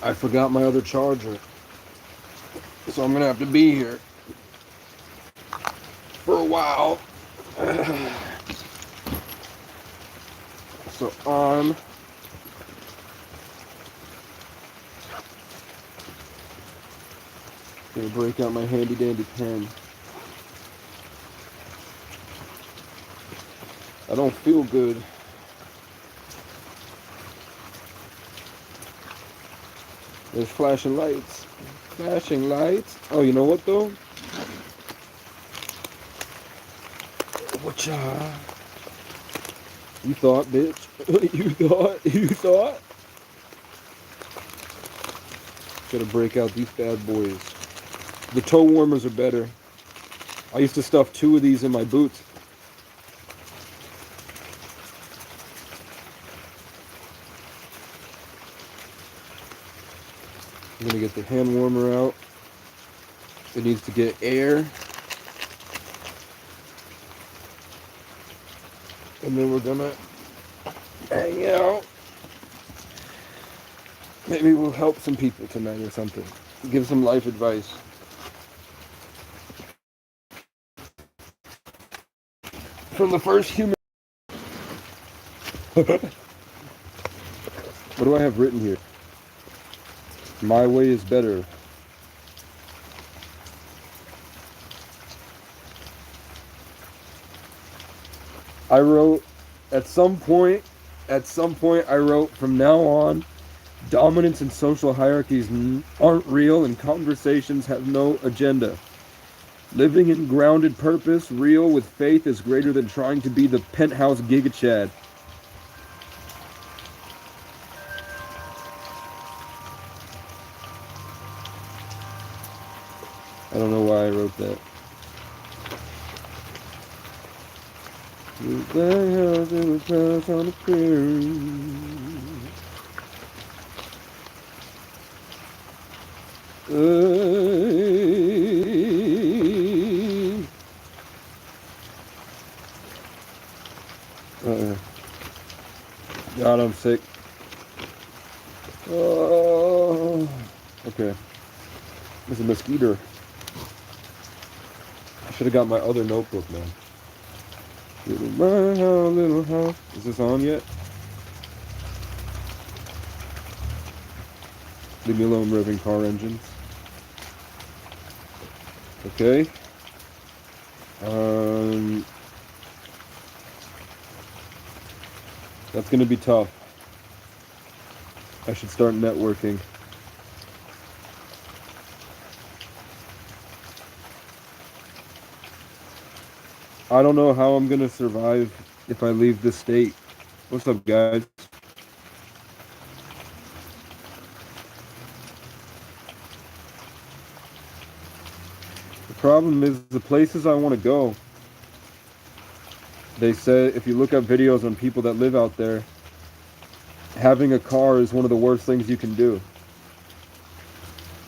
I forgot my other charger. So I'm gonna have to be here for a while. So I'm gonna break out my handy dandy pen. I don't feel good. There's flashing lights. Flashing lights. Oh, you know what though? Whatcha? You thought, bitch. You thought? Gotta break out these bad boys. The toe warmers are better. I used to stuff 2 of these in my boots. I'm gonna get the hand warmer out. It needs to get air. And then we're gonna hang out. Maybe we'll help some people tonight or something. Give some life advice. From the first human. What do I have written here? My way is better. I wrote, at some point I wrote, from now on, dominance and social hierarchies aren't real and conversations have no agenda. Living in grounded purpose, real with faith, is greater than trying to be the penthouse Giga Chad. I don't know why I wrote that. The house in the house on the prairie. God, I'm sick. Oh, okay. There's a mosquito. I should have got my other notebook, man. Little house. Is this on yet? Leave me alone, revving car engines. Okay. That's gonna be tough. I should start networking. I don't know how I'm gonna survive if I leave this state. What's up, guys? The problem is the places I want to go. They say if you look up videos on people that live out there, having a car is one of the worst things you can do.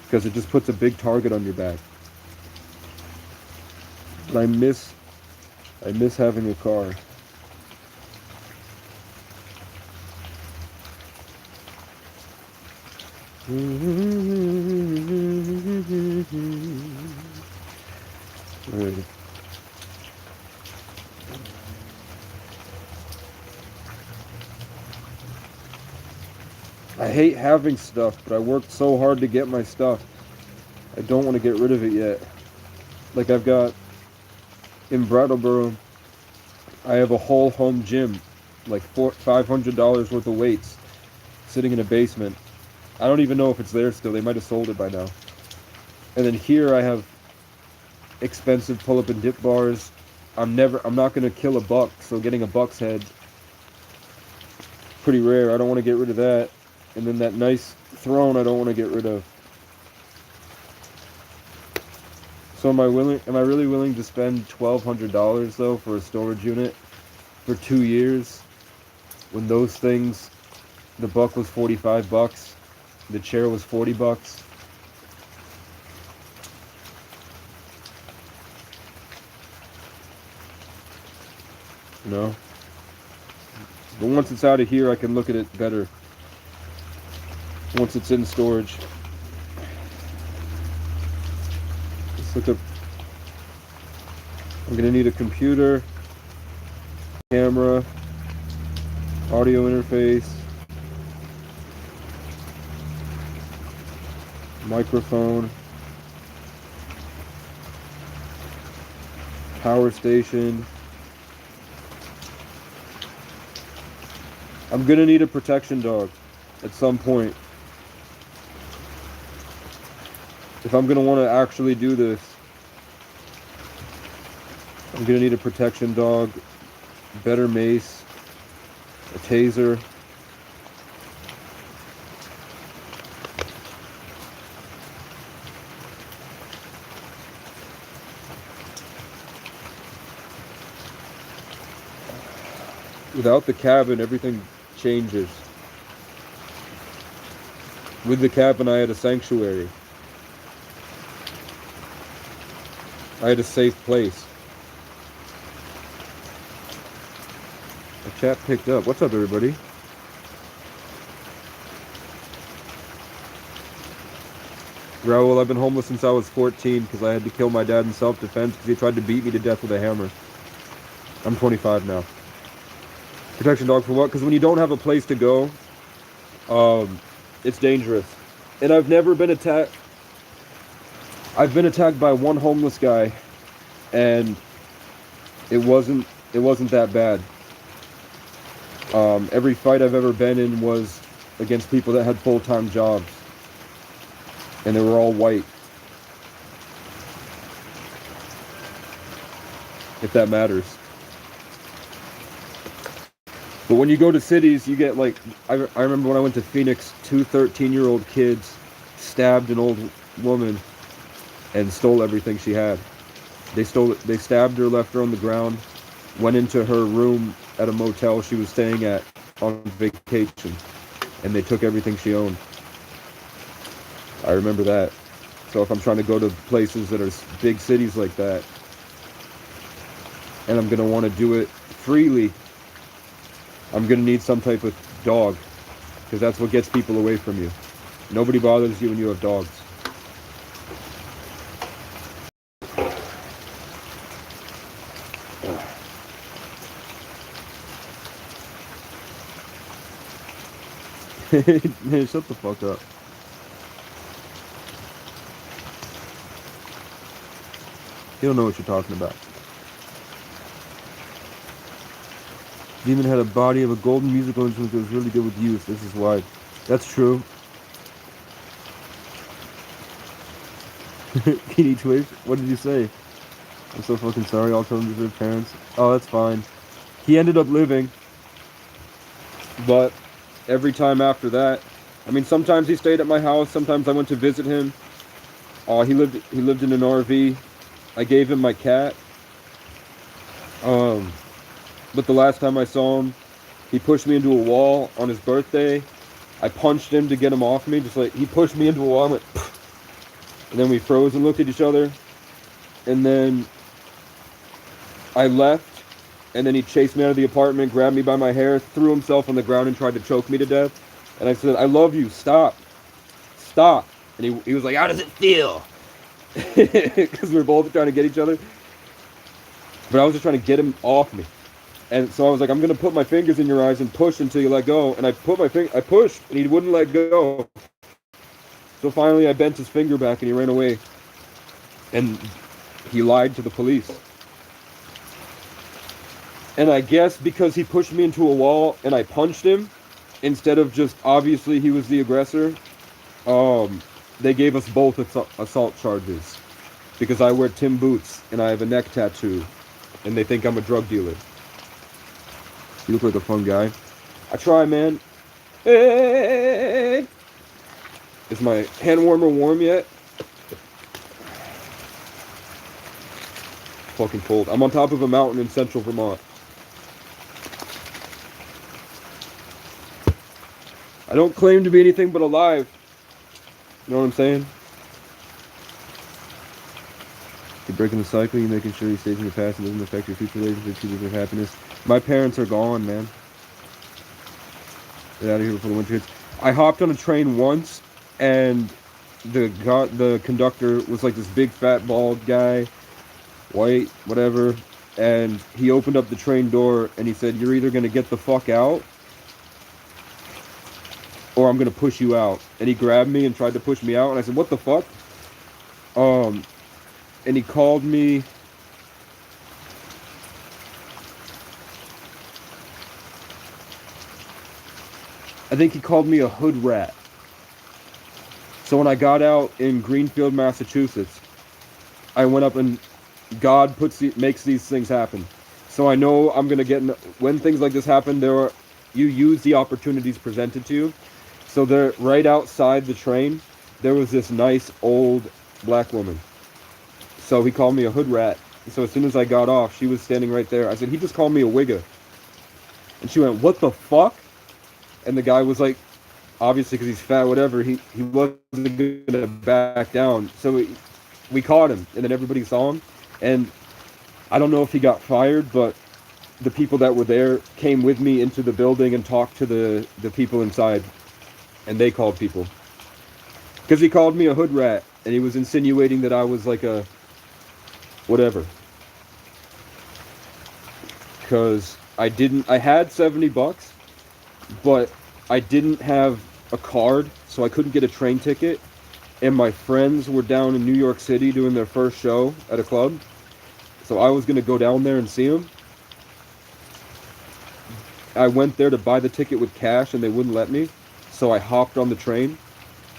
Because it just puts a big target on your back. But I miss having a car. Right. I hate having stuff, but I worked so hard to get my stuff. I don't want to get rid of it yet. Like I've got in Brattleboro, I have a whole home gym, like $500 worth of weights, sitting in a basement. I don't even know if it's there still. They might have sold it by now. And then here I have expensive pull-up and dip bars. I'm not gonna kill a buck, so getting a buck's head, pretty rare. I don't want to get rid of that. And then that nice throne I don't want to get rid of. So am I really willing to spend $1,200 though for a storage unit for 2 years when those things, the buck was $45, the chair was $40? No. But once it's out of here, I can look at it better. once it's in storage. Let's look up. I'm gonna need a computer, camera, audio interface, microphone, power station. I'm gonna need a protection dog at some point. If I'm gonna want to actually do this, I'm gonna need a protection dog, better mace, a taser. Without the cabin, everything changes. With the cabin, I had a sanctuary. I had a safe place. The chat picked up. What's up, everybody? Raul, I've been homeless since I was 14 because I had to kill my dad in self-defense because he tried to beat me to death with a hammer. I'm 25 now. Protection dog for what? Because when you don't have a place to go, it's dangerous. And I've never been attacked. I've been attacked by one homeless guy, and it wasn't that bad. Every fight I've ever been in was against people that had full-time jobs, and they were all white. If that matters. But when you go to cities, you get like, I remember when I went to Phoenix, 2 13-year-old kids stabbed an old woman and stole everything she had. They stabbed her, left her on the ground, went into her room at a motel she was staying at on vacation, and they took everything she owned. I remember that. So if I'm trying to go to places that are big cities like that, and I'm going to want to do it freely, I'm going to need some type of dog, because that's what gets people away from you. Nobody bothers you when you have dogs. Man, shut the fuck up. You don't know what you're talking about. Demon had a body of a golden musical instrument that was really good with youth. This is why. That's true. Kitty Twitch, what did you say? I'm so fucking sorry. All children deserve parents. Oh, that's fine. He ended up living, but every time after that, I mean, sometimes he stayed at my house. Sometimes I went to visit him. He lived in an RV. I gave him my cat. But the last time I saw him, he pushed me into a wall on his birthday. I punched him to get him off me. Just like, he pushed me into a wall and went, and then we froze and looked at each other. And then I left, and then he chased me out of the apartment, grabbed me by my hair, threw himself on the ground and tried to choke me to death. And I said, I love you, stop. Stop. And he was like, how does it feel? Because we were both trying to get each other. But I was just trying to get him off me. And so I was like, I'm going to put my fingers in your eyes and push until you let go. And I pushed, and he wouldn't let go. So finally I bent his finger back, and he ran away. And he lied to the police. And I guess because he pushed me into a wall and I punched him, instead of just obviously he was the aggressor, they gave us both assault charges. Because I wear Tim boots and I have a neck tattoo. And they think I'm a drug dealer. You look like a fun guy. I try, man. Hey! Is my hand warmer warm yet? Fucking cold. I'm on top of a mountain in central Vermont. I don't claim to be anything but alive. You know what I'm saying? You're breaking the cycle, you're making sure you stay in your past and doesn't affect your future relationships, your happiness. My parents are gone, man. Get out of here before the winter hits. I hopped on a train once, and the conductor was like this big fat bald guy, white, whatever, and he opened up the train door and he said, "You're either gonna get the fuck out, or I'm gonna push you out." And he grabbed me and tried to push me out, and I said, "What the fuck?" And he called me. I think he called me a hood rat. So when I got out in Greenfield, Massachusetts, I went up, and God makes these things happen. So I know I'm gonna get when things like this happen. You use the opportunities presented to you. So there, right outside the train, there was this nice old black woman. So he called me a hood rat. So as soon as I got off, she was standing right there. I said, "He just called me a wigger." And she went, "What the fuck?" And the guy was like, obviously because he's fat, whatever, he wasn't gonna back down. So we caught him, and then everybody saw him. And I don't know if he got fired, but the people that were there came with me into the building and talked to the people inside, and they called people. Because he called me a hood rat, and he was insinuating that I was like a whatever. Because I had $70, but I didn't have a card, so I couldn't get a train ticket. And my friends were down in New York City doing their first show at a club. So I was going to go down there and see them. I went there to buy the ticket with cash, and they wouldn't let me. So I hopped on the train.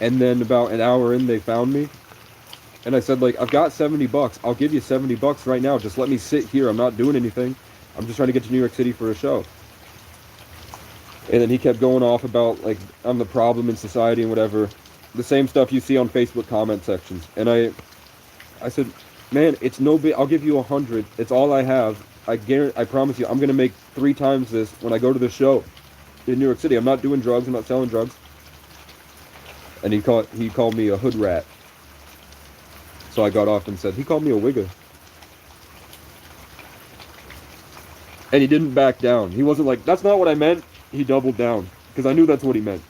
And then about an hour in, they found me. And I said, like, "I've got $70. I'll give you $70 right now. Just let me sit here. I'm not doing anything. I'm just trying to get to New York City for a show." And then he kept going off about, like, I'm the problem in society and whatever. The same stuff you see on Facebook comment sections. And I said, "Man, it's no big. I'll give you 100. It's all I have. I promise you, I'm going to make 3 times this when I go to the show in New York City. I'm not doing drugs. I'm not selling drugs." And he called me a hood rat. So I got off and said, "He called me a wigger." And he didn't back down. He wasn't like, "That's not what I meant." He doubled down, because I knew that's what he meant.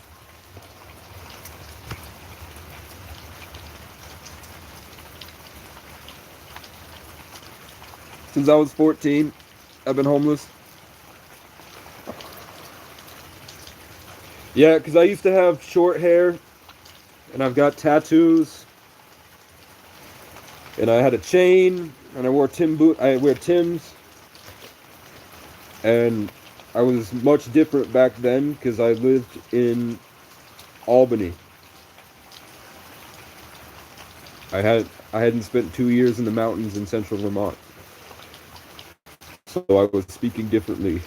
Since I was 14, I've been homeless. Yeah, because I used to have short hair, and I've got tattoos, and I had a chain, and I wear Timbs, and I was much different back then because I lived in Albany. I hadn't spent 2 years in the mountains in central Vermont, so I was speaking differently.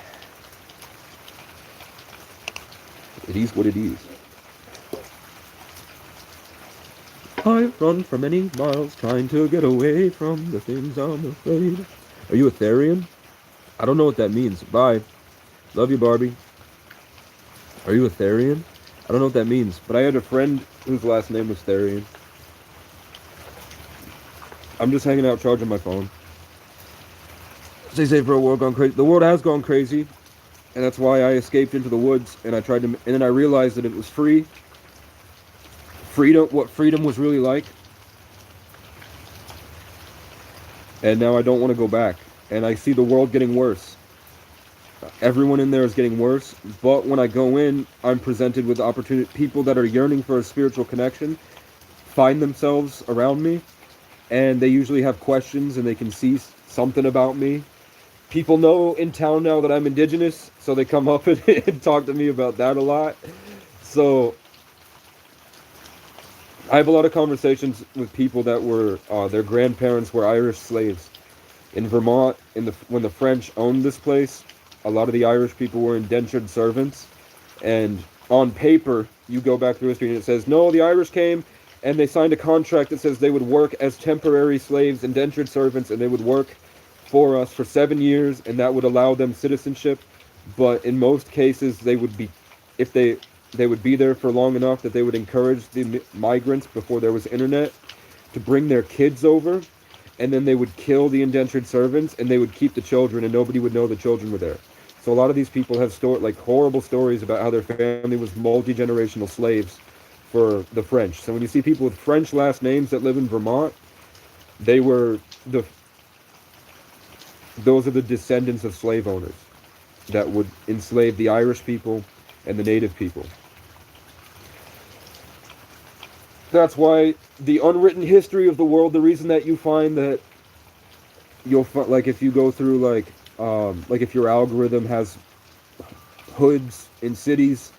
It is what it is. I've run for many miles trying to get away from the things I'm afraid. Are you a Therian? I don't know what that means. Bye. Love you, Barbie. Are you a Therian? I don't know what that means, but I had a friend whose last name was Therian. I'm just hanging out charging my phone. Stay safe for a world gone crazy. The world has gone crazy, and that's why I escaped into the woods, and then I realized that it was free. Freedom, what freedom was really like. And now I don't want to go back. And I see the world getting worse. Everyone in there is getting worse, but when I go in, I'm presented with opportunity. People that are yearning for a spiritual connection find themselves around me, and they usually have questions, and they can see something about me. People know in town now that I'm indigenous, so they come up and talk to me about that a lot. So I have a lot of conversations with people that were their grandparents were Irish slaves in Vermont. When the French owned this place, a lot of the Irish people were indentured servants, and on paper, you go back through history and it says, no, the Irish came and they signed a contract that says they would work as temporary slaves, indentured servants, and they would work for us for 7 years, and that would allow them citizenship. But in most cases, they would be, if they would be there for long enough that they would encourage the migrants before there was internet to bring their kids over, and then they would kill the indentured servants, and they would keep the children, and nobody would know the children were there. So a lot of these people have like horrible stories about how their family was multi-generational slaves for the French. So when you see people with French last names that live in Vermont, they were those are the descendants of slave owners that would enslave the Irish people and the native people. That's why the unwritten history of the world, the reason that you find that you'll find, like if you go through like if your algorithm has hoods in cities,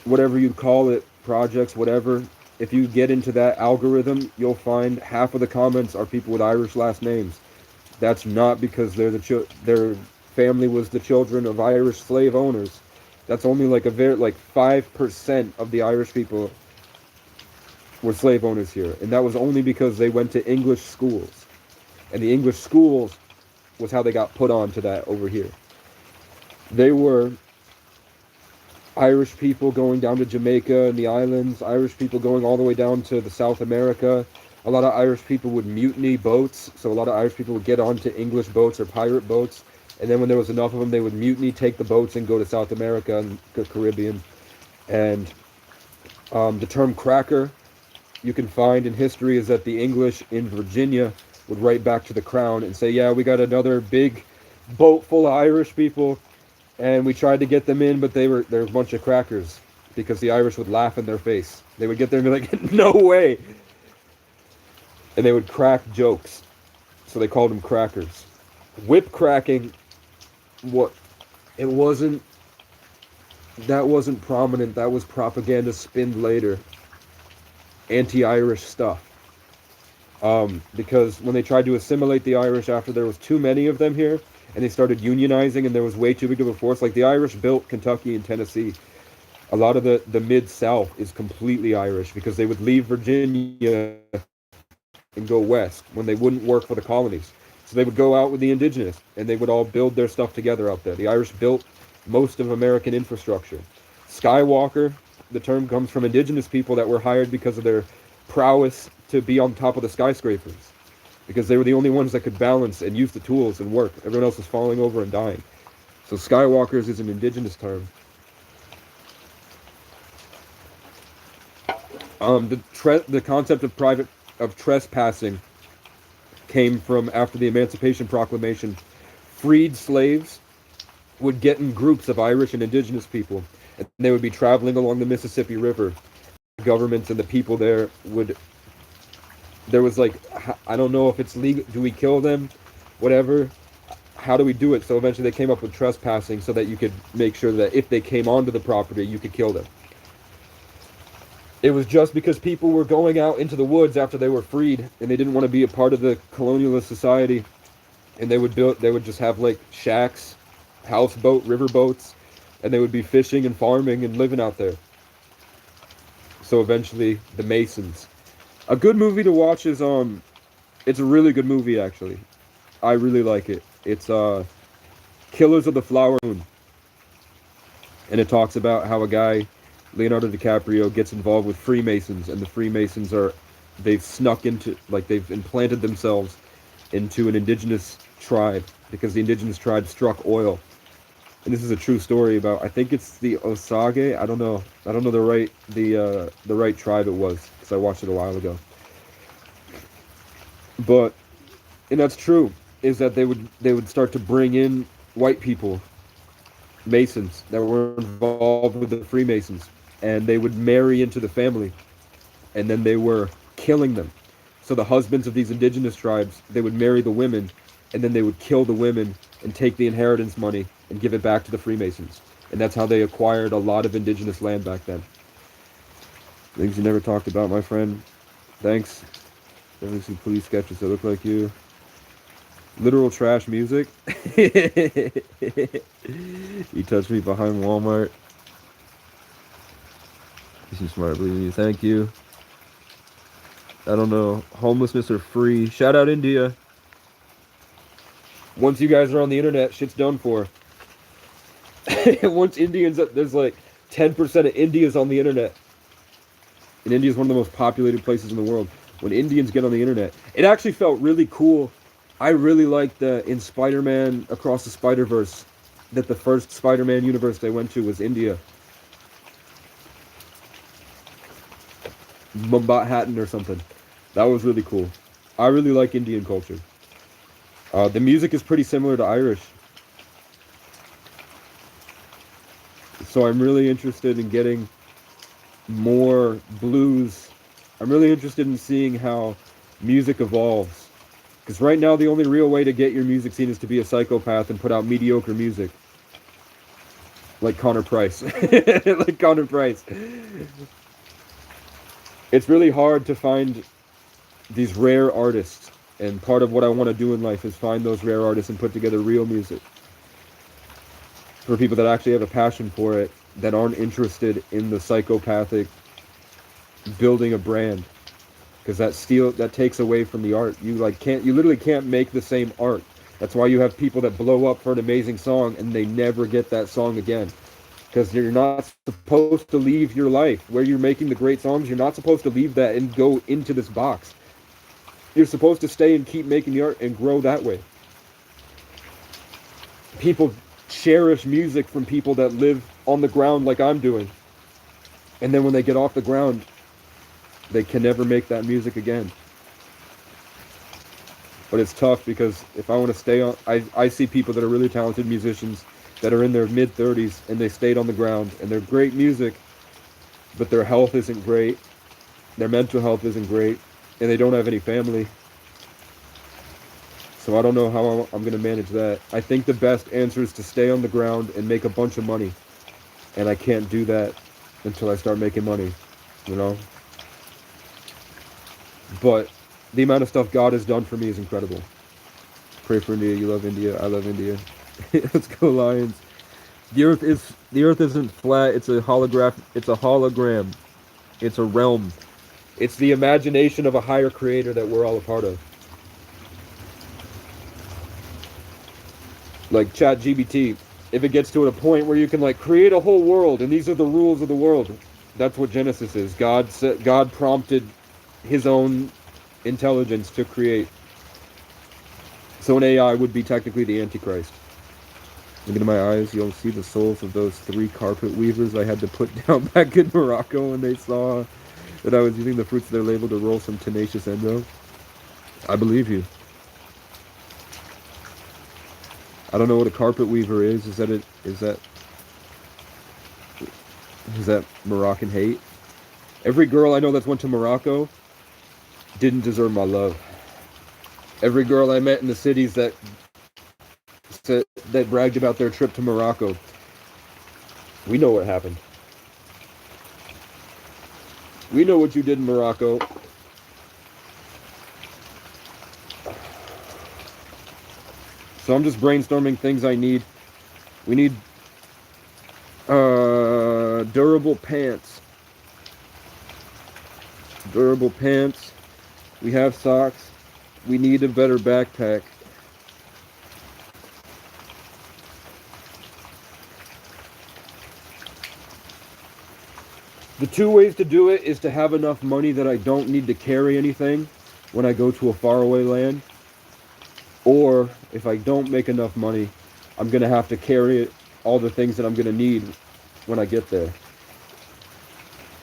whatever you'd call it, projects, whatever, if you get into that algorithm, you'll find half of the comments are people with Irish last names. That's not because their family was the children of Irish slave owners. That's only like 5% of the Irish people were slave owners here, and that was only because they went to English schools, and the English schools was how they got put on to that over here. They were Irish people going down to Jamaica and the islands, Irish people going all the way down to the South America. A lot of Irish people would mutiny boats, so a lot of Irish people would get onto English boats or pirate boats, and then when there was enough of them, they would mutiny, take the boats, and go to South America and the Caribbean. And the term cracker you can find in history is that the English in Virginia would write back to the crown and say, yeah, we got another big boat full of Irish people, and we tried to get them in, but they're a bunch of crackers, because the Irish would laugh in their face. They would get there and be like, no way. And they would crack jokes. So they called them crackers. Whip cracking, that wasn't prominent. That was propaganda spinned later. Anti-Irish stuff. Because when they tried to assimilate the Irish after there was too many of them here, and they started unionizing and there was way too big of a force, like the Irish built Kentucky and Tennessee. A lot of the Mid-South is completely Irish, because they would leave Virginia and go west when they wouldn't work for the colonies. So they would go out with the indigenous, and they would all build their stuff together out there. The Irish built most of American infrastructure. Skywalker, the term comes from indigenous people that were hired because of their prowess to be on top of the skyscrapers, because they were the only ones that could balance and use the tools and work. Everyone else was falling over and dying. So Skywalkers is an indigenous term. The concept of trespassing came from after the Emancipation Proclamation. Freed slaves would get in groups of Irish and indigenous people, and they would be traveling along the Mississippi River. The governments and the people there was like, I don't know if it's legal, do we kill them, whatever, how do we do it? So eventually they came up with trespassing, so that you could make sure that if they came onto the property, you could kill them. It was just because people were going out into the woods after they were freed, and they didn't want to be a part of the colonialist society, and they would just have like shacks, houseboat, river boats, and they would be fishing and farming and living out there. So eventually, the Masons. A good movie to watch is it's a really good movie actually. I really like it. It's Killers of the Flower Moon, and it talks about how a guy, Leonardo DiCaprio, gets involved with Freemasons, and the Freemasons they've snuck into, like, they've implanted themselves into an indigenous tribe, because the indigenous tribe struck oil. And this is a true story about, I think it's the Osage. I don't know the right tribe it was, because I watched it a while ago. But, and that's true, is that they would start to bring in white people, Masons, that were involved with the Freemasons, and they would marry into the family, and then they were killing them. So the husbands of these indigenous tribes, they would marry the women, and then they would kill the women and take the inheritance money and give it back to the Freemasons. And that's how they acquired a lot of indigenous land back then. Things you never talked about, my friend. Thanks. Definitely some police sketches that look like you. Literal trash music. You touched me behind Walmart. You seem smart, believe me. Thank you. I don't know. Homelessness or free. Shout out India. Once you guys are on the internet, shit's done for. Once Indians, there's like 10% of India's on the internet. And India is one of the most populated places in the world. When Indians get on the internet, it actually felt really cool. I really liked in Spider-Man Across the Spider-Verse, that the first Spider-Man universe they went to was India. Mumbai or something. That was really cool. I really like Indian culture. The music is pretty similar to Irish. So I'm really interested in getting more blues. I'm really interested in seeing how music evolves. Because right now the only real way to get your music seen is to be a psychopath and put out mediocre music. Like Connor Price. Like Connor Price. It's really hard to find these rare artists. And part of what I want to do in life is find those rare artists and put together real music. For people that actually have a passion for it, that aren't interested in the psychopathic building a brand. Because that takes away from the art. You literally can't make the same art. That's why you have people that blow up for an amazing song and they never get that song again. Because you're not supposed to leave your life where you're making the great songs. You're not supposed to leave that and go into this box. You're supposed to stay and keep making the art and grow that way. People cherish music from people that live on the ground like I'm doing. And then when they get off the ground, they can never make that music again. But it's tough because if I want to stay on... I see people that are really talented musicians that are in their mid-30s and they stayed on the ground and they're great music, but their health isn't great, their mental health isn't great, and they don't have any family. So I don't know how I'm going to manage that. I think the best answer is to stay on the ground and make a bunch of money. And I can't do that until I start making money, you know? But the amount of stuff God has done for me is incredible. Pray for India. You love India. I love India. Let's go Lions. The earth isn't flat. It's a holograph. It's a hologram. It's a realm. It's the imagination of a higher creator that we're all a part of. Like ChatGPT, if it gets to a point where you can like create a whole world and these are the rules of the world, that's what Genesis is. God prompted his own intelligence to create. So an AI would be technically the Antichrist. Look into my eyes, you'll see the souls of those 3 carpet weavers I had to put down back in Morocco when they saw that I was using the fruits of their label to roll some tenacious endo. I believe you. I don't know what a carpet weaver is. Is that Moroccan hate? Every girl I know that's went to Morocco didn't deserve my love. Every girl I met in the cities that bragged about their trip to Morocco, we know what happened. We know what you did in Morocco. So I'm just brainstorming things I need. We need durable pants. Durable pants. We have socks. We need a better backpack. The 2 ways to do it is to have enough money that I don't need to carry anything when I go to a faraway land. Or if I don't make enough money, I'm going to have to carry all the things that I'm going to need when I get there.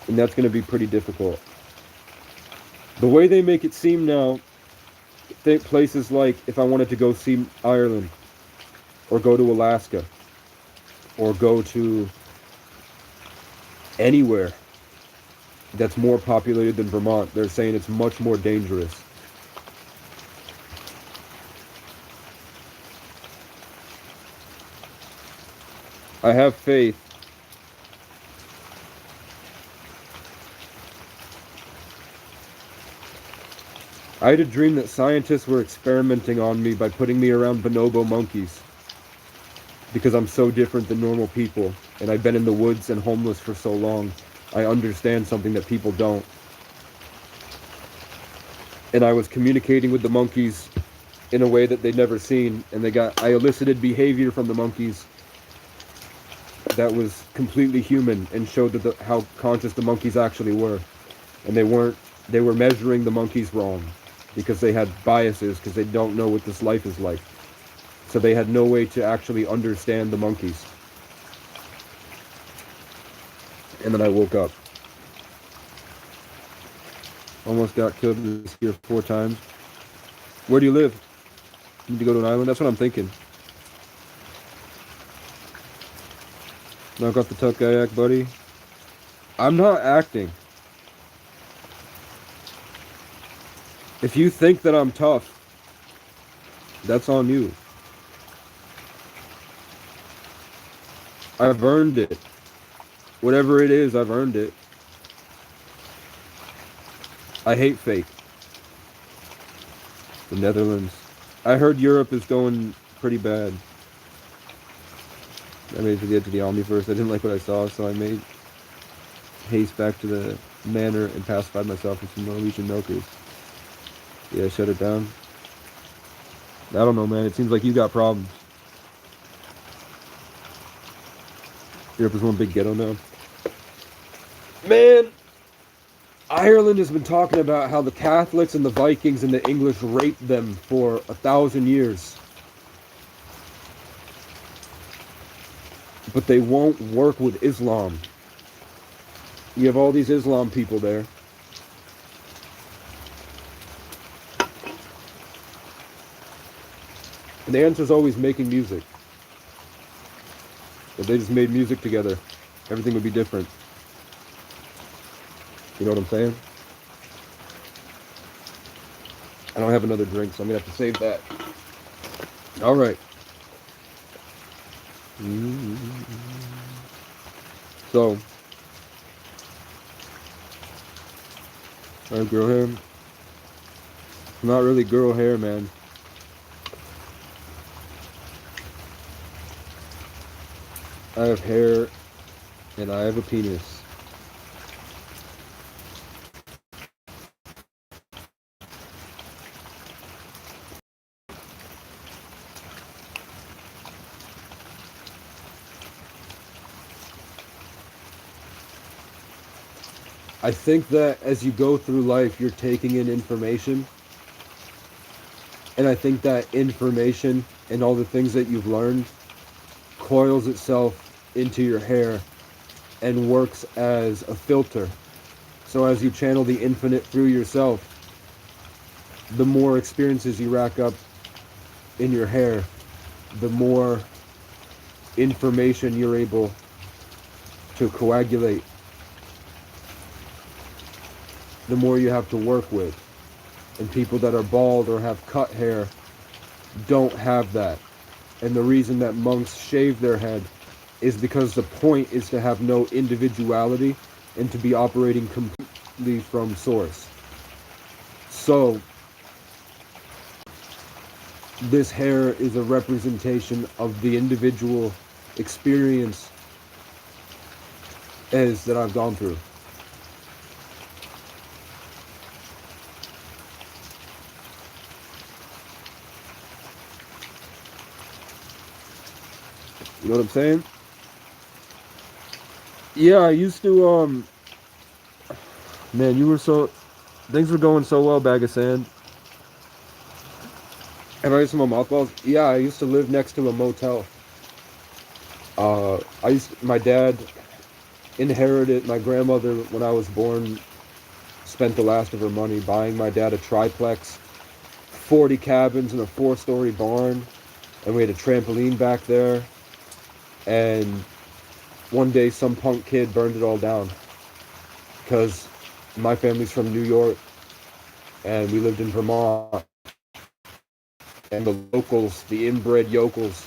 And that's going to be pretty difficult. The way they make it seem now, places like if I wanted to go see Ireland, or go to Alaska, or go to anywhere that's more populated than Vermont, they're saying it's much more dangerous. I have faith. I had a dream that scientists were experimenting on me by putting me around bonobo monkeys. Because I'm so different than normal people, and I've been in the woods and homeless for so long, I understand something that people don't. And I was communicating with the monkeys in a way that they'd never seen, and I elicited behavior from the monkeys that was completely human and showed how conscious the monkeys actually were. And they were measuring the monkeys wrong because they had biases, because they don't know what this life is like. So they had no way to actually understand the monkeys. And then I woke up. Almost got killed this year 4 times. Where do you live? You need to go to an island? That's what I'm thinking. Knock off the tough guy act, buddy. I'm not acting. If you think that I'm tough, that's on you. I've earned it. Whatever it is, I've earned it. I hate fake. The Netherlands. I heard Europe is going pretty bad. I made it to get to the Omni first. I didn't like what I saw, so I made haste back to the manor and pacified myself with some Norwegian milkers. Yeah, shut it down. I don't know, man. It seems like you got problems. Europe is one big ghetto now. Man, Ireland has been talking about how the Catholics and the Vikings and the English raped them for 1,000 years. But they won't work with Islam. You have all these Islam people there. And the answer is always making music. If they just made music together, everything would be different. You know what I'm saying? I don't have another drink, so I'm going to have to save that. All right. So, I have girl hair. Not really girl hair, man. I have hair, and I have a penis. I think that as you go through life, you're taking in information. And I think that information and all the things that you've learned coils itself into your hair and works as a filter. So as you channel the infinite through yourself, the more experiences you rack up in your hair, the more information you're able to coagulate, the more you have to work with. And people that are bald or have cut hair don't have that. And the reason that monks shave their head is because the point is to have no individuality and to be operating completely from source. So, this hair is a representation of the individual experience that I've gone through. You know what I'm saying? Yeah, I used to, man, things were going so well, bag of sand. Have I had some more mothballs? Yeah, I used to live next to a motel. My dad inherited my grandmother when I was born, spent the last of her money buying my dad a triplex, 40 cabins and a 4-story barn, and we had a trampoline back there. And one day some punk kid burned it all down because my family's from New York and we lived in Vermont, and the locals, the inbred yokels,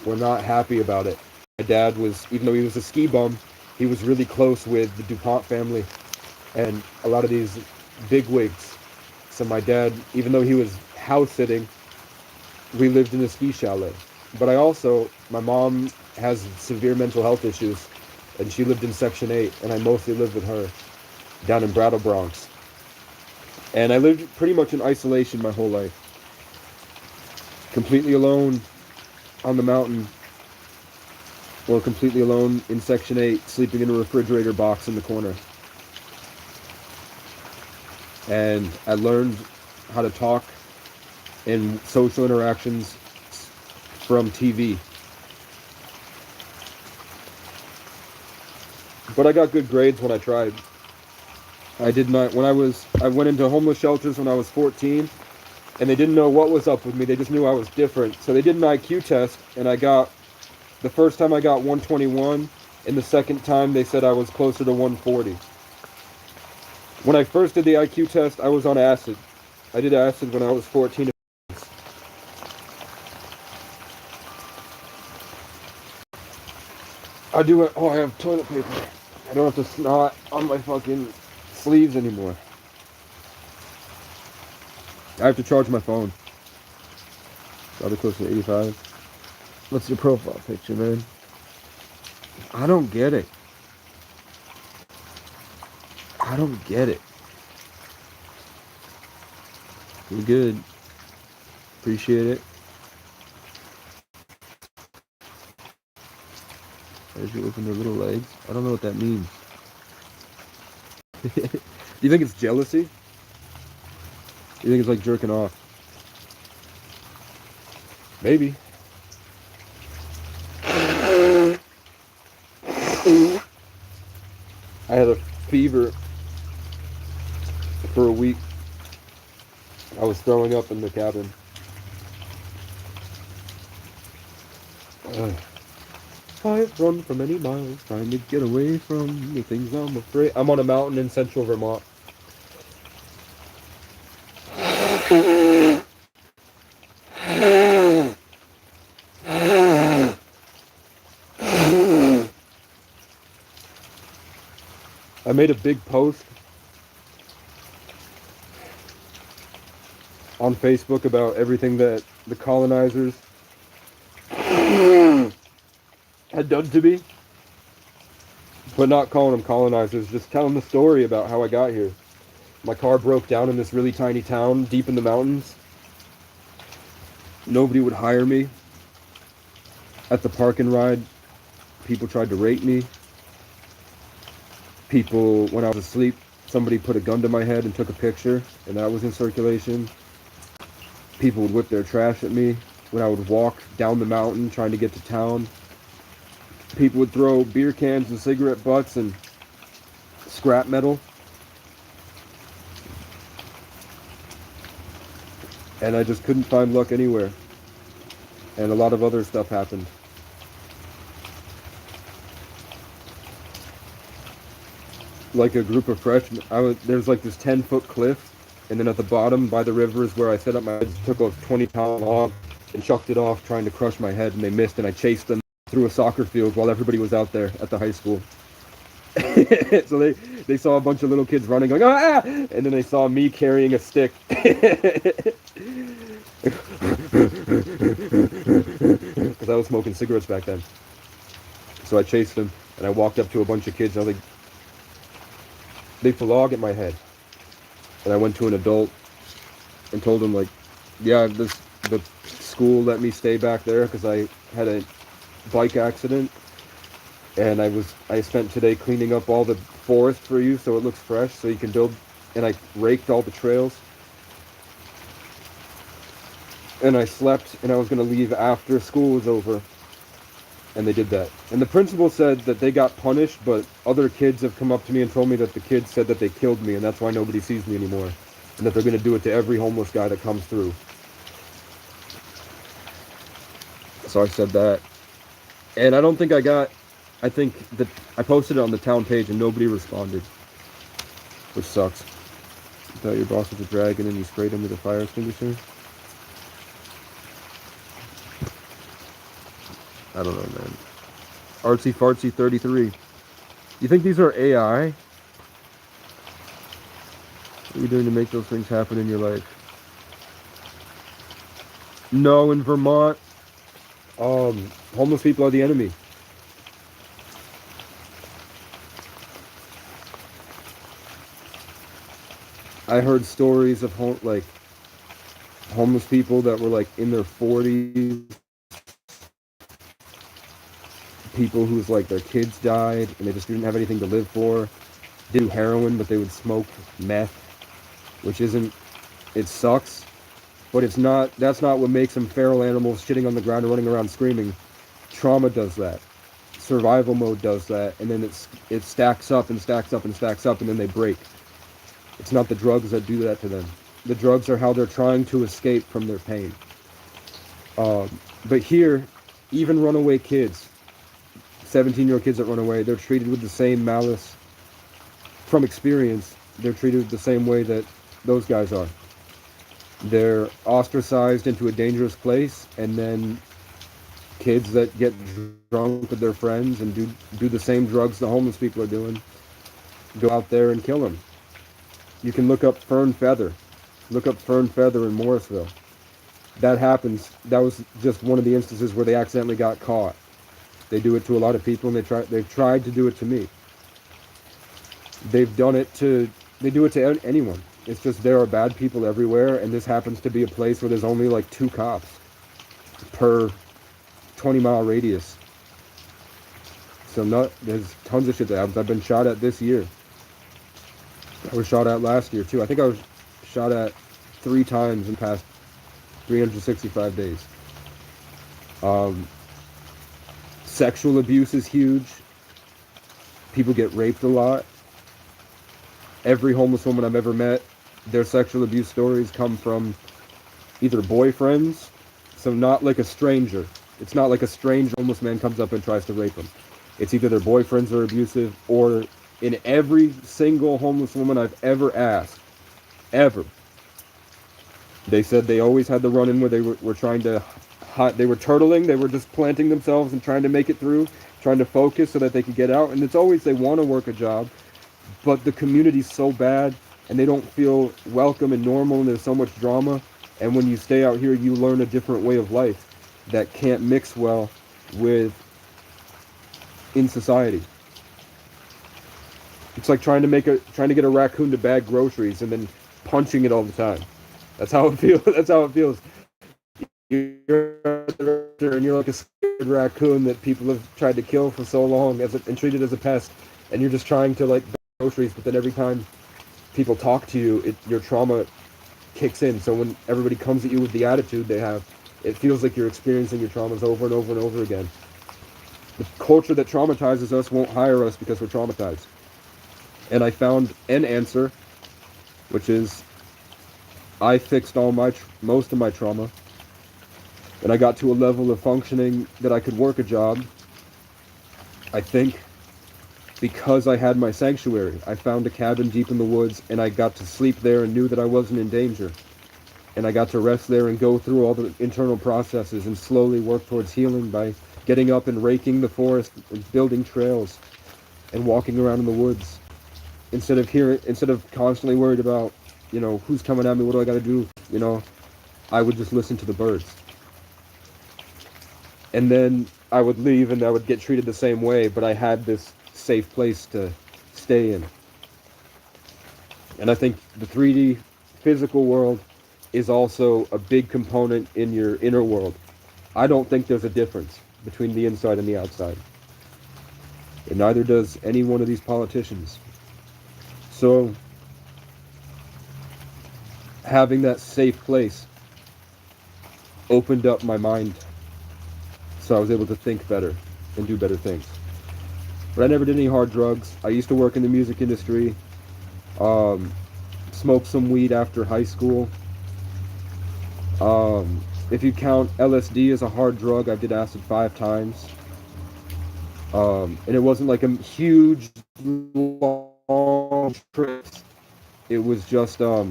were not happy about it. My dad was, even though he was a ski bum, he was really close with the DuPont family and a lot of these bigwigs. So my dad, even though he was house sitting, we lived in a ski chalet. But my mom has severe mental health issues, and she lived in Section 8, and I mostly lived with her down in Brattle, Bronx. And I lived pretty much in isolation my whole life. Completely alone on the mountain, or completely alone in Section 8, sleeping in a refrigerator box in the corner. And I learned how to talk in social interactions from TV. But I got good grades when I tried. I did not, I went into homeless shelters when I was 14, and they didn't know what was up with me. They just knew I was different. So they did an IQ test, and the first time I got 121, and the second time they said I was closer to 140. When I first did the IQ test, I was on acid. I did acid when I was 14. I have toilet paper. I don't have to snot on my fucking sleeves anymore. I have to charge my phone. Probably close to 85. What's your profile picture, man? I don't get it. I don't get it. You're good. Appreciate it. As you open their little legs. I don't know what that means. Do you think it's jealousy? You think it's like jerking off? Maybe. I had a fever for a week. I was throwing up in the cabin. I've run for many miles trying to get away from the things I'm afraid. I'm on a mountain in central Vermont. I made a big post on Facebook about everything that the colonizers had done to me, but not calling them colonizers, just telling the story about how I got here. My car broke down in this really tiny town deep in the mountains. Nobody would hire me. At the park and ride, people tried to rape me. People, when I was asleep, somebody put a gun to my head and took a picture, and that was in circulation. People would whip their trash at me when I would walk down the mountain trying to get to town. People would throw beer cans and cigarette butts and scrap metal. And I just couldn't find luck anywhere. And a lot of other stuff happened. Like a group of freshmen, there's like this 10-foot cliff, and then at the bottom by the river is where I set up my head, took a 20-pound log and chucked it off trying to crush my head, and they missed, and I chased them through a soccer field while everybody was out there at the high school. So they saw a bunch of little kids running, going, ah! And then they saw me carrying a stick. Because I was smoking cigarettes back then. So I chased them, and I walked up to a bunch of kids, and I was like, they threw a log at my head. And I went to an adult and told him, like, yeah, the school let me stay back there because I had a bike accident, and I spent today cleaning up all the forest for you so it looks fresh so you can build, and I raked all the trails, and I slept, and I was going to leave after school was over, and they did that. And the principal said that they got punished, but other kids have come up to me and told me that the kids said that they killed me, and that's why nobody sees me anymore, and that they're going to do it to every homeless guy that comes through. So I said that. And I don't think I think that I posted it on the town page and nobody responded, which sucks. You thought your boss was a dragon and you sprayed him with a fire extinguisher? I don't know, man. Artsy Fartsy 33. You think these are AI? What are you doing to make those things happen in your life? No, in Vermont, homeless people are the enemy. I heard stories of homeless people that were like in their 40s, people whose like their kids died and they just didn't have anything to live for. They do heroin, but they would smoke meth, which isn't, it sucks, But that's not what makes them feral animals shitting on the ground and running around screaming. Trauma does that. Survival mode does that, and then it stacks up and stacks up and stacks up, and then they break. It's not the drugs that do that to them. The drugs are how they're trying to escape from their pain. But here, even runaway kids, 17-year-old kids that run away, they're treated with the same malice. From experience, they're treated the same way that those guys are. They're ostracized into a dangerous place, and then kids that get drunk with their friends and do the same drugs the homeless people are doing, go out there and kill them. You can look up Fern Feather. Look up Fern Feather in Morrisville. That happens. That was just one of the instances where they accidentally got caught. They do it to a lot of people, and they've tried to do it to me. They do it to anyone. It's just there are bad people everywhere, and this happens to be a place where there's only like 2 cops per 20-mile radius. So there's tons of shit that happens. I've been shot at this year. I was shot at last year too. I think I was shot at 3 times in the past 365 days. Sexual abuse is huge. People get raped a lot. Every homeless woman I've ever met, their sexual abuse stories come from either boyfriends, so not like a stranger. It's not like a strange homeless man comes up and tries to rape them. It's either their boyfriends are abusive, or in every single homeless woman I've ever asked, ever, they said they always had the run-in where they were trying to, they were turtling, they were just planting themselves and trying to make it through, trying to focus so that they could get out. And it's always they want to work a job, but the community's so bad, and they don't feel welcome and normal, and there's so much drama. And when you stay out here, you learn a different way of life that can't mix well with in society. It's like trying to get a raccoon to bag groceries and then punching it all the time. That's how it feels. That's how it feels. You're and you're like a scared raccoon that people have tried to kill for so long and treated as a pest, and you're just trying to like bag groceries, but then every time people talk to you, your trauma kicks in. So when everybody comes at you with the attitude they have, it feels like you're experiencing your traumas over and over and over again. The culture that traumatizes us won't hire us because we're traumatized. And I found an answer, which is I fixed most of my trauma, and I got to a level of functioning that I could work a job. I think because I had my sanctuary. I found a cabin deep in the woods, and I got to sleep there and knew that I wasn't in danger. And I got to rest there and go through all the internal processes and slowly work towards healing by getting up and raking the forest and building trails and walking around in the woods. Instead of constantly worried about, who's coming at me, what do I got to do, I would just listen to the birds. And then I would leave and I would get treated the same way, but I had this safe place to stay in. And I think the 3D physical world is also a big component in your inner world. I don't think there's a difference between the inside and the outside. And neither does any one of these politicians. So, having that safe place opened up my mind, so I was able to think better and do better things. But I never did any hard drugs. I used to work in the music industry, smoked some weed after high school. If you count LSD as a hard drug, I did acid 5 times. And it wasn't like a huge, long trip. It was just, I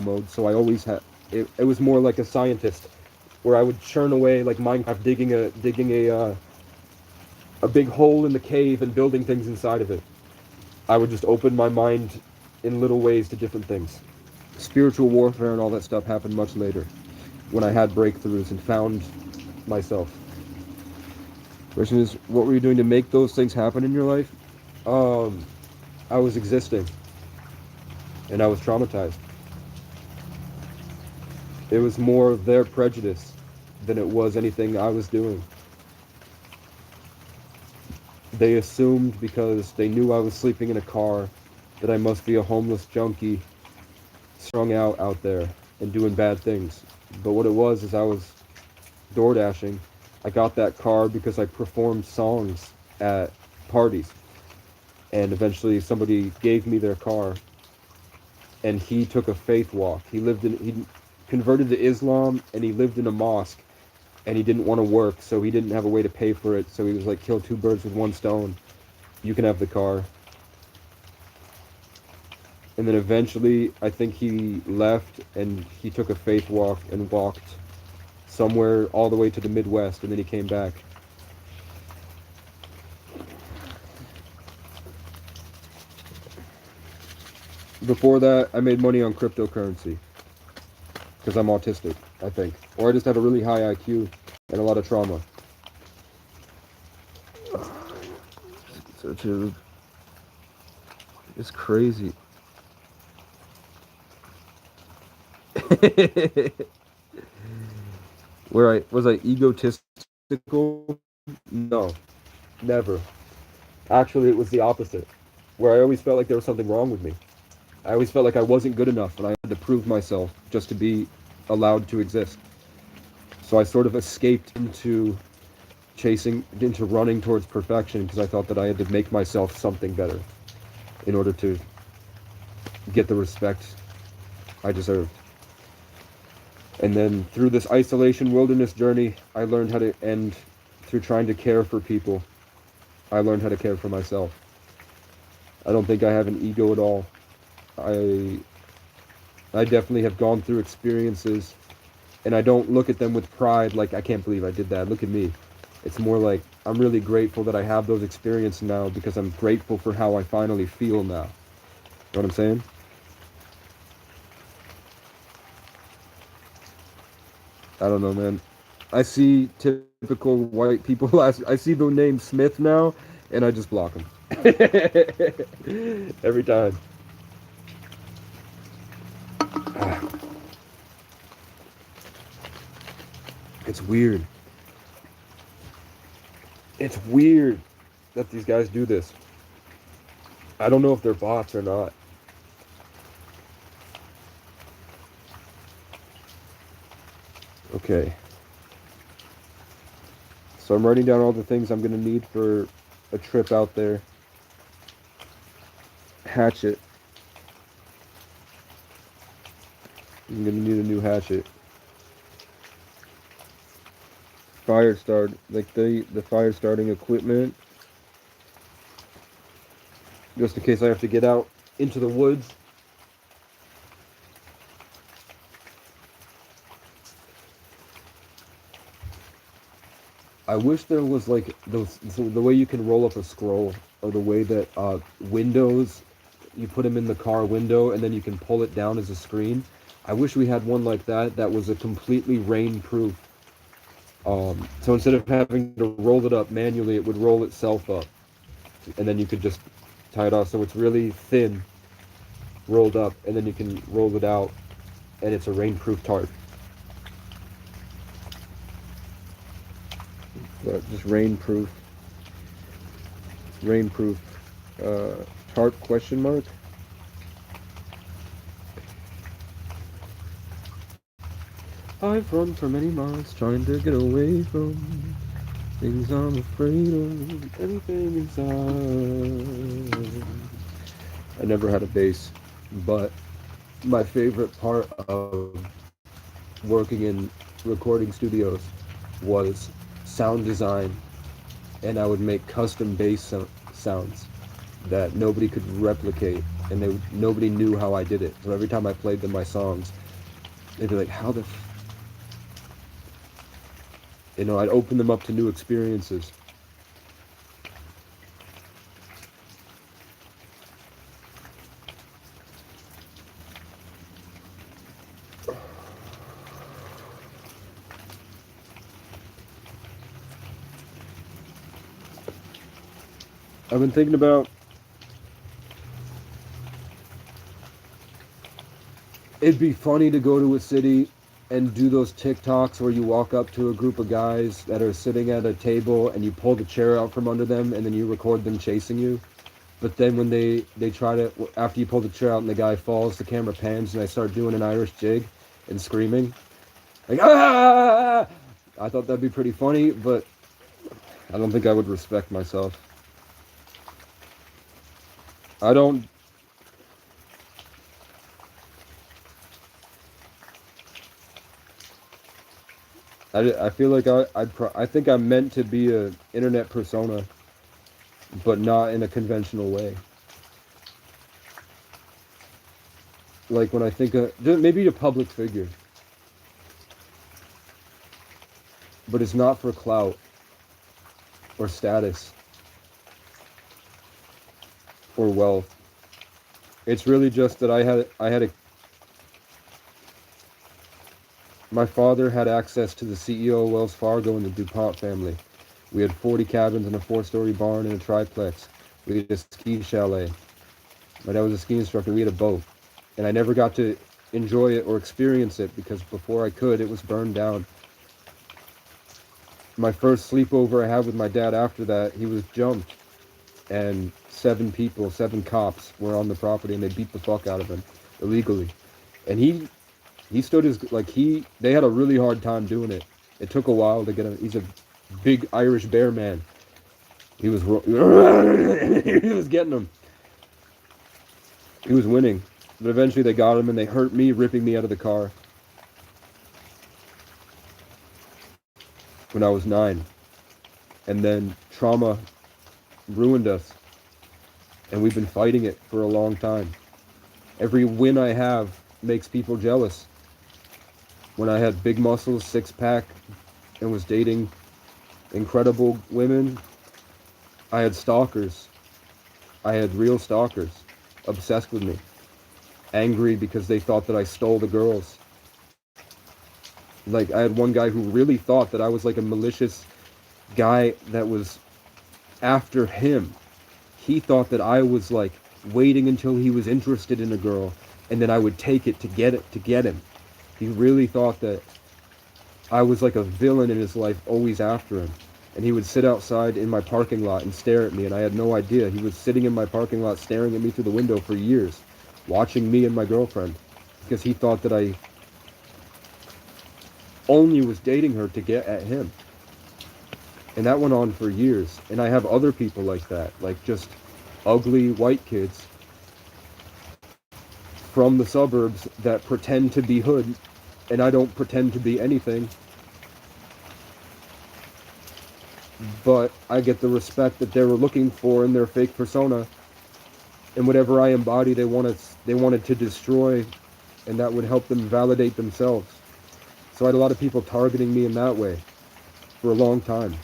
mode, so I always had, it was more like a scientist, where I would churn away like Minecraft, digging a big hole in the cave and building things inside of it. I would just open my mind in little ways to different things. Spiritual warfare and all that stuff happened much later, when I had breakthroughs and found myself. Question is, what were you doing to make those things happen in your life? I was existing, and I was traumatized. It was more of their prejudice than it was anything I was doing. They assumed because they knew I was sleeping in a car that I must be a homeless junkie strung out there. and doing bad things. But what it was is I was door dashing. I got that car because I performed songs at parties, and eventually somebody gave me their car, and he took a faith walk. He converted to Islam, and he lived in a mosque, and he didn't want to work, so he didn't have a way to pay for it. So he was like, kill two birds with one stone. You can have the car. And then eventually, I think he left, and he took a faith walk and walked somewhere all the way to the Midwest, and then he came back. Before that, I made money on cryptocurrency because I'm autistic, I think. Or I just have a really high IQ and a lot of trauma. It's crazy. Was I egotistical? No, never. Actually, it was the opposite, where I always felt like there was something wrong with me. I always felt like I wasn't good enough, and I had to prove myself just to be allowed to exist. So I sort of escaped into running towards perfection, because I thought that I had to make myself something better in order to get the respect I deserved. And then through this isolation wilderness journey, I learned how to end, through trying to care for people, I learned how to care for myself. I don't think I have an ego at all. I definitely have gone through experiences, and I don't look at them with pride like, I can't believe I did that, look at me. It's more like, I'm really grateful that I have those experiences now, because I'm grateful for how I finally feel now. You know what I'm saying? I don't know, man. I see typical white people. I see the name Smith now, and I just block them. Every time. It's weird. It's weird that these guys do this. I don't know if they're bots or not. Okay. So I'm writing down all the things I'm going to need for a trip out there. Hatchet. I'm going to need a new hatchet. Fire start, like the fire starting equipment. Just in case I have to get out into the woods. I wish there was like the way you can roll up a scroll, or the way that windows, you put them in the car window and then you can pull it down as a screen. I wish we had one like that was a completely rain-proof. So instead of having to roll it up manually, it would roll itself up, and then you could just tie it off. So it's really thin, rolled up, and then you can roll it out, and it's a rain-proof tarp. Just rain-proof tarp question mark. I've run for many miles trying to get away from things I'm afraid of, anything inside. I never had a bass, but my favorite part of working in recording studios was sound design, and I would make custom bass sounds that nobody could replicate, and nobody knew how I did it. So every time I played them my songs, they'd be like, how the I'd open them up to new experiences. I've been thinking about, it'd be funny to go to a city and do those TikToks where you walk up to a group of guys that are sitting at a table and you pull the chair out from under them and then you record them chasing you. But then when they try to, after you pull the chair out and the guy falls, the camera pans and I start doing an Irish jig. and screaming. Like, ah! I thought that'd be pretty funny, but I don't think I would respect myself. I don't... I feel like I think I'm meant to be a internet persona, but not in a conventional way. Like when I think of maybe a public figure, but it's not for clout or status or wealth. It's really just that my father had access to the CEO of Wells Fargo and the DuPont family. We had 40 cabins and a 4-story barn and a triplex. We had a ski chalet. My dad was a ski instructor. We had a boat. And I never got to enjoy it or experience it because before I could, it was burned down. My first sleepover I had with my dad after that, he was jumped. And 7 cops were on the property and they beat the fuck out of him illegally. And he stood his, like they had a really hard time doing it. It took a while to get him. He's a big Irish bear man. He was, he was getting him. He was winning. But eventually they got him and they hurt me, ripping me out of the car. When I was 9. And then trauma ruined us. And we've been fighting it for a long time. Every win I have makes people jealous. When I had big muscles, 6-pack, and was dating incredible women, I had stalkers. I had real stalkers, obsessed with me. Angry because they thought that I stole the girls. Like, I had one guy who really thought that I was like a malicious guy that was after him. He thought that I was like waiting until he was interested in a girl and then I would take it to get him. He really thought that I was like a villain in his life, always after him. And he would sit outside in my parking lot and stare at me, and I had no idea. He was sitting in my parking lot staring at me through the window for years, watching me and my girlfriend, because he thought that I only was dating her to get at him. And that went on for years. And I have other people like that, like just ugly white kids from the suburbs that pretend to be hood, and I don't pretend to be anything. But I get the respect that they were looking for in their fake persona, and whatever I embody, they wanted to destroy, and that would help them validate themselves. So I had a lot of people targeting me in that way for a long time.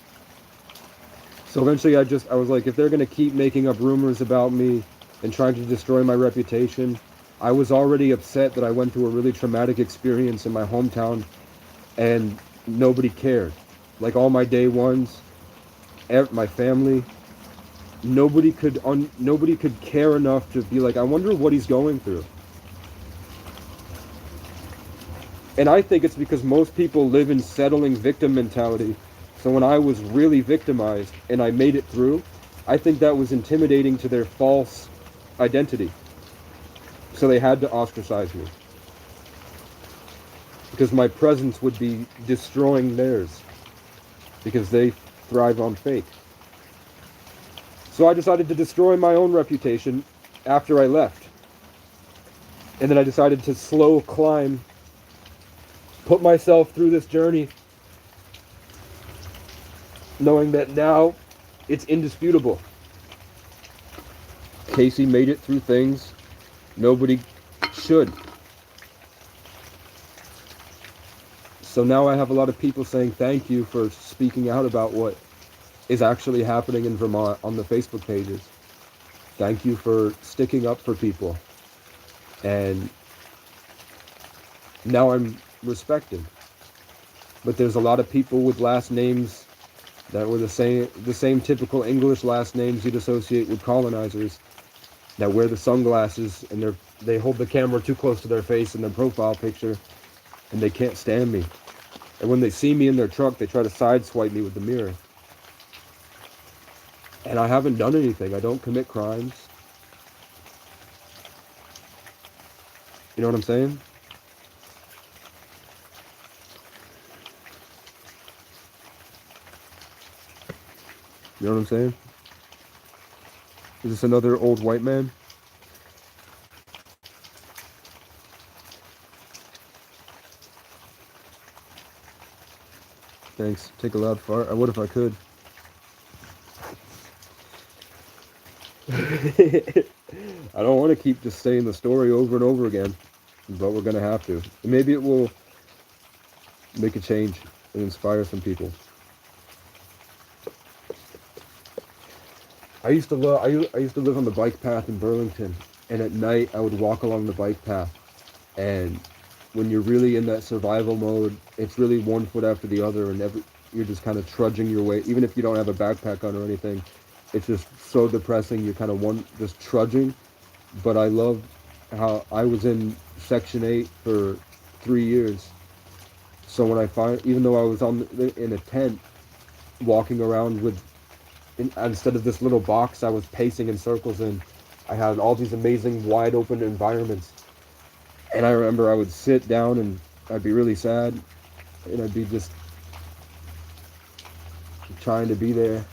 So eventually I was like, if they're going to keep making up rumors about me and trying to destroy my reputation, I was already upset that I went through a really traumatic experience in my hometown and nobody cared. Like all my day ones, my family, nobody could care enough to be like, I wonder what he's going through. And I think it's because most people live in settling victim mentality. So when I was really victimized and I made it through, I think that was intimidating to their false identity. So they had to ostracize me. Because my presence would be destroying theirs. Because they thrive on fake. So I decided to destroy my own reputation after I left. And then I decided to slow climb, put myself through this journey, knowing that now it's indisputable. Casey made it through things nobody should. So now I have a lot of people saying thank you for speaking out about what is actually happening in Vermont on the Facebook pages. Thank you for sticking up for people. And now I'm respected. But there's a lot of people with last names that were the same typical English last names you'd associate with colonizers, that wear the sunglasses and they hold the camera too close to their face in their profile picture, and they can't stand me. And when they see me in their truck, they try to sideswipe me with the mirror. And I haven't done anything. I don't commit crimes. You know what I'm saying? You know what I'm saying? Is this another old white man? Thanks. Take a loud fart. I would if I could. I don't want to keep just saying the story over and over again, but we're going to have to. And maybe it will make a change and inspire some people. I used to live on the bike path in Burlington, and at night I would walk along the bike path, and when you're really in that survival mode, it's really one foot after the other, and you're just kind of trudging your way. Even if you don't have a backpack on or anything, it's just so depressing. You're kind of just trudging. But I love how I was in Section 8 for 3 years. So when even though I was in a tent, walking around instead of this little box I was pacing in circles in, I had all these amazing wide open environments. And I remember I would sit down and I'd be really sad, and I'd be just trying to be there,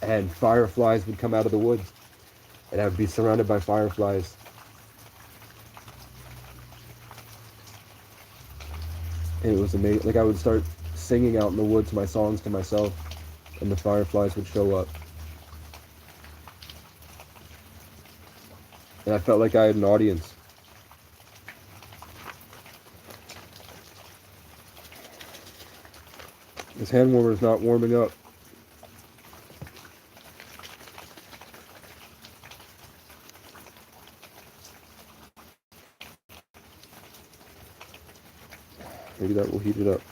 and fireflies would come out of the woods, and I'd be surrounded by fireflies. And it was amazing. Like, I would start singing out in the woods my songs to myself, and the fireflies would show up. And I felt like I had an audience. This hand warmer is not warming up. Maybe that will heat it up.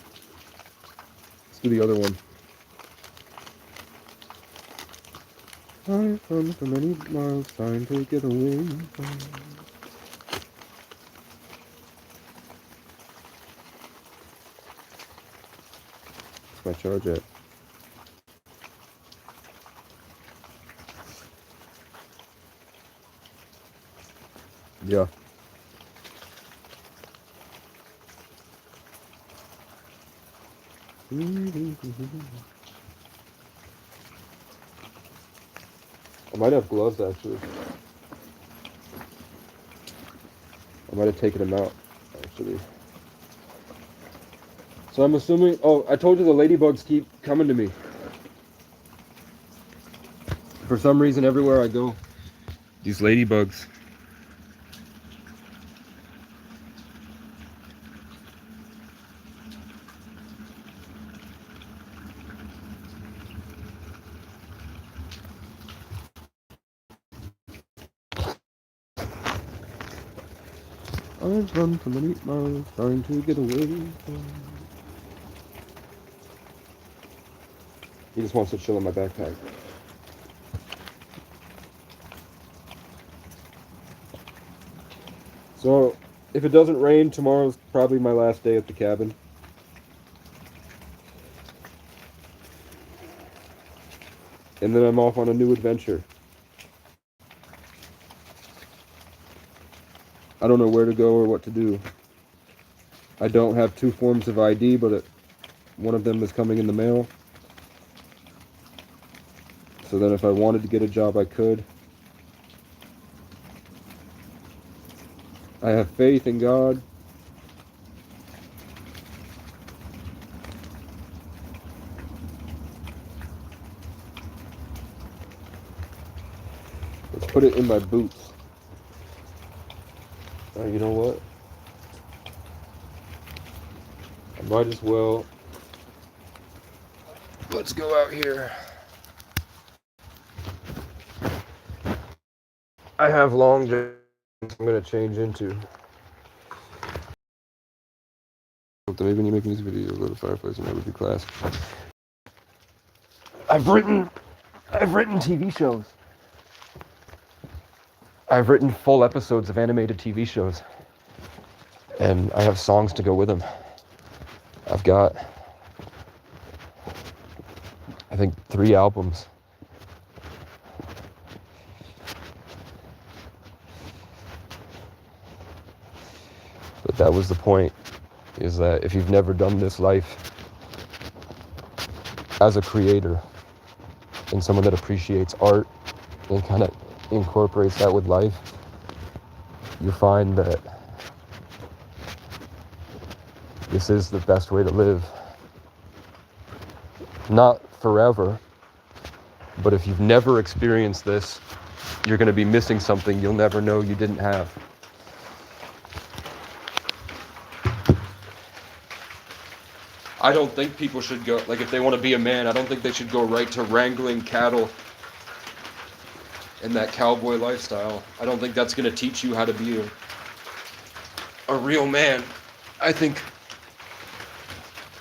Let's do the other one. I've run for many miles trying to get away from... Where's my charge at? Yeah. I might have gloves, actually. I might have taken them out, actually. So I'm assuming... Oh, I told you the ladybugs keep coming to me. For some reason, everywhere I go, these ladybugs... I've run for many miles trying to get away from... He just wants to chill in my backpack. So, if it doesn't rain, tomorrow's probably my last day at the cabin. And then I'm off on a new adventure. I don't know where to go or what to do. I don't have 2 forms of ID, but one of them is coming in the mail. So then if I wanted to get a job, I could. I have faith in God. Let's put it in my boots. You know what? I might as well. Let's go out here. I have long johns I'm going to change into. Maybe when you make music videos, go to Fireplace and review class. I've written TV shows. I've written full episodes of animated TV shows. And I have songs to go with them. I've got, I think, 3 albums. But that was the point, is that if you've never done this life as a creator, and someone that appreciates art and kind of incorporates that with life, you find that this is the best way to live. Not forever, but if you've never experienced this, you're going to be missing something you'll never know you didn't have. I don't think people should go, like if they want to be a man, I don't think they should go right to wrangling cattle and that cowboy lifestyle. I don't think that's going to teach you how to be a real man. I think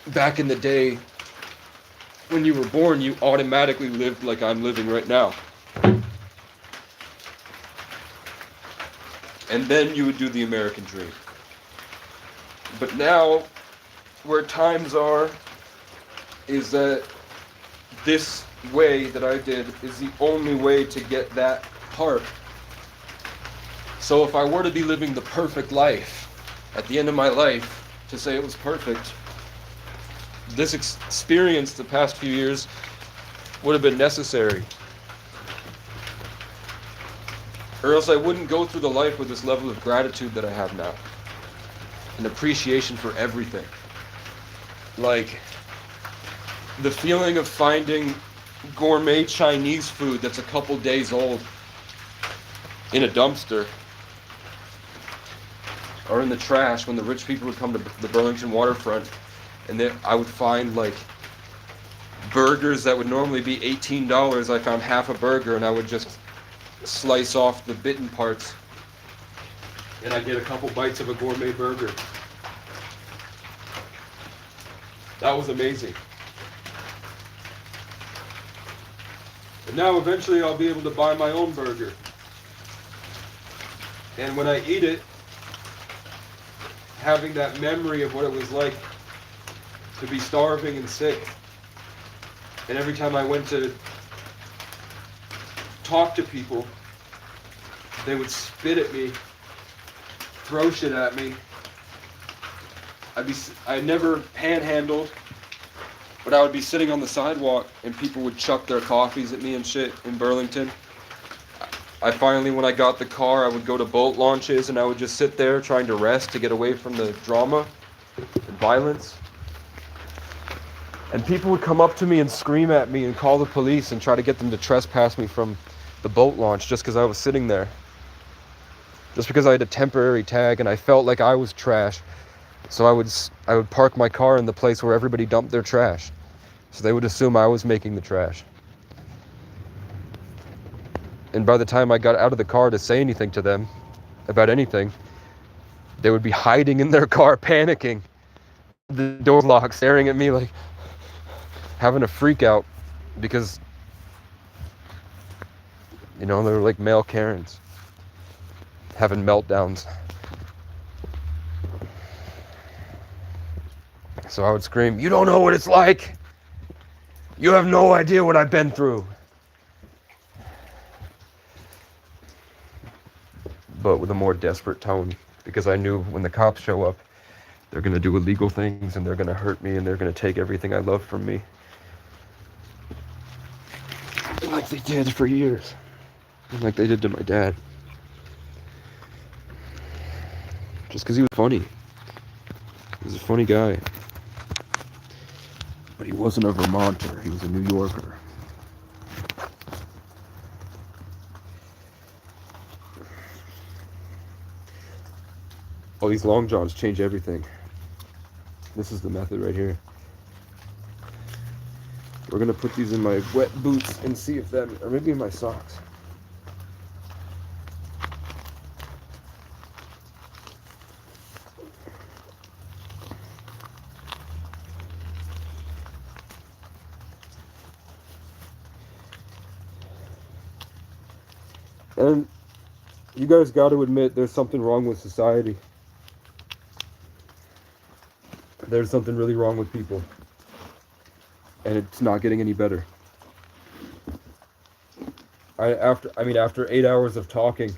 back in the day, when you were born, you automatically lived like I'm living right now. And then you would do the American dream. But now, where times are, is that this way that I did is the only way to get that part. So if I were to be living the perfect life, at the end of my life, to say it was perfect, this experience the past few years would have been necessary. Or else I wouldn't go through the life with this level of gratitude that I have now. An appreciation for everything. Like, the feeling of finding gourmet Chinese food that's a couple days old in a dumpster. Or in the trash when the rich people would come to the Burlington waterfront. And then I would find like burgers that would normally be $18. I found half a burger and I would just slice off the bitten parts. And I'd get a couple bites of a gourmet burger. That was amazing. And now eventually I'll be able to buy my own burger. And when I eat it, having that memory of what it was like to be starving and sick. And every time I went to talk to people, they would spit at me, throw shit at me. I never panhandled, but I would be sitting on the sidewalk and people would chuck their coffees at me and shit in Burlington. I finally, when I got the car, I would go to boat launches and I would just sit there trying to rest to get away from the drama and violence. And people would come up to me and scream at me and call the police and try to get them to trespass me from the boat launch just because I was sitting there. Just because I had a temporary tag and I felt like I was trash. So I would park my car in the place where everybody dumped their trash. So they would assume I was making the trash. And by the time I got out of the car to say anything to them about anything, they would be hiding in their car, panicking. The door locked, staring at me like having a freak out because, you know, they were like male Karens having meltdowns. So I would scream, "You don't know what it's like. You have no idea what I've been through." But with a more desperate tone, because I knew when the cops show up, they're going to do illegal things and they're going to hurt me and they're going to take everything I love from me. Like they did for years. And like they did to my dad. Just because he was funny. He was a funny guy. But he wasn't a Vermonter. He was a New Yorker. Oh, these long johns change everything. This is the method right here. We're gonna put these in my wet boots and see if that, or maybe in my socks. And you guys got to admit there's something wrong with society. There's something really wrong with people. And it's not getting any better. After 8 hours of talking,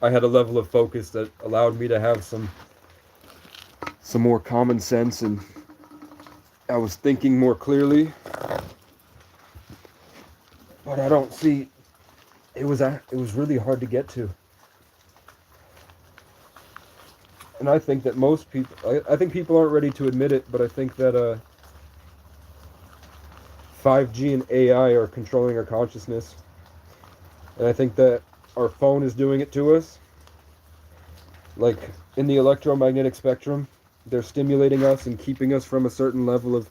I had a level of focus that allowed me to have some more common sense, and I was thinking more clearly. But I don't see, it was really hard to get to. And I think that most people, I think people aren't ready to admit it, but I think that 5G and AI are controlling our consciousness. And I think that our phone is doing it to us. Like in the electromagnetic spectrum, they're stimulating us and keeping us from a certain level of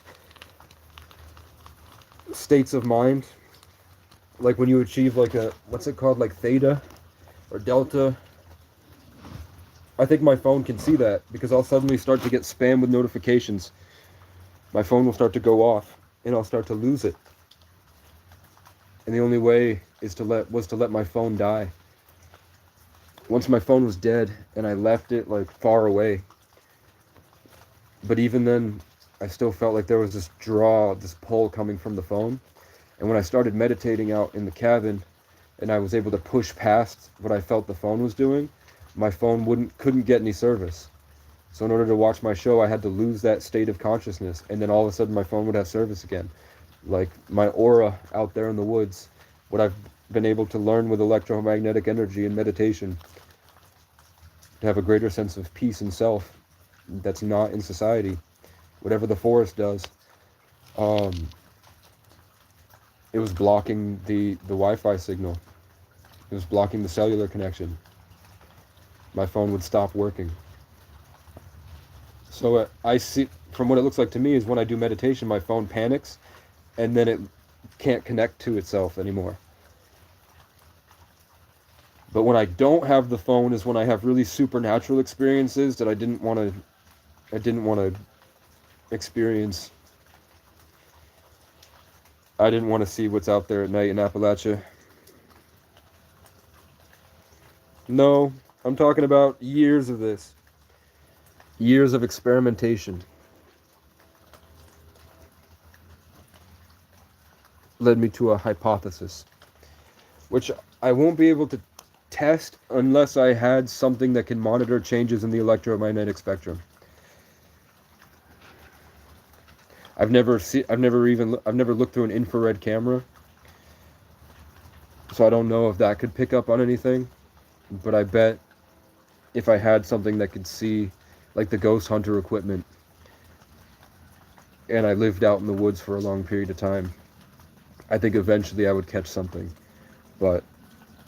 states of mind. Like when you achieve like a, what's it called, like theta or delta. I think my phone can see that because I'll suddenly start to get spam with notifications. My phone will start to go off and I'll start to lose it. And the only way is was to let my phone die. Once my phone was dead and I left it like far away. But even then, I still felt like there was this draw, this pull coming from the phone. And when I started meditating out in the cabin and I was able to push past what I felt the phone was doing, my phone couldn't get any service. So in order to watch my show, I had to lose that state of consciousness, and then all of a sudden my phone would have service again. Like my aura out there in the woods, what I've been able to learn with electromagnetic energy and meditation, to have a greater sense of peace and self that's not in society. Whatever the forest does, it was blocking the Wi-Fi signal. It was blocking the cellular connection. My phone would stop working. So I see, from what it looks like to me, is when I do meditation, my phone panics, and then it can't connect to itself anymore. But when I don't have the phone is when I have really supernatural experiences that I didn't want to experience. I didn't want to see what's out there at night in Appalachia. No, I'm talking about years of this. Years of experimentation led me to a hypothesis, which I won't be able to test unless I had something that can monitor changes in the electromagnetic spectrum. I've never looked through an infrared camera, so I don't know if that could pick up on anything, but I bet if I had something that could see, like the ghost hunter equipment, and I lived out in the woods for a long period of time, I think eventually I would catch something. But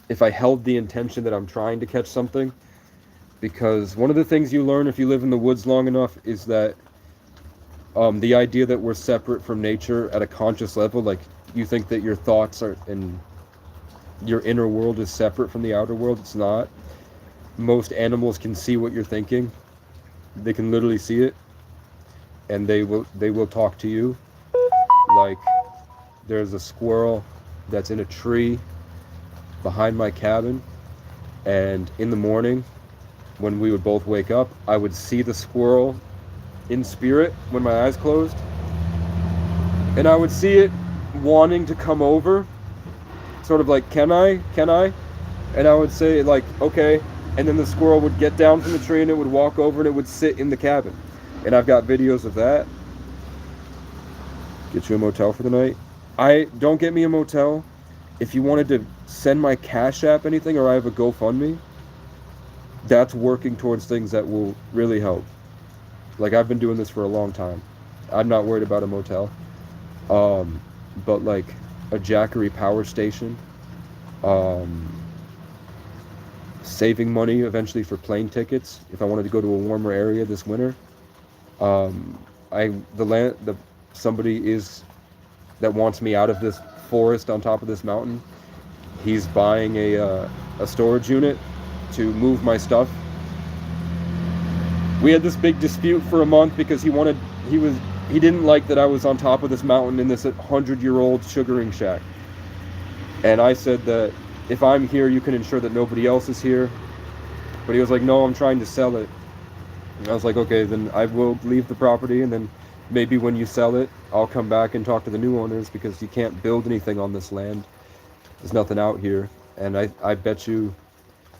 if I held the intention that I'm trying to catch something, because one of the things you learn if you live in the woods long enough is that the idea that we're separate from nature at a conscious level, like you think that your thoughts are and your inner world is separate from the outer world. It's not. Most animals can see what you're thinking. They can literally see it, and they will talk to you. Like there's a squirrel that's in a tree behind my cabin, and in the morning when we would both wake up, I would see the squirrel in spirit when my eyes closed, and I would see it wanting to come over, sort of like, can I? And I would say like, okay, and then the squirrel would get down from the tree and it would walk over and it would sit in the cabin. And I've got videos of that. Get you a motel for the night. Don't get me a motel. If you wanted to send my Cash App anything, or I have a GoFundMe, that's working towards things that will really help. Like I've been doing this for a long time. I'm not worried about a motel. But like a Jackery power station, saving money eventually for plane tickets if I wanted to go to a warmer area this winter. Somebody that wants me out of this forest on top of this mountain. He's buying a storage unit to move my stuff. We had this big dispute for a month because he didn't like that I was on top of this mountain in this 100-year-old sugaring shack. And I said that if I'm here, you can ensure that nobody else is here. But he was like, no, I'm trying to sell it. And I was like, okay, then I will leave the property, and then maybe when you sell it, I'll come back and talk to the new owners, because you can't build anything on this land. There's nothing out here. And I bet you,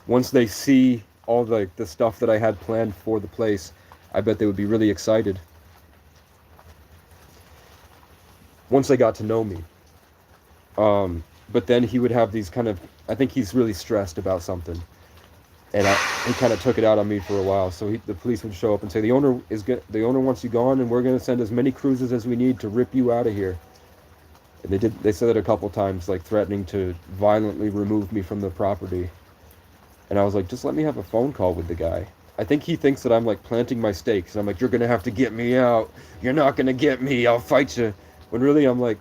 once they see all the stuff that I had planned for the place, I bet they would be really excited. Once they got to know me. But then he would have these kind of, I think he's really stressed about something. And he kind of took it out on me for a while. So the police would show up and say, the owner wants you gone, and we're going to send as many cruisers as we need to rip you out of here. And they said it a couple times, like threatening to violently remove me from the property. And I was like, just let me have a phone call with the guy. I think he thinks that I'm like planting my stakes. And I'm like, you're going to have to get me out. You're not going to get me. I'll fight you. When really I'm like,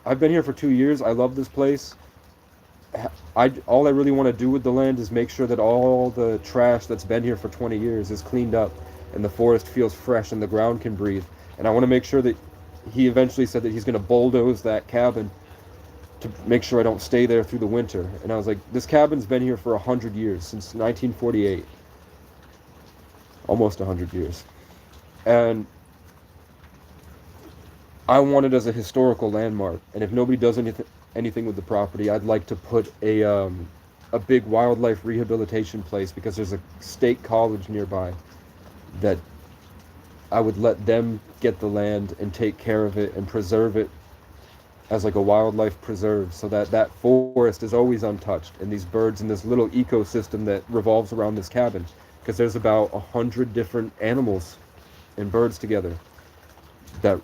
I've been here for 2 years. I love this place. All I really want to do with the land is make sure that all the trash that's been here for 20 years is cleaned up and the forest feels fresh and the ground can breathe. And I want to make sure that he eventually said that he's going to bulldoze that cabin to make sure I don't stay there through the winter. And I was like, this cabin's been here for 100 years, since 1948. Almost 100 years. And I want it as a historical landmark. And if nobody does anything with the property, I'd like to put a big wildlife rehabilitation place, because there's a state college nearby that I would let them get the land and take care of it and preserve it as like a wildlife preserve, so that that forest is always untouched, and these birds in this little ecosystem that revolves around this cabin, because there's about 100 different animals and birds together that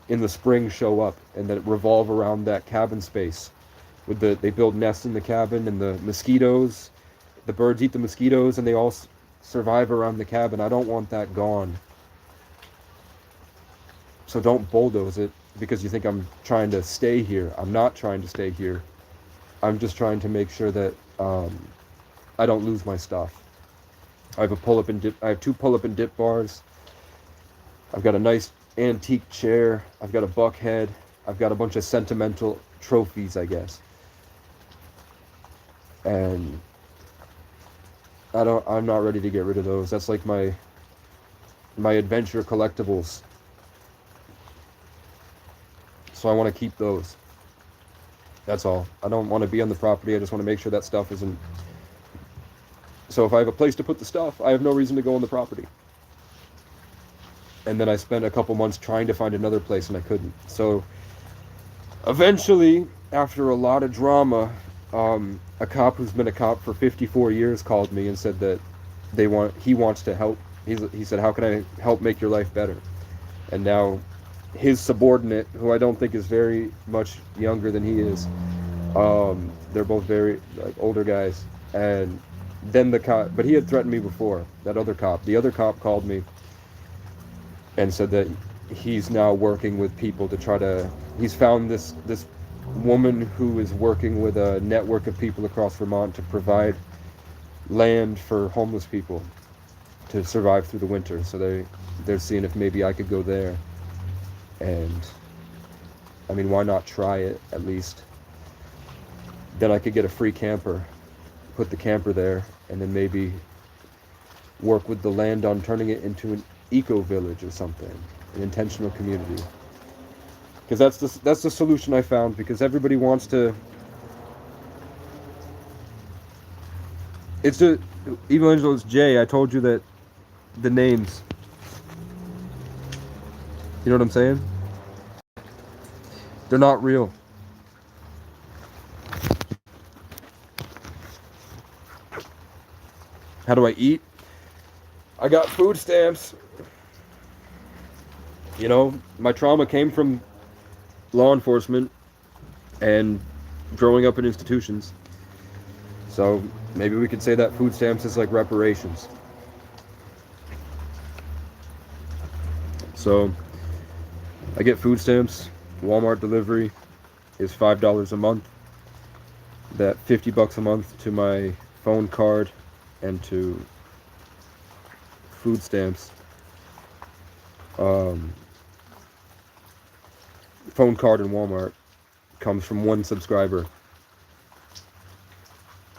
in the spring show up and that revolve around that cabin space. They build nests in the cabin, and the mosquitoes, the birds eat the mosquitoes, and they all survive around the cabin. I don't want that gone. So don't bulldoze it because you think I'm trying to stay here. I'm not trying to stay here. I'm just trying to make sure that I don't lose my stuff. I have I have 2 pull-up and dip bars. I've got a nice antique chair. I've got a buck head. I've got a bunch of sentimental trophies, I guess. And I'm not ready to get rid of those. That's like my adventure collectibles. So I want to keep those. That's all. I don't want to be on the property. I just want to make sure that stuff isn't... So if I have a place to put the stuff, I have no reason to go on the property. And then I spent a couple months trying to find another place, and I couldn't. So eventually, after a lot of drama, a cop who's been a cop for 54 years called me and said that he wants to help. He said, how can I help make your life better? And now his subordinate, who I don't think is very much younger than he is, they're both very older guys, and then the cop, but he had threatened me before, the other cop called me and said that he's now working with people to try to, he's found this woman who is working with a network of people across Vermont to provide land for homeless people to survive through the winter. So they're seeing if maybe I could go there. And I mean, why not try it at least? Then I could get a free camper, put the camper there, and then maybe work with the land on turning it into an eco-village or something, an intentional community. Because that's the solution I found, because everybody wants to... It's the Evangelist J, I told you that the names... You know what I'm saying? They're not real. How do I eat? I got food stamps. You know, my trauma came from law enforcement and growing up in institutions. So maybe we could say that food stamps is like reparations. So I get food stamps. Walmart delivery is $5 a month. That $50 a month to my phone card and to food stamps. Phone card and Walmart comes from one subscriber,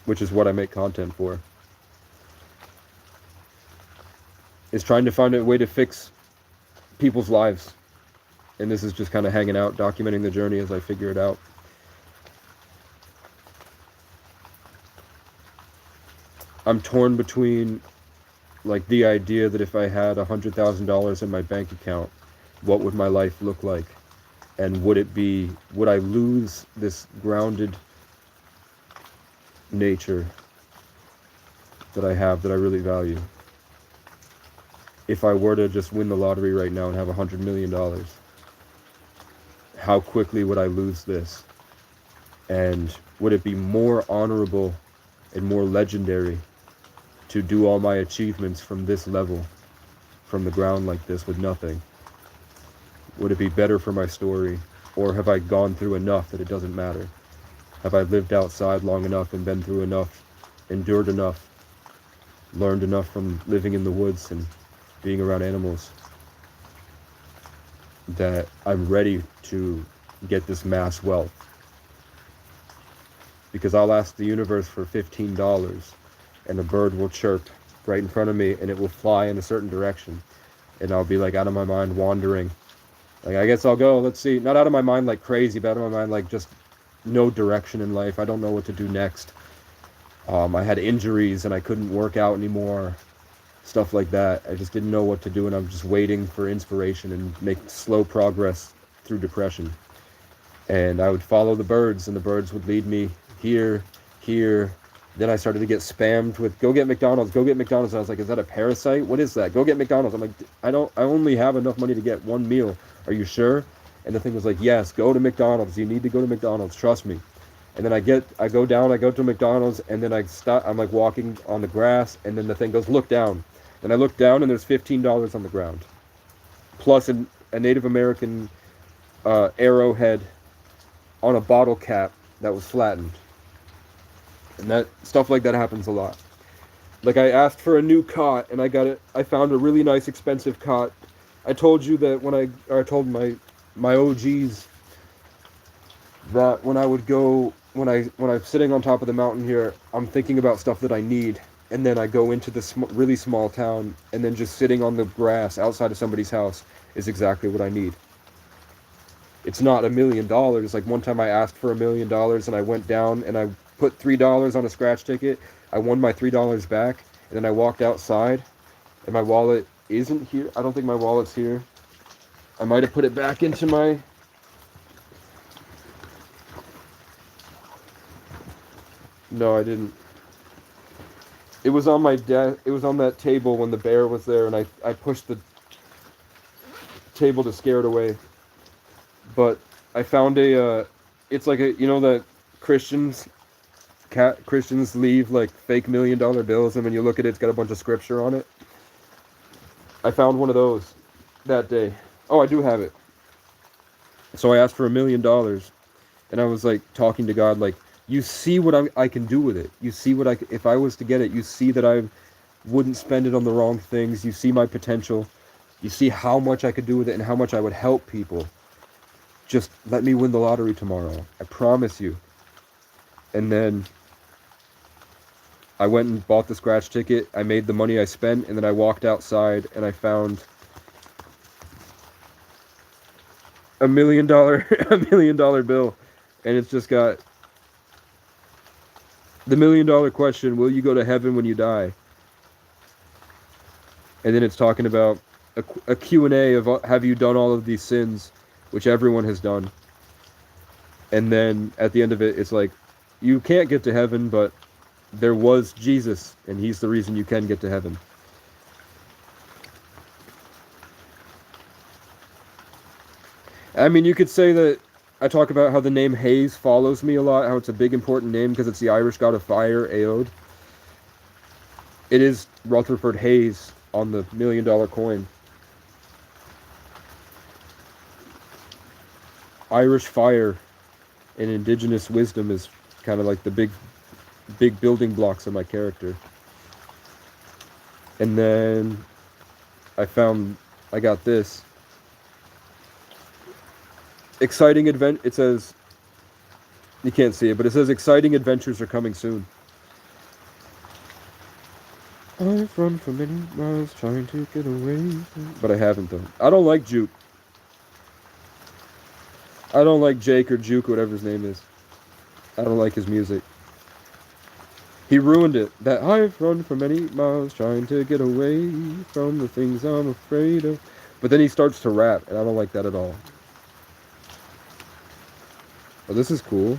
which is what I make content for. Is trying to find a way to fix people's lives. And this is just kind of hanging out, documenting the journey as I figure it out. I'm torn between like the idea that if I had $100,000 in my bank account, what would my life look like? And would I lose this grounded nature that I have that I really value. If I were to just win the lottery right now and have $100 million, how quickly would I lose this? And would it be more honorable and more legendary to do all my achievements from this level, from the ground like this with nothing? Would it be better for my story? Or have I gone through enough that it doesn't matter? Have I lived outside long enough and been through enough, endured enough, learned enough from living in the woods and being around animals that I'm ready to get this mass wealth? Because I'll ask the universe for $15 and a bird will chirp right in front of me and it will fly in a certain direction. And I'll be like out of my mind wandering. Like, I guess I'll go, let's see. Not out of my mind like crazy, but out of my mind like just no direction in life. I don't know what to do next. I had injuries and I couldn't work out anymore. Stuff like that. I just didn't know what to do and I'm just waiting for inspiration and make slow progress through depression. And I would follow the birds and the birds would lead me here, here. Then I started to get spammed with, go get McDonald's, go get McDonald's. And I was like, is that a parasite? What is that? Go get McDonald's. I'm like, I only have enough money to get one meal. Are you sure? And the thing was like, yes, go to McDonald's. You need to go to McDonald's. Trust me. And then I go down, I go to McDonald's, and then I stop. I'm like walking on the grass, and then the thing goes, look down. And I look down, and there's $15 on the ground, plus a Native American arrowhead on a bottle cap that was flattened. And that stuff like that happens a lot. Like, I asked for a new cot, and I got it. I found a really nice, expensive cot. I told you that when I told my OGs that when I would go, when I'm sitting on top of the mountain here, I'm thinking about stuff that I need. And then I go into this really small town, and then just sitting on the grass outside of somebody's house is exactly what I need. It's not $1 million. Like, one time I asked for $1 million, and I went down and I put $3 on a scratch ticket. I won my $3 back, and then I walked outside, and my wallet isn't here. I don't think my wallet's here. I might have put it back into my... No, I didn't. It was on my desk. It was on that table when the bear was there, and I pushed the table to scare it away. But I found it's like a, you know, that Christians leave like fake $1 million bills, and when you look at it, it's got a bunch of scripture on it. I found one of those that day. Oh, I do have it. So I asked for $1 million, and I was like talking to God, like, you see what I can do with it. You see what if I was to get it, you see that I wouldn't spend it on the wrong things. You see my potential. You see how much I could do with it and how much I would help people. Just let me win the lottery tomorrow. I promise you. And then I went and bought the scratch ticket. I made the money I spent, and then I walked outside and I found $1 million bill, and it's just got the $1 million question: will you go to heaven when you die? And then it's talking about a Q&A of have you done all of these sins, which everyone has done. And then at the end of it, it's like, you can't get to heaven, but there was Jesus, and he's the reason you can get to heaven. I mean, you could say that I talk about how the name Hayes follows me a lot, how it's a big important name because it's the Irish god of fire, Aod. It is Rutherford Hayes on the $1 million coin. Irish fire and indigenous wisdom is kind of like the big building blocks of my character. And then I got this. Exciting event. It says, you can't see it, but it says exciting adventures are coming soon. I've run for many miles trying to get away, but I haven't though. I don't like Juke. I don't like Jake or Juke, whatever his name is. I don't like his music. He ruined it. That I've run for many miles trying to get away from the things I'm afraid of. But then he starts to rap, and I don't like that at all. Oh, this is cool.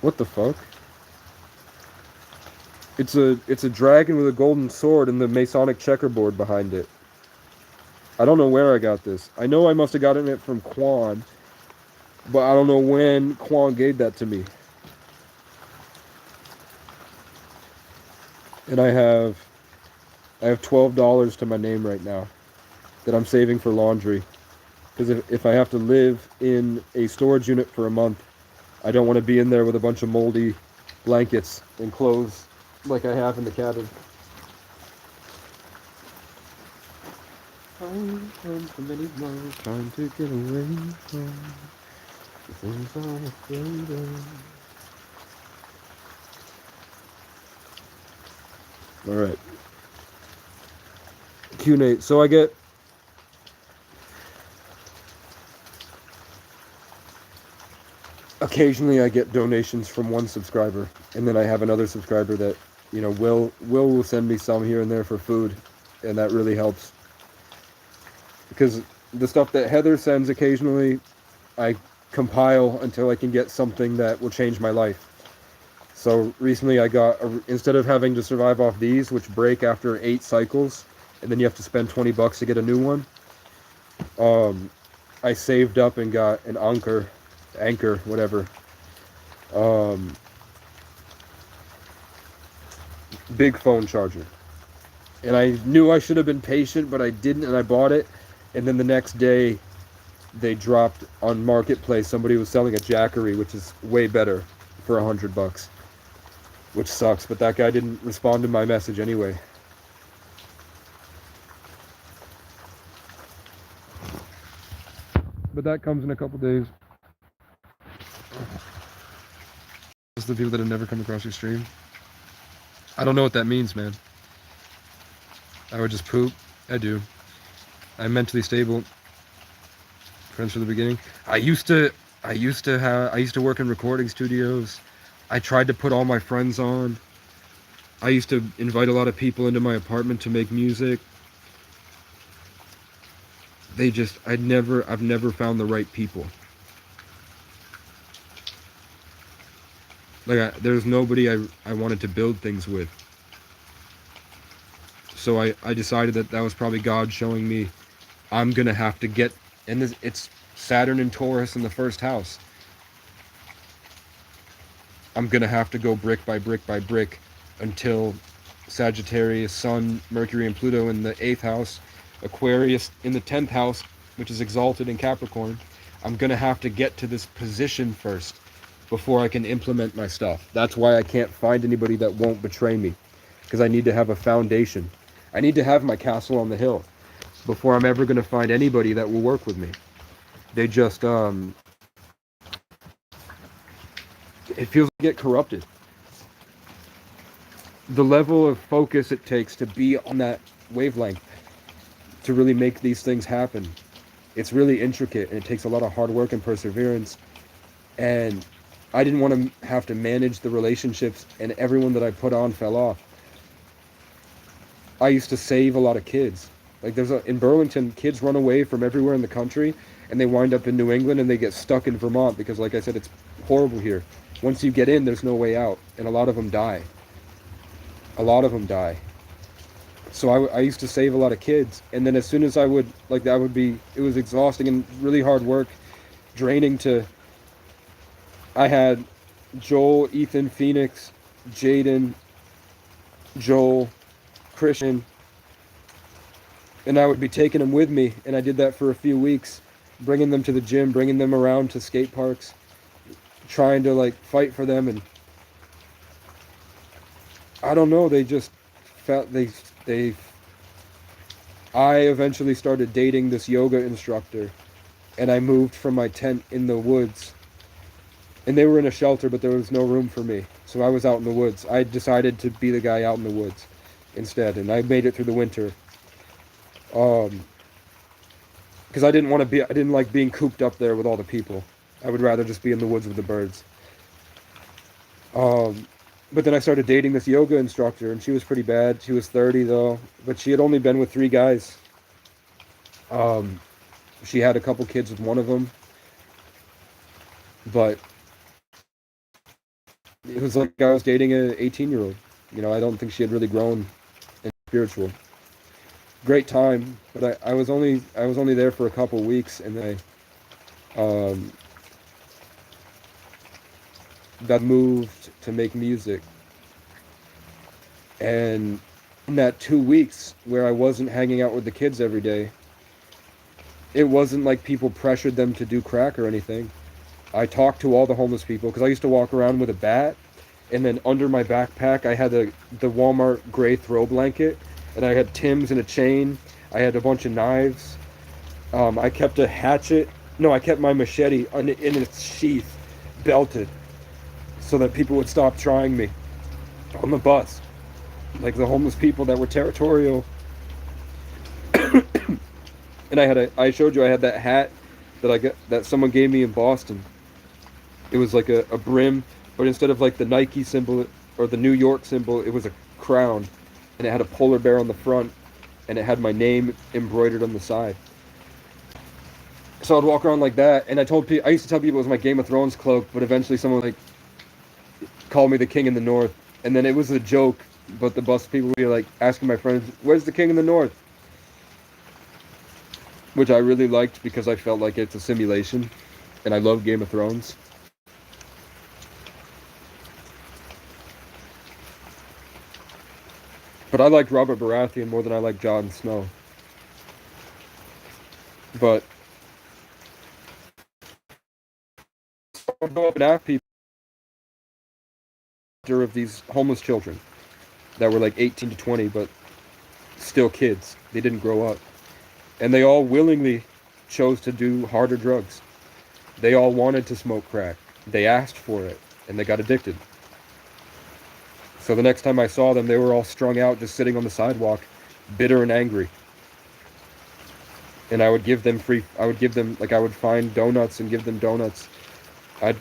What the fuck? It's a dragon with a golden sword and the Masonic checkerboard behind it. I don't know where I got this. I know I must have gotten it from Quan, but I don't know when Quan gave that to me. And I have $12 to my name right now that I'm saving for laundry. Because if I have to live in a storage unit for a month, I don't want to be in there with a bunch of moldy blankets and clothes like I have in the cabin. Trying to get away from the things I'm afraid of. Alright. Q&A. So I get... Occasionally I get donations from one subscriber. And then I have another subscriber that, you know, will send me some here and there for food. And that really helps. Because the stuff that Heather sends occasionally, I compile until I can get something that will change my life. So recently I got, instead of having to survive off these, which break after 8 cycles, and then you have to spend $20 to get a new one, I saved up and got an anchor, whatever, big phone charger. And I knew I should have been patient, but I didn't, and I bought it. And then the next day, they dropped on Marketplace, somebody was selling a Jackery, which is way better, for $100. Which sucks, but that guy didn't respond to my message anyway. But that comes in a couple days. Just the people that have never come across your stream. I don't know what that means, man. I would just poop. I do. I'm mentally stable. Friends from the beginning. I used to work in recording studios. I tried to put all my friends on. I used to invite a lot of people into my apartment to make music. I've never found the right people. Like, there's nobody I wanted to build things with. So I decided that was probably God showing me I'm gonna have to get, and it's Saturn and Taurus in the first house. I'm gonna have to go brick by brick by brick until Sagittarius, Sun, Mercury, and Pluto in the 8th house, Aquarius in the 10th house, which is exalted in Capricorn. I'm gonna have to get to this position first before I can implement my stuff. That's why I can't find anybody that won't betray me, because I need to have a foundation. I need to have my castle on the hill before I'm ever gonna find anybody that will work with me. They just it feels like get corrupted. The level of focus it takes to be on that wavelength to really make these things happen, it's really intricate, and it takes a lot of hard work and perseverance. And I didn't want to have to manage the relationships, and everyone that I put on fell off. I used to save a lot of kids. Like, in Burlington, kids run away from everywhere in the country, and they wind up in New England, and they get stuck in Vermont because, like I said, it's horrible here. Once you get in, there's no way out, and a lot of them die. So I used to save a lot of kids, and then as soon as I would, like, it was exhausting and really hard work, draining I had Joel, Ethan, Phoenix, Jaden, Joel, Christian, and I would be taking them with me, and I did that for a few weeks, bringing them to the gym, bringing them around to skate parks, trying to, like, fight for them. And I don't know, they just felt, I eventually started dating this yoga instructor, and I moved from my tent in the woods, and they were in a shelter, but there was no room for me, so I was out in the woods. I decided to be the guy out in the woods instead, and I made it through the winter. Because I didn't like being cooped up there with all the people. I would rather just be in the woods with the birds. But then I started dating this yoga instructor, and she was pretty bad. She was 30 though, but she had only been with 3 guys. She had a couple kids with one of them, but it was like I was dating a 18-year-old. You know, I don't think she had really grown and spiritual. Great time, but I was only there for a couple weeks, and then got moved to make music. And in that 2 weeks where I wasn't hanging out with the kids every day, it wasn't like people pressured them to do crack or anything. I talked to all the homeless people because I used to walk around with a bat, and then under my backpack I had the Walmart gray throw blanket, and I had Tim's and a chain. I had a bunch of knives. I kept a hatchet. No, I kept my machete in its sheath, belted, so that people would stop trying me on the bus. Like the homeless people that were territorial. And I showed you I had that hat that someone gave me in Boston. It was like a brim, but instead of like the Nike symbol or the New York symbol, it was a crown, and it had a polar bear on the front, and it had my name embroidered on the side. So I'd walk around like that, and I used to tell people it was my Game of Thrones cloak, but eventually someone like called me the King in the North, and then it was a joke, but the bus people would be like asking my friends, "Where's the King in the North?" Which I really liked because I felt like it's a simulation, and I love Game of Thrones. But I liked Robert Baratheon more than I liked Jon Snow. But I go up and ask people of these homeless children that were like 18 to 20, but still kids. They didn't grow up. And they all willingly chose to do harder drugs. They all wanted to smoke crack. They asked for it, and they got addicted. So the next time I saw them, they were all strung out, just sitting on the sidewalk, bitter and angry. And I would find donuts and give them donuts. I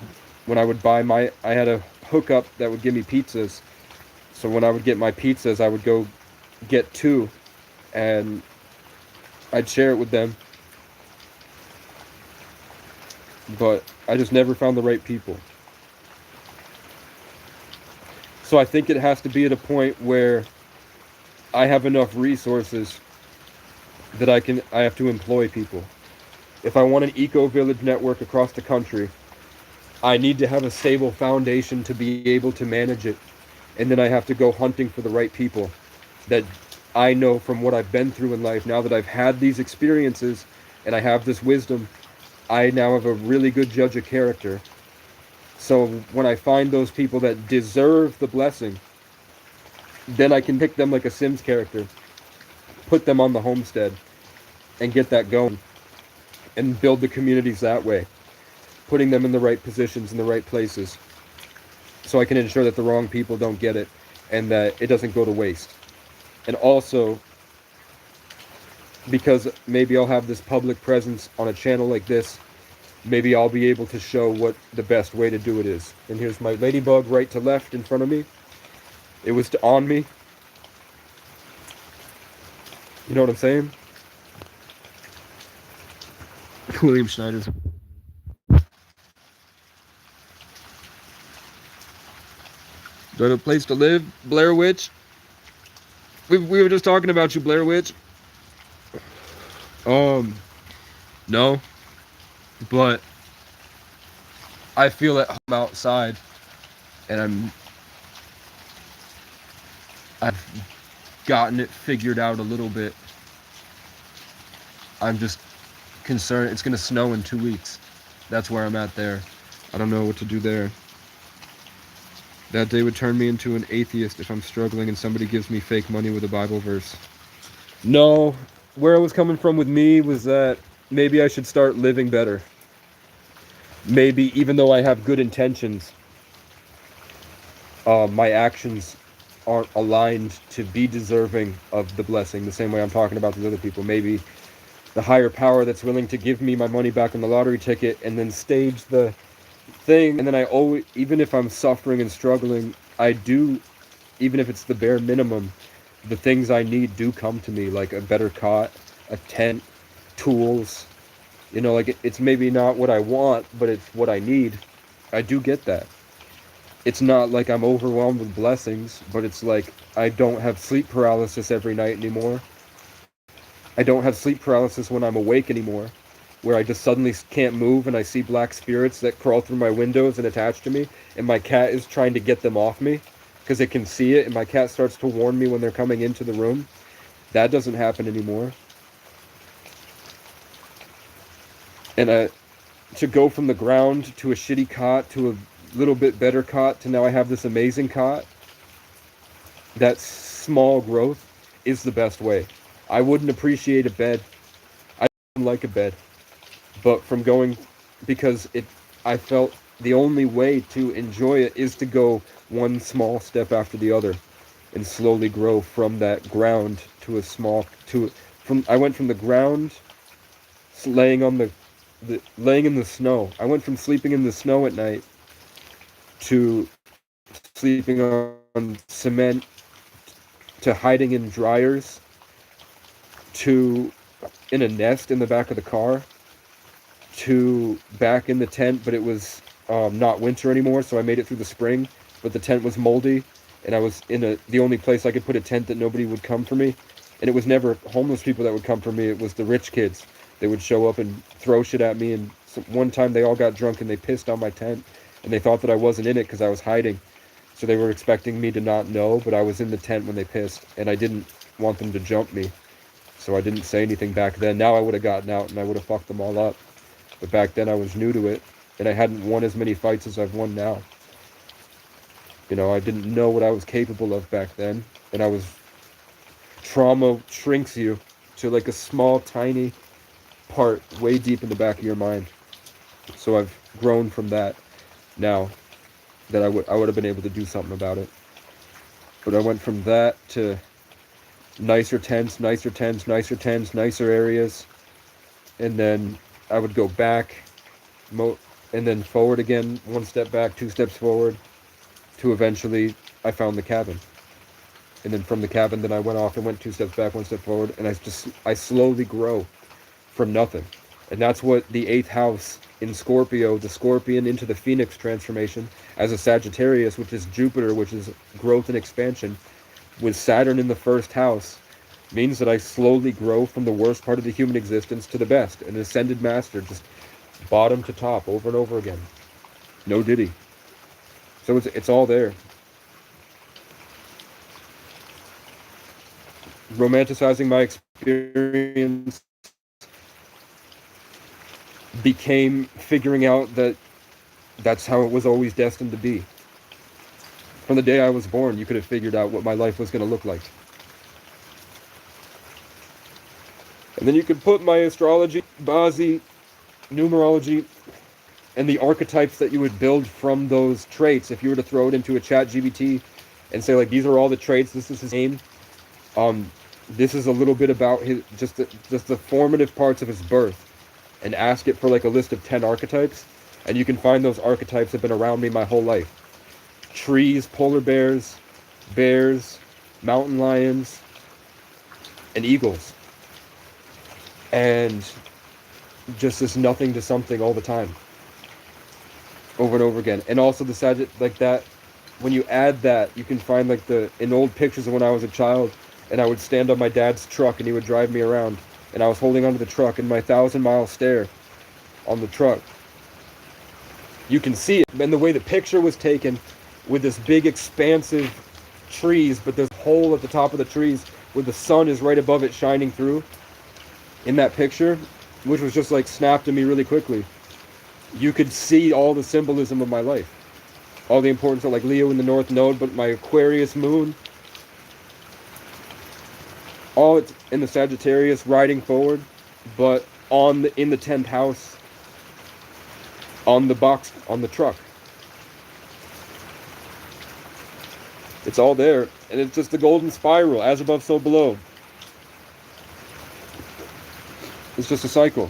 had a hookup that would give me pizzas. So when I would get my pizzas, I would go get two, and I'd share it with them. But I just never found the right people. So I think it has to be at a point where I have enough resources that I have to employ people. If I want an eco-village network across the country, I need to have a stable foundation to be able to manage it. And then I have to go hunting for the right people that I know from what I've been through in life. Now that I've had these experiences and I have this wisdom, I now have a really good judge of character. So when I find those people that deserve the blessing, then I can pick them like a Sims character, put them on the homestead, and get that going, and build the communities that way, putting them in the right positions, in the right places, so I can ensure that the wrong people don't get it, and that it doesn't go to waste. And also, because maybe I'll have this public presence on a channel like this, maybe I'll be able to show what the best way to do it is. And here's my ladybug right to left in front of me. It was on me. You know what I'm saying? William Schneider's. Do I have a place to live? Blair Witch? We were just talking about you, Blair Witch. No. But I feel at home outside, and I've gotten it figured out a little bit. I'm just concerned. It's gonna snow in 2 weeks. That's where I'm at there. I don't know what to do there. That day would turn me into an atheist if I'm struggling and somebody gives me fake money with a Bible verse. No, where I was coming from with me was that maybe I should start living better. Maybe even though I have good intentions, my actions aren't aligned to be deserving of the blessing the same way I'm talking about these other people. Maybe the higher power that's willing to give me my money back on the lottery ticket and then stage the thing, and then I always, even if I'm suffering and struggling, I do, even if it's the bare minimum, the things I need do come to me, like a better cot, a tent, tools. You know, like it's maybe not what I want, but it's what I need. I do get that. it's not like I'm overwhelmed with blessings, but it's like I don't have sleep paralysis every night anymore. I don't have sleep paralysis when I'm awake anymore, where I just suddenly can't move and I see black spirits that crawl through my windows and attach to me, and my cat is trying to get them off me because it can see it, and my cat starts to warn me when they're coming into the room. That doesn't happen anymore. And to go from the ground to a shitty cot to a little bit better cot to now I have this amazing cot, that small growth is the best way. I wouldn't appreciate a bed. I don't like a bed. But from going, because I felt the only way to enjoy it is to go one small step after the other and slowly grow from that ground to a small, I went from the ground, laying on laying in the snow. I went from sleeping in the snow at night to sleeping on cement, to hiding in dryers, to in a nest in the back of the car, to back in the tent, but it was not winter anymore, so I made it through the spring, but the tent was moldy, and I was in the only place I could put a tent that nobody would come for me, and it was never homeless people that would come for me, it was the rich kids. They would show up and throw shit at me, and one time they all got drunk and they pissed on my tent, and they thought that I wasn't in it because I was hiding, so they were expecting me to not know, but I was in the tent when they pissed, and I didn't want them to jump me, so I didn't say anything back then. Now I would have gotten out and I would have fucked them all up. But back then I was new to it, and I hadn't won as many fights as I've won now. You know, I didn't know what I was capable of back then, and trauma shrinks you to like a small, tiny part way deep in the back of your mind. So I've grown from that now that I would have been able to do something about it. But I went from that to nicer tents, nicer tents, nicer tents, nicer areas, and then I would go back, and then forward again, one step back, two steps forward, to eventually I found the cabin. And then from the cabin, then I went off and went two steps back, one step forward, and I slowly grow from nothing. And that's what the 8th house in Scorpio, the Scorpion into the Phoenix transformation, as a Sagittarius, which is Jupiter, which is growth and expansion, with Saturn in the 1st house, means that I slowly grow from the worst part of the human existence to the best. An ascended master, just bottom to top, over and over again. No diddy. So it's all there. Romanticizing my experience became figuring out that that's how it was always destined to be. From the day I was born, you could have figured out what my life was going to look like. And then you could put my astrology, Bazi, numerology, and the archetypes that you would build from those traits. If you were to throw it into a chat GBT and say, like, these are all the traits, this is his name. This is a little bit about his, just the formative parts of his birth. And ask it for like a list of 10 archetypes. And you can find those archetypes have been around me my whole life. Trees, polar bears, mountain lions, and eagles. And just this nothing to something all the time. Over and over again. And also the Sagitt, like that, when you add that, you can find like in old pictures of when I was a child, and I would stand on my dad's truck and he would drive me around, and I was holding onto the truck and my 1,000-mile stare on the truck. You can see it, and the way the picture was taken with this big expansive trees, but there's a hole at the top of the trees where the sun is right above it shining through in that picture, which was just like snapped to me really quickly. You could see all the symbolism of my life. All the importance of like Leo in the North Node, but my Aquarius moon, all it's in the Sagittarius riding forward, but in the 10th house, on the box, on the truck. It's all there, and it's just the golden spiral, as above, so below. It's just a cycle,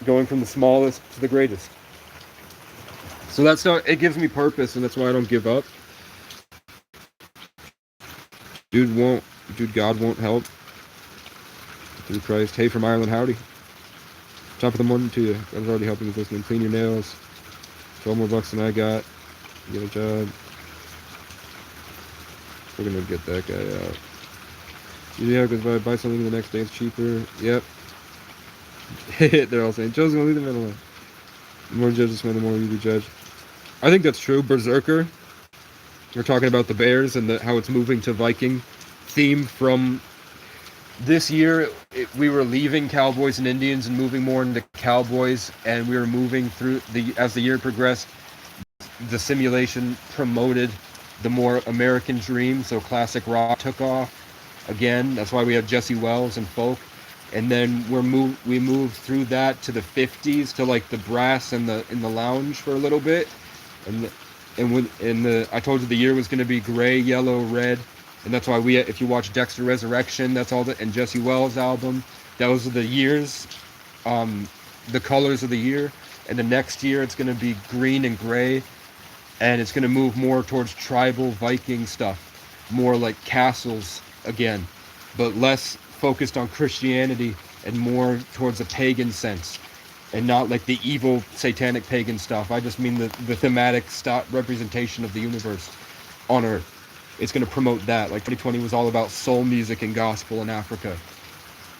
going from the smallest to the greatest. So that's how it gives me purpose, and that's why I don't give up. God won't help. Through Christ. Hey, from Ireland, howdy. Top of the morning to you. God's already helping you listening. Clean your nails. 12 more bucks than I got. Get a job. We're gonna get that guy out. Yeah, because if I buy something the next day, it's cheaper. Yep. They're all saying, Joe's gonna leave the middle one. The more judges spend, the more you be judged. I think that's true. Berserker. We're talking about the Bears and how it's moving to Viking theme from this year. We were leaving Cowboys and Indians and moving more into Cowboys, and we were moving through as the year progressed. The simulation promoted the more American dream, so classic rock took off again. That's why we have Jesse Wells and folk. And then we moved through that to the 50s to like the brass and in the lounge for a little bit. I told you the year was going to be gray, yellow, red. And that's why if you watch Dexter Resurrection, that's all and Jesse Wells' album, those are the years, the colors of the year. And the next year it's going to be green and gray, and it's going to move more towards tribal Viking stuff, more like castles again, but less focused on Christianity and more towards a pagan sense, and not like the evil satanic pagan stuff. I just mean the thematic representation of the universe on Earth. It's going to promote that. Like 2020 was all about soul music and gospel in Africa,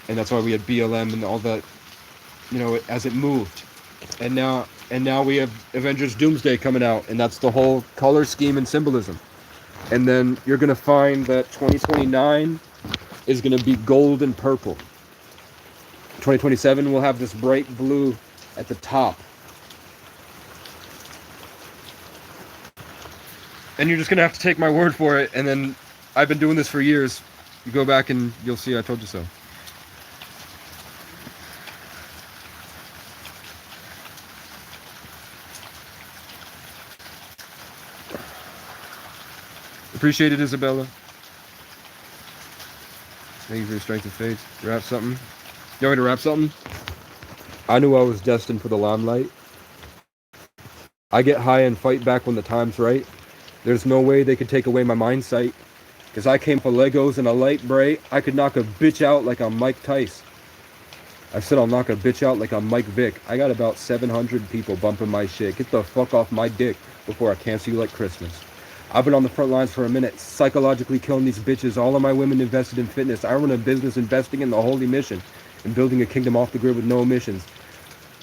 and that's why we had BLM and all that, as it moved. And now we have Avengers Doomsday coming out, and that's the whole color scheme and symbolism. And then you're going to find that 2029 is going to be gold and purple. 2027 will have this bright blue at the top. And you're just going to have to take my word for it. And then I've been doing this for years. You go back and you'll see I told you so. Appreciate it, Isabella. Thank you for your strength of faith. Wrap something. You want me to wrap something? I knew I was destined for the limelight. I get high and fight back when the time's right. There's no way they could take away my mind sight. Cause I came for Legos and a light bray. I could knock a bitch out like I'm Mike Tice. I said I'll knock a bitch out like I'm Mike Vick. I got about 700 people bumping my shit. Get the fuck off my dick before I cancel you like Christmas. I've been on the front lines for a minute, psychologically killing these bitches. All of my women invested in fitness. I run a business investing in the holy mission and building a kingdom off the grid with no emissions.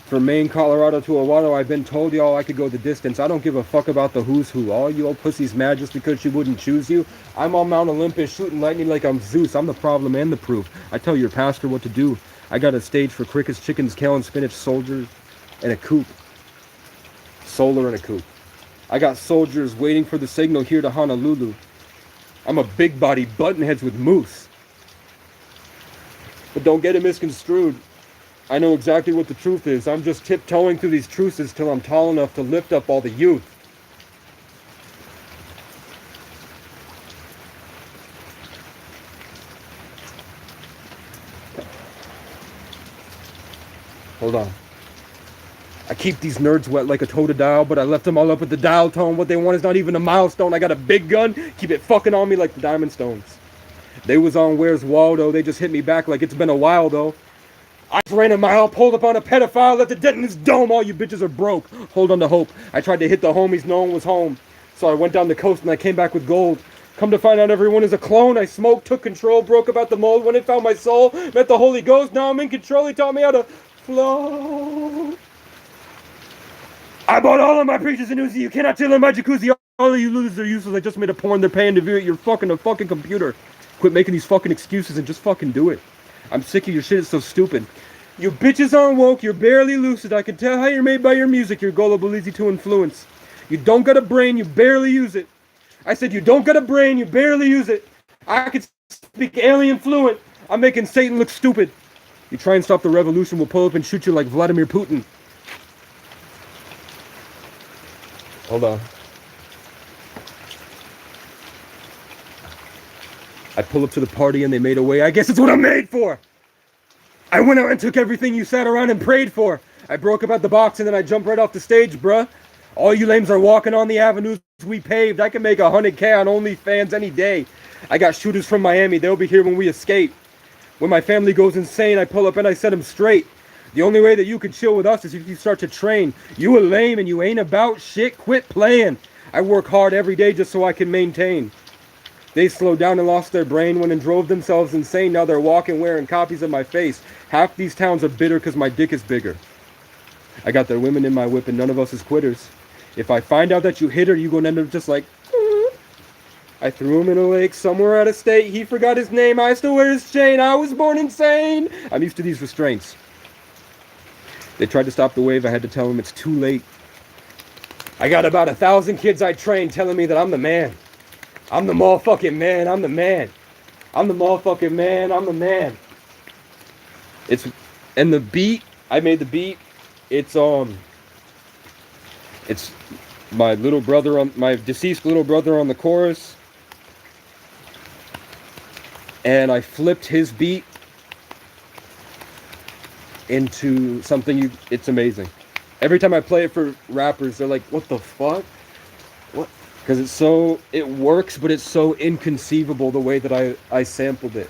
From Maine, Colorado to Owado, I've been told y'all I could go the distance. I don't give a fuck about the who's who. All you old pussies mad just because she wouldn't choose you. I'm on Mount Olympus shooting lightning like I'm Zeus. I'm the problem and the proof. I tell your pastor what to do. I got a stage for crickets, chickens, kale and spinach, soldiers, and a coop. Solar and a coop. I got soldiers waiting for the signal here to Honolulu. I'm a big body button heads with moose. But don't get it misconstrued. I know exactly what the truth is. I'm just tiptoeing through these truces till I'm tall enough to lift up all the youth. Hold on. I keep these nerds wet like a totodile, but I left them all up with the dial tone. What they want is not even a milestone. I got a big gun, keep it fucking on me like the Diamond Stones. They was on Where's Waldo, they just hit me back like it's been a while though. I ran a mile, pulled up on a pedophile, left it dead in his dome. All you bitches are broke. Hold on to hope. I tried to hit the homies, no one was home. So I went down the coast and I came back with gold. Come to find out everyone is a clone. I smoked, took control, broke about the mold. When it found my soul, met the Holy Ghost. Now I'm in control. He taught me how to flow. I bought all of my preachers and Uzi. You cannot chill in my jacuzzi. All of you losers are useless. I just made a porn. They're paying to view it. You're fucking a fucking computer. Quit making these fucking excuses and just fucking do it. I'm sick of your shit. It's so stupid. You bitches aren't woke. You're barely lucid. I can tell how you're made by your music. You're gullible, easy to influence. You don't got a brain. You barely use it. I said you don't got a brain. You barely use it. I can speak alien fluent. I'm making Satan look stupid. You try and stop the revolution, we'll pull up and shoot you like Vladimir Putin. Hold on. I pull up to the party and they made away. I guess it's what I'm made for. I went out and took everything you sat around and prayed for. I broke up at the box and then I jumped right off the stage, bruh. All you lames are walking on the avenues we paved. I can make 100K on OnlyFans any day. I got shooters from Miami. They'll be here when we escape. When my family goes insane, I pull up and I set them straight. The only way that you can chill with us is if you start to train. You a lame and you ain't about shit. Quit playing. I work hard every day just so I can maintain. They slowed down and lost their brain, went and drove themselves insane. Now they're walking wearing copies of my face. Half these towns are bitter because my dick is bigger. I got their women in my whip and none of us is quitters. If I find out that you hit her, you gonna end up just like... I threw him in a lake somewhere out of state. He forgot his name. I still wear his chain. I was born insane. I'm used to these restraints. They tried to stop the wave. I had to tell them it's too late. I got about 1,000 kids I trained telling me that I'm the man. I'm the motherfucking man. I'm the man. I'm the motherfucking man. I'm the man. And the beat, I made the beat. It's my little brother my deceased little brother on the chorus. And I flipped his beat into something it's amazing. Every time I play it for rappers, they're like, what the fuck? What? Because it works, but it's so inconceivable the way that I sampled it.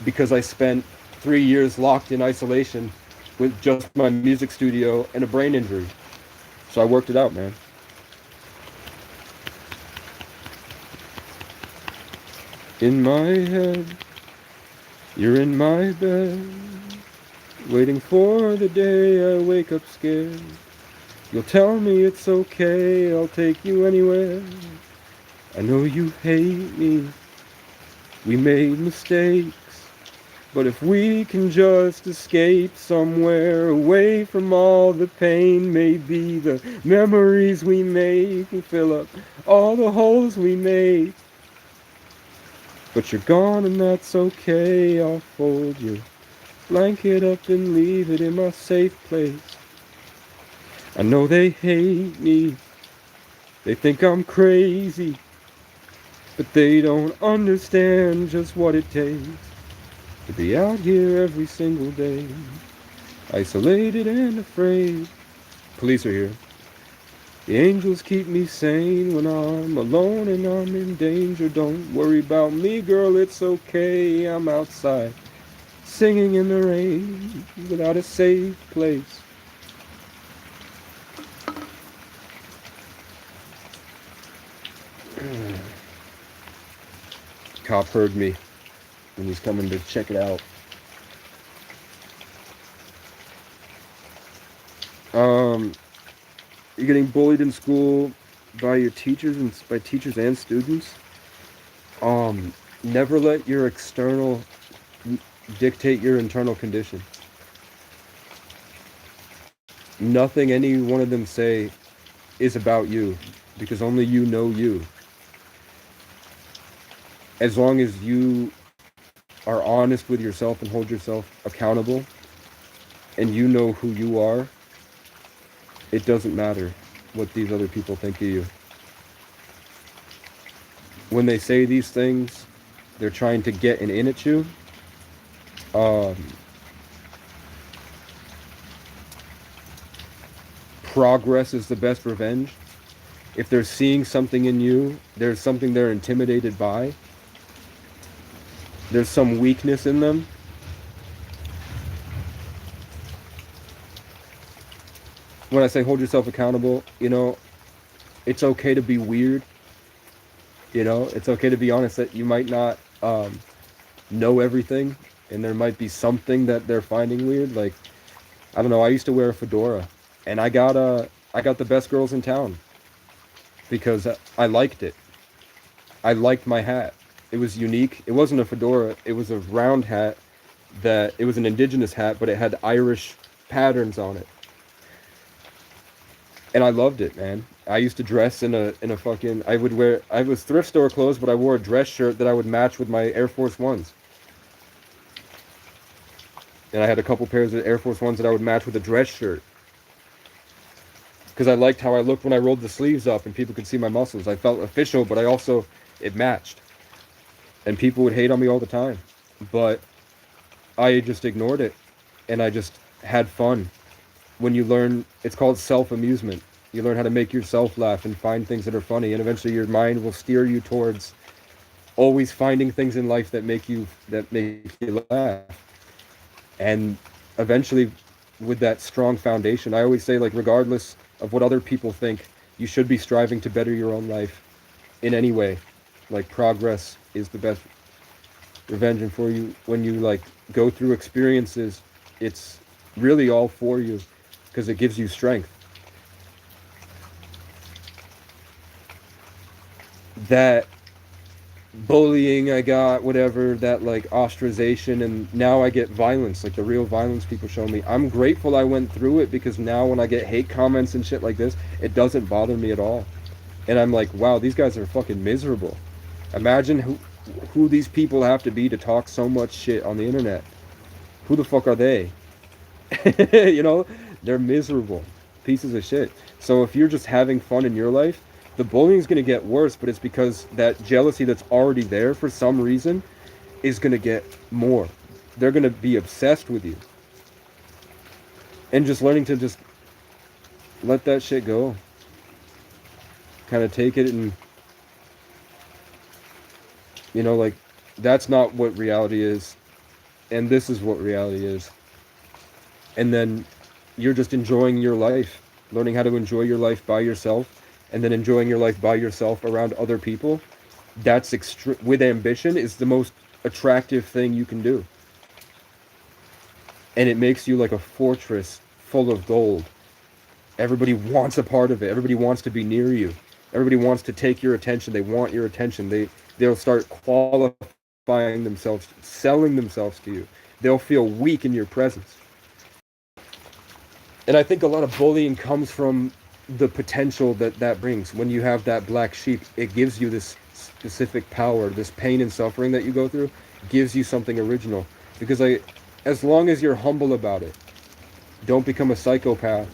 Because I spent 3 years locked in isolation with just my music studio and a brain injury. So I worked it out, man. In my head, you're in my bed, waiting for the day I wake up scared. You'll tell me it's okay, I'll take you anywhere. I know you hate me, we made mistakes, but if we can just escape somewhere away from all the pain, maybe the memories we make will fill up all the holes we made. But you're gone and that's okay, I'll fold your blanket up and leave it in my safe place. I know they hate me, they think I'm crazy, but they don't understand just what it takes to be out here every single day, isolated and afraid. Police are here. The angels keep me sane when I'm alone and I'm in danger. Don't worry about me, girl, it's okay. I'm outside, singing in the rain, without a safe place. Cop heard me and he's coming to check it out. You're getting bullied in school by your teachers and by teachers and students. Never let your external dictate your internal condition. Nothing any one of them say is about you, because only you know you. As long as you are honest with yourself and hold yourself accountable, and you know who you are, it doesn't matter what these other people think of you. When they say these things, they're trying to get an in at you. Progress is the best revenge. If they're seeing something in you, there's something they're intimidated by. There's some weakness in them. When I say hold yourself accountable, it's okay to be weird. It's okay to be honest that you might not know everything, and there might be something that they're finding weird. Like, I don't know, I used to wear a fedora, and I got the best girls in town because I liked it. I liked my hat. It was unique. It wasn't a fedora. It was a round hat it was an indigenous hat, but it had Irish patterns on it. And I loved it, man. I used to dress in a fucking... I was thrift store clothes, but I wore a dress shirt that I would match with my Air Force Ones. And I had a couple pairs of Air Force Ones that I would match with a dress shirt. Because I liked how I looked when I rolled the sleeves up and people could see my muscles. I felt official, but it matched. And people would hate on me all the time. But I just ignored it. And I just had fun. When you learn, it's called self-amusement. You learn how to make yourself laugh and find things that are funny, and eventually your mind will steer you towards always finding things in life that make you laugh. And eventually, with that strong foundation, I always say, like, regardless of what other people think, you should be striving to better your own life in any way. like progress is the best revenge. And for you, when you like go through experiences, it's really all for you because it gives you strength. That bullying I got, whatever, that like ostracization, and now I get violence, like the real violence people show me. I'm grateful I went through it, because now when I get hate comments and shit like this, it doesn't bother me at all. And I'm like, wow, these guys are fucking miserable. Imagine who these people have to be to talk so much shit on the internet. Who the fuck are they? You know, they're miserable pieces of shit. So if you're just having fun in your life, the bullying's going to get worse, but it's because that jealousy that's already there for some reason is going to get more. They're going to be obsessed with you. And just learning to just let that shit go. Kind of take it and, you know, like, that's not what reality is. And this is what reality is. And then you're just enjoying your life, learning how to enjoy your life by yourself, and then enjoying your life by yourself around other people. That's with ambition is the most attractive thing you can do. And it makes you like a fortress full of gold. Everybody wants a part of it. Everybody wants to be near you. Everybody wants to take your attention. They want your attention. They'll start qualifying themselves, selling themselves to you. They'll feel weak in your presence. And I think a lot of bullying comes from the potential that brings. When you have that black sheep, it gives you this specific power. This pain and suffering that you go through gives you something original. Because as long as you're humble about it, don't become a psychopath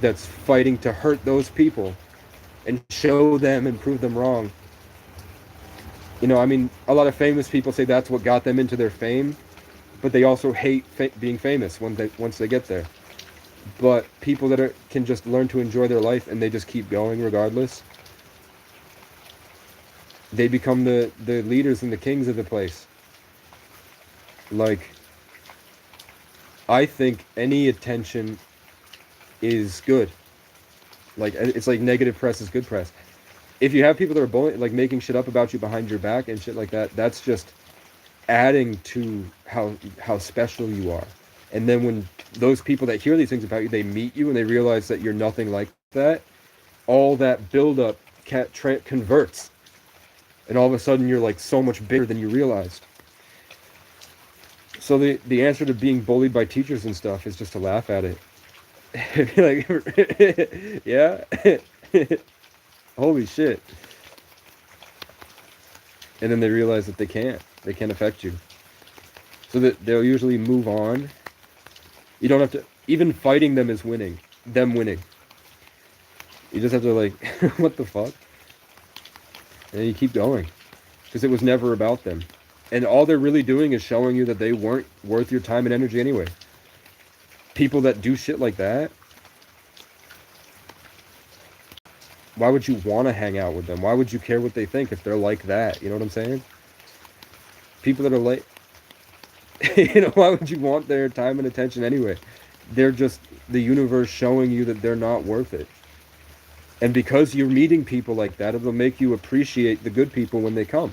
that's fighting to hurt those people and show them and prove them wrong. You know, I mean, a lot of famous people say that's what got them into their fame, but they also hate being famous once they get there. But people that can just learn to enjoy their life and they just keep going regardless, they become the leaders and the kings of the place. Like, I think any attention is good. Like, it's like negative press is good press. If you have people that are bullying, like making shit up about you behind your back and shit like that, that's just adding to how special you are. And then when those people that hear these things about you, they meet you and they realize that you're nothing like that, all that buildup converts. And all of a sudden you're like so much bigger than you realized. So the answer to being bullied by teachers and stuff is just to laugh at it. Like, yeah? Holy shit. And then they realize that they can't affect you. So that they'll usually move on. You don't have to, even fighting them is winning. Them winning. You just have to like, what the fuck? And you keep going. Because it was never about them. And all they're really doing is showing you that they weren't worth your time and energy anyway. People that do shit like that, why would you want to hang out with them? Why would you care what they think if they're like that? You know what I'm saying? People that are like, you know, why would you want their time and attention anyway? They're just the universe showing you that they're not worth it. And because you're meeting people like that, it'll make you appreciate the good people when they come.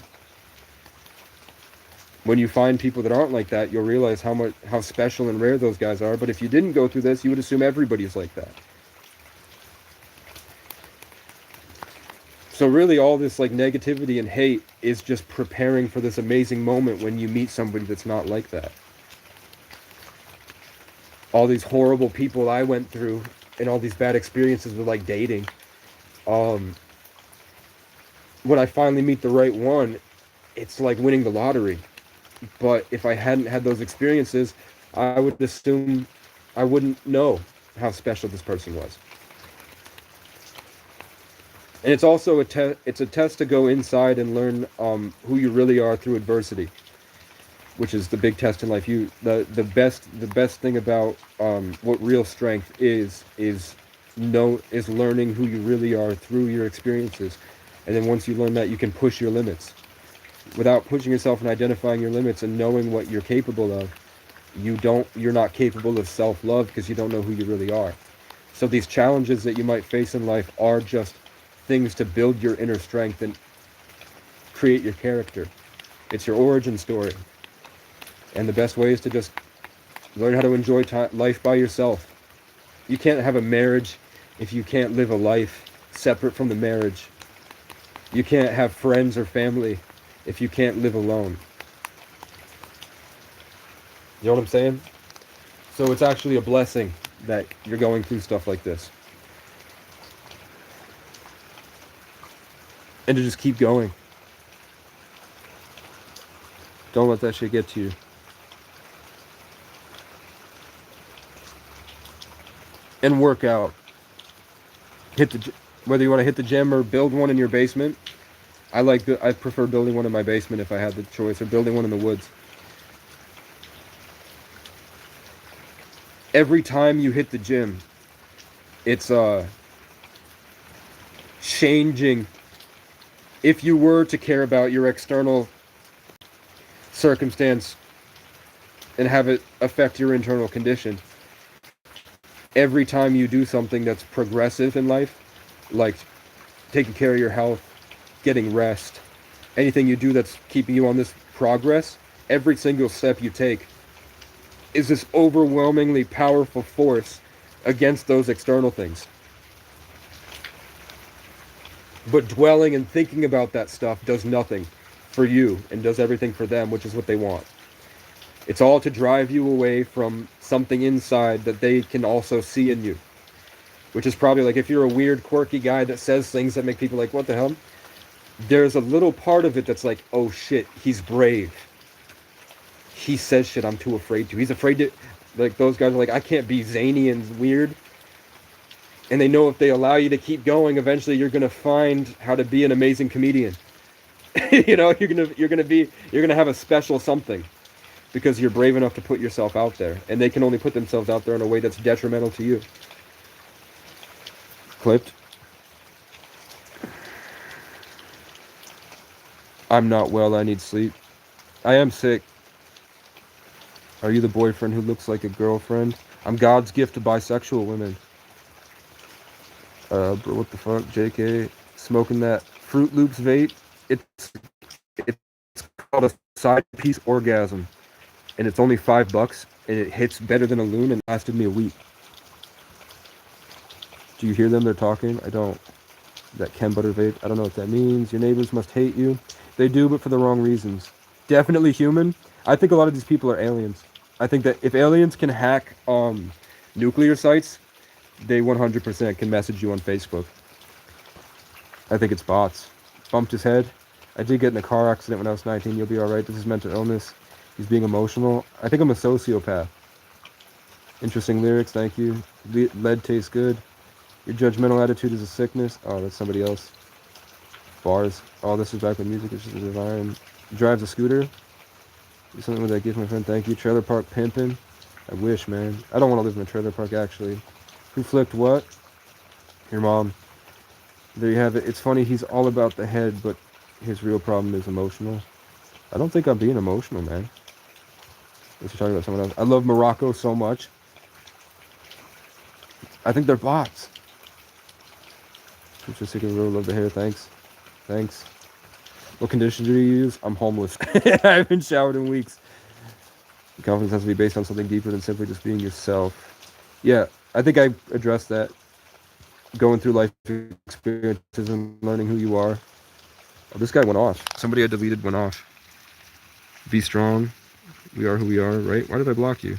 When you find people that aren't like that, you'll realize how special and rare those guys are. But if you didn't go through this, you would assume everybody's like that. So really all this like negativity and hate is just preparing for this amazing moment when you meet somebody that's not like that. All these horrible people I went through and all these bad experiences with like dating. When I finally meet the right one, it's like winning the lottery. But if I hadn't had those experiences, I would assume I wouldn't know how special this person was. And it's also a test to go inside and learn who you really are through adversity, which is the big test in life. The best thing about what real strength is learning who you really are through your experiences. And then once you learn that, you can push your limits. Without pushing yourself and identifying your limits and knowing what you're capable of, you're not capable of self-love because you don't know who you really are. So these challenges that you might face in life are just things to build your inner strength create your character. It's your origin story. And the best way is to just learn how to enjoy life by yourself. You can't have a marriage if you can't live a life separate from the marriage. You can't have friends or family if you can't live alone. You know what I'm saying? So it's actually a blessing that you're going through stuff like this. And to just keep going. Don't let that shit get to you. And work out. Whether you want to hit the gym or build one in your basement. I prefer building one in my basement if I had the choice, or building one in the woods. Every time you hit the gym, it's changing. If you were to care about your external circumstance and have it affect your internal condition, every time you do something that's progressive in life, like taking care of your health, getting rest, anything you do that's keeping you on this progress, every single step you take is this overwhelmingly powerful force against those external things. But dwelling and thinking about that stuff does nothing for you and does everything for them, which is what they want. It's all to drive you away from something inside that they can also see in you. Which is probably like, if you're a weird, quirky guy that says things that make people like, what the hell? There's a little part of it that's like, oh shit, he's brave. He says shit I'm too afraid to. He's afraid to, like, those guys are like, I can't be zany and weird. And they know if they allow you to keep going, eventually you're gonna find how to be an amazing comedian. You know, you're gonna have a special something because you're brave enough to put yourself out there, and they can only put themselves out there in a way that's detrimental to you. Clipped. I'm not well, I need sleep. I am sick. Are you the boyfriend who looks like a girlfriend? I'm God's gift to bisexual women. Bro, what the fuck? JK, smoking that Fruit Loops vape. It's called a side piece orgasm, and it's only $5, and it hits better than a loon, and lasted me a week. Do you hear them? They're talking. I don't. That Ken Butter vape. I don't know what that means. Your neighbors must hate you. They do, but for the wrong reasons. Definitely human. I think a lot of these people are aliens. I think that if aliens can hack nuclear sites, they 100% can message you on Facebook. I think it's bots. Bumped his head. I did get in a car accident when I was 19. You'll be alright. This is mental illness. He's being emotional. I think I'm a sociopath. Interesting lyrics. Thank you. Lead tastes good. Your judgmental attitude is a sickness. Oh, that's somebody else. Bars. Oh, this is back when music is just a divine. Drives a scooter. Do something with that gift, my friend. Thank you. Trailer park pimping. I wish, man. I don't want to live in a trailer park, actually. Who flipped what? Your mom. There you have it. It's funny, he's all about the head, but his real problem is emotional. I don't think I'm being emotional, man. Unless you're talking about someone else. I love Morocco so much. I think they're bots. Just seeking real love the hair. Thanks. Thanks. What conditioner do you use? I'm homeless. I haven't showered in weeks. Confidence has to be based on something deeper than simply just being yourself. Yeah, I think I addressed that. Going through life experiences and learning who you are. Oh, this guy went off. Somebody I deleted went off. Be strong. We are who we are, right? Why did I block you?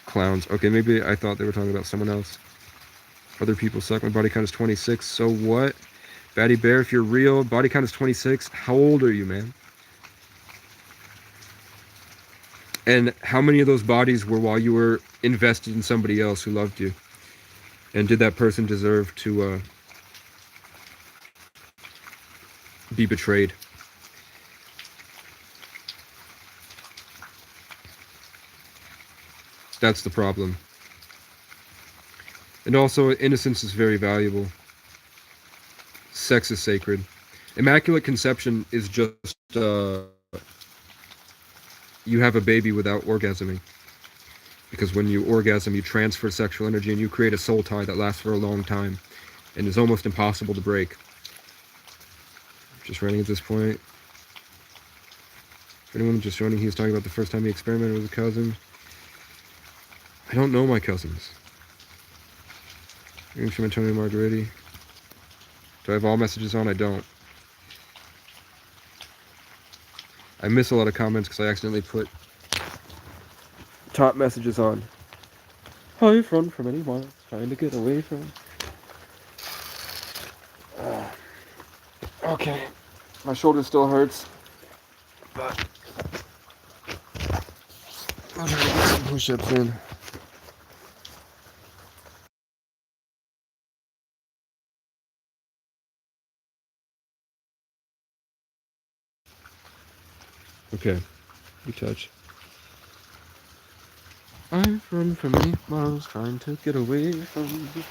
Clowns. Okay, maybe I thought they were talking about someone else. Other people suck. My body count is 26. So what? Batty Bear, if you're real, body count is 26. How old are you, man? And how many of those bodies were while you were invested in somebody else who loved you? And did that person deserve to be betrayed? That's the problem. And also, innocence is very valuable. Sex is sacred. Immaculate conception is just you have a baby without orgasming. Because when you orgasm, you transfer sexual energy and you create a soul tie that lasts for a long time and is almost impossible to break. just running at this point. For anyone just joining, he was talking about the first time he experimented with a cousin. I don't know my cousins. Greetings from Antonio Margheriti. Do I have all messages on? I don't. I miss a lot of comments because I accidentally put top messages on. I've run for many miles, trying to get away from... Okay, my shoulder still hurts, but I'll try to get some push-ups in. Okay, you touch. I've run for many miles trying to get away from you.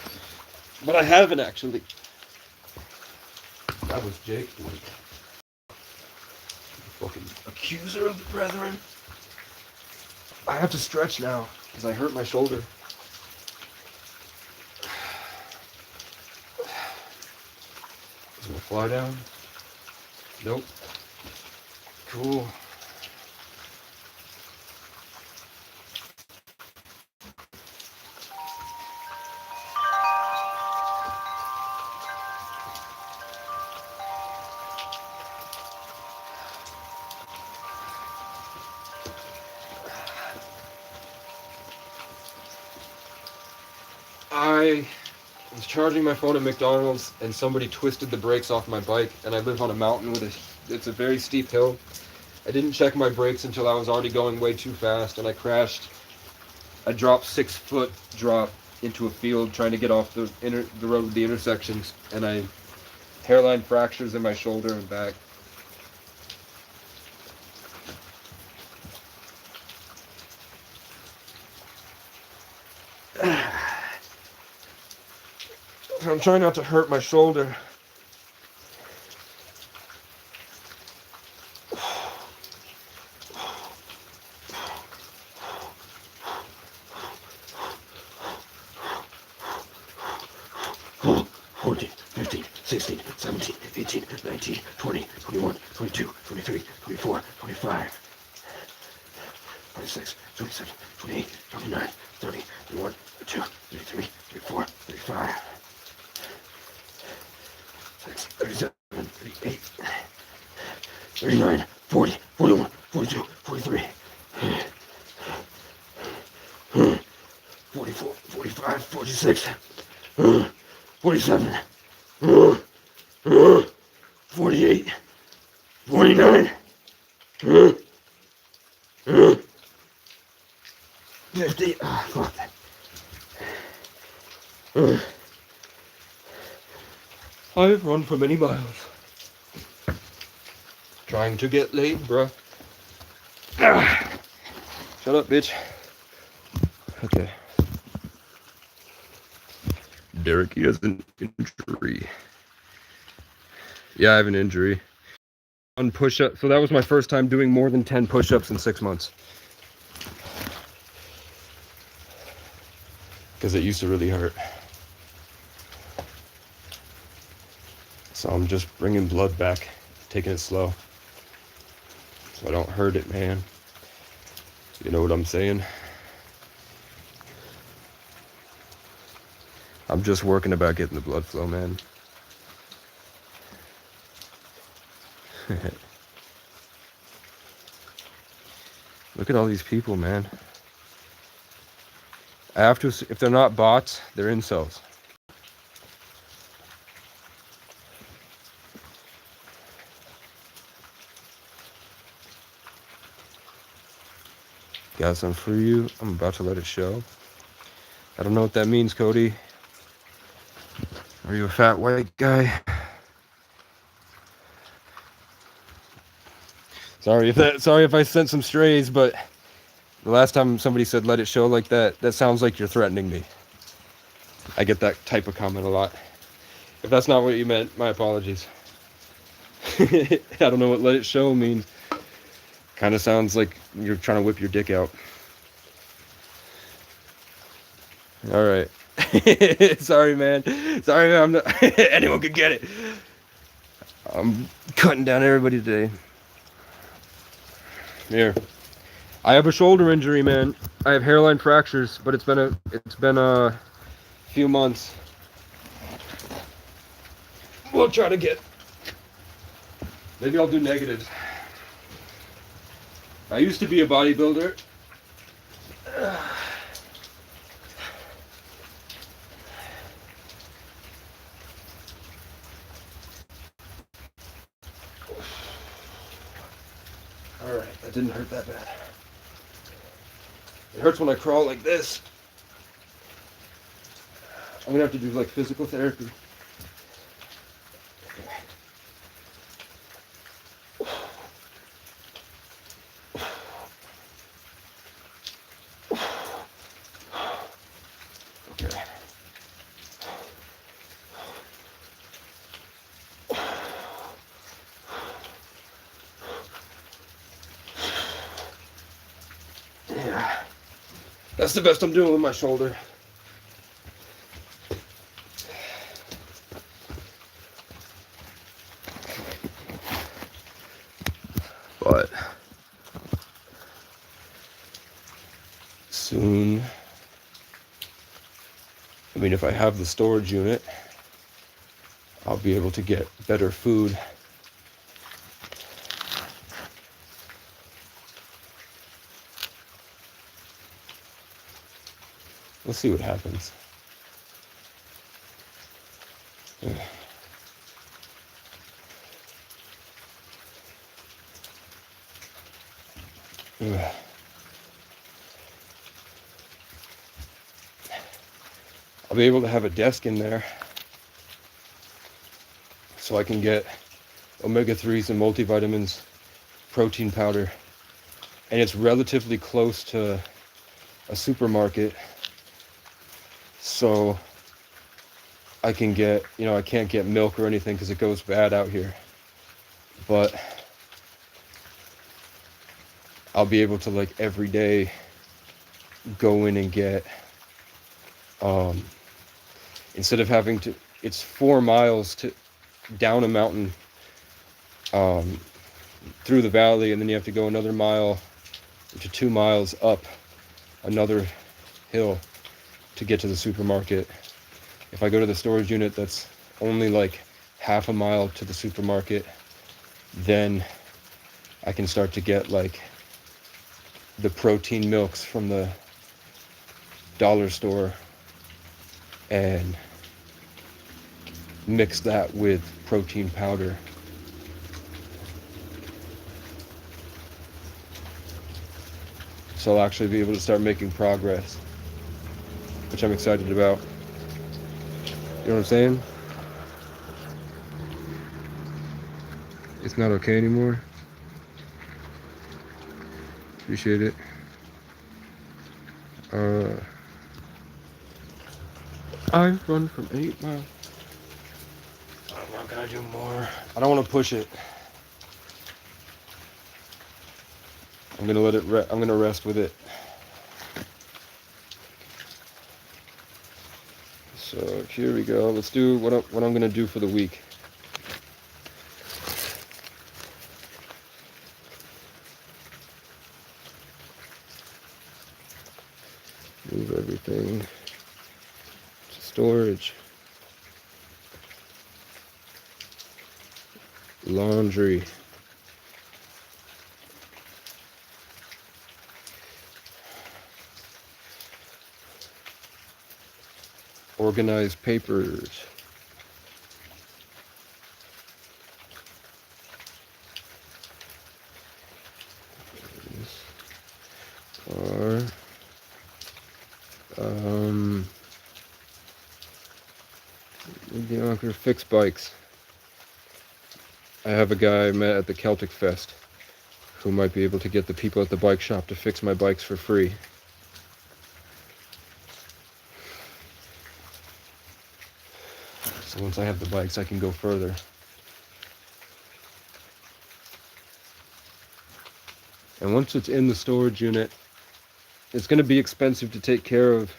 But I haven't actually. That was Jake. Fucking accuser of the brethren. I have to stretch now because I hurt my shoulder. Is it gonna fly down? Nope. Cool. I was charging my phone at McDonald's and somebody twisted the brakes off my bike, and I live on a mountain with it's a very steep hill. I didn't check my brakes until I was already going way too fast, and I crashed. I dropped 6-foot drop into a field trying to get off the road with the intersections, and I hairline fractures in my shoulder and back. I'm trying not to hurt my shoulder. Oh, 14, 15, 16, 17, 18, 19, 20, 21, 22, 23, 24, 25, 26, 27, 28, 29, 30, 31, 32, 33, 34, 35. 37, 38, 39, 40, 41, 42, 43, 44, 45, 46, 47, 48, 49, 50. Fuck that. I've run for many miles. Trying to get laid, bruh. Shut up, bitch. Okay. Derek, he has an injury. Yeah, I have an injury. On push-up. So that was my first time doing more than 10 push-ups in 6 months. Because it used to really hurt. So I'm just bringing blood back, taking it slow, so I don't hurt it, man. You know what I'm saying? I'm just working about getting the blood flow, man. Look at all these people, man. I have to, if they're not bots, they're incels. Got some for you. I'm about to let it show. I don't know what that means, Cody. Are you a fat white guy? Sorry if I sent some strays, but the last time somebody said let it show like that, that sounds like you're threatening me. I get that type of comment a lot. If that's not what you meant, my apologies. I don't know what let it show means. Kind of sounds like you're trying to whip your dick out. All right. Sorry, man. Sorry, I'm not anyone could get it. I'm cutting down everybody today. Here. I have a shoulder injury, man. I have hairline fractures, but it's been a few months. We'll try to get. Maybe I'll do negatives. I used to be a bodybuilder. Alright, that didn't hurt that bad. It hurts when I crawl like this. I'm gonna have to do like physical therapy. Okay. Yeah. That's the best I'm doing with my shoulder. But soon, I mean, if I have the storage unit, I'll be able to get better food. We'll see what happens. I'll be able to have a desk in there so I can get omega-3s and multivitamins, protein powder, and it's relatively close to a supermarket, so I can get, I can't get milk or anything because it goes bad out here, but I'll be able to, like, every day go in and get, instead of having to, it's 4 miles to down a mountain, through the valley, and then you have to go another mile to 2 miles up another hill to get to the supermarket. If I go to the storage unit, that's only like half a mile to the supermarket. Then I can start to get like the protein milks from the dollar store and mix that with protein powder. So I'll actually be able to start making progress, which I'm excited about. You know what I'm saying? It's not okay anymore. Appreciate it. I run from 8 miles. I'm not gonna do more. I don't want to push it. I'm gonna let it. I'm gonna rest with it. So here we go. Let's do what I'm gonna do for the week. Move everything to storage. Laundry. Organize papers. Or fix bikes. I have a guy I met at the Celtic Fest who might be able to get the people at the bike shop to fix my bikes for free. So once I have the bikes, I can go further. And once it's in the storage unit, it's going to be expensive to take care of.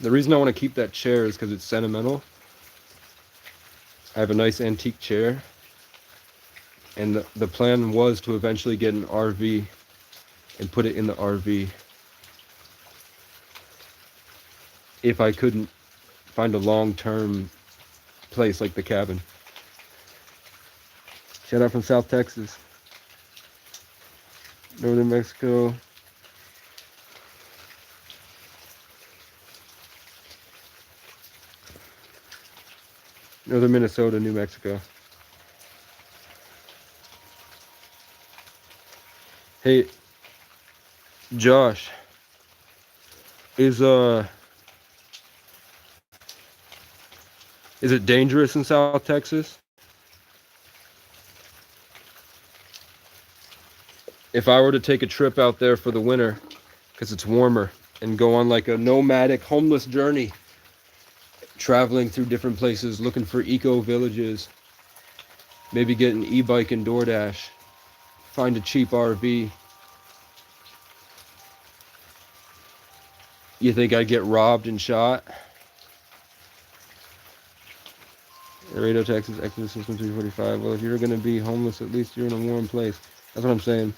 The reason I want to keep that chair is because it's sentimental. I have a nice antique chair, and the plan was to eventually get an RV and put it in the RV if I couldn't find a long-term place like the cabin. Shout out from South Texas, Northern Mexico. Northern Minnesota, New Mexico. Hey, Josh, is it dangerous in South Texas? If I were to take a trip out there for the winter, because it's warmer, and go on like a nomadic homeless journey, traveling through different places, looking for eco villages, maybe get an e-bike and DoorDash, find a cheap RV, you think I'd get robbed and shot? Laredo, Texas, Exodus System 345. Well, if you're going to be homeless, at least you're in a warm place. That's what I'm saying.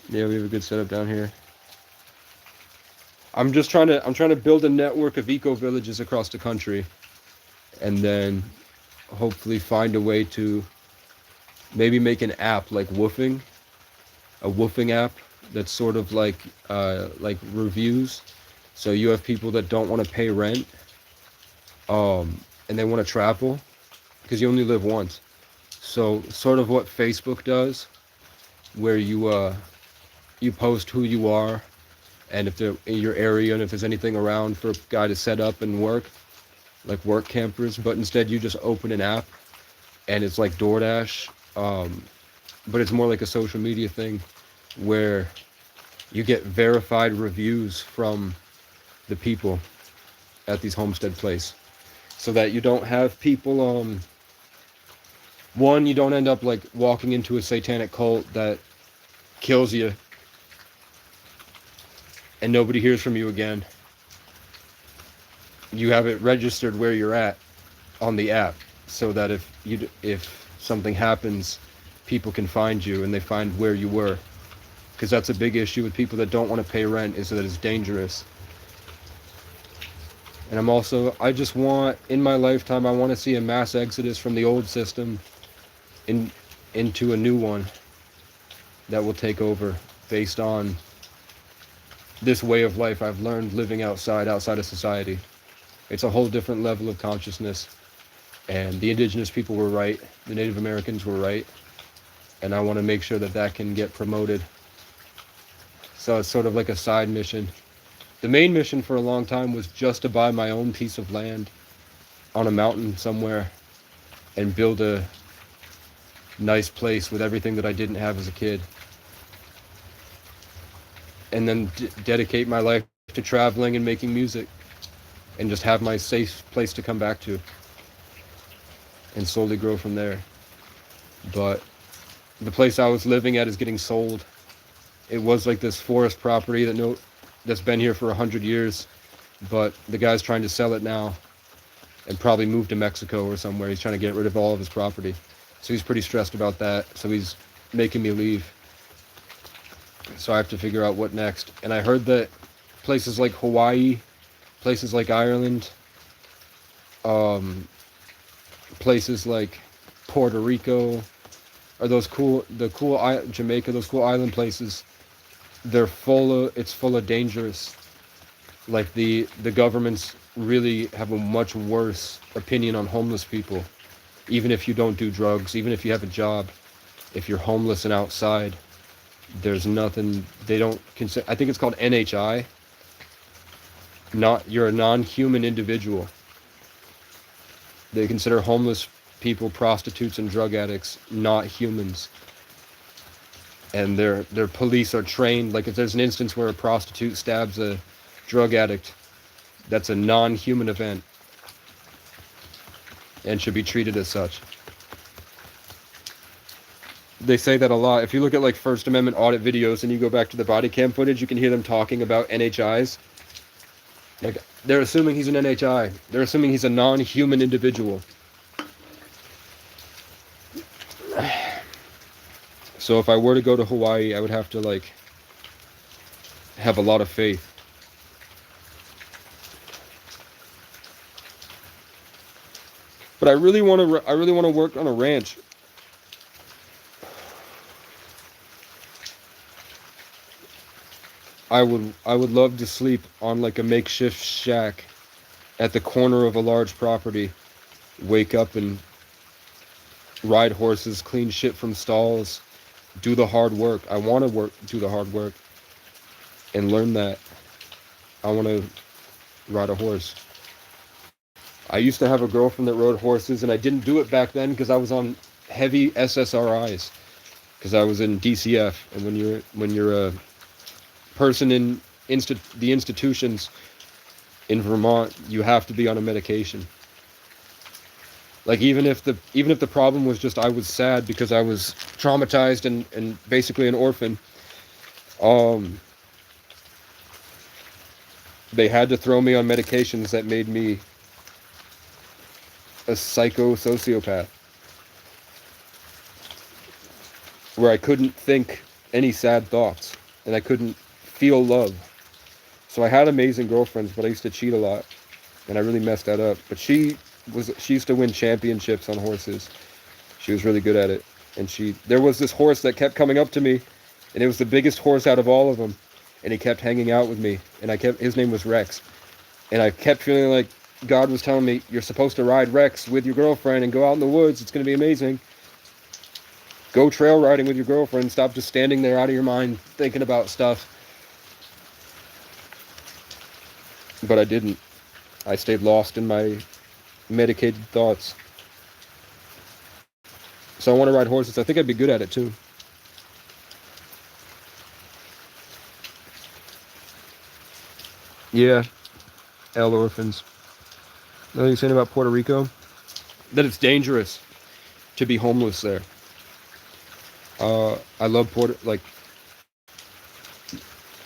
Yeah, we have a good setup down here. I'm trying to build a network of eco villages across the country, and then hopefully find a way to maybe make an app like woofing, a woofing app that's sort of like reviews. So you have people that don't want to pay rent, and they want to travel, because you only live once. So sort of what Facebook does, where you post who you are, and if they're in your area, and if there's anything around for a guy to set up and work, like work campers. But instead you just open an app, and it's like DoorDash, but it's more like a social media thing, where you get verified reviews from the people at these homestead places, so that you don't have people, one, you don't end up like walking into a satanic cult that kills you and nobody hears from you again. You have it registered where you're at on the app, so that if something happens, people can find you and they find where you were. Because that's a big issue with people that don't want to pay rent, is that it's dangerous. And I just want, in my lifetime, I want to see a mass exodus from the old system into a new one that will take over based on this way of life I've learned living outside of society. It's a whole different level of consciousness, and the indigenous people were right, the Native Americans were right, and I want to make sure that can get promoted. So it's sort of like a side mission. The main mission for a long time was just to buy my own piece of land on a mountain somewhere and build a nice place with everything that I didn't have as a kid. And then dedicate my life to traveling and making music, and just have my safe place to come back to, and slowly grow from there. But the place I was living at is getting sold. It was like this forest property that's been here for 100 years, but the guy's trying to sell it now and probably move to Mexico or somewhere. He's trying to get rid of all of his property. So he's pretty stressed about that. So he's making me leave. So I have to figure out what next. And I heard that places like Hawaii, places like Ireland, places like Puerto Rico, or Jamaica, those cool island places, it's full of dangers. Like the governments really have a much worse opinion on homeless people. Even if you don't do drugs, even if you have a job, if you're homeless and outside, there's nothing, they don't consider, I think it's called NHI. You're a non-human individual. They consider homeless people, prostitutes and drug addicts, not humans. And their police are trained, like if there's an instance where a prostitute stabs a drug addict, that's a non-human event and should be treated as such. They say that a lot. If you look at like First Amendment audit videos and you go back to the body cam footage, you can hear them talking about NHIs. Like, they're assuming he's an NHI. They're assuming he's a non-human individual. So if I were to go to Hawaii, I would have to, like, have a lot of faith. But I really want to work on a ranch. I would love to sleep on like a makeshift shack at the corner of a large property. Wake up and ride horses, clean shit from stalls, do the hard work. I want to do the hard work and learn that. I want to ride a horse. I used to have a girlfriend that rode horses, and I didn't do it back then because I was on heavy SSRIs, because I was in DCF, and when you're a person in the institutions in Vermont, you have to be on a medication. Like, even if the problem was just I was sad because I was traumatized and basically an orphan, they had to throw me on medications that made me a psycho-sociopath, where I couldn't think any sad thoughts and I couldn't feel love. So I had amazing girlfriends, but I used to cheat a lot, and I really messed that up. But she used to win championships on horses. She was really good at it. And there was this horse that kept coming up to me, and it was the biggest horse out of all of them, and he kept hanging out with me, and his name was Rex. And I kept feeling like God was telling me, you're supposed to ride Rex with your girlfriend and go out in the woods. It's going to be amazing. Go trail riding with your girlfriend. Stop just standing there out of your mind thinking about stuff. But I didn't. I stayed lost in my medicated thoughts. So I want to ride horses. I think I'd be good at it too. Yeah. L orphans. What are you saying about Puerto Rico? That it's dangerous to be homeless there. I love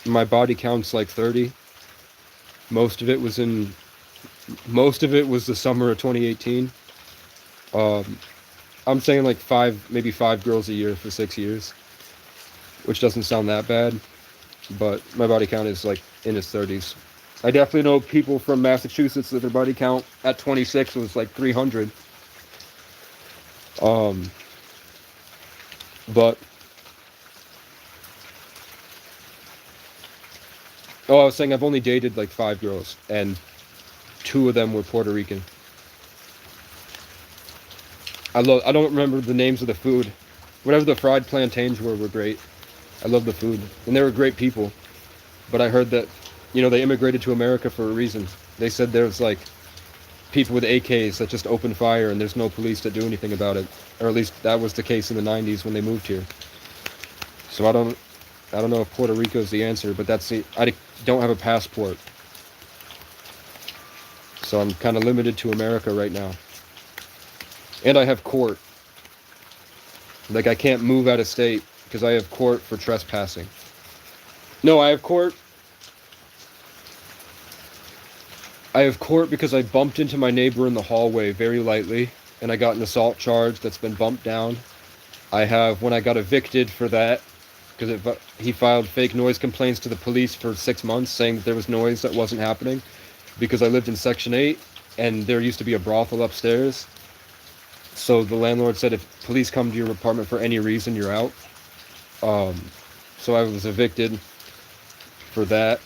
my body count's like 30. Most of it was the summer of 2018. I'm saying like maybe five girls a year for 6 years, which doesn't sound that bad, but my body count is like in its 30s. I definitely know people from Massachusetts that their body count at 26 was like 300. But I was saying I've only dated like 5 girls, and 2 of them were Puerto Rican. I don't remember the names of the food. Whatever the fried plantains were great. I love the food, and they were great people. But I heard that, they immigrated to America for a reason. They said there's like people with AKs that just open fire, and there's no police that do anything about it. Or at least that was the case in the 90s when they moved here. So I don't know if Puerto Rico is the answer, but I don't have a passport. So I'm kind of limited to America right now. And I have court. Like, I can't move out of state because I have court for trespassing. No, I have court. I have court because I bumped into my neighbor in the hallway very lightly, and I got an assault charge that's been bumped down. I have, when I got evicted for that, because he filed fake noise complaints to the police for 6 months, saying that there was noise that wasn't happening, because I lived in Section 8, and there used to be a brothel upstairs. So the landlord said, if police come to your apartment for any reason, you're out. So I was evicted for that.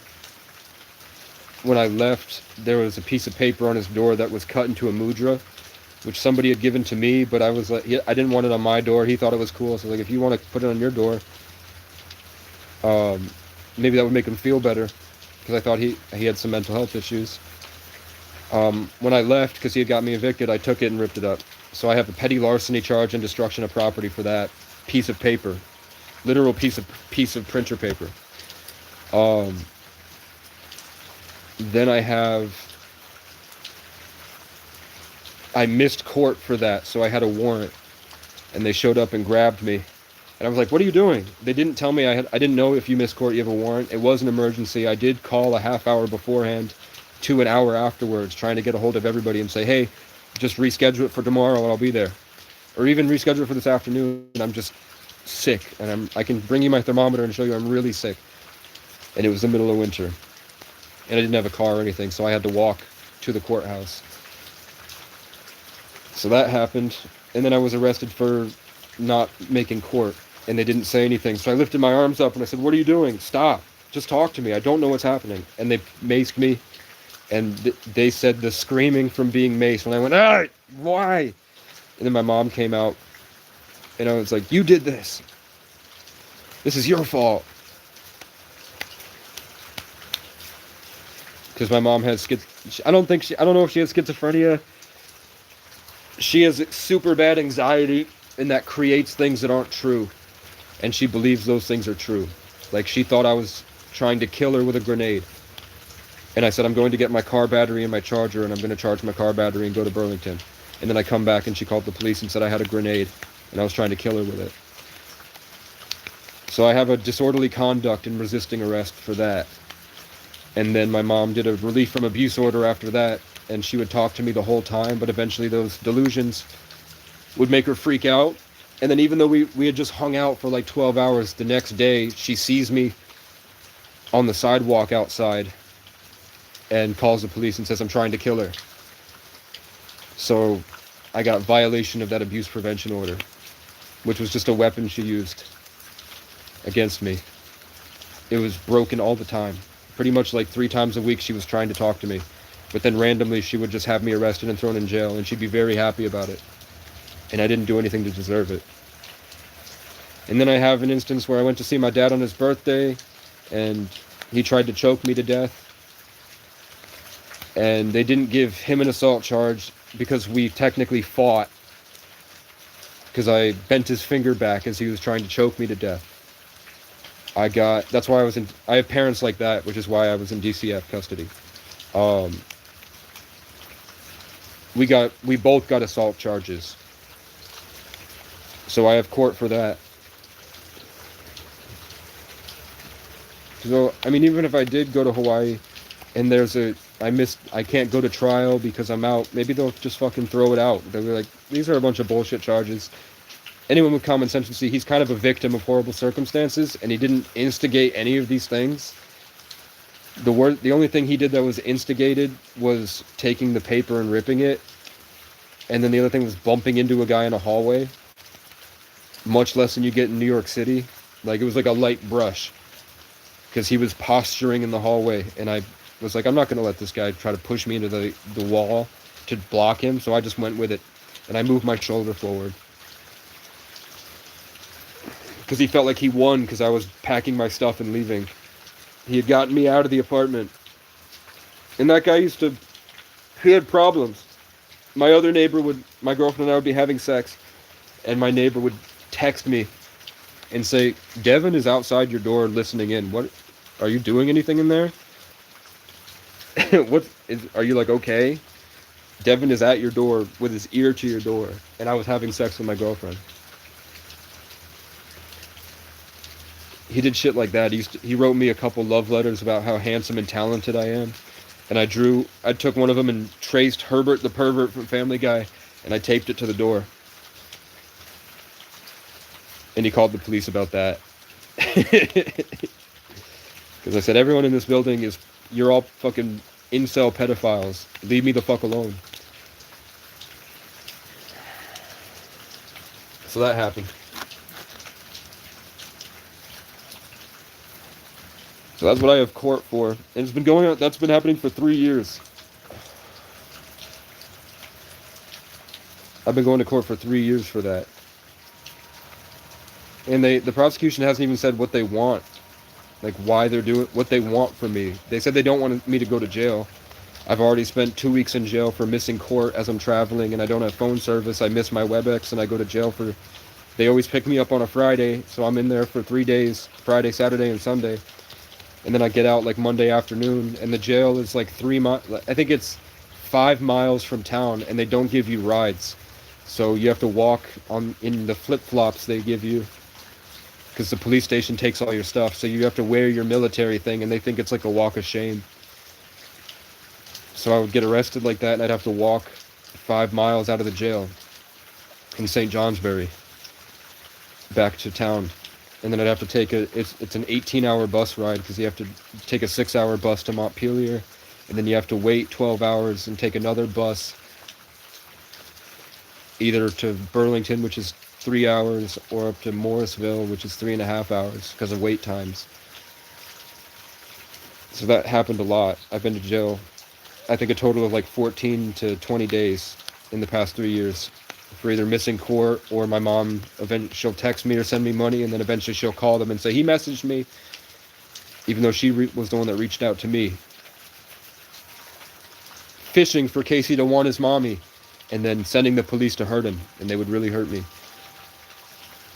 When I left, there was a piece of paper on his door that was cut into a mudra, which somebody had given to me, but I was like, I didn't want it on my door. He thought it was cool, so I was like, if you want to put it on your door, maybe that would make him feel better, because I thought he had some mental health issues. When I left, because he had got me evicted, I took it and ripped it up. So I have a petty larceny charge and destruction of property for that piece of paper, literal piece of printer paper. Then I missed court for that, so I had a warrant, and they showed up and grabbed me, and I was like, what are you doing? They didn't tell me I didn't know if you missed court, you have a warrant. It was an emergency. I did call a half hour beforehand to an hour afterwards, trying to get a hold of everybody and say, hey, just reschedule it for tomorrow and I'll be there. Or even reschedule it for this afternoon. I'm just sick, and I can bring you my thermometer and show you I'm really sick. And it was the middle of winter, and I didn't have a car or anything, so I had to walk to the courthouse. So that happened, and then I was arrested for not making court, and they didn't say anything. So I lifted my arms up and I said, what are you doing? Stop. Just talk to me. I don't know what's happening. And they maced me, and they said the screaming from being maced, and I went, ah, why? And then my mom came out, and I was like, you did this. This is your fault. Because my mom has I don't know if she has schizophrenia. She has super bad anxiety, and that creates things that aren't true. And she believes those things are true. Like, she thought I was trying to kill her with a grenade. And I said, I'm going to get my car battery and my charger, and I'm going to charge my car battery and go to Burlington. And then I come back, and she called the police and said I had a grenade, and I was trying to kill her with it. So I have a disorderly conduct and resisting arrest for that. And then my mom did a relief from abuse order after that, and she would talk to me the whole time, but eventually those delusions would make her freak out. And then even though we had just hung out for like 12 hours, the next day she sees me on the sidewalk outside and calls the police and says I'm trying to kill her. So I got violation of that abuse prevention order, which was just a weapon she used against me. It was broken all the time. Pretty much like 3 times a week she was trying to talk to me. But then randomly she would just have me arrested and thrown in jail, and she'd be very happy about it. And I didn't do anything to deserve it. And then I have an instance where I went to see my dad on his birthday, and he tried to choke me to death. And they didn't give him an assault charge because we technically fought, because I bent his finger back as he was trying to choke me to death. That's why I have parents like that, which is why I was in DCF custody. We both got assault charges. So I have court for that. So, I mean, even if I did go to Hawaii and I can't go to trial because I'm out, maybe they'll just fucking throw it out. They'll be like, these are a bunch of bullshit charges. Anyone with common sense will see he's kind of a victim of horrible circumstances, and he didn't instigate any of these things. The only thing he did that was instigated was taking the paper and ripping it. And then the other thing was bumping into a guy in a hallway. Much less than you get in New York City. Like, it was like a light brush. Because he was posturing in the hallway, and I was like, I'm not going to let this guy try to push me into the wall to block him, so I just went with it. And I moved my shoulder forward. Because he felt like he won because I was packing my stuff and leaving. He had gotten me out of the apartment. And that guy he had problems. My girlfriend and I would be having sex, and my neighbor would text me and say, Devin is outside your door listening in. What, are you doing anything in there? Are you like, okay? Devin is at your door with his ear to your door, and I was having sex with my girlfriend. He did shit like that. He wrote me a couple love letters about how handsome and talented I am. And I took one of them and traced Herbert the pervert from Family Guy, and I taped it to the door. And he called the police about that. Because I said, everyone in this building you're all fucking incel pedophiles. Leave me the fuck alone. So that happened. So that's what I have court for. And it's been going on, that's been happening for 3 years. I've been going to court for 3 years for that. And the prosecution hasn't even said what they want. Like, why they're doing, what they want from me. They said they don't want me to go to jail. I've already spent 2 weeks in jail for missing court as I'm traveling, and I don't have phone service. I miss my WebEx, and I go to jail they always pick me up on a Friday, so I'm in there for 3 days, Friday, Saturday, and Sunday. And then I get out like Monday afternoon, and the jail is like 3 miles, I think it's 5 miles from town, and they don't give you rides. So you have to walk in the flip-flops they give you, because the police station takes all your stuff. So you have to wear your military thing, and they think it's like a walk of shame. So I would get arrested like that, and I'd have to walk 5 miles out of the jail in St. Johnsbury back to town. And then I'd have to take it's an 18-hour bus ride, because you have to take a 6-hour bus to Montpelier, and then you have to wait 12 hours and take another bus either to Burlington, which is 3 hours, or up to Morrisville, which is 3.5 hours because of wait times. So that happened a lot. I've been to jail, I think, a total of like 14 to 20 days in the past 3 years for either missing court, or my mom, she'll text me or send me money, and then eventually she'll call them and say, he messaged me, even though she was the one that reached out to me, fishing for Casey to want his mommy, and then sending the police to hurt him, and they would really hurt me.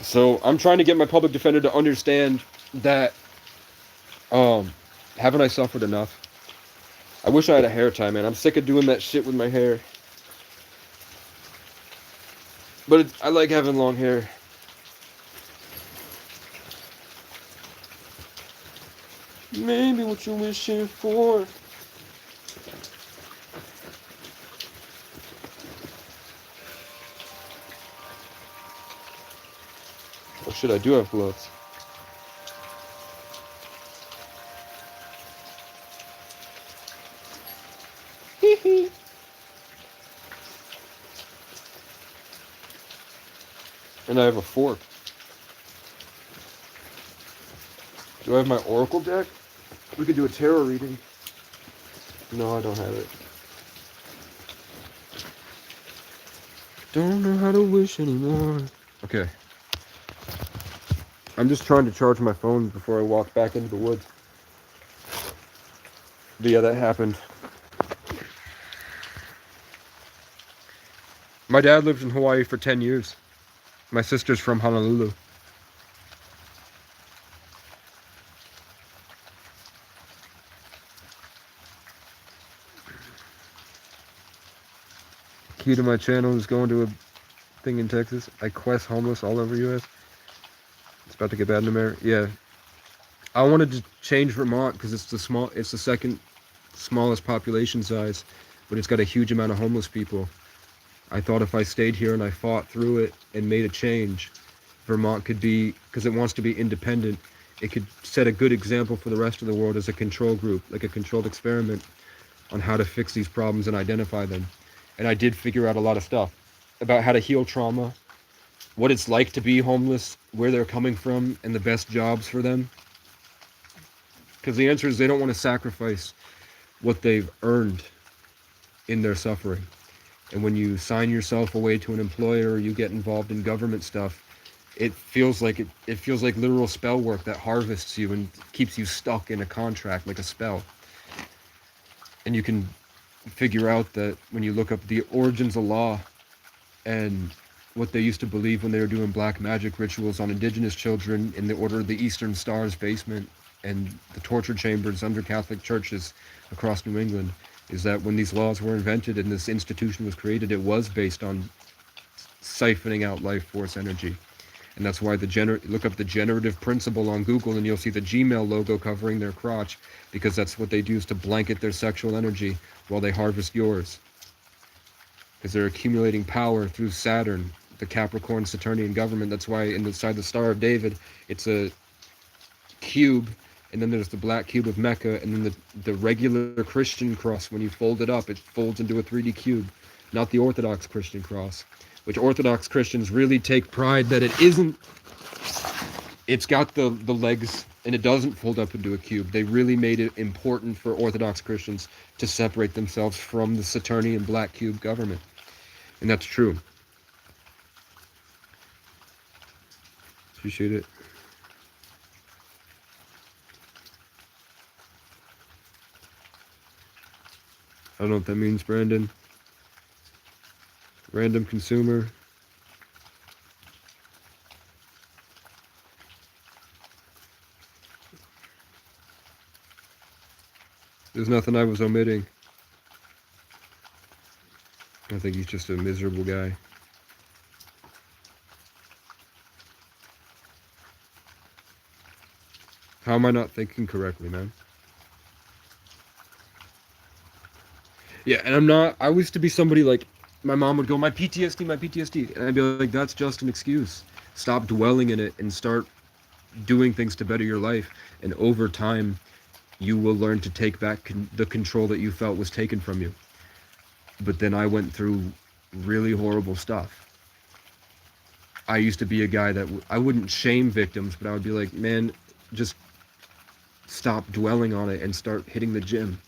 So I'm trying to get my public defender to understand that, haven't I suffered enough? I wish I had a hair tie, man. I'm sick of doing that shit with my hair. But I like having long hair. Maybe what you're wishing for. Oh shit, I do have gloves. Hee. And I have a fork. Do I have my oracle deck? We could do a tarot reading. No, I don't have it. Don't know how to wish anymore. Okay. I'm just trying to charge my phone before I walk back into the woods. But yeah, that happened. My dad lived in Hawaii for 10 years. My sister's from Honolulu. Key to my channel is going to a thing in Texas. I quest homeless all over US. It's about to get bad in America. Yeah. I wanted to change Vermont because it's the second smallest population size, but it's got a huge amount of homeless people. I thought if I stayed here and I fought through it and made a change, Vermont could be, because it wants to be independent, it could set a good example for the rest of the world as a control group, like a controlled experiment on how to fix these problems and identify them. And I did figure out a lot of stuff about how to heal trauma, what it's like to be homeless, where they're coming from, and the best jobs for them. Because the answer is they don't want to sacrifice what they've earned in their suffering. And when you sign yourself away to an employer, or you get involved in government stuff, it feels like literal spell work that harvests you and keeps you stuck in a contract like a spell. And you can figure out that when you look up the origins of law and what they used to believe when they were doing black magic rituals on indigenous children in the Order of the Eastern Star's basement and the torture chambers under Catholic churches across New England, is that when these laws were invented and this institution was created, it was based on siphoning out life force energy. And that's why look up the generative principle on Google and you'll see the Gmail logo covering their crotch, because that's what they do, is to blanket their sexual energy while they harvest yours. Because they're accumulating power through Saturn, the Capricorn Saturnian government. That's why inside the Star of David, it's a cube, and then there's the black cube of Mecca, and then the regular Christian cross, when you fold it up, it folds into a 3D cube, not the Orthodox Christian cross, which Orthodox Christians really take pride that it isn't. It's got the legs, and it doesn't fold up into a cube. They really made it important for Orthodox Christians to separate themselves from the Saturnian black cube government. And that's true. Appreciate it. I don't know what that means, Brandon. Random consumer. There's nothing I was omitting. I think he's just a miserable guy. How am I not thinking correctly, man? Yeah, and I used to be somebody like, my mom would go, my PTSD, my PTSD. And I'd be like, that's just an excuse. Stop dwelling in it and start doing things to better your life. And over time, you will learn to take back the control that you felt was taken from you. But then I went through really horrible stuff. I used to be a guy that I wouldn't shame victims, but I would be like, man, just stop dwelling on it and start hitting the gym.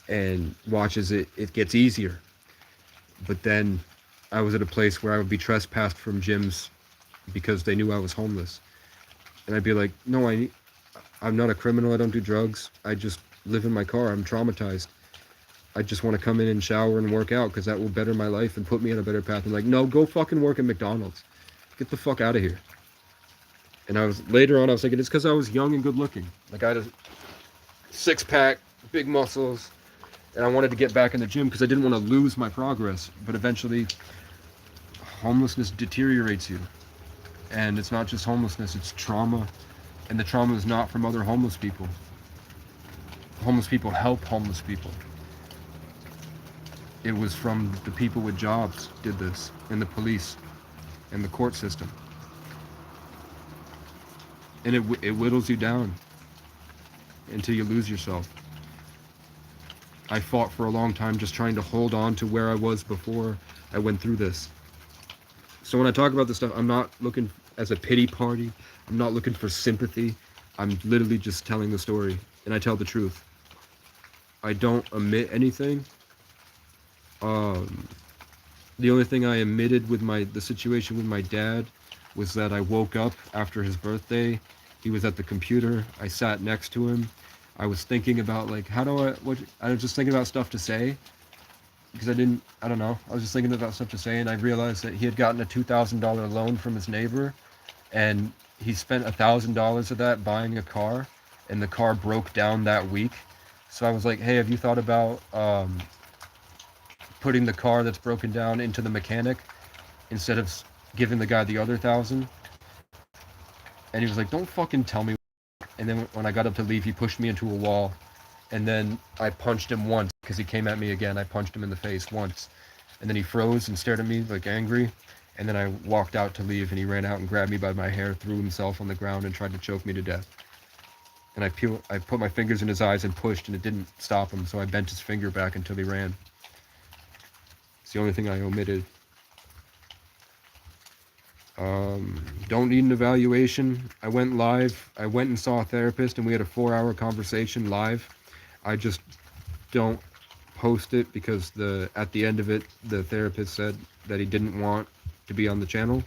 And watch as it gets easier. But then I was at a place where I would be trespassed from gyms because they knew I was homeless. And I'd be like, no, I'm not a criminal. I don't do drugs. I just live in my car. I'm traumatized. I just want to come in and shower and work out because that will better my life and put me on a better path. And like, no, go fucking work at McDonald's. Get the fuck out of here. And later on, I was thinking, it's because I was young and good looking. Like, I had a six-pack, big muscles, and I wanted to get back in the gym because I didn't want to lose my progress. But eventually, homelessness deteriorates you. And it's not just homelessness, it's trauma. And the trauma is not from other homeless people. Homeless people help homeless people. It was from the people with jobs did this, and the police, and the court system. And it whittles you down until you lose yourself. I fought for a long time just trying to hold on to where I was before I went through this. So when I talk about this stuff, I'm not looking as a pity party. I'm not looking for sympathy. I'm literally just telling the story, and I tell the truth. I don't omit anything. The only thing I omitted with the situation with my dad was that I woke up after his birthday. He was at the computer. I sat next to him. I was thinking about like, I was just thinking about stuff to say because I don't know. I was just thinking about stuff to say, and I realized that he had gotten a $2,000 loan from his neighbor, and he spent $1,000 of that buying a car, and the car broke down that week. So I was like, hey, have you thought about putting the car that's broken down into the mechanic instead of giving the guy the other $1,000? And he was like, don't fucking tell me. And then when I got up to leave, he pushed me into a wall, and then I punched him once because he came at me again. I punched him in the face once, and then he froze and stared at me like angry, and then I walked out to leave, and he ran out and grabbed me by my hair, threw himself on the ground, and tried to choke me to death. And I put my fingers in his eyes and pushed, and it didn't stop him, so I bent his finger back until he ran. It's the only thing I omitted. Don't need an evaluation. I went live. I went and saw a therapist, and we had a 4-hour conversation live. I just don't post it because at the end of it, the therapist said that he didn't want to be on the channel.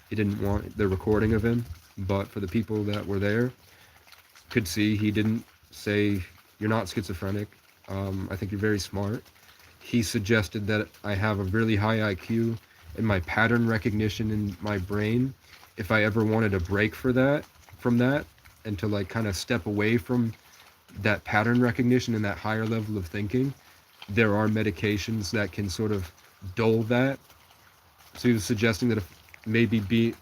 He didn't want the recording of him, but for the people that were there, could see he didn't say, you're not schizophrenic. I think you're very smart. He suggested that I have a really high IQ and my pattern recognition in my brain. If I ever wanted a break from that, and to like kind of step away from that pattern recognition and that higher level of thinking, there are medications that can sort of dull that. So he was suggesting that if maybe be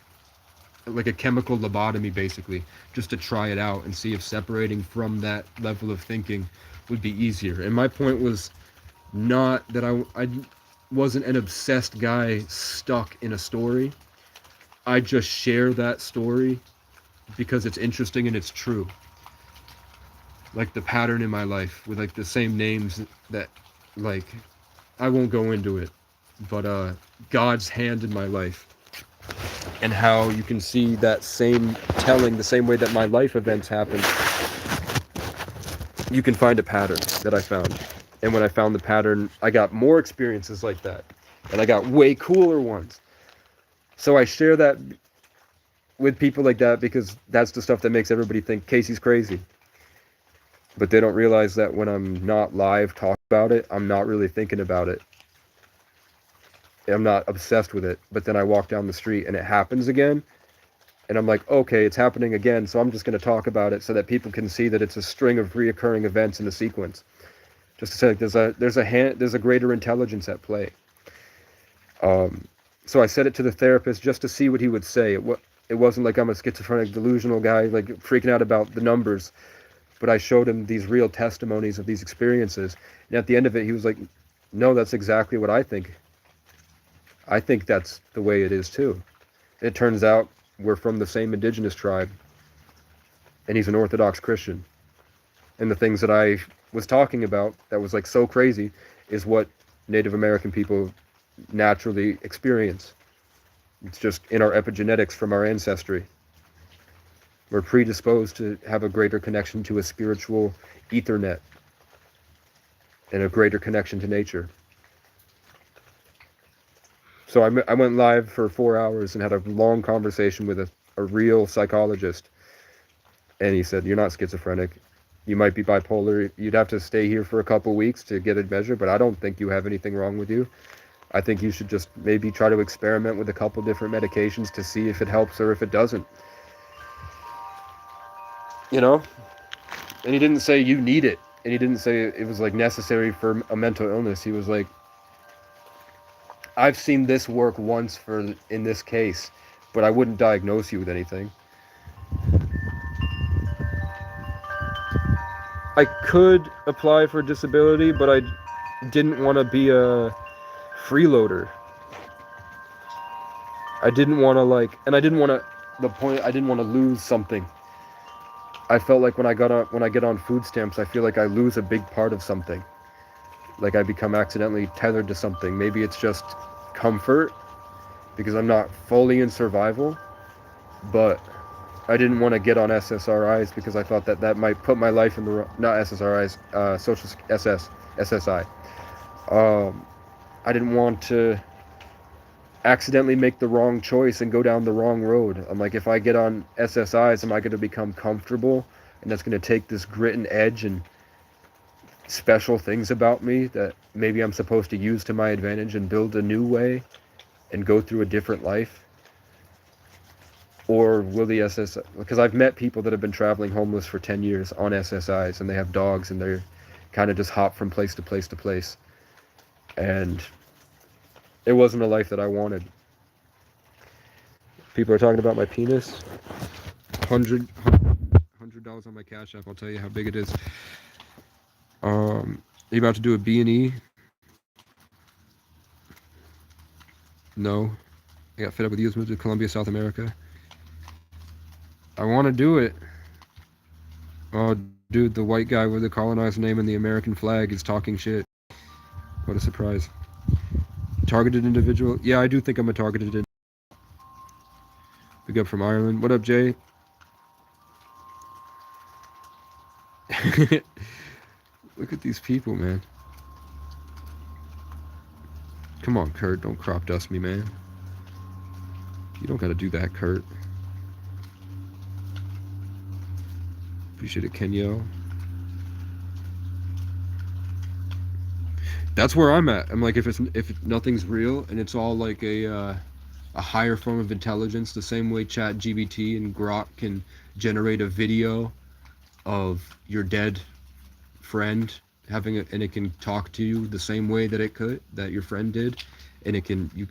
like a chemical lobotomy, basically, just to try it out and see if separating from that level of thinking would be easier. And my point was not that I wasn't an obsessed guy stuck in a story. I just share that story because it's interesting and it's true. Like the pattern in my life with like the same names that, like, I won't go into it, but God's hand in my life, and how you can see that same telling, the same way that my life events happen. You can find a pattern that I found. And when I found the pattern, I got more experiences like that. And I got way cooler ones. So I share that with people like that because that's the stuff that makes everybody think Casey's crazy. But they don't realize that when I'm not live talking about it, I'm not really thinking about it. I'm not obsessed with it. But then I walk down the street and it happens again. And I'm like, okay, it's happening again. So I'm just going to talk about it so that people can see that it's a string of reoccurring events in a sequence. Just to say, like, there's a greater intelligence at play. So I said it to the therapist just to see what he would say. It wasn't like I'm a schizophrenic, delusional guy, like freaking out about the numbers. but I showed him these real testimonies of these experiences. And at the end of it, he was like, no, that's exactly what I think. I think that's the way it is too. And it turns out we're from the same indigenous tribe, and he's an Orthodox Christian. And the things that I was talking about that was like so crazy is what Native American people naturally experience. It's just in our epigenetics from our ancestry. We're predisposed to have a greater connection to a spiritual ethernet and a greater connection to nature. So I went live for 4 hours and had a long conversation with a real psychologist. And he said, you're not schizophrenic. You might be bipolar. You'd have to stay here for a couple weeks to get a measure, but I don't think you have anything wrong with you. I think you should just maybe try to experiment with a couple different medications to see if it helps or if it doesn't. You know? And he didn't say you need it. And he didn't say it was like necessary for a mental illness. He was like, I've seen this work once in this case, but I wouldn't diagnose you with anything. I could apply for disability, but I didn't want to be a freeloader. I didn't want to I didn't want to lose something. I felt like when I get on food stamps, I feel like I lose a big part of something. Like I become accidentally tethered to something. Maybe it's just comfort because I'm not fully in survival, but I didn't want to get on SSRIs because I thought that might put my life in the not SSRIs, SSI. I didn't want to accidentally make the wrong choice and go down the wrong road. I'm like, if I get on SSIs, am I going to become comfortable? And that's going to take this grit and edge and special things about me that maybe I'm supposed to use to my advantage and build a new way and go through a different life? Or will the SSI, because I've met people that have been traveling homeless for 10 years on SSIs and they have dogs and they're kind of just hop from place to place to place. And it wasn't a life that I wanted. People are talking about my penis. $100 on my Cash App. I'll tell you how big it is. Are you about to do a B&E? No. I got fed up with you. Moved to Colombia, South America. I want to do it. Oh, dude, the white guy with the colonized name and the American flag is talking shit. What a surprise. Targeted individual? Yeah, I do think I'm a targeted individual. Big up from Ireland. What up, Jay? Look at these people, man. Come on, Kurt. Don't crop dust me, man. You don't gotta do that, Kurt. Appreciate it, Kenyo. That's where I'm at. I'm like, if nothing's real and it's all like a higher form of intelligence, the same way ChatGPT and Grok can generate a video of your dead friend and it can talk to you the same way that your friend did, and you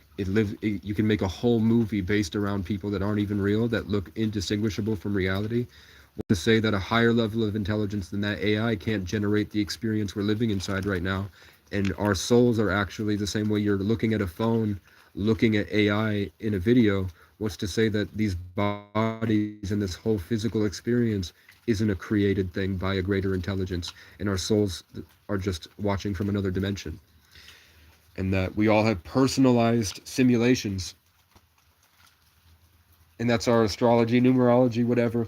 can make a whole movie based around people that aren't even real, that look indistinguishable from reality. To say that a higher level of intelligence than that AI can't generate the experience we're living inside right now, and our souls are actually the same way you're looking at a phone, looking at AI in a video. What's to say that these bodies and this whole physical experience isn't a created thing by a greater intelligence, and our souls are just watching from another dimension, and that we all have personalized simulations, and that's our astrology, numerology, whatever,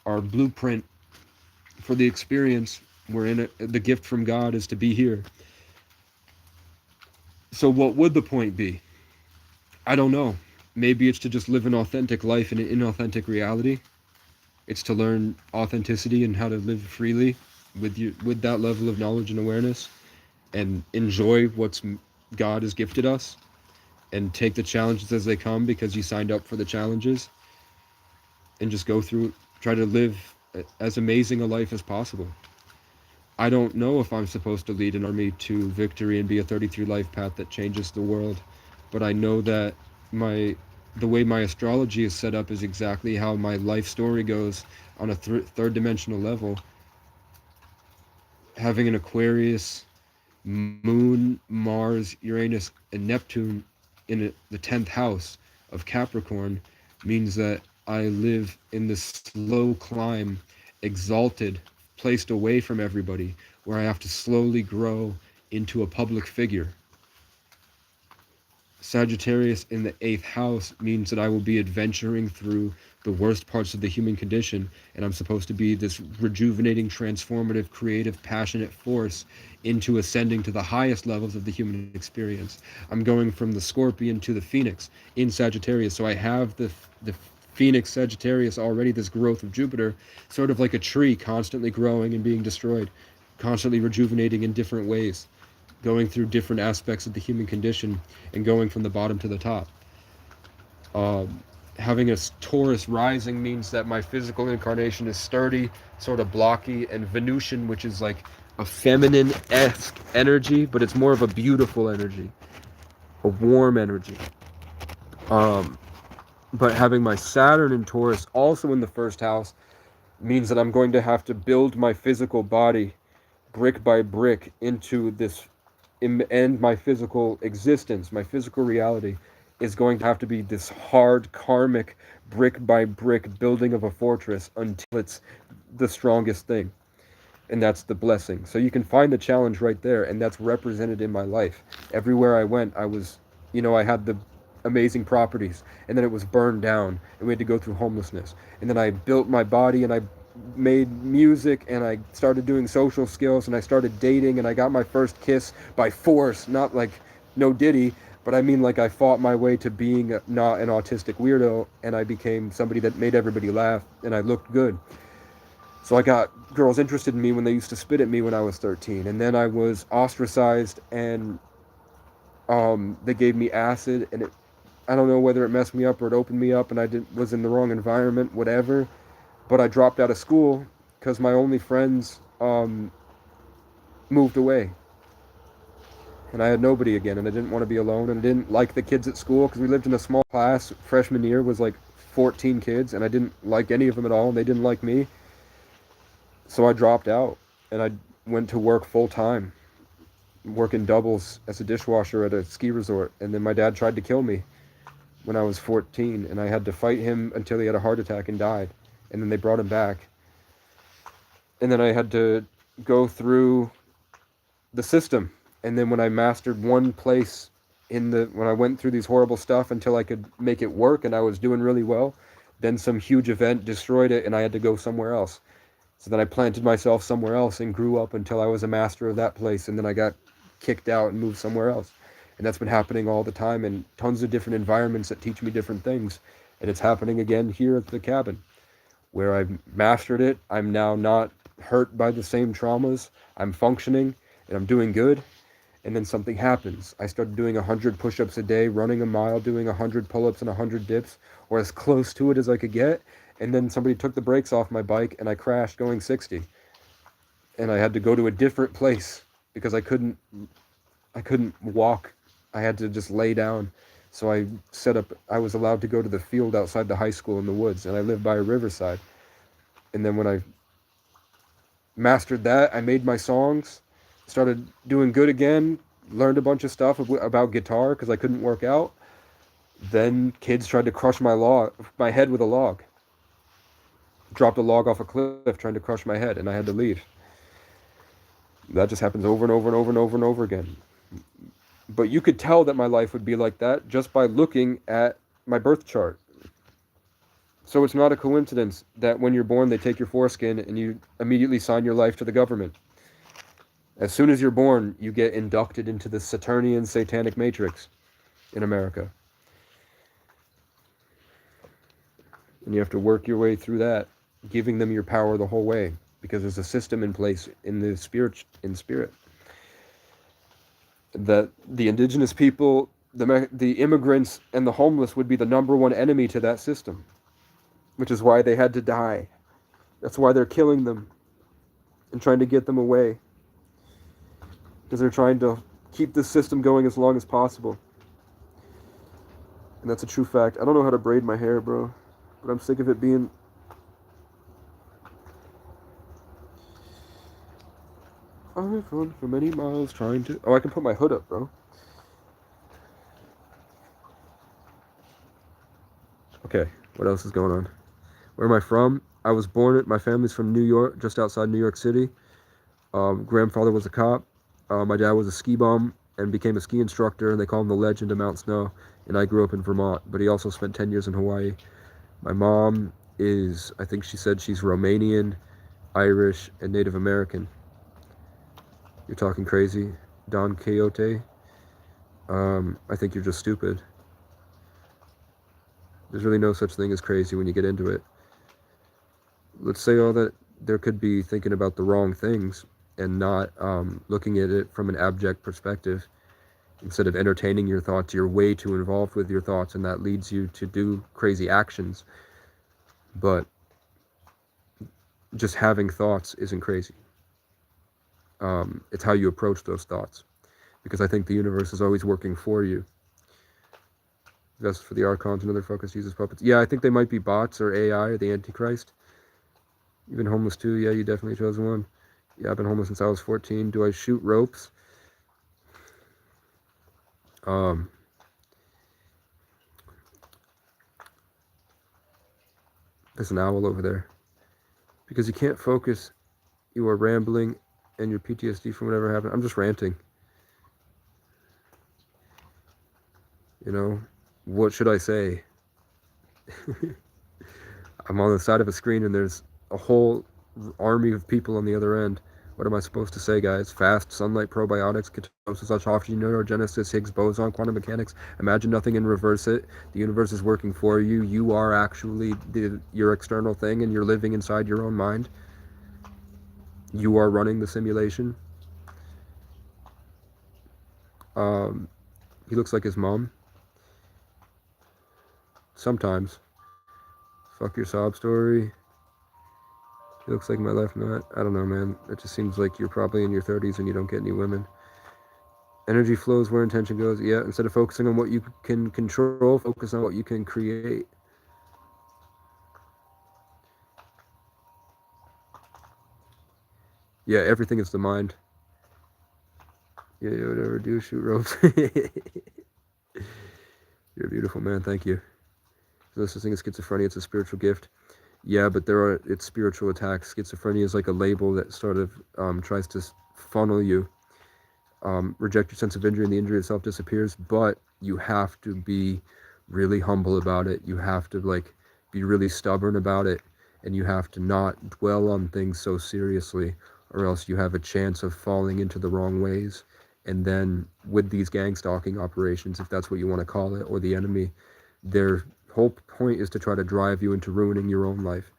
our blueprint for the experience we're in. The gift from God is to be here. So what would the point be? I don't know. Maybe it's to just live an authentic life in an inauthentic reality. It's to learn authenticity and how to live freely with that level of knowledge and awareness, and enjoy what's God has gifted us, and take the challenges as they come because you signed up for the challenges, and just go through, try to live as amazing a life as possible. I don't know if I'm supposed to lead an army to victory and be a 33 life path that changes the world, but I know that the way my astrology is set up is exactly how my life story goes on a third dimensional level, having an Aquarius, Moon, Mars, Uranus, and Neptune in the 10th house of Capricorn means that I live in this slow climb, exalted, placed away from everybody, where I have to slowly grow into a public figure. Sagittarius in the 8th house means that I will be adventuring through the worst parts of the human condition, and I'm supposed to be this rejuvenating, transformative, creative, passionate force into ascending to the highest levels of the human experience. I'm going from the Scorpion to the Phoenix in Sagittarius, so I have the Phoenix Sagittarius already, this growth of Jupiter, sort of like a tree constantly growing and being destroyed, constantly rejuvenating in different ways, going through different aspects of the human condition and going from the bottom to the top. Having a Taurus rising means that my physical incarnation is sturdy, sort of blocky, and Venusian, which is like a feminine-esque energy, but it's more of a beautiful energy, a warm energy. But having my Saturn in Taurus also in the 1st house means that I'm going to have to build my physical body brick by brick into this, and my physical existence, my physical reality is going to have to be this hard karmic brick by brick building of a fortress until it's the strongest thing. And that's the blessing. So you can find the challenge right there, and that's represented in my life. Everywhere I went, I was, I had the amazing properties, and then it was burned down, and we had to go through homelessness. And then I built my body, and I made music, and I started doing social skills, and I started dating, and I got my first kiss by force, not like no Diddy, but I mean like I fought my way to being not an autistic weirdo, and I became somebody that made everybody laugh, and I looked good. So I got girls interested in me when they used to spit at me when I was 13, and then I was ostracized, and they gave me acid, and I don't know whether it messed me up or it opened me up, and I was in the wrong environment, whatever. But I dropped out of school because my only friends moved away. And I had nobody again, and I didn't want to be alone, and I didn't like the kids at school because we lived in a small class. Freshman year was like 14 kids, and I didn't like any of them at all, and they didn't like me. So I dropped out, and I went to work full-time, working doubles as a dishwasher at a ski resort. And then my dad tried to kill me when I was 14, and I had to fight him until he had a heart attack and died. And then they brought him back. And then I had to go through the system. And then when I mastered one place when I went through these horrible stuff until I could make it work and I was doing really well, then some huge event destroyed it and I had to go somewhere else. So then I planted myself somewhere else and grew up until I was a master of that place. And then I got kicked out and moved somewhere else. And that's been happening all the time in tons of different environments that teach me different things. And it's happening again here at the cabin, where I've mastered it. I'm now not hurt by the same traumas. I'm functioning and I'm doing good. And then something happens. I started doing 100 push-ups a day, running a mile, doing 100 pull-ups and 100 dips, or as close to it as I could get. And then somebody took the brakes off my bike and I crashed going 60. And I had to go to a different place because I couldn't walk. I had to just lay down. So I was allowed to go to the field outside the high school in the woods, and I lived by a riverside. And then when I mastered that, I made my songs, started doing good again, learned a bunch of stuff about guitar because I couldn't work out. Then kids tried to crush my head with a log. Dropped a log off a cliff trying to crush my head, and I had to leave. That just happens over and over and over and over and over again. But you could tell that my life would be like that just by looking at my birth chart. So it's not a coincidence that when you're born, they take your foreskin and you immediately sign your life to the government. As soon as you're born, you get inducted into the Saturnian satanic matrix in America. And you have to work your way through that, giving them your power the whole way, because there's a system in place in spirit. That the indigenous people, the immigrants, and the homeless would be the number one enemy to that system, which is why they had to die. That's why they're killing them and trying to get them away, because they're trying to keep this system going as long as possible. And that's a true fact. I don't know how to braid my hair, bro, but I'm sick of it being... I've run for many miles trying to... Oh, I can put my hood up, bro. Okay, what else is going on? Where am I from? I was born... My family's from New York, just outside New York City. Grandfather was a cop. My dad was a ski bum and became a ski instructor, and they call him the Legend of Mount Snow. And I grew up in Vermont, but he also spent 10 years in Hawaii. My mom is... I think she said she's Romanian, Irish, and Native American. You're talking crazy. Don Quixote. I think you're just stupid. There's really no such thing as crazy when you get into it. Let's say all that there could be thinking about the wrong things and not looking at it from an abject perspective. Instead of entertaining your thoughts, you're way too involved with your thoughts, and that leads you to do crazy actions. But just having thoughts isn't crazy. It's how you approach those thoughts. Because I think the universe is always working for you. That's for the Archons, another focus uses puppets. Yeah, I think they might be bots or AI or the Antichrist. You've been homeless too? Yeah, you definitely chose one. Yeah, I've been homeless since I was 14. Do I shoot ropes? There's an owl over there. Because you can't focus, you are rambling, and your PTSD from whatever happened. I'm just ranting. You know, what should I say? I'm on the side of a screen and there's a whole army of people on the other end. What am I supposed to say, guys? Fast, sunlight, probiotics, ketosis, autophagy, neurogenesis, Higgs boson, quantum mechanics. Imagine nothing and reverse it. The universe is working for you. You are actually your external thing, and you're living inside your own mind. You are running the simulation. He looks like his mom. Sometimes. Fuck your sob story. He looks like my left nut. I don't know, man. It just seems like you're probably in your 30s and you don't get any women. Energy flows where intention goes. Yeah, instead of focusing on what you can control, focus on what you can create. Yeah, everything is the mind. Yeah, whatever. Do shoot ropes. You're a beautiful man. Thank you. So this thing is schizophrenia. It's a spiritual gift. Yeah, but it's spiritual attacks. Schizophrenia is like a label that sort of tries to funnel you. Reject your sense of injury and the injury itself disappears, but you have to be really humble about it. You have to be really stubborn about it, and you have to not dwell on things so seriously, or else you have a chance of falling into the wrong ways. And then with these gang stalking operations, if that's what you want to call it, or the enemy, their whole point is to try to drive you into ruining your own life.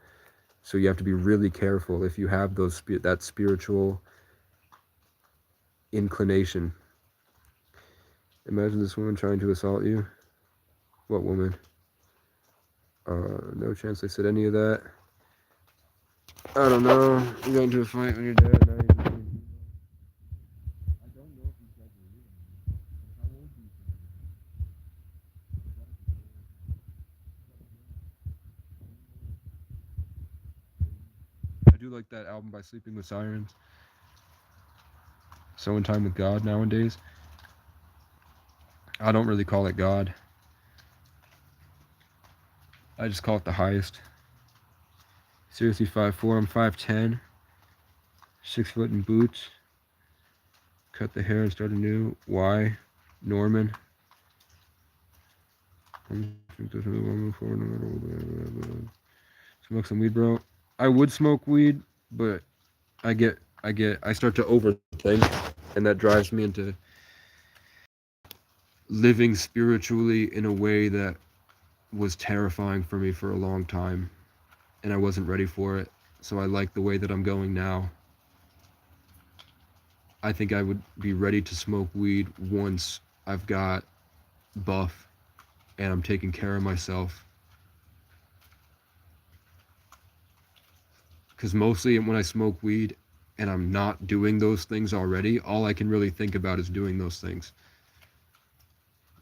So you have to be really careful if you have that spiritual inclination. Imagine this woman trying to assault you. What woman? No chance they said any of that. I don't know. You got into a fight with your dad. Now you're... I don't know if these guys are real. How old do you think? I do like that album by Sleeping with Sirens. So in Time with God nowadays. I don't really call it God. I just call it the highest. Seriously, 5'4", I'm 5'10", 6 foot in boots. Cut the hair and start anew. Why? Norman. Smoke some weed, bro. I would smoke weed, but I start to overthink, and that drives me into living spiritually in a way that was terrifying for me for a long time, and I wasn't ready for it. So I like the way that I'm going now. I think I would be ready to smoke weed once I've got buff and I'm taking care of myself. Because mostly when I smoke weed and I'm not doing those things already, all I can really think about is doing those things.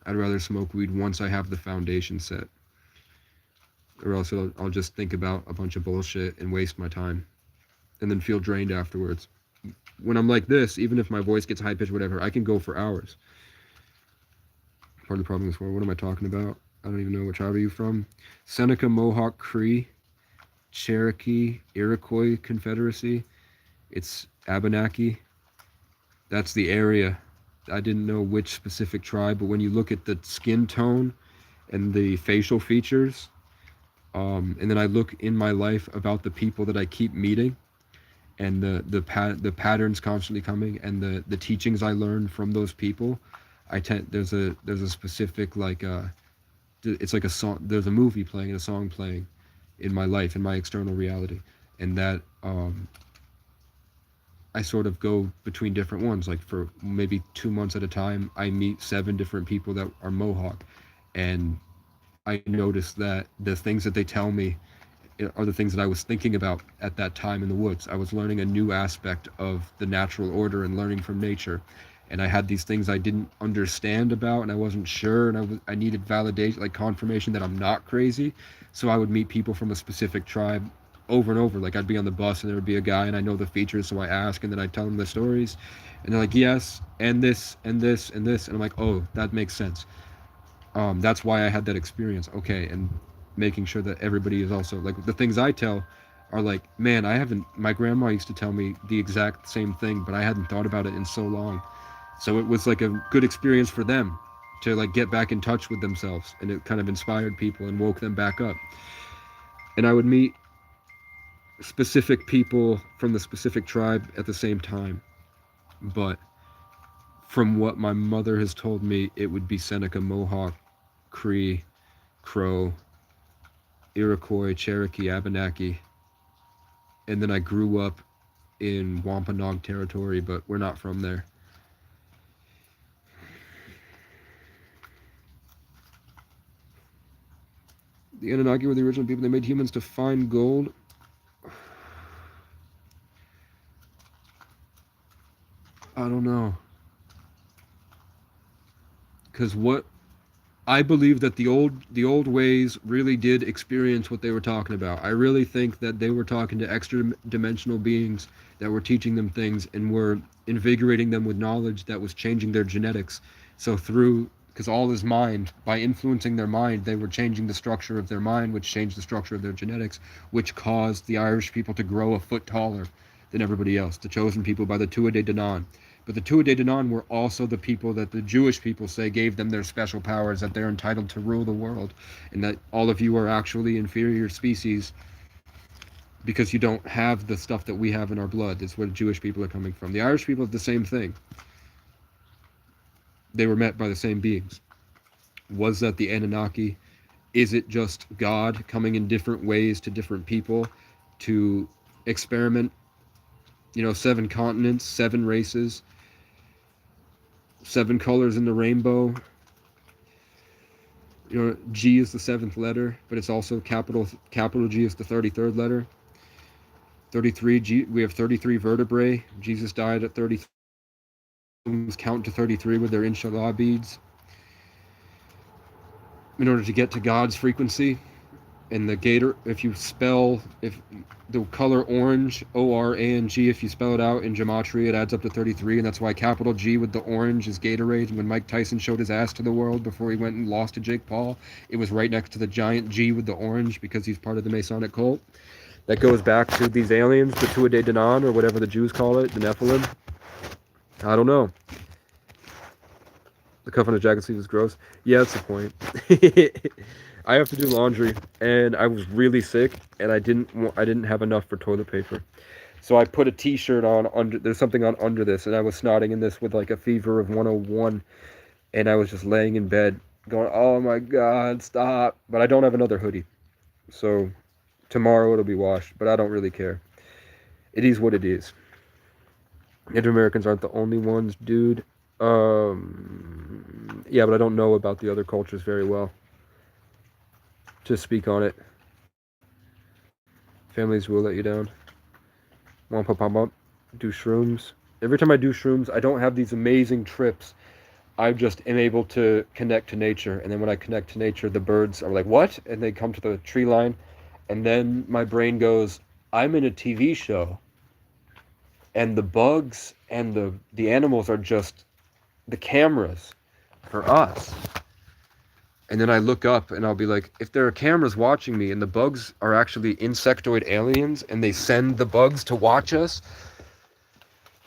I'd rather smoke weed once I have the foundation set. Or else I'll just think about a bunch of bullshit and waste my time. And then feel drained afterwards. when I'm like this, even if my voice gets high pitched, whatever, I can go for hours. Part of the problem is, what am I talking about? I don't even know. What tribe are you from? Seneca, Mohawk, Cree, Cherokee, Iroquois Confederacy. It's Abenaki. That's the area. I didn't know which specific tribe, but when you look at the skin tone and the facial features, and then I look in my life about the people that I keep meeting, and the patterns constantly coming, and the teachings I learn from those people, there's a specific, like, it's like a song. There's a movie playing and a song playing in my life, in my external reality, and that I sort of go between different ones. Like for maybe 2 months at a time, I meet 7 different people that are Mohawk, and I notice that the things that they tell me are the things that I was thinking about at that time in the woods. I was learning a new aspect of the natural order and learning from nature. And I had these things I didn't understand about, and I wasn't sure, and I needed validation, like confirmation that I'm not crazy. So I would meet people from a specific tribe over and over. Like I'd be on the bus and there would be a guy and I know the features, so I ask, and then I tell them the stories. And they're like, yes, and this, and this, and this. And I'm like, oh, that makes sense. That's why I had that experience. Okay, and making sure that everybody is also, like, the things I tell are like, man, my grandma used to tell me the exact same thing, but I hadn't thought about it in so long. So it was like a good experience for them to like get back in touch with themselves, and it kind of inspired people and woke them back up. And I would meet specific people from the specific tribe at the same time, but from what my mother has told me, it would be Seneca, Mohawk, Cree, Crow, Iroquois, Cherokee, Abenaki. And then I grew up in Wampanoag territory, but we're not from there. The Anunnaki were the original people. They made humans to find gold. I don't know. Because what I believe that the old ways really did experience what they were talking about. I really think that they were talking to extra dimensional beings that were teaching them things and were invigorating them with knowledge that was changing their genetics. So because all is mind, by influencing their mind, they were changing the structure of their mind, which changed the structure of their genetics, which caused the Irish people to grow a foot taller than everybody else, the chosen people by the Tuatha De Danann. But the Tuatha De Danann were also the people that the Jewish people say gave them their special powers, that they're entitled to rule the world, and that all of you are actually inferior species because you don't have the stuff that we have in our blood. It's where the Jewish people are coming from. The Irish people have the same thing. They were met by the same beings. Was that the Anunnaki? Is it just God coming in different ways to different people to experiment? 7 continents, 7 races, 7 colors in the rainbow. G is the 7th letter, but it's also capital G is the 33rd letter. 33 G, we have 33 vertebrae. Jesus died at 33. Count to 33 with their inshallah beads in order to get to God's frequency. And the gator, if the color orange, O-R-A-N-G, if you spell it out in gematria, it adds up to 33, and that's why capital G with the orange is Gatorade. When Mike Tyson showed his ass to the world before he went and lost to Jake Paul, it was right next to the giant G with the orange because he's part of the Masonic cult. That goes back to these aliens, the Tuatha De Danann, or whatever the Jews call it, the Nephilim. I don't know. The cuff on the jacket sleeve is gross. Yeah, that's the point. I have to do laundry, and I was really sick, and I didn't have enough for toilet paper. So I put a t-shirt on under, there's something on under this, and I was snotting in this with like a fever of 101, and I was just laying in bed going, oh my God, stop. But I don't have another hoodie. So tomorrow it'll be washed, but I don't really care. It is what it is. Native Americans aren't the only ones, dude. Yeah, but I don't know about the other cultures very well to speak on it. Families will let you down. Do shrooms. Every time I do shrooms, I don't have these amazing trips. I just am able to connect to nature. And then when I connect to nature, the birds are like, what? And they come to the tree line. And then my brain goes, I'm in a TV show. And the bugs and the animals are just the cameras for us. And then I look up and I'll be like, if there are cameras watching me and the bugs are actually insectoid aliens and they send the bugs to watch us,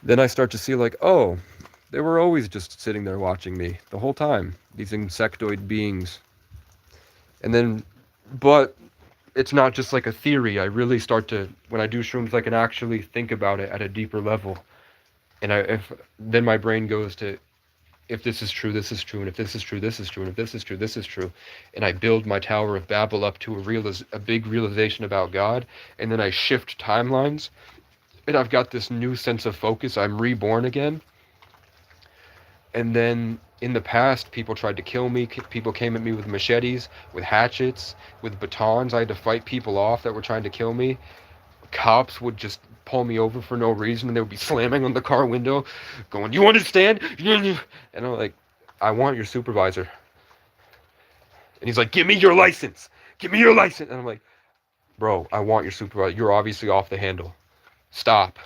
then I start to see like, oh, they were always just sitting there watching me the whole time, these insectoid beings. And then, but it's not just like a theory. I really start to, when I do shrooms, I can actually think about it at a deeper level. And if then my brain goes to, if this is true, this is true, and if this is true, this is true, and if this is true, this is true. And I build my Tower of Babel up to a big realization about God, and then I shift timelines, and I've got this new sense of focus. I'm reborn again. And then in the past, people tried to kill me. People came at me with machetes, with hatchets, with batons. I had to fight people off that were trying to kill me. Cops would just pull me over for no reason, and they would be slamming on the car window, going, "You understand?" And I'm like, "I want your supervisor." And he's like, "Give me your license. Give me your license." And I'm like, "Bro, I want your supervisor. You're obviously off the handle. Stop.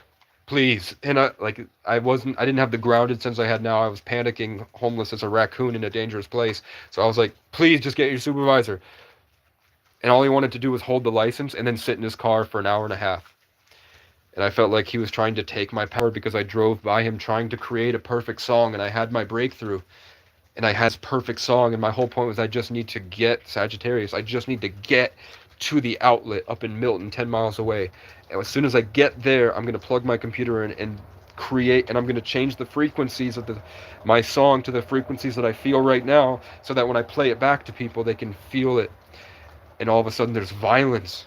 Please." And I didn't have the grounded sense I had now. I was panicking, homeless as a raccoon in a dangerous place. So I was like, "Please just get your supervisor." And all he wanted to do was hold the license and then sit in his car for an hour and a half. And I felt like he was trying to take my power because I drove by him trying to create a perfect song, and I had my breakthrough. And I had this perfect song, and my whole point was I just need to get Sagittarius. I just need to get to the outlet up in Milton, 10 miles away. And as soon as I get there, I'm going to plug my computer in and create, and I'm going to change the frequencies of my song to the frequencies that I feel right now, so that when I play it back to people, they can feel it. And all of a sudden there's violence.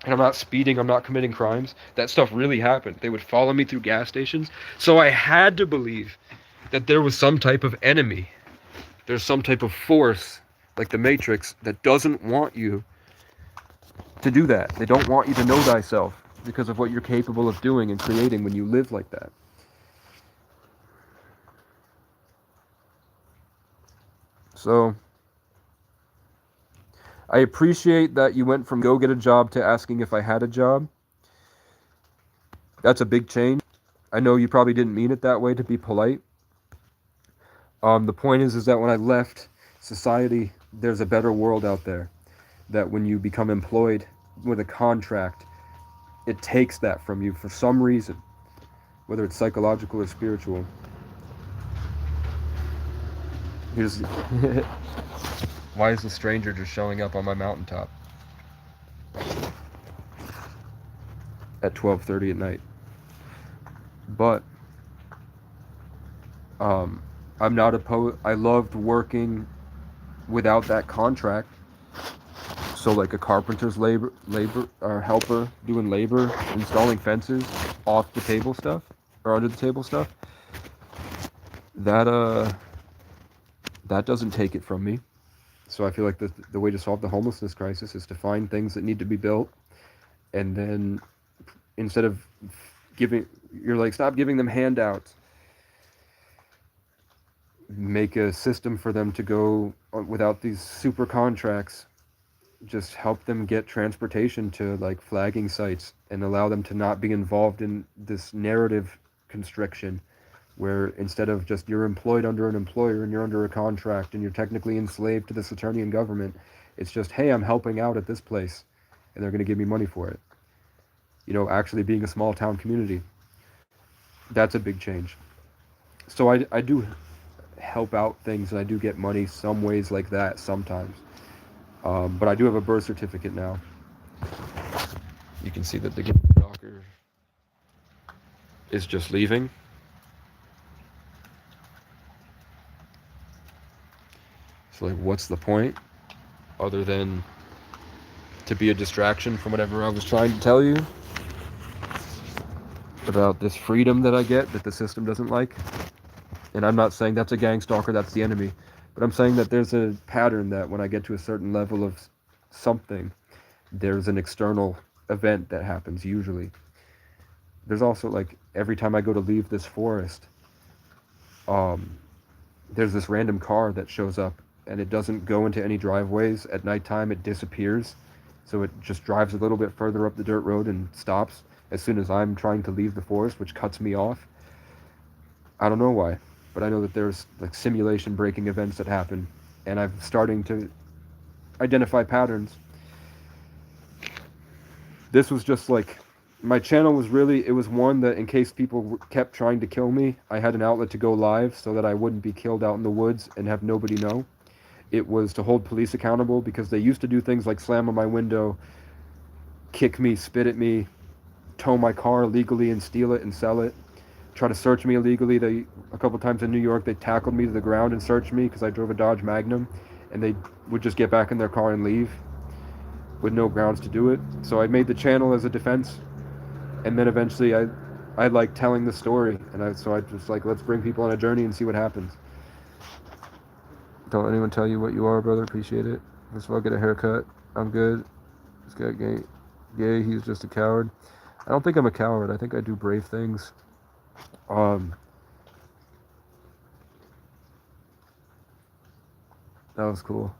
And I'm not speeding, I'm not committing crimes. That stuff really happened. They would follow me through gas stations. So I had to believe that there was some type of enemy. There's some type of force, like the Matrix, that doesn't want you to do that. They don't want you to know thyself because of what you're capable of doing and creating when you live like that. So I appreciate that you went from go get a job to asking if I had a job. That's a big change. I know you probably didn't mean it that way to be polite. The point is that when I left society, there's a better world out there. That when you become employed with a contract, it takes that from you for some reason, whether it's psychological or spiritual. Here's why is the stranger just showing up on my mountaintop at 12:30 at night? But I'm not opposed. I loved working without that contract. So like a carpenter's labor or helper doing labor, installing fences, off the table stuff or under the table stuff. That doesn't take it from me. So I feel like the way to solve the homelessness crisis is to find things that need to be built, and then instead of stop giving them handouts. Make a system for them to go without these super contracts. Just help them get transportation to like flagging sites and allow them to not be involved in this narrative constriction where instead of just you're employed under an employer and you're under a contract and you're technically enslaved to this Saturnian government, it's just, hey, I'm helping out at this place and they're going to give me money for it. Actually being a small town community. That's a big change. So I do help out things and I do get money some ways like that sometimes. But I do have a birth certificate now. You can see that the stalker is just leaving. So like, what's the point other than to be a distraction from whatever I was trying to tell you about this freedom that I get that the system doesn't like? And I'm not saying that's a gang stalker, that's the enemy. But I'm saying that there's a pattern that when I get to a certain level of something, there's an external event that happens usually. There's also like every time I go to leave this forest, there's this random car that shows up and it doesn't go into any driveways. At nighttime it disappears So it just drives a little bit further up the dirt road and stops as soon as I'm trying to leave the forest, which cuts me off. I don't know why, but I know that there's like simulation breaking events that happen, and I'm starting to identify patterns. This was just like, my channel was really, it was one that in case people kept trying to kill me, I had an outlet to go live so that I wouldn't be killed out in the woods and have nobody know. It was to hold police accountable because they used to do things like slam on my window, kick me, spit at me, tow my car illegally and steal it and sell it, try to search me illegally. A couple times in New York, they tackled me to the ground and searched me because I drove a Dodge Magnum, and they would just get back in their car and leave with no grounds to do it. So I made the channel as a defense, and then eventually I like telling the story, and I just like, let's bring people on a journey and see what happens. Don't let anyone tell you what you are, brother. Appreciate it. First of all, get a haircut. I'm good. This guy gay. He's just a coward. I don't think I'm a coward. I think I do brave things. That was cool.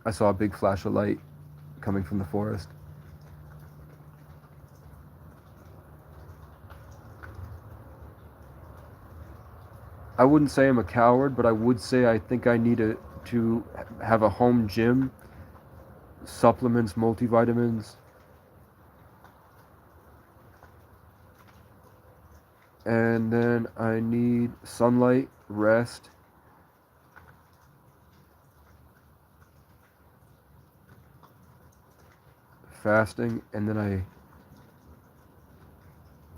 I saw a big flash of light coming from the forest. I wouldn't say I'm a coward, but I would say I think I need to have a home gym, supplements, multivitamins, and then I need sunlight, rest, fasting, and then I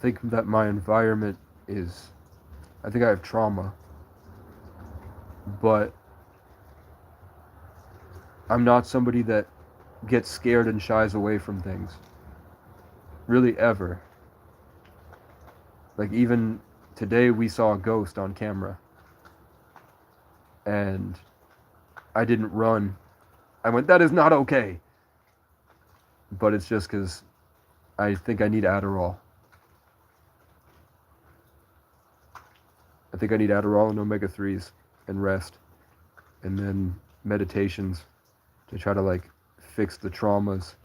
think that my environment is, I think I have trauma, but I'm not somebody that gets scared and shies away from things, really, ever. Like, even today we saw a ghost on camera, and I didn't run. I went, that is not okay. But it's just because I think I need Adderall. I think I need Adderall and omega-3s and rest, and then meditations to try to like fix the traumas.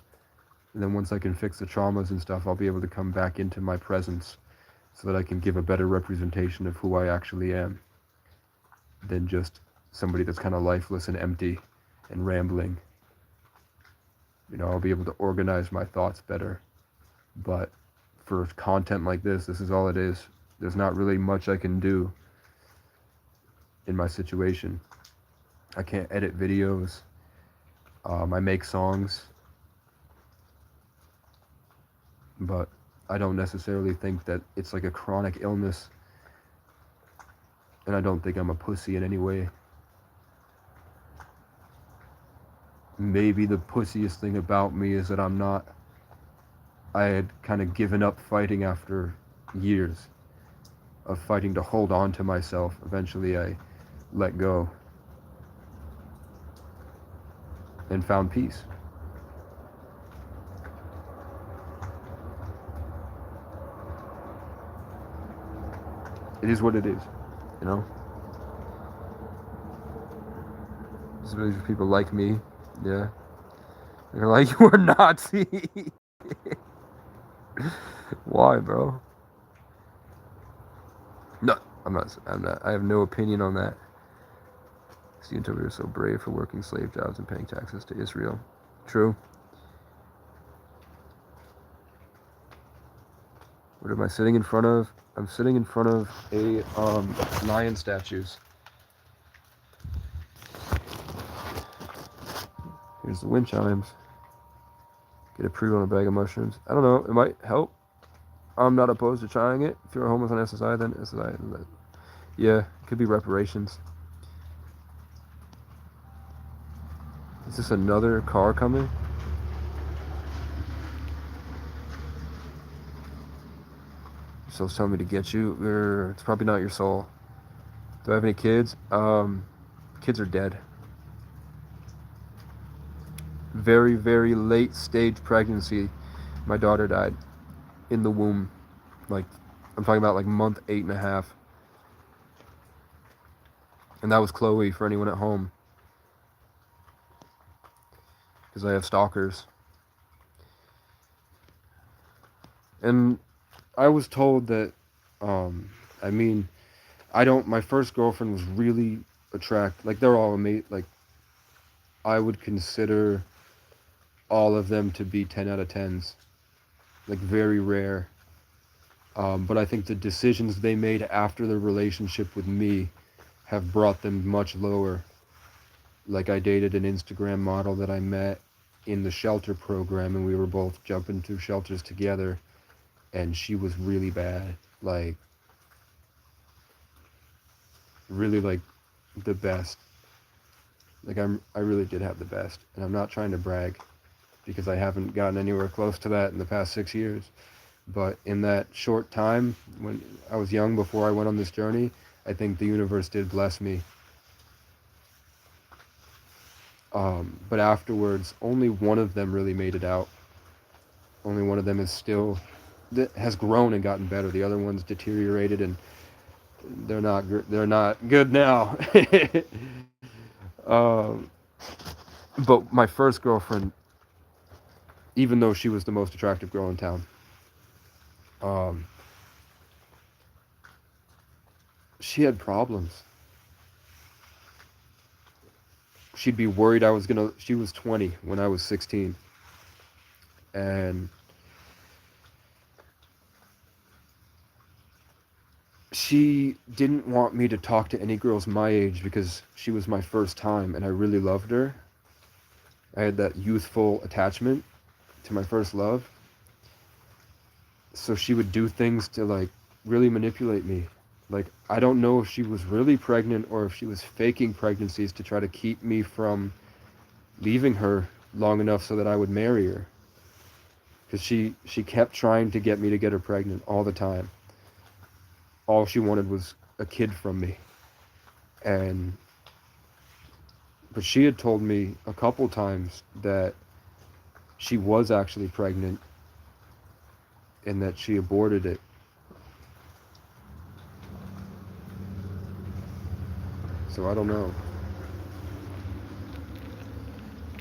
And then once I can fix the traumas and stuff, I'll be able to come back into my presence so that I can give a better representation of who I actually am than just somebody that's kind of lifeless and empty and rambling. You know, I'll be able to organize my thoughts better. But for content like this is all it is. There's not really much I can do in my situation. I can't edit videos. I make songs. But I don't necessarily think that it's like a chronic illness. And I don't think I'm a pussy in any way. Maybe the pussiest thing about me is that I had kind of given up fighting after years of fighting to hold on to myself. Eventually I let go and found peace. It is what it is, you know? There's people like me, yeah. They're like, you're a Nazi. Why, bro? No, I'm not. I have no opinion on that. Students over here are so brave for working slave jobs and paying taxes to Israel. True. What am I sitting in front of? I'm sitting in front of a lion statues. Here's the wind chimes. Get a pre-roll on a bag of mushrooms. I don't know. It might help. I'm not opposed to trying it. If you're homeless on SSI, then SSI. Yeah, it could be reparations. Is this another car coming? Your soul's telling me to get you. It's probably not your soul. Do I have any kids? Kids are dead. Very, very late stage pregnancy. My daughter died in the womb. Like, I'm talking about like month 8.5. And that was Chloe, for anyone at home. because I have stalkers. And I was told that, I mean, my first girlfriend was really like, they're all amazing. Like, I would consider all of them to be 10 out of 10s. Like, very rare. But I think the decisions they made after their relationship with me have brought them much lower. Like, I dated an Instagram model that I met in the shelter program, and we were both jumping through shelters together, and she was really bad. Like, really, like, the best. Like, I really did have the best, and I'm not trying to brag, because I haven't gotten anywhere close to that in the past 6 years. But in that short time, when I was young, before I went on this journey, I think the universe did bless me. But afterwards, only one of them really made it out. Only one of them has grown and gotten better. The other one's deteriorated, and they're not good now. But my first girlfriend, even though she was the most attractive girl in town, she had problems. She'd be worried she was 20 when I was 16. And she didn't want me to talk to any girls my age because she was my first time, and I really loved her. I had that youthful attachment to my first love. So she would do things to, like, really manipulate me. Like, I don't know if she was really pregnant or if she was faking pregnancies to try to keep me from leaving her long enough so that I would marry her. Because she kept trying to get me to get her pregnant all the time. All she wanted was a kid from me. But she had told me a couple times that she was actually pregnant and that she aborted it. So I don't know.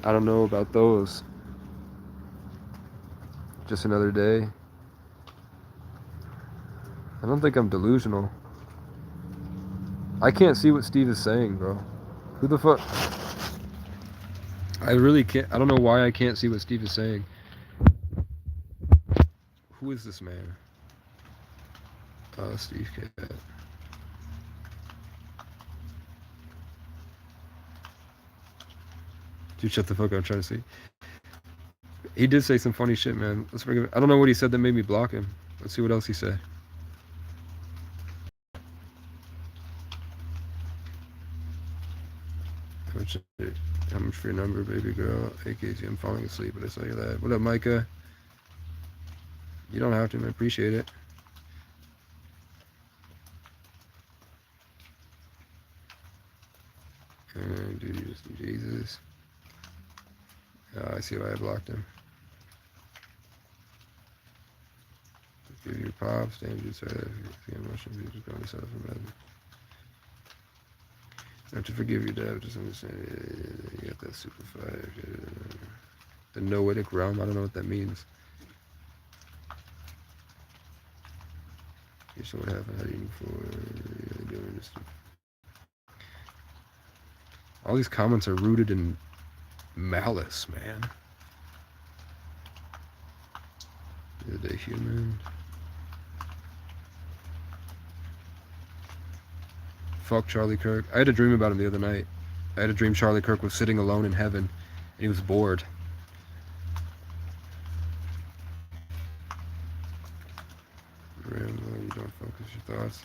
I don't know about those. Just another day. I don't think I'm delusional. I can't see what Steve is saying, bro. Who the fuck? I really can't. I don't know why I can't see what Steve is saying. Who is this man? Steve Cat. Dude, shut the fuck up. I'm trying to see. He did say some funny shit, man. Let's bring him. I don't know what he said that made me block him. Let's see what else he said. How much for your number, baby girl? Hey, Casey, I'm falling asleep, but I saw you that. What up, Micah? You don't have to, man. Appreciate it. Dude, Jesus. I see why I blocked him. Give your pops, damn, dude, sorry that if you emotions, you just call yourself a man. I have to forgive your dad, just understand, you got that super fire. The noetic realm, I don't know what that means. Here's what happened, how do you move forward, doing this stuff. All these comments are rooted in malice, man. Are they human? Fuck Charlie Kirk. I had a dream about him the other night. I had a dream Charlie Kirk was sitting alone in heaven, and he was bored. Rambo, you don't focus your thoughts.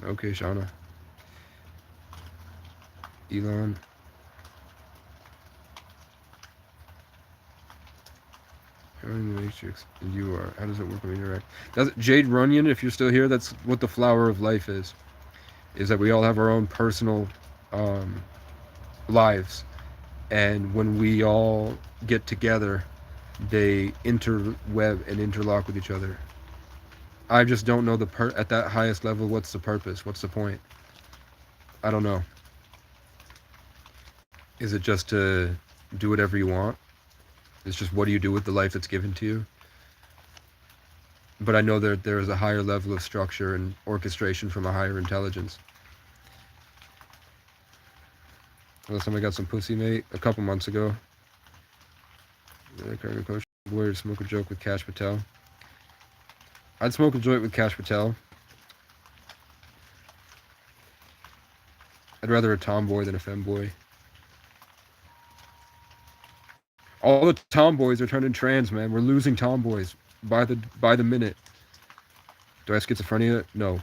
Okay, Shauna. Elon. You're in the Matrix, and you are. How does it work when we interact? Jade Runyon, if you're still here, that's what the flower of life is that we all have our own personal lives, and when we all get together, they interweb and interlock with each other. I just don't know at that highest level, what's the purpose? What's the point? I don't know. Is it just to do whatever you want. It's just, what do you do with the life that's given to you? But I know that there is a higher level of structure and orchestration from a higher intelligence. Last time I got some pussy, mate, a couple months ago. Boy, smoke a joke with Cash Patel. I'd smoke a joint with Cash Patel. I'd rather a tomboy than a femboy. All the tomboys are turning trans, man. We're losing tomboys by the minute. Do I have schizophrenia? No.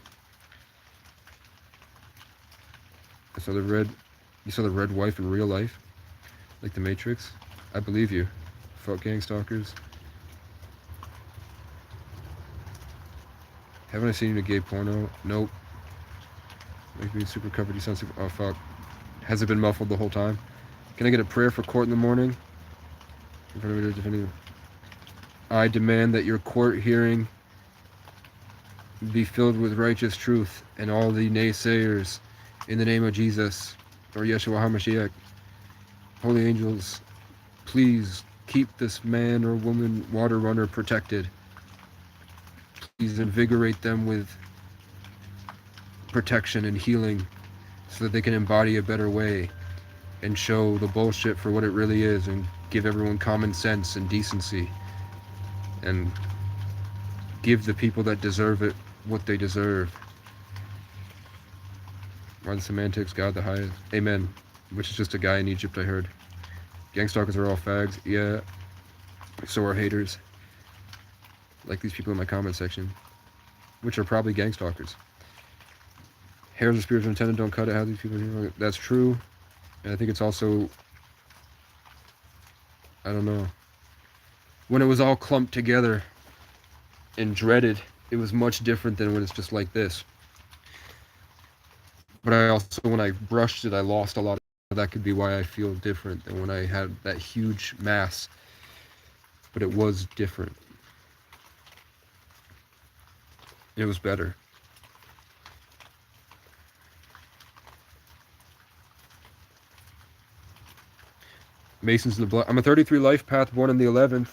You saw the red wife in real life? Like the Matrix? I believe you. Fuck gang stalkers. Haven't I seen you in a gay porno? Nope. Make me super covered. You sound super. Oh fuck. Has it been muffled the whole time? Can I get a prayer for court in the morning? I demand that your court hearing be filled with righteous truth, and all the naysayers, in the name of Jesus, or Yeshua HaMashiach. Holy angels, please keep this man or woman water runner protected. Please invigorate them with protection and healing so that they can embody a better way and show the bullshit for what it really is, and give everyone common sense and decency, and give the people that deserve it what they deserve. Are the semantics God the highest? Amen. Which is just a guy in Egypt, I heard. Gangstalkers are all fags. Yeah. So are haters. Like these people in my comment section, which are probably gangstalkers. Hairs of spiritual intent, don't cut it. How these people here? That's true. And I think it's also, I don't know. When it was all clumped together and dreaded, it was much different than when it's just like this. But I also, when I brushed it, I lost a lot of that. Could be why I feel different than when I had that huge mass. But it was different. It was better. Masons in the blood. I'm a 33 life path, born in the 11th.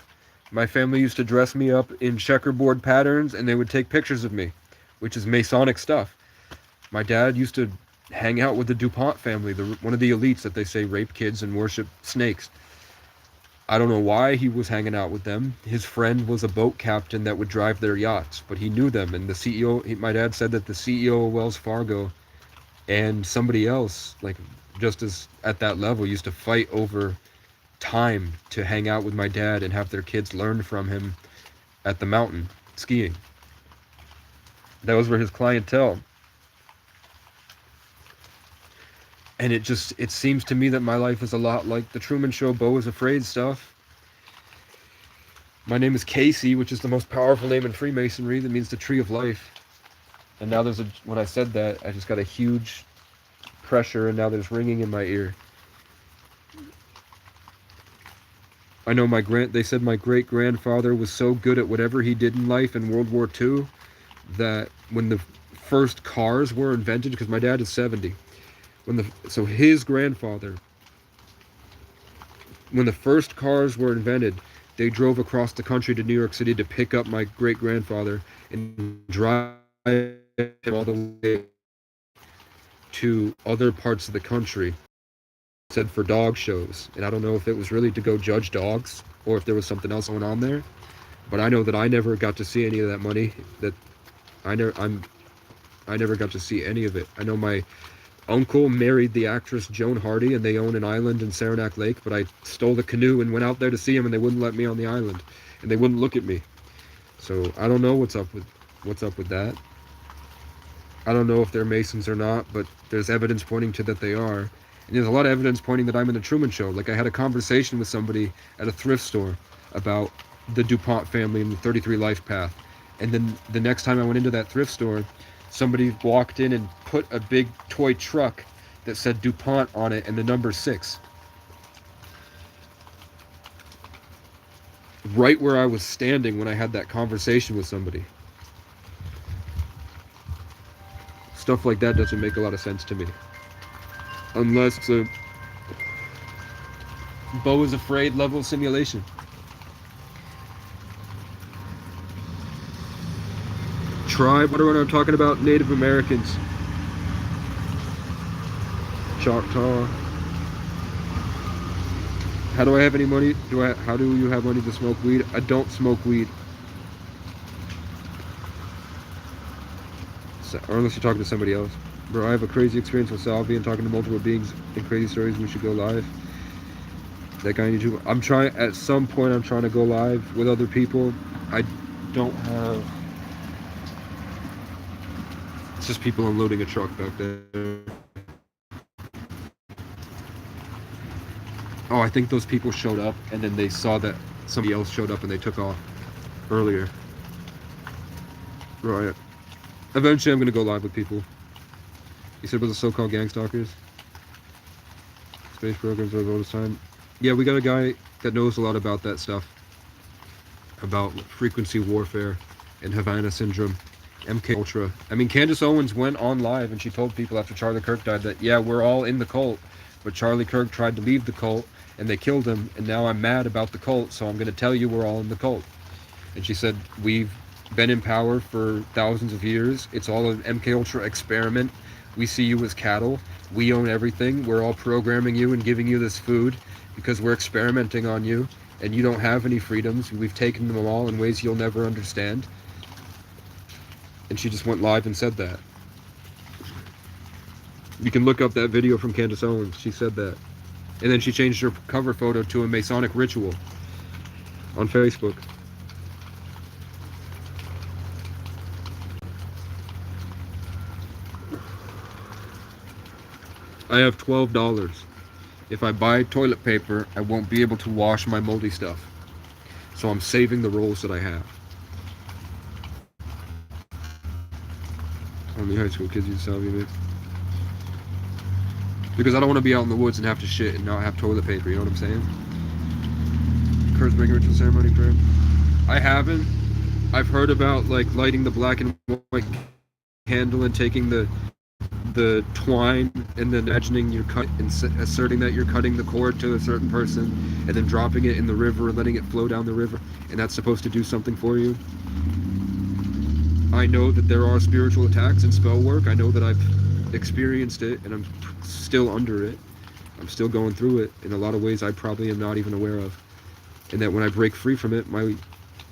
My family used to dress me up in checkerboard patterns, and they would take pictures of me, which is Masonic stuff. My dad used to hang out with the DuPont family, one of the elites that they say rape kids and worship snakes. I don't know why he was hanging out with them. His friend was a boat captain that would drive their yachts, but he knew them. And the CEO, my dad said that the CEO of Wells Fargo and somebody else, like just as at that level, used to fight over time to hang out with my dad and have their kids learn from him at the mountain skiing. That was where his clientele. And it seems to me that my life is a lot like the Truman Show, Beau is Afraid stuff. My name is Casey, which is the most powerful name in Freemasonry. That means the tree of life. And now when I said that, I just got a huge pressure, and now there's ringing in my ear. I know they said my great-grandfather was so good at whatever he did in life in World War II that when the first cars were invented, because my dad is 70, so his grandfather, when the first cars were invented, they drove across the country to New York City to pick up my great-grandfather and drive him all the way to other parts of the country, said for dog shows. And I don't know if it was really to go judge dogs or if there was something else going on there, but I know that I never got to see any of that money. That I never got to see any of it. I know my uncle married the actress Joan Hardy, and they own an island in Saranac Lake, but I stole the canoe and went out there to see him, and they wouldn't let me on the island, and they wouldn't look at me. So I don't know what's up with that. I don't know if they're Masons or not, but there's evidence pointing to that they are. And there's a lot of evidence pointing that I'm in the Truman Show. Like, I had a conversation with somebody at a thrift store about the DuPont family and the 33 life path. And then the next time I went into that thrift store, somebody walked in and put a big toy truck that said DuPont on it and the number 6. Right where I was standing when I had that conversation with somebody. Stuff like that doesn't make a lot of sense to me. Unless Bo is afraid level simulation. Tribe, what are we talking about? Native Americans. Choctaw. How do I have any money? How do you have money to smoke weed? I don't smoke weed. Or unless you're talking to somebody else. Bro, I have a crazy experience with Salvi and talking to multiple beings and crazy stories. We should go live. That guy on YouTube. I'm trying, at some point, I'm trying to go live with other people. I don't have... It's just people unloading a truck back there. Oh, I think those people showed up and then they saw that somebody else showed up and they took off earlier. Right. Eventually I'm gonna go live with people. You said about the so-called gang stalkers? Space programs are the oldest time. Yeah, we got a guy that knows a lot about that stuff. About frequency warfare and Havana syndrome. MK Ultra. I mean, Candace Owens went on live and she told people after Charlie Kirk died that, yeah, we're all in the cult, but Charlie Kirk tried to leave the cult and they killed him, and now I'm mad about the cult, so I'm going to tell you we're all in the cult. And she said, we've been in power for thousands of years. It's all an MK Ultra experiment. We see you as cattle. We own everything. We're all programming you and giving you this food because we're experimenting on you, and you don't have any freedoms. We've taken them all in ways you'll never understand. And she just went live and said that. You can look up that video from Candace Owens. She said that. And then she changed her cover photo to a Masonic ritual on Facebook. I have $12. If I buy toilet paper, I won't be able to wash my moldy stuff. So I'm saving the rolls that I have. Only high school kids use salvia. Because I don't want to be out in the woods and have to shit and not have toilet paper, you know what I'm saying? Curse bring ritual ceremony prayer. I haven't. I've heard about like lighting the black and white candle and taking the twine and then imagining you're cut and asserting that you're cutting the cord to a certain person and then dropping it in the river and letting it flow down the river, and that's supposed to do something for you. I know that there are spiritual attacks and spell work. I know that I've experienced it and I'm still under it. I'm still going through it in a lot of ways I probably am not even aware of. And that when I break free from it, my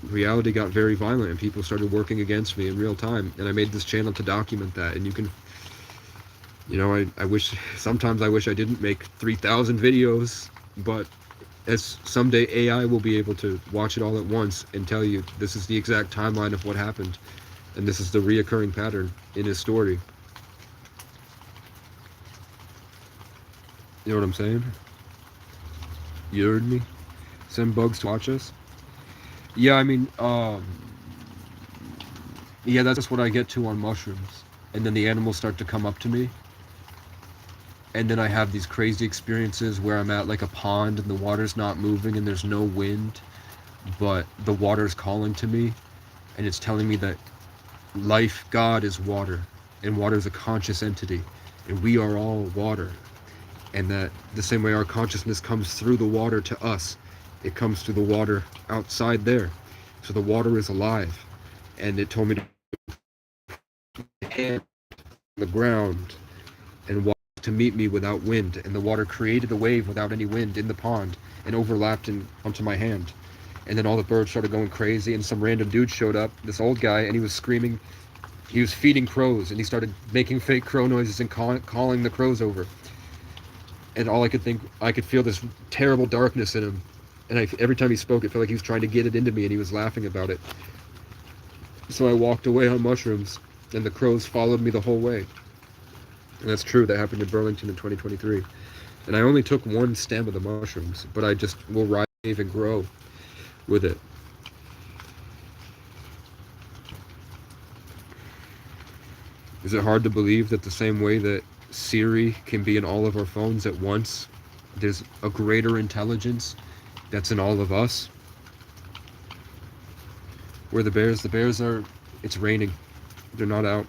reality got very violent and people started working against me in real time. And I made this channel to document that. And you can, you know, sometimes I wish I didn't make 3,000 videos, but as someday AI will be able to watch it all at once and tell you this is the exact timeline of what happened. And this is the reoccurring pattern in his story. You know what I'm saying? You heard me? Send bugs to watch us? Yeah, I mean, yeah, that's just what I get to on mushrooms. And then the animals start to come up to me. And then I have these crazy experiences where I'm at like a pond and the water's not moving and there's no wind, but the water's calling to me and it's telling me that life, God is water, and water is a conscious entity, and we are all water. And that the same way our consciousness comes through the water to us, it comes through the water outside there. So the water is alive. And it told me to put my hand on the ground and walk to meet me without wind. And the water created a wave without any wind in the pond and overlapped and onto my hand. And then all the birds started going crazy and some random dude showed up, this old guy, and he was screaming. He was feeding crows and he started making fake crow noises and calling the crows over. And all I could feel this terrible darkness in him. And every time he spoke, it felt like he was trying to get it into me and he was laughing about it. So I walked away on mushrooms and the crows followed me the whole way. And that's true, that happened in Burlington in 2023. And I only took one stem of the mushrooms, but I just will rise and grow with it. Is it hard to believe that the same way that Siri can be in all of our phones at once, there's a greater intelligence that's in all of us? Where the bears are, it's raining. They're not out.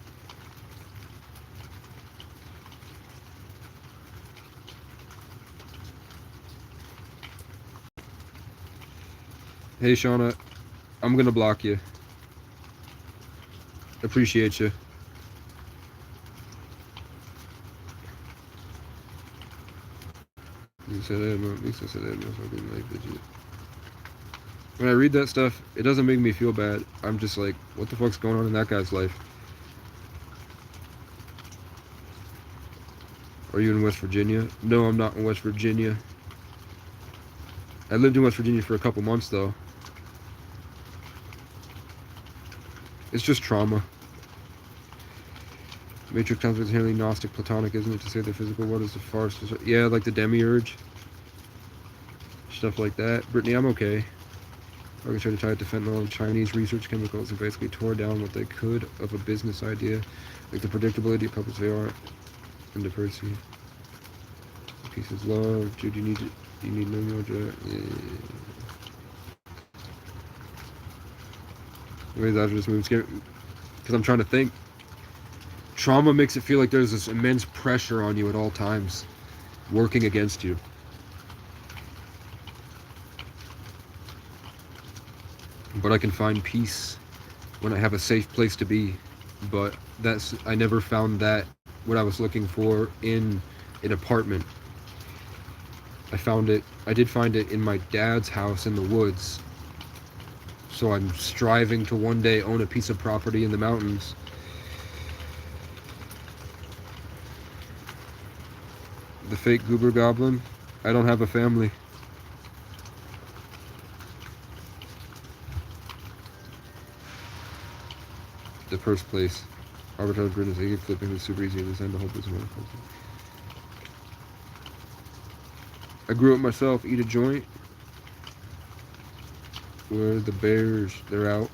Hey, Shauna, I'm gonna block you. Appreciate you. When I read that stuff, it doesn't make me feel bad. I'm just like, what the fuck's going on in that guy's life? Are you in West Virginia? No, I'm not in West Virginia. I lived in West Virginia for a couple months, though. It's just trauma. Matrix concept is inherently Gnostic, Platonic, isn't it? To say the physical world is a farce. Yeah, like the demiurge. Stuff like that. Brittany, I'm okay. I tried to tie it to fentanyl and Chinese research chemicals and basically tore down what they could of a business idea. Like the predictability of puppets they are and diversity. Peace is love. Dude, you need no more drug. Yeah. Anyways, after this movie, because I'm trying to think. Trauma makes it feel like there's this immense pressure on you at all times, working against you. But I can find peace when I have a safe place to be. But I never found that what I was looking for in an apartment. I did find it in my dad's house in the woods. So I'm striving to one day own a piece of property in the mountains. The fake goober goblin. I don't have a family. The first place. Arbitrage grid is flipping is super easy to design. The whole business. I grew up myself. Eat a joint. Where the bears, they're out.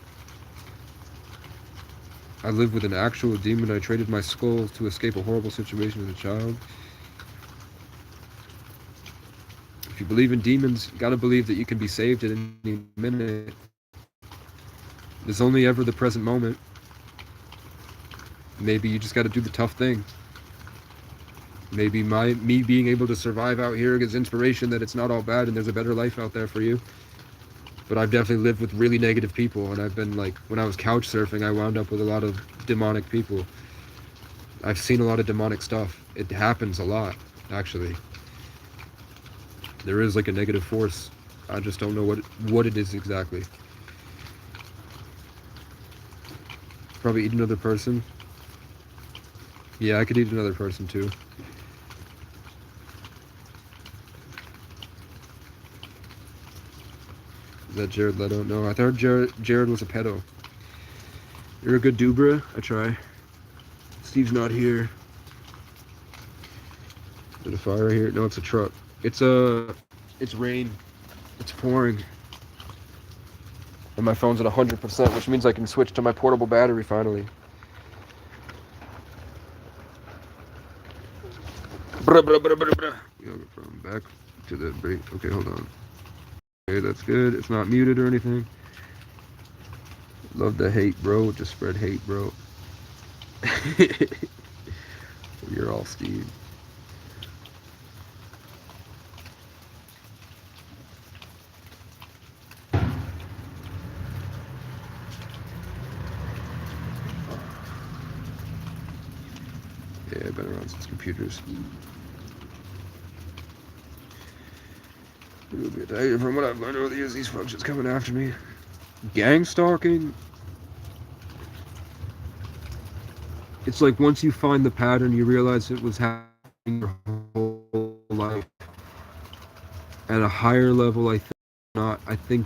I live with an actual demon. I traded my skull to escape a horrible situation as a child. If you believe in demons, you gotta believe that you can be saved at any minute. There's only ever the present moment. Maybe you just gotta do the tough thing. Maybe me being able to survive out here gives inspiration that it's not all bad and there's a better life out there for you. But I've definitely lived with really negative people, and I've been like, when I was couch surfing, I wound up with a lot of demonic people. I've seen a lot of demonic stuff. It happens a lot, actually. There is like a negative force. I just don't know what it is exactly. Probably eat another person. Yeah, I could eat another person too. Is that Jared Leto? No, I thought Jared was a pedo. You're a good Dubra. I try. Steve's not here. Is it a fire here? No, it's a truck. It's rain. It's pouring. And my phone's at 100%, which means I can switch to my portable battery finally. Back to the break. Okay, hold on. Okay, that's good. It's not muted or anything. Love the hate, bro. Just spread hate, bro. You're all Steve. Yeah, I've been around since computers. From what I've learned over the years, these functions coming after me. Gang stalking. It's like once you find the pattern, you realize it was happening your whole life. At a higher level, I think not. I think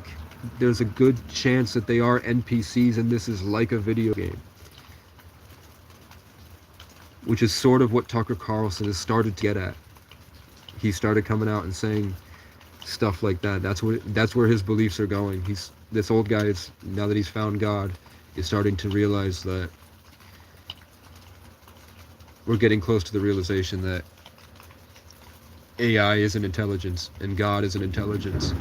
there's a good chance that they are NPCs and this is like a video game. Which is sort of what Tucker Carlson has started to get at. He started coming out and saying stuff like that. That's where his beliefs are going. This old guy is, now that he's found God, is starting to realize that we're getting close to the realization that AI is an intelligence and God is an intelligence.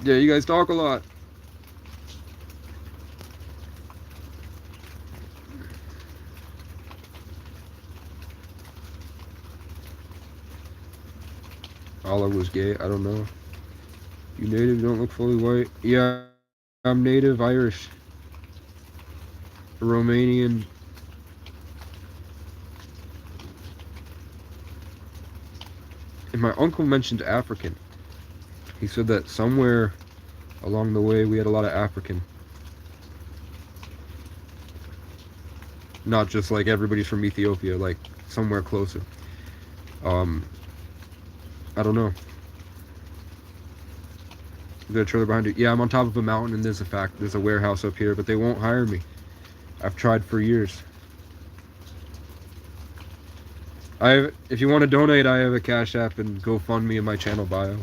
Yeah, you guys talk a lot. Allah was gay. I don't know. You native, you don't look fully white. Yeah, I'm native Irish. Romanian. And my uncle mentioned African. He said that somewhere along the way we had a lot of African. Not just like everybody's from Ethiopia, like somewhere closer. I don't know. Is there a trailer behind you? Yeah, I'm on top of a mountain and there's a warehouse up here, but they won't hire me. I've tried for years. If you want to donate, I have a Cash App and GoFundMe in my channel bio.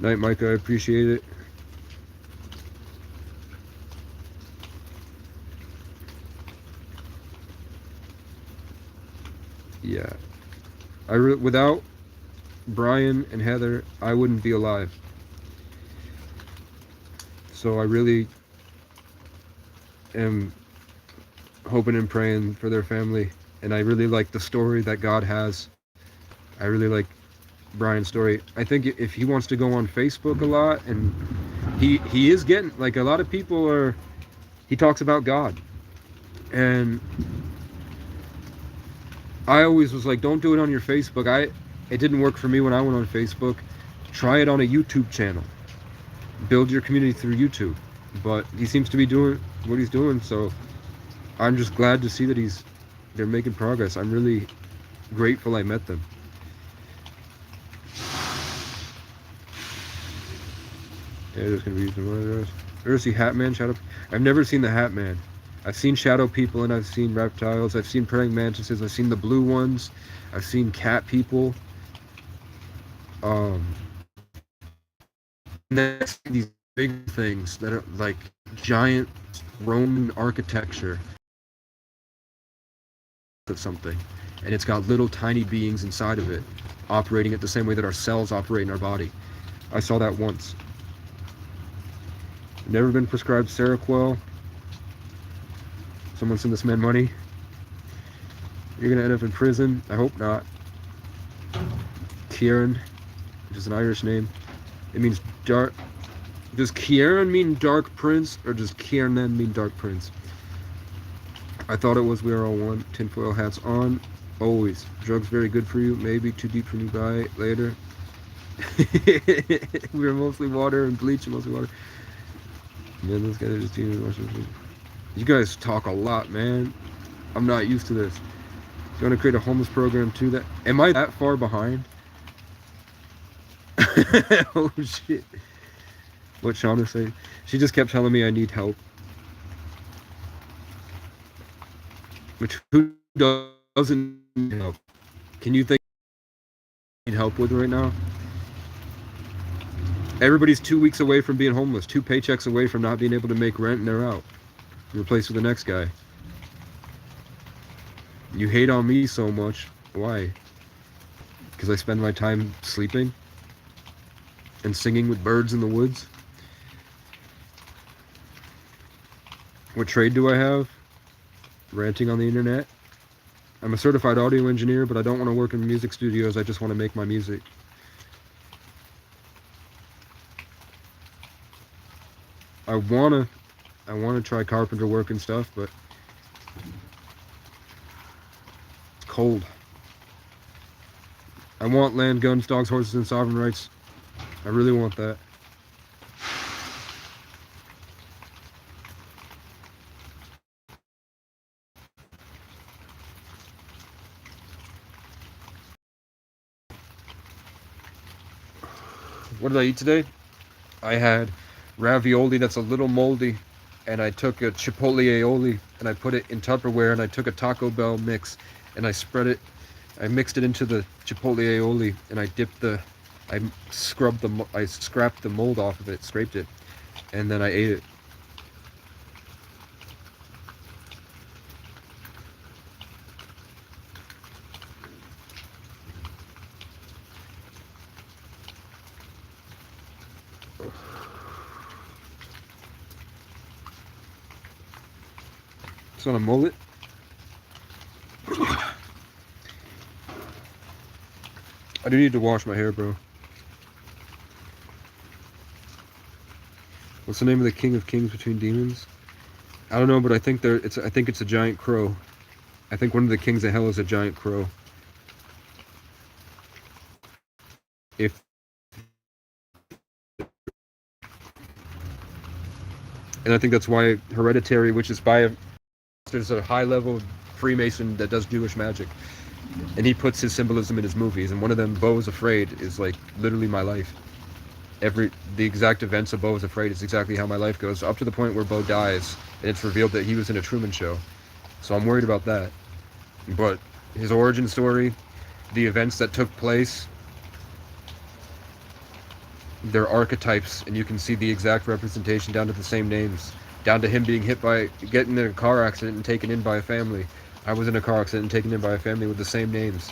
Night, Micah, I appreciate it. Yeah. Without Brian and Heather, I wouldn't be alive. So I really am hoping and praying for their family. And I really like the story that God has. I really like Brian's story. I think if he wants to go on Facebook a lot, and he is getting, like, a lot of people are, he talks about God. And I always was like, don't do it on your Facebook. It didn't work for me when I went on Facebook. Try it on a YouTube channel. Build your community through YouTube. But he seems to be doing what he's doing, so I'm just glad to see that they're making progress. I'm really grateful I met them. Yeah, there's gonna be some others. Ever see Hat Man? Shadow? I've never seen the Hat Man. I've seen shadow people and I've seen reptiles. I've seen praying mantises. I've seen the blue ones. I've seen cat people. And then these big things that are like giant Roman architecture of something, and it's got little tiny beings inside of it, operating it the same way that our cells operate in our body. I saw that once. Never been prescribed Seroquel. Someone send this man money. You're gonna end up in prison. I hope not. Kieran, which is an Irish name. It means dark. Does Kieran mean dark prince, or does Kieran mean dark prince? I thought it was we are all one. Tinfoil hats on. Always. Drugs very good for you. Maybe too deep for new guy. Later. We were mostly water and bleach and mostly water. Man, those guys are just you guys talk a lot, man. I'm not used to this. You want to create a homeless program too? Am I that far behind? Oh shit. What Shauna say? She just kept telling me I need help. Which, who doesn't need help? Can you think you need help with right now? Everybody's 2 weeks away from being homeless, 2 paychecks away from not being able to make rent, and they're out. Replaced with the next guy. You hate on me so much. Why? Because I spend my time sleeping and singing with birds in the woods. What trade do I have? Ranting on the internet. I'm a certified audio engineer, but I don't want to work in music studios. I just want to make my music. I wanna try carpenter work and stuff, but it's cold. I want land, guns, dogs, horses, and sovereign rights. I really want that. What did I eat today? I had ravioli that's a little moldy, and I took a chipotle aioli and I put it in Tupperware, and I took a Taco Bell mix and I spread it. I mixed it into the chipotle aioli, and I scrapped the mold off of it, scraped it, and then I ate it. It's on a mullet. I do need to wash my hair, bro. What's the name of the king of kings between demons? I don't know, but I think I think it's a giant crow. I think one of the kings of hell is a giant crow. If and I think that's why Hereditary, which is by there's a high level Freemason that does Jewish magic, and he puts his symbolism in his movies, and one of them, Beau is Afraid, is like literally my life. The exact events of Beau is Afraid is exactly how my life goes, up to the point where Beau dies, and it's revealed that he was in a Truman Show. So I'm worried about that. But his origin story, the events that took place, they're archetypes, and you can see the exact representation down to the same names, down to him being getting in a car accident and taken in by a family. I was in a car accident and taken in by a family with the same names.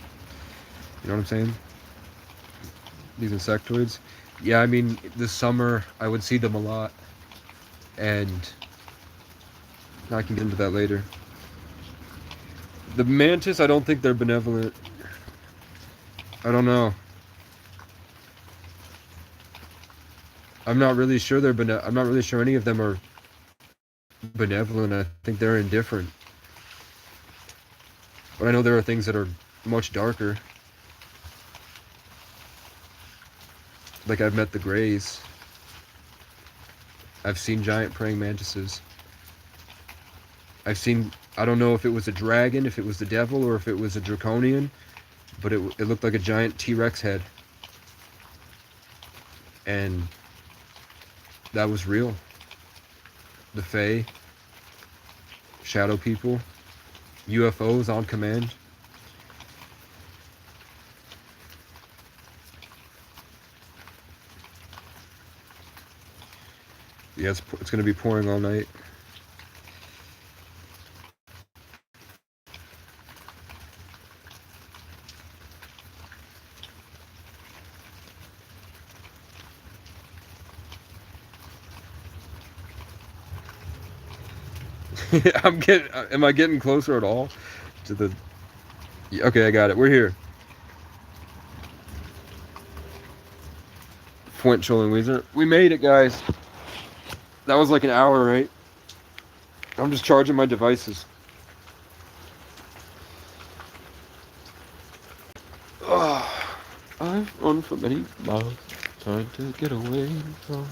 You know what I'm saying? These insectoids. Yeah, I mean, this summer I would see them a lot, and I can get into that later. The mantis, I don't think they're benevolent. I don't know. I'm not really sure I'm not really sure any of them are benevolent. I think they're indifferent. But I know there are things that are much darker. Like, I've met the Greys. I've seen giant praying mantises. I don't know if it was a dragon, if it was the devil, or if it was a draconian, but it looked like a giant T-Rex head. And that was real. The Fae, shadow people, UFOs on command. Yeah, it's going to be pouring all night. Am I getting closer at all to the... Okay, I got it. We're here. Fuent Weezer. We made it, guys. That was like an hour, right? I'm just charging my devices. I've run for many miles, trying to get away from...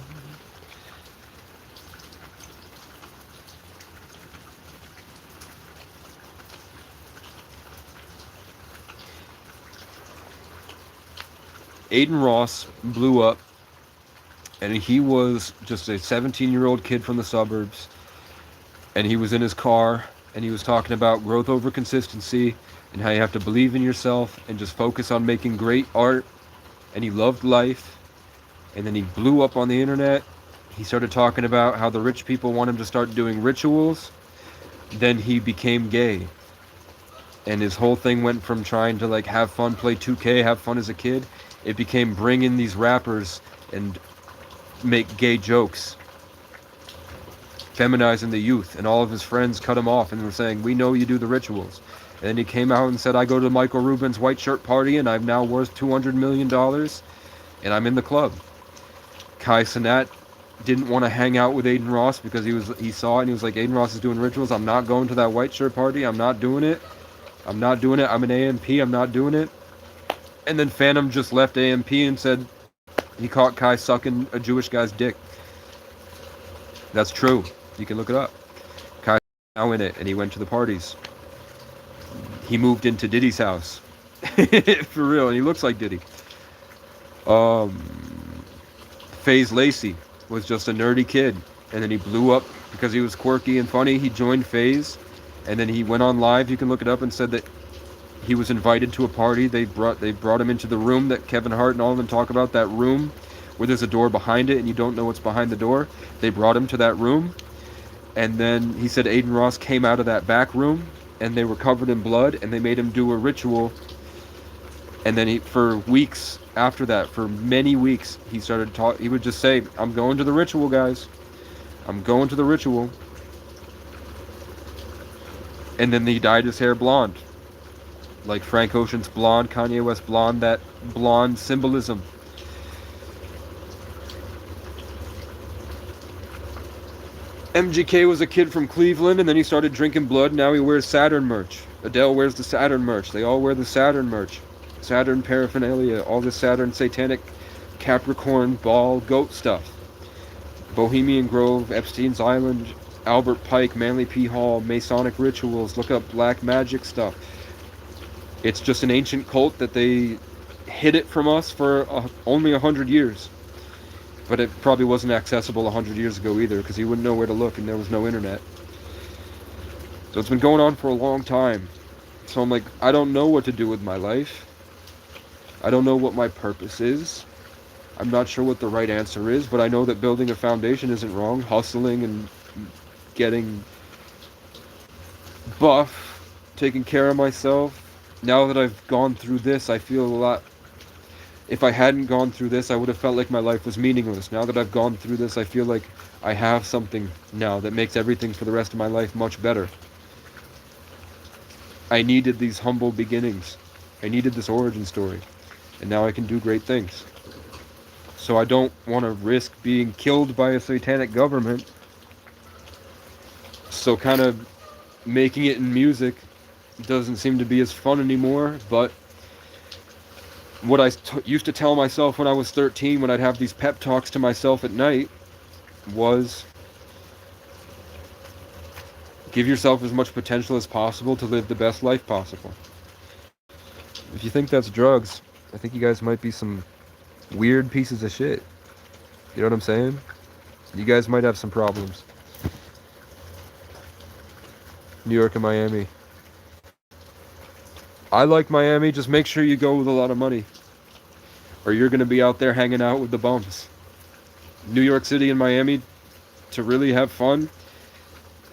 Aiden Ross blew up, and he was just a 17-year-old kid from the suburbs, and he was in his car, and he was talking about growth over consistency, and how you have to believe in yourself, and just focus on making great art, and he loved life, and then he blew up on the internet. He started talking about how the rich people want him to start doing rituals. Then he became gay, and his whole thing went from trying to like have fun, play 2K, have fun as a kid. It became bring in these rappers and make gay jokes, feminizing the youth, and all of his friends cut him off and were saying, we know you do the rituals. And then he came out and said, I go to Michael Rubin's white shirt party and I'm now worth $200 million and I'm in the club. Kai Cenat didn't want to hang out with Aiden Ross because he saw it and he was like, Aiden Ross is doing rituals. I'm not going to that white shirt party. I'm not doing it. I'm an AMP. I'm not doing it. And then Phantom just left AMP and said he caught Kai sucking a Jewish guy's dick. That's true. You can look it up. Kai's now in it, and he went to the parties. He moved into Diddy's house. For real, and he looks like Diddy. FaZe Lacey was just a nerdy kid, and then he blew up because he was quirky and funny. He joined FaZe, and then he went on live. You can look it up, and said that he was invited to a party. They brought him into the room that Kevin Hart and all of them talk about, that room where there's a door behind it and you don't know what's behind the door. They brought him to that room, and then he said Aiden Ross came out of that back room and they were covered in blood, and they made him do a ritual. And then for weeks after that, for many weeks, he started he would just say, I'm going to the ritual, guys. I'm going to the ritual. And then he dyed his hair blonde. Like Frank Ocean's Blonde, Kanye West Blonde, that blonde symbolism. MGK was a kid from Cleveland, and then he started drinking blood. Now he wears Saturn merch. Adele wears the Saturn merch. They all wear the Saturn merch. Saturn paraphernalia, all the Saturn satanic Capricorn ball goat stuff. Bohemian Grove, Epstein's Island, Albert Pike, Manly P. Hall, Masonic rituals. Look up black magic stuff. It's just an ancient cult that they hid it from us for only 100 years. But it probably wasn't accessible 100 years ago either, because you wouldn't know where to look and there was no internet. So it's been going on for a long time. So I'm like, I don't know what to do with my life. I don't know what my purpose is. I'm not sure what the right answer is, but I know that building a foundation isn't wrong. Hustling and getting buff, taking care of myself. Now that I've gone through this, I feel a lot. If I hadn't gone through this, I would have felt like my life was meaningless. Now that I've gone through this, I feel like I have something now that makes everything for the rest of my life much better. I needed these humble beginnings. I needed this origin story. And now I can do great things. So I don't want to risk being killed by a satanic government. So kind of making it in music doesn't seem to be as fun anymore, but what I used to tell myself when I was 13, when I'd have these pep talks to myself at night, was give yourself as much potential as possible to live the best life possible. If you think that's drugs, I think you guys might be some weird pieces of shit. You know what I'm saying? You guys might have some problems. New York and Miami. I like Miami, just make sure you go with a lot of money, or you're going to be out there hanging out with the bums. New York City and Miami, to really have fun,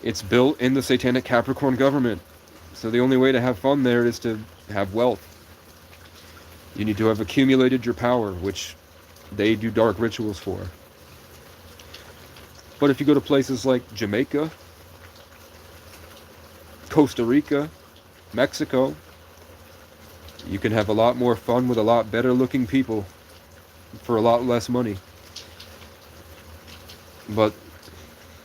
it's built in the satanic Capricorn government. So the only way to have fun there is to have wealth. You need to have accumulated your power, which they do dark rituals for. But if you go to places like Jamaica, Costa Rica, Mexico, you can have a lot more fun with a lot better looking people for a lot less money. But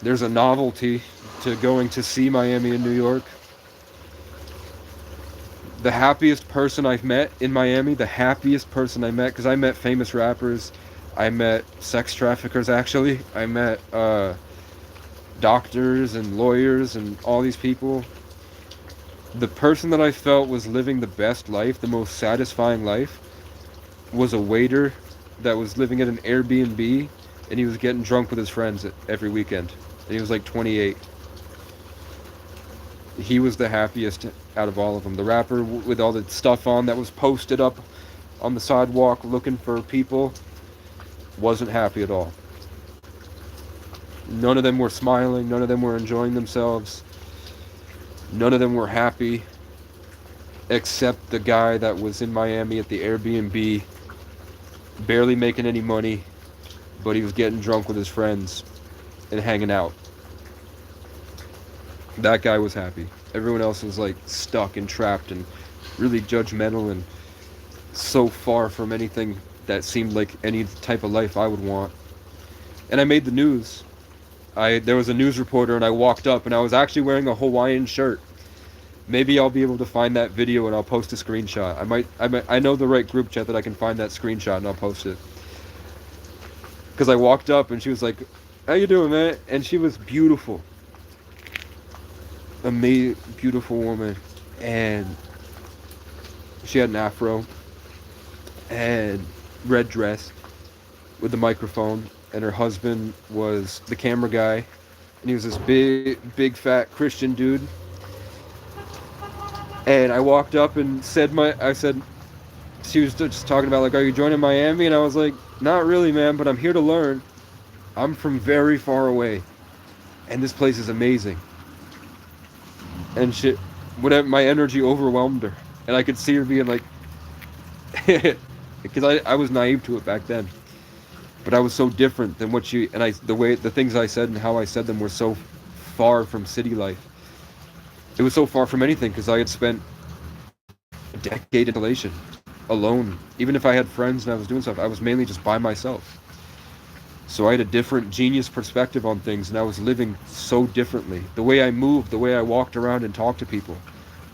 there's a novelty to going to see Miami and New York. The happiest person I've met in Miami, the happiest person I met, because I met famous rappers, I met sex traffickers actually, I met doctors and lawyers and all these people. The person that I felt was living the best life, the most satisfying life, was a waiter that was living at an Airbnb, and he was getting drunk with his friends every weekend. And he was like 28. He was the happiest out of all of them. The rapper with all the stuff on that was posted up on the sidewalk looking for people wasn't happy at all. None of them were smiling. None of them were enjoying themselves. None of them were happy, except the guy that was in Miami at the Airbnb, barely making any money, but he was getting drunk with his friends and hanging out. That guy was happy. Everyone else was like stuck and trapped and really judgmental and so far from anything that seemed like any type of life I would want. And I made the news. There was a news reporter and I walked up and I was actually wearing a Hawaiian shirt. Maybe I'll be able to find that video and I'll post a screenshot. I know the right group chat that I can find that screenshot and I'll post it. Because I walked up and she was like, "How you doing, man?" And she was beautiful. Amazing, beautiful woman. And she had an afro and red dress with the microphone. And her husband was the camera guy, and he was this big fat Christian dude. And I walked up and said, she was just talking about like, "Are you joining Miami?" And I was like, "Not really, man, but I'm here to learn. I'm from very far away, and this place is amazing." And shit, whatever, my energy overwhelmed her, and I could see her being like, because I was naive to it back then. But I was so different than what the things I said and how I said them were so far from city life. It was so far from anything because I had spent decade in isolation, alone. Even if I had friends and I was doing stuff, I was mainly just by myself. So I had a different genius perspective on things, and I was living so differently. The way I moved, the way I walked around and talked to people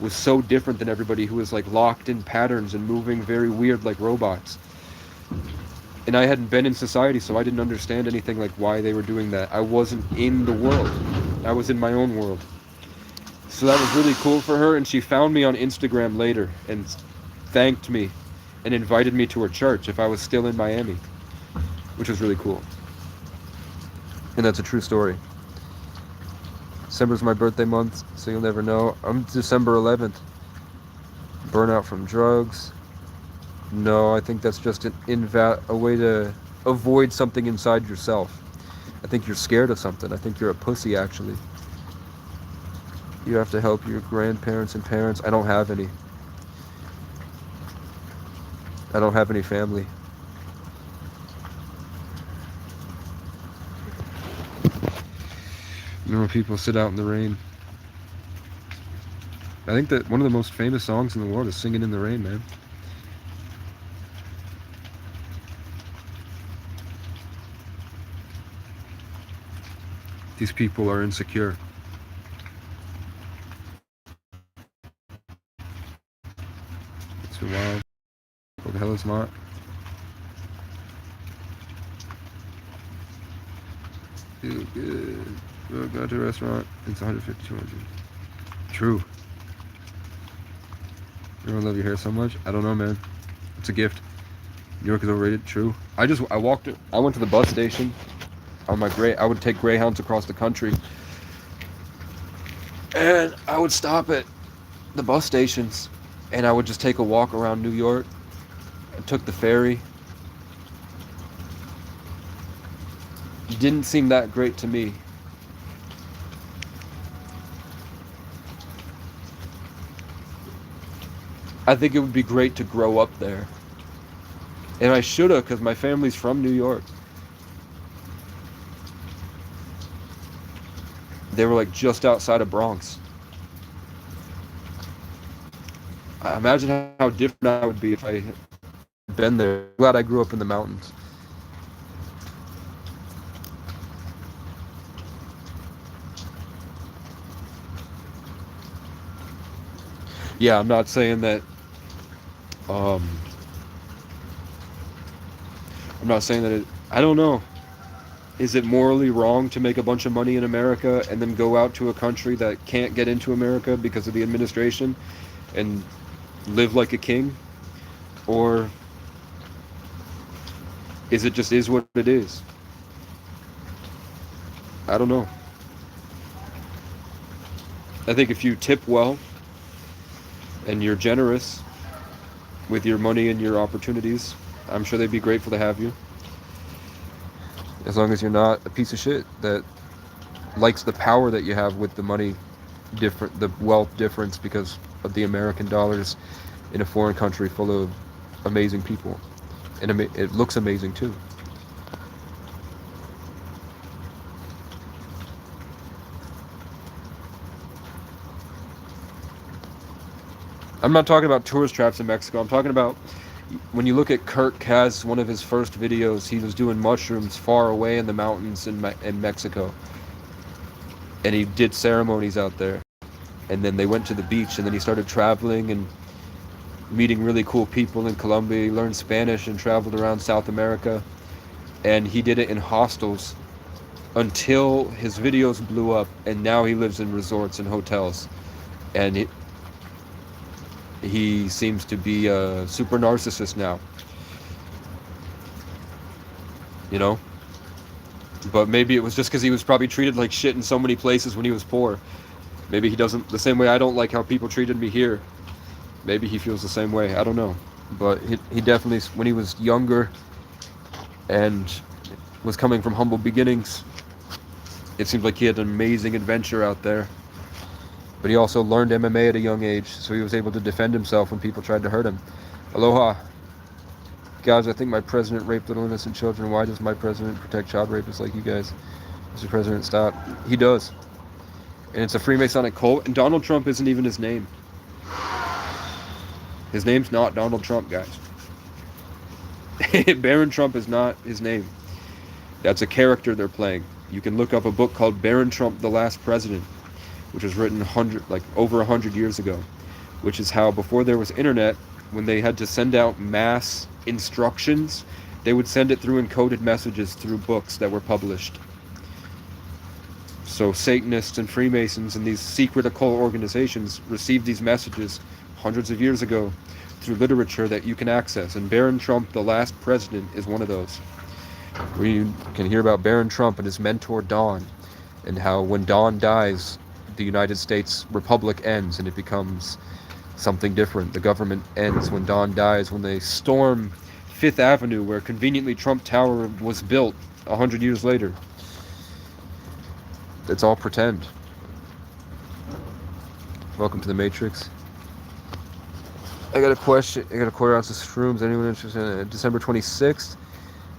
was so different than everybody who was like locked in patterns and moving very weird like robots. And I hadn't been in society, so I didn't understand anything like why they were doing that. I wasn't in the world. I was in my own world. So that was really cool for her, and she found me on Instagram later and thanked me and invited me to her church if I was still in Miami, which was really cool. And that's a true story. December's my birthday month, so you'll never know. I'm December 11th. Burnout from drugs. No, I think that's just a way to avoid something inside yourself. I think you're scared of something. I think you're a pussy, actually. You have to help your grandparents and parents. I don't have any. I don't have any family. Remember, people sit out in the rain. I think that one of the most famous songs in the world is Singing in the Rain, man. These people are insecure. It's wild. What the hell is not? Feel good. Go to a restaurant. It's 150, 200. True. Everyone love your hair so much. I don't know, man. It's a gift. New York is overrated. True. I went to the bus station on my I would take Greyhounds across the country, and I would stop at the bus stations, and I would just take a walk around New York. I took the ferry. It didn't seem that great to me. I think it would be great to grow up there. And I should have, because my family's from New York. They were like just outside of Bronx. I imagine how different I would be if I had been there. I'm glad I grew up in the mountains. Yeah, I'm not saying that I don't know. Is it morally wrong to make a bunch of money in America and then go out to a country that can't get into America because of the administration and live like a king? Or is it just is what it is? I don't know. I think if you tip well and you're generous with your money and your opportunities, I'm sure they'd be grateful to have you. As long as you're not a piece of shit that likes the power that you have with the money, the wealth difference because of the American dollars in a foreign country full of amazing people. And it looks amazing too. I'm not talking about tourist traps in Mexico. I'm talking about when you look at Kurt Kaz, one of his first videos, he was doing mushrooms far away in the mountains in Mexico. And he did ceremonies out there. And then they went to the beach, and then he started traveling and meeting really cool people in Colombia. He learned Spanish and traveled around South America. And he did it in hostels until his videos blew up, and now he lives in resorts and hotels. And he seems to be a super narcissist now, you know? But maybe it was just because he was probably treated like shit in so many places when he was poor. Maybe he doesn't, the same way I don't like how people treated me here. Maybe he feels the same way, I don't know. But he definitely, when he was younger and was coming from humble beginnings, it seemed like he had an amazing adventure out there. But he also learned MMA at a young age, so he was able to defend himself when people tried to hurt him. Aloha. Guys, I think my president raped little innocent children. Why does my president protect child rapists like you guys? Mr. President, stop. He does. And it's a Freemasonic cult, and Donald Trump isn't even his name. His name's not Donald Trump, guys. Baron Trump is not his name. That's a character they're playing. You can look up a book called Baron Trump, the Last President, which was written over 100 years ago, which is how before there was internet, when they had to send out mass instructions, they would send it through encoded messages through books that were published. So Satanists and Freemasons and these secret occult organizations received these messages hundreds of years ago through literature that you can access. And Baron Trump, the Last President, is one of those. Where you can hear about Baron Trump and his mentor Don, and how when Don dies, the United States Republic ends and it becomes something different. The government ends when Don dies, when they storm Fifth Avenue, where conveniently Trump Tower was built 100 years later. It's all pretend. Welcome to the Matrix. I got a question. I got a quarter ounce of shrooms. Anyone interested in it? December 26th?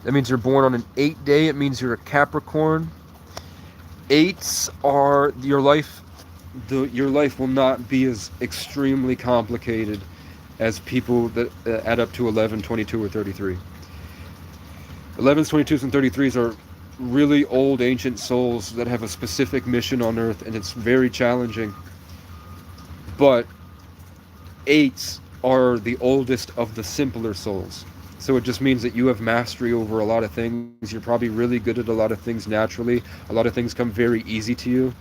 That means you're born on an 8 day. It means you're a Capricorn. 8s are your life. Your life will not be as extremely complicated as people that add up to 11, 22, or 33. 11s, 22s, and 33s are really old, ancient souls that have a specific mission on Earth, and it's very challenging. But 8s are the oldest of the simpler souls. So it just means that you have mastery over a lot of things. You're probably really good at a lot of things naturally. A lot of things come very easy to you.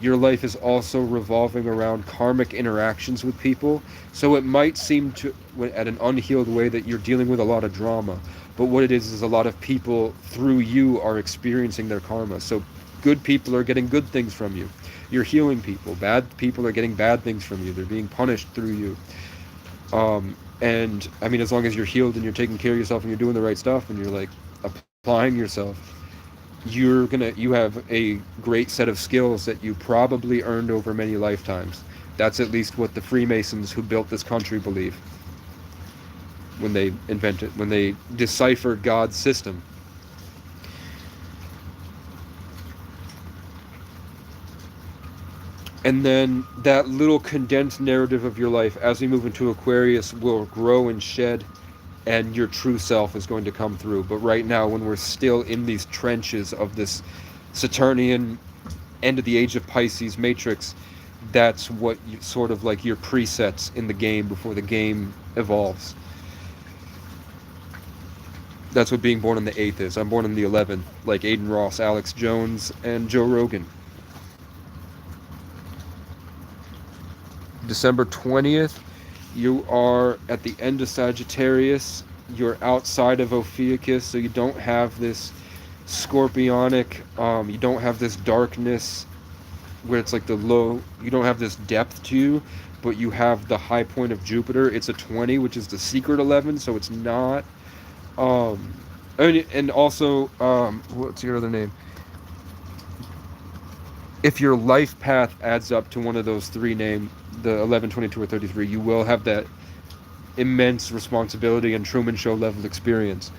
Your life is also revolving around karmic interactions with people. So it might seem to, at an unhealed way, that you're dealing with a lot of drama. But what it is a lot of people through you are experiencing their karma. So good people are getting good things from you. You're healing people. Bad people are getting bad things from you. They're being punished through you. And I mean, as long as you're healed and you're taking care of yourself and you're doing the right stuff and you're like applying yourself, you have a great set of skills that you probably earned over many lifetimes. That's at least what the Freemasons who built this country believe when they deciphered God's system. And then that little condensed narrative of your life as we move into Aquarius will grow and shed, and your true self is going to come through. But right now, when we're still in these trenches of this Saturnian end of the age of Pisces matrix, that's what sort of like your presets in the game before the game evolves. That's what being born on the 8th is. I'm born on the 11th, like Aiden Ross, Alex Jones, and Joe Rogan. December 20th, you are at the end of Sagittarius. You're outside of Ophiuchus, so you don't have this scorpionic, you don't have this darkness where it's like the low, you don't have this depth to you, but you have the high point of Jupiter. It's a 20, which is the secret 11, so it's not, and also, what's your other name? If your life path adds up to one of those three names, the 11, 22, or 33, you will have that immense responsibility and Truman Show level experience.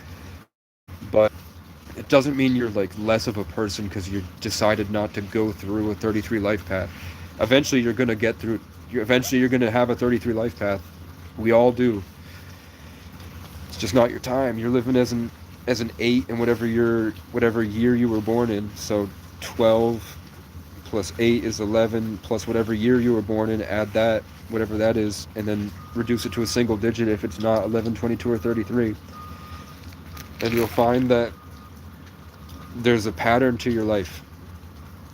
But it doesn't mean you're like less of a person because you decided not to go through a 33 life path. Eventually you're going to get through, eventually you're going to have a 33 life path. We all do. It's just not your time. You're living as an 8 in whatever year you were born in. So 12 plus 8 is 11, plus whatever year you were born in, add that, whatever that is, and then reduce it to a single digit if it's not 11, 22, or 33. And you'll find that there's a pattern to your life.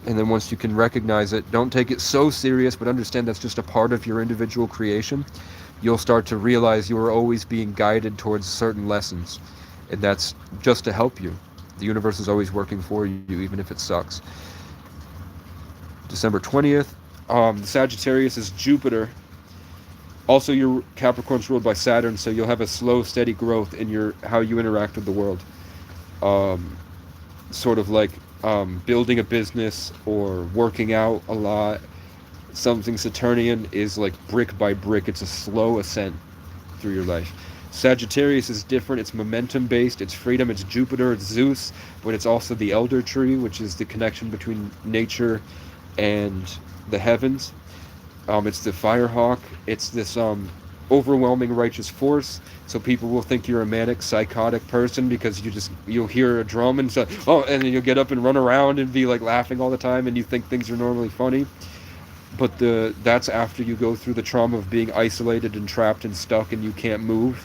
And then once you can recognize it, don't take it so serious, but understand that's just a part of your individual creation. You'll start to realize you are always being guided towards certain lessons. And that's just to help you. The universe is always working for you, even if it sucks. December 20th. Sagittarius is Jupiter. Also, your Capricorn's ruled by Saturn, so you'll have a slow, steady growth in how you interact with the world. Sort of like building a business or working out a lot. Something Saturnian is like brick by brick. It's a slow ascent through your life. Sagittarius is different. It's momentum based. It's freedom. It's Jupiter. It's Zeus. But it's also the elder tree, which is the connection between nature and the heavens. It's the Firehawk. It's this overwhelming righteous force. So people will think you're a manic psychotic person because you'll hear a drum and so, oh, and then you'll get up and run around and be like laughing all the time, and you think things are normally funny. But that's after you go through the trauma of being isolated and trapped and stuck and you can't move,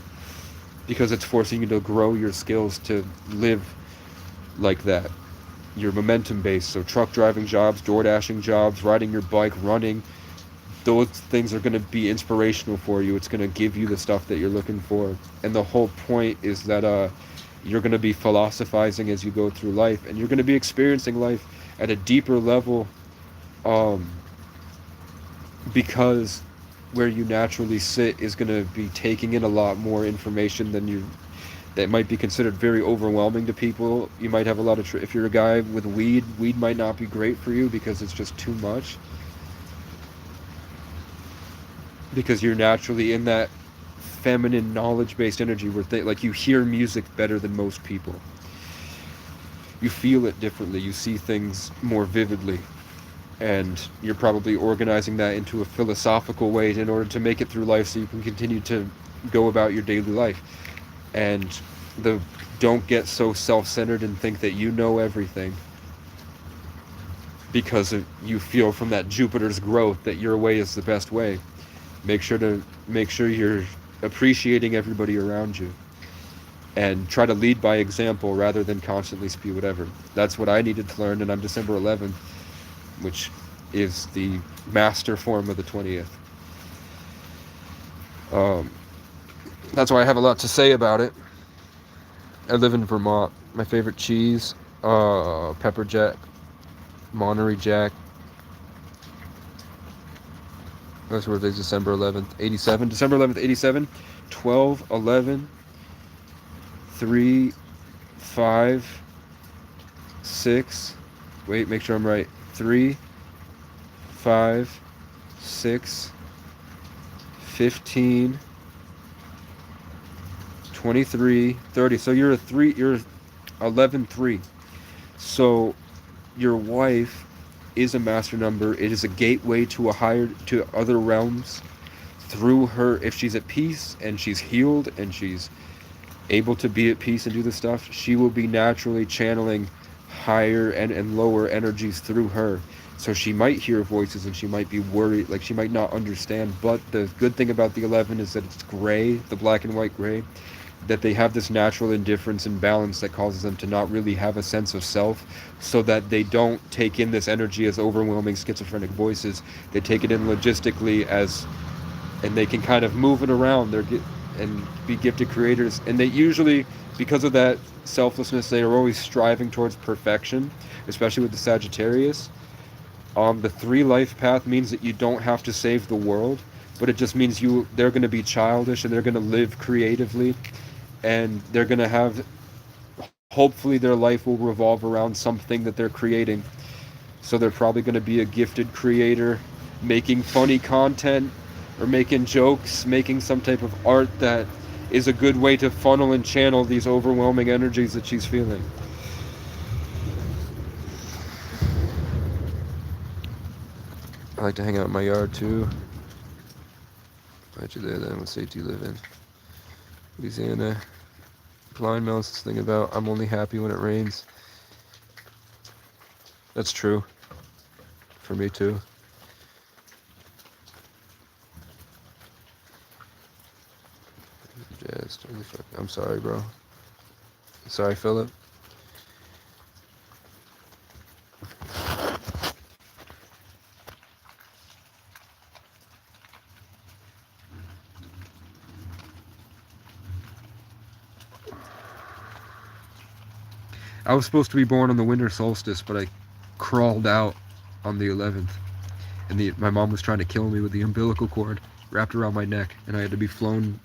because it's forcing you to grow your skills to live like that. You're momentum based, so truck driving jobs, door dashing jobs, riding your bike, running, those things are going to be inspirational for you. It's going to give you the stuff that you're looking for. And the whole point is that you're going to be philosophizing as you go through life, and you're going to be experiencing life at a deeper level, because where you naturally sit is going to be taking in a lot more information than you that might be considered very overwhelming to people. You might have a lot of if you're a guy with weed might not be great for you because it's just too much, because you're naturally in that feminine knowledge-based energy where like you hear music better than most people, you feel it differently, you see things more vividly, and you're probably organizing that into a philosophical way in order to make it through life so you can continue to go about your daily life. And don't get so self-centered and think that you know everything, because you feel from that Jupiter's growth that your way is the best way. Make sure you're appreciating everybody around you, and try to lead by example rather than constantly spew whatever. That's what I needed to learn, and I'm December 11th, which is the master form of the 20th. That's why I have a lot to say about it. I live in Vermont. My favorite cheese, pepper jack, Monterey Jack. That's birthday December 11th, 87. December 11th, 87. 12, 11, 3, 5, 6. Wait, make sure I'm right. 3, 5, 6, 15, 23, 30. So you're 11-3. So your wife is a master number. It is a gateway to other realms. Through her, if she's at peace and she's healed and she's able to be at peace and do the stuff, she will be naturally channeling higher and lower energies through her. So she might hear voices and she might be worried, like she might not understand. But the good thing about the 11 is that it's gray, the black and white gray, that they have this natural indifference and balance that causes them to not really have a sense of self, so that they don't take in this energy as overwhelming schizophrenic voices. They take it in logistically and they can kind of move it around and be gifted creators. And they usually, because of that selflessness, they are always striving towards perfection, especially with the Sagittarius. The 3 life path means that you don't have to save the world, but it just means they're going to be childish and they're going to live creatively, and they're going to have, hopefully their life will revolve around something that they're creating. So they're probably going to be a gifted creator, making funny content or making jokes, making some type of art that is a good way to funnel and channel these overwhelming energies that she's feeling. I like to hang out in my yard too. Why'd you there then? What state do you live in? Louisiana. Blind Mouse is thinking about, I'm only happy when it rains. That's true. For me too. I'm sorry, bro. Sorry, Philip. I was supposed to be born on the winter solstice, but I crawled out on the 11th. And my mom was trying to kill me with the umbilical cord wrapped around my neck, and I had to be flown.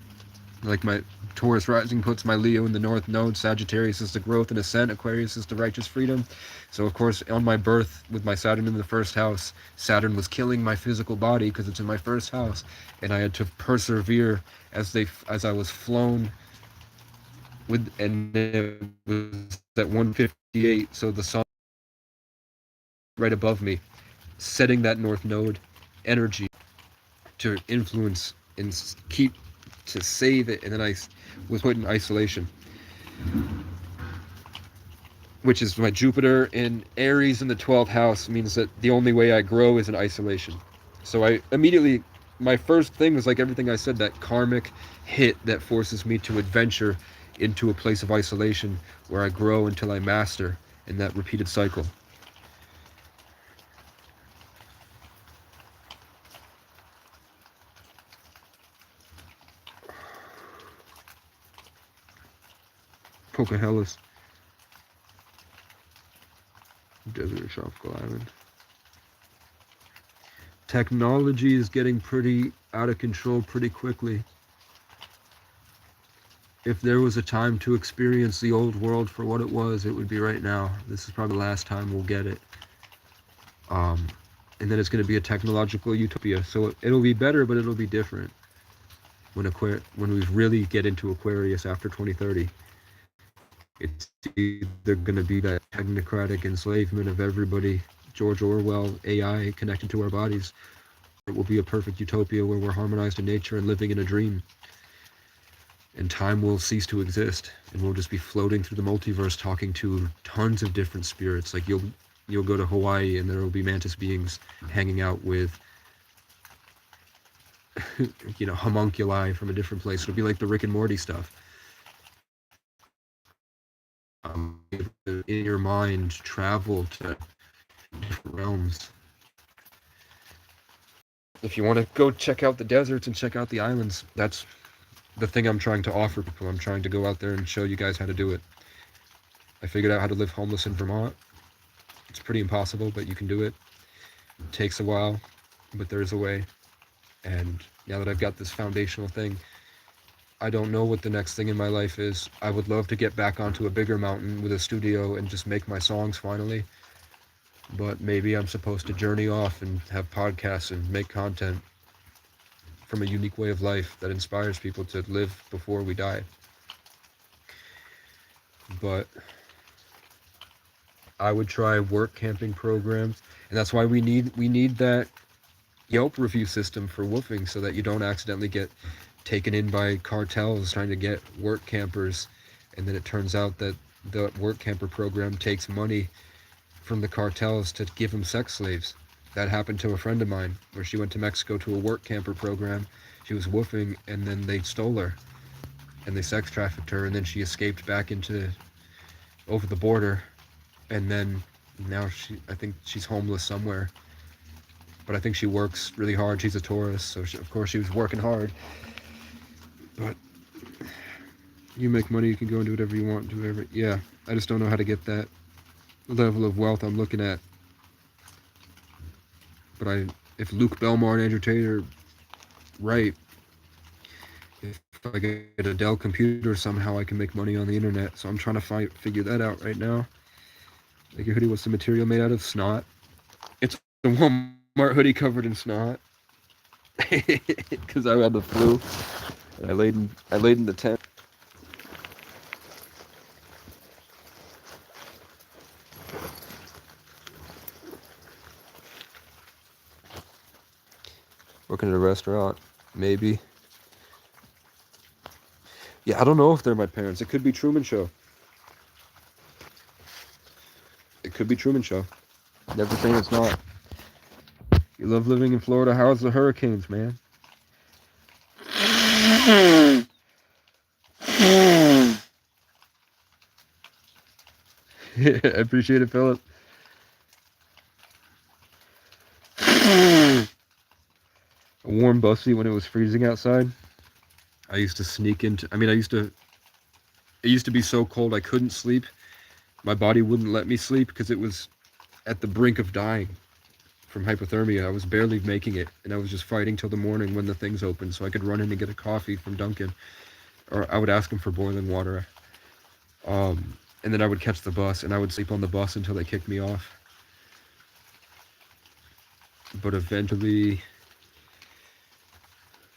Like, my Taurus rising puts my Leo in the North Node, Sagittarius is the growth and ascent, Aquarius is the righteous freedom. So of course, on my birth, with my Saturn in the first house, Saturn was killing my physical body because it's in my first house, and I had to persevere as I was flown and it was at 158, so the sun right above me, setting that North Node energy to influence and keep to save it, and then I was put in isolation, which is my Jupiter in Aries in the 12th house, means that the only way I grow is in isolation. So I immediately, my first thing was like everything I said, that karmic hit that forces me to adventure into a place of isolation where I grow until I master, in that repeated cycle. Pocahontas, desert or tropical island. Technology is getting pretty out of control pretty quickly. If there was a time to experience the old world for what it was, it would be right now. This is probably the last time we'll get it. And then it's going to be a technological utopia. So it'll be better, but it'll be different when we really get into Aquarius after 2030. It's either going to be that technocratic enslavement of everybody, George Orwell, AI connected to our bodies. It will be a perfect utopia where we're harmonized in nature and living in a dream. And time will cease to exist, and we'll just be floating through the multiverse talking to tons of different spirits. Like you'll go to Hawaii and there will be mantis beings hanging out with homunculi from a different place. It'll be like the Rick and Morty stuff. In your mind, travel to different realms. If you want to go check out the deserts and check out the islands, that's the thing I'm trying to offer people. I'm trying to go out there and show you guys how to do it. I figured out how to live homeless in Vermont. It's pretty impossible, but you can do it. It takes a while, but there's a way. And now that I've got this foundational thing, I don't know what the next thing in my life is. I would love to get back onto a bigger mountain with a studio and just make my songs finally. But maybe I'm supposed to journey off and have podcasts and make content from a unique way of life that inspires people to live before we die. But I would try work camping programs, and that's why we need that Yelp review system for woofing, so that you don't accidentally get taken in by cartels trying to get work campers, and then it turns out that the work camper program takes money from the cartels to give them sex slaves. That happened to a friend of mine, where she went to Mexico to a work camper program. She was woofing, and then they stole her, and they sex trafficked her, and then she escaped back over the border, and then now I think she's homeless somewhere. But I think she works really hard. She's a Taurus, so of course she was working hard. But you make money, you can go and do whatever you want, do whatever. Yeah, I just don't know how to get that level of wealth I'm looking at. But if Luke Belmar and Andrew Tate right, if I get a Dell computer, somehow I can make money on the internet. So I'm trying to figure that out right now. Like your hoodie, what's the material made out of? Snot. It's a Walmart hoodie covered in snot. Because I had the flu. And I laid in the tent. Working at a restaurant, maybe. Yeah, I don't know if they're my parents. It could be Truman Show. It could be Truman Show. Never saying it's not. You love living in Florida. How's the hurricanes, man? Yeah, I appreciate it, Philip. A warm bussy when it was freezing outside. I used to sneak into... it used to be so cold I couldn't sleep. My body wouldn't let me sleep because it was at the brink of dying from hypothermia. I was barely making it, and I was just fighting till the morning when the things opened so I could run in and get a coffee from Dunkin'. Or I would ask him for boiling water. And then I would catch the bus, and I would sleep on the bus until they kicked me off. But eventually...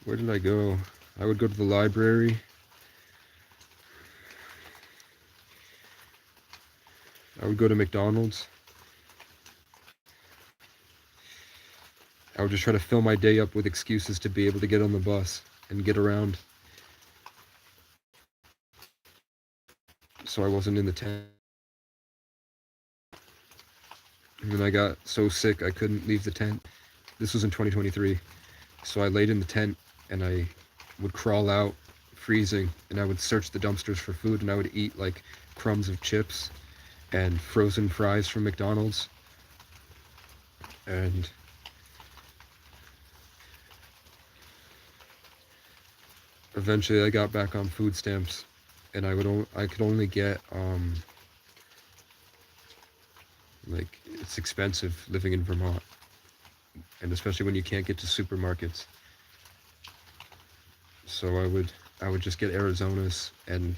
Where did I go? I would go to the library. I would go to McDonald's. I would just try to fill my day up with excuses to be able to get on the bus and get around. so I wasn't in the tent. And then I got so sick I couldn't leave the tent. This was in 2023. So I laid in the tent and I would crawl out freezing and I would search the dumpsters for food and I would eat like crumbs of chips and frozen fries from McDonald's. And eventually I got back on food stamps and I could only get like, it's expensive living in Vermont, and especially when you can't get to supermarkets. So I would just get Arizonas and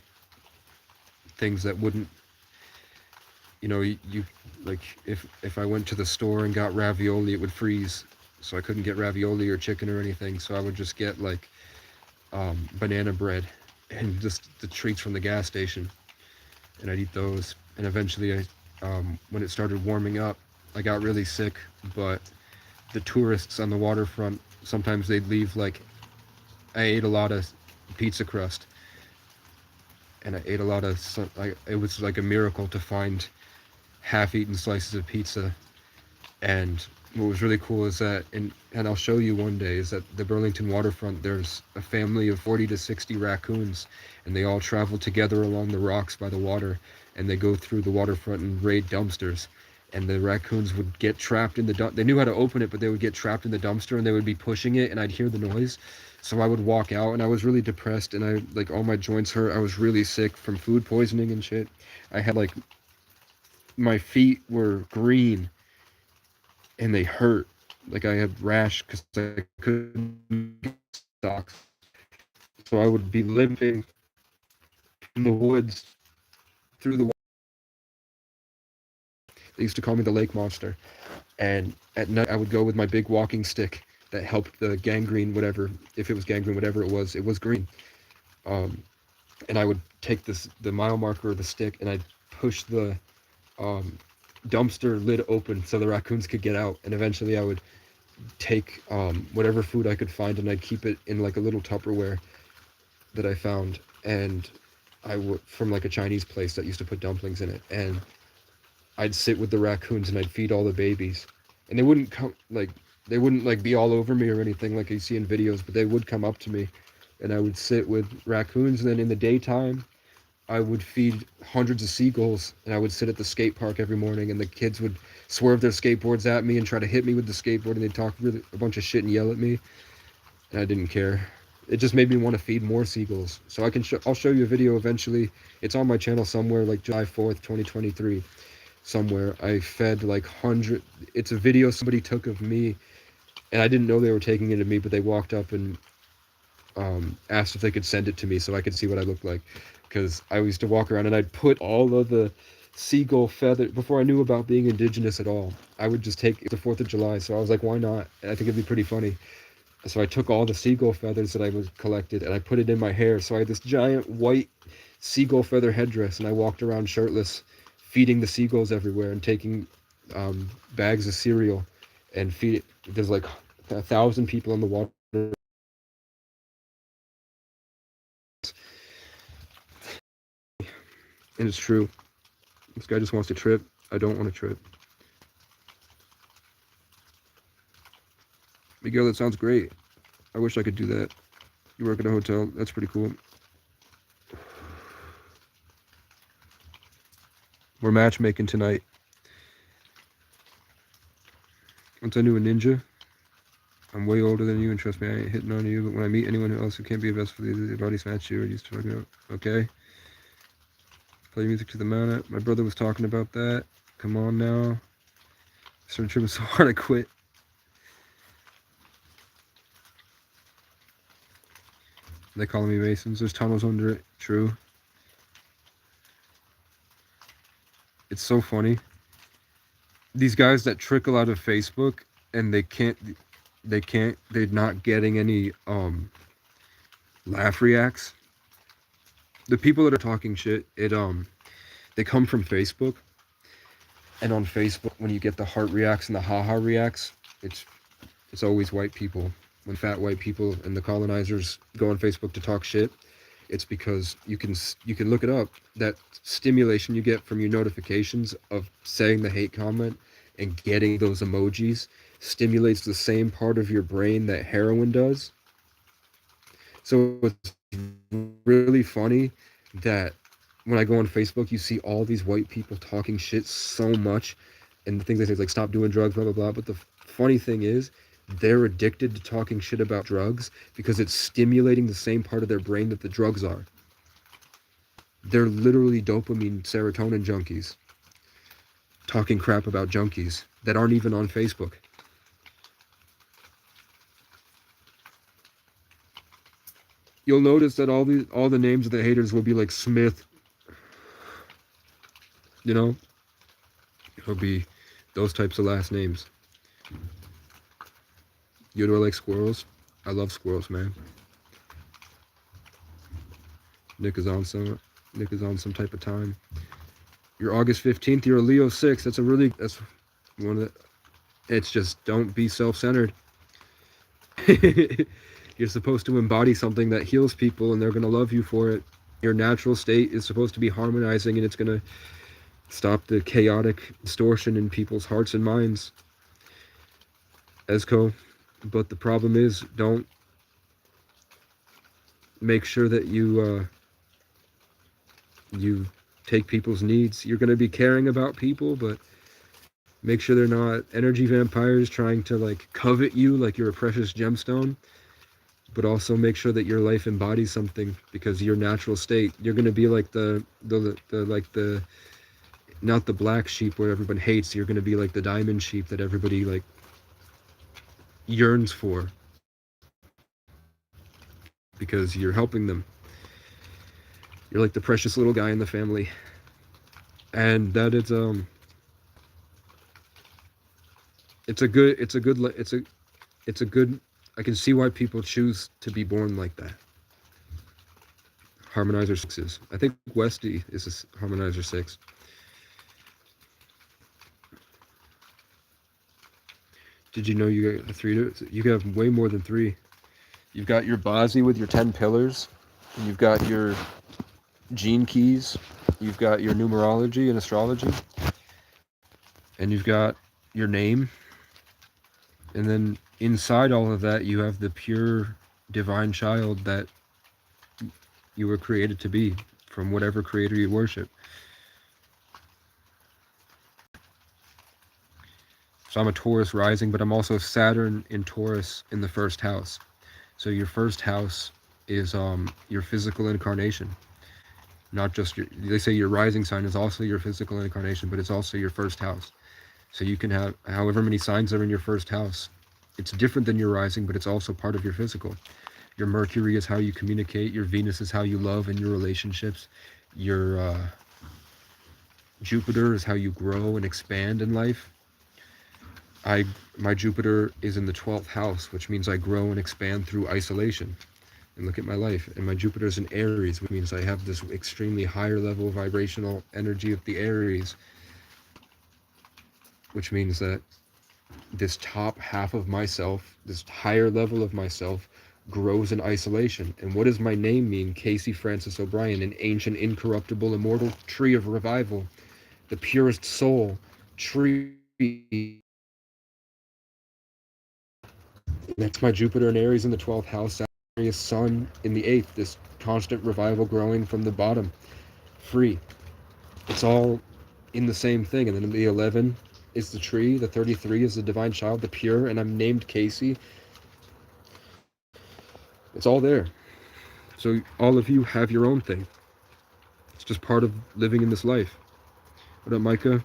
things that wouldn't, you know, you like if I went to the store and got ravioli, it would freeze, so I couldn't get ravioli or chicken or anything. So I would just get like banana bread and just the treats from the gas station, and I'd eat those. And eventually when it started warming up, I got really sick, but the tourists on the waterfront, sometimes they'd leave like, I ate a lot of pizza crust, and I ate a lot of, it was like a miracle to find half-eaten slices of pizza. And what was really cool is that, and I'll show you one day, is that the Burlington waterfront, there's a family of 40 to 60 raccoons, and they all travel together along the rocks by the water, and they go through the waterfront and raid dumpsters. And the raccoons would get trapped in the dump. They knew how to open it, but they would get trapped in the dumpster and they would be pushing it, and I'd hear the noise. So I would walk out and I was really depressed, and I, like, all my joints hurt. I was really sick from food poisoning and shit. I had like, my feet were green and they hurt. Like I had rash because I couldn't get socks. So I would be limping in the woods through the. They used to call me the lake monster. And at night I would go with my big walking stick that helped the gangrene, whatever, if it was gangrene, whatever it was green. And I would take the mile marker of the stick and I'd push the dumpster lid open so the raccoons could get out. And eventually I would take whatever food I could find and I'd keep it in like a little Tupperware that I found, and I would, from like a Chinese place that used to put dumplings in it, and I'd sit with the raccoons and I'd feed all the babies, and they wouldn't come, like, they wouldn't like be all over me or anything like you see in videos, but they would come up to me and I would sit with raccoons. And then in the daytime I would feed hundreds of seagulls, and I would sit at the skate park every morning, and the kids would swerve their skateboards at me and try to hit me with the skateboard, and they'd talk really a bunch of shit and yell at me, and I didn't care. It just made me want to feed more seagulls. So I'll show you a video eventually. It's on my channel somewhere, like July 4th, 2023, somewhere. I fed like it's a video somebody took of me, and I didn't know they were taking it of me, but they walked up and asked if they could send it to me so I could see what I looked like. Because I used to walk around and I'd put all of the seagull feathers, before I knew about being indigenous at all, I would just take, it's the 4th of July, so I was like, why not? And I think it'd be pretty funny. So I took all the seagull feathers that I was collected and I put it in my hair. So I had this giant white seagull feather headdress, and I walked around shirtless, feeding the seagulls everywhere and taking bags of cereal and feed it. There's like 1,000 people in the water. And it's true. This guy just wants to trip. I don't want to trip. Miguel, that sounds great. I wish I could do that. You work at a hotel. That's pretty cool. We're matchmaking tonight. Once I knew a ninja, I'm way older than you, and trust me, I ain't hitting on you, but when I meet anyone else who can't be a best for the body snatch you, I used to fuck it up. Okay? Play music to the mountain. My brother was talking about that. Come on now. I started tripping so hard I quit. They calling me Masons. There's tunnels under it. True. It's so funny. These guys that trickle out of Facebook and they're not getting any laugh reacts. The people that are talking shit, they come from Facebook. And on Facebook, when you get the heart reacts and the haha reacts, it's always white people. When fat white people and the colonizers go on Facebook to talk shit, It's because you can look it up. That stimulation you get from your notifications of saying the hate comment and getting those emojis stimulates the same part of your brain that heroin does. So it's really funny that when I go on Facebook, you see all these white people talking shit so much, and the things they say is like, stop doing drugs, blah, blah, blah. But the funny thing is, they're addicted to talking shit about drugs because it's stimulating the same part of their brain that the drugs are. They're literally dopamine, serotonin junkies, talking crap about junkies that aren't even on Facebook. You'll notice that all the names of the haters will be like Smith, you know? It'll be those types of last names. You do like squirrels? I love squirrels, man. Nick is on some type of time. You're August 15th, you're a Leo 6. That's one of the, it's just, don't be self-centered. You're supposed to embody something that heals people, and they're going to love you for it. Your natural state is supposed to be harmonizing, and it's going to stop the chaotic distortion in people's hearts and minds. Esco. But the problem is, don't make sure that you take people's needs. You're going to be caring about people, but make sure they're not energy vampires trying to like covet you like you're a precious gemstone. But also make sure that your life embodies something, because your natural state, you're going to be like the not the black sheep where everyone hates. You're going to be like the diamond sheep that everybody like yearns for, because you're helping them. You're like the precious little guy in the family. And that it's a good, I can see why people choose to be born like that. Harmonizer 6s. I think Westy is a Harmonizer 6. Did you know you got 3? You have way more than 3. You've got your Bazi with your 10 pillars. And you've got your gene keys. You've got your numerology and astrology. And you've got your name. And then inside all of that, you have the pure divine child that you were created to be from whatever creator you worship. So I'm a Taurus rising, but I'm also Saturn in Taurus in the first house. So your first house is your physical incarnation. Not just they say your rising sign is also your physical incarnation, but it's also your first house. So you can have however many signs are in your first house. It's different than your rising, but it's also part of your physical. Your Mercury is how you communicate. Your Venus is how you love in your relationships. Your Jupiter is how you grow and expand in life. My Jupiter is in the 12th house, which means I grow and expand through isolation. And look at my life. And my Jupiter is in Aries, which means I have this extremely higher level vibrational energy of the Aries, which means that this top half of myself, this higher level of myself, grows in isolation. And what does my name mean? Casey Francis O'Brien, an ancient, incorruptible, immortal tree of revival, the purest soul, tree. That's my Jupiter and Aries in the 12th house, Sagittarius Sun in the 8th, this constant revival growing from the bottom, free. It's all in the same thing. And then the 11 is the tree, the 33 is the divine child, the pure, and I'm named Casey. It's all there. So all of you have your own thing. It's just part of living in this life. What up, Micah?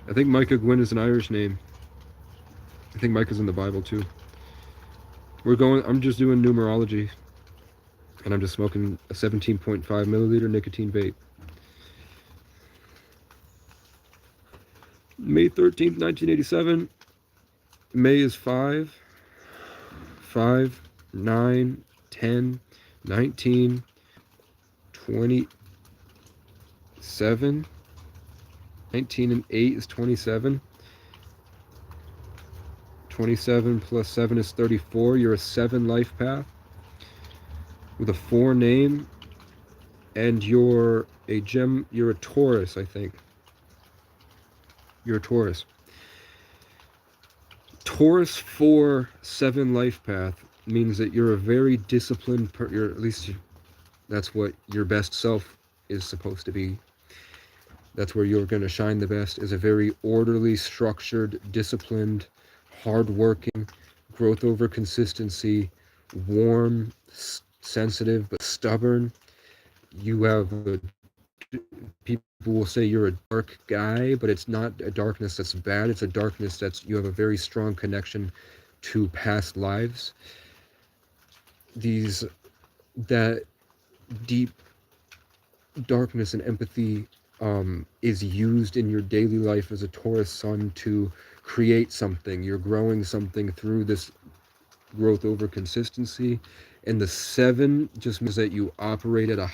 I think Micah Gwynn is an Irish name. I think Micah's in the Bible too. I'm just doing numerology. And I'm just smoking a 17.5 milliliter nicotine vape. May 13th, 1987. May is 5, 9, 10, 19, 27. 19 and 8 is 27. 27 plus 7 is 34. You're a 7 life path with a 4 name, and you're a Taurus, I think. You're a Taurus. Taurus 4 7 life path means that you're a very disciplined you're, at least that's what your best self is supposed to be. That's where you're going to shine the best, is a very orderly, structured, disciplined, hardworking, growth over consistency, warm, sensitive, but stubborn. You have people will say you're a dark guy, but it's not a darkness that's bad. It's a darkness you have a very strong connection to past lives. That deep darkness and empathy is used in your daily life as a Taurus sun to create something. You're growing something through this growth over consistency. And the 7 just means that you operate at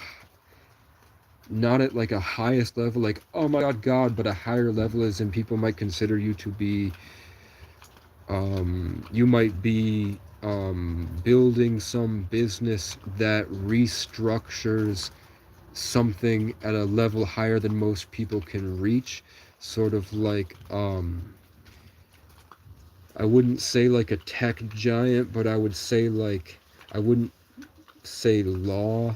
not at like a highest level, like, oh my God, but a higher level, as in people might consider you to be, you might be building some business that restructures something at a level higher than most people can reach, sort of like, I wouldn't say like a tech giant, but I would say like, I wouldn't say law,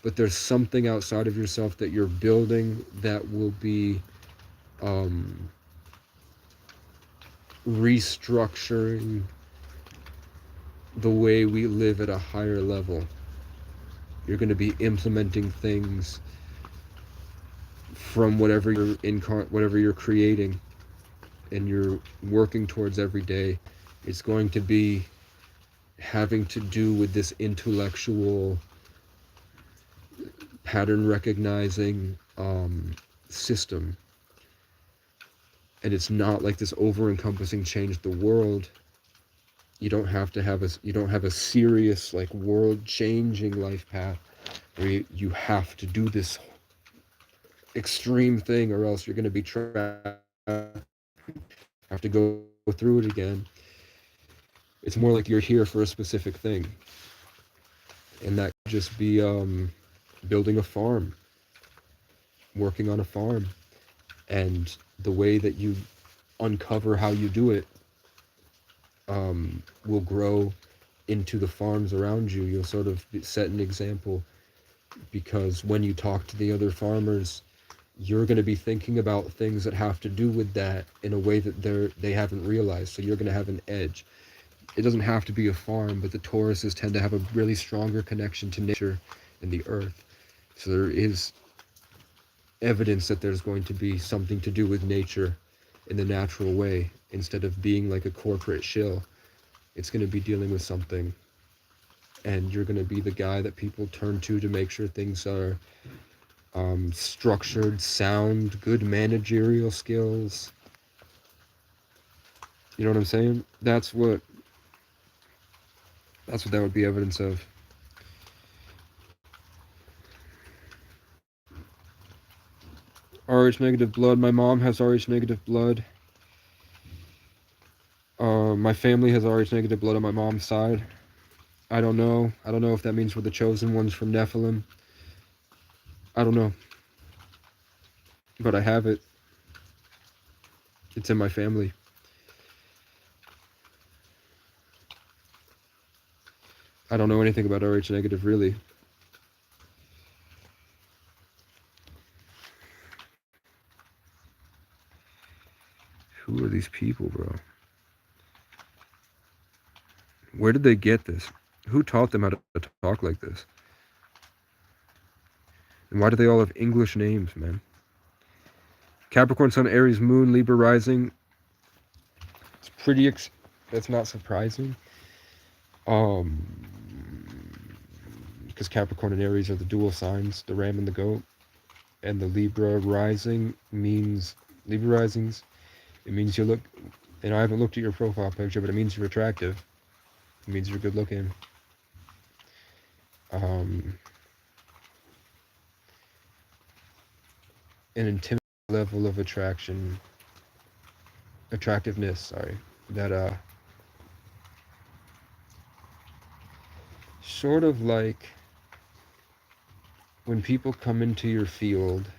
but there's something outside of yourself that you're building that will be restructuring the way we live at a higher level. You're going to be implementing things from whatever you're creating and you're working towards every day. It's going to be having to do with this intellectual pattern recognizing system. And it's not like this over-encompassing change the world. You don't have a serious like world-changing life path where you have to do this extreme thing, or else you're going to be trapped, have to go through it again. It's more like you're here for a specific thing, and that could just be building a farm, working on a farm, and the way that you uncover how you do it will grow into the farms around you. You'll sort of set an example, because when you talk to the other farmers, you're going to be thinking about things that have to do with that in a way that they haven't realized. So you're going to have an edge. It doesn't have to be a farm, but the Tauruses tend to have a really stronger connection to nature and the earth. So there is evidence that there's going to be something to do with nature in the natural way, instead of being like a corporate shill. It's going to be dealing with something, and you're going to be the guy that people turn to make sure things are structured, sound, good managerial skills. You know what I'm saying? That's what that would be evidence of. RH negative blood. My mom has RH negative blood. My family has RH negative blood on my mom's side. I don't know if that means we're the chosen ones from Nephilim. I don't know. But I have it. It's in my family. I don't know anything about RH negative, really. Who are these people, bro? Where did they get this? Who taught them how to talk like this? And why do they all have English names, man? Capricorn Sun, Aries Moon, Libra Rising. It's pretty, that's not surprising. Because Capricorn and Aries are the dual signs, the ram and the goat. And the Libra Rising means, Libra Risings, it means you look, and I haven't looked at your profile picture, but it means you're attractive. It means you're good looking. An intimidating level of attractiveness, sorry, that sort of like when people come into your field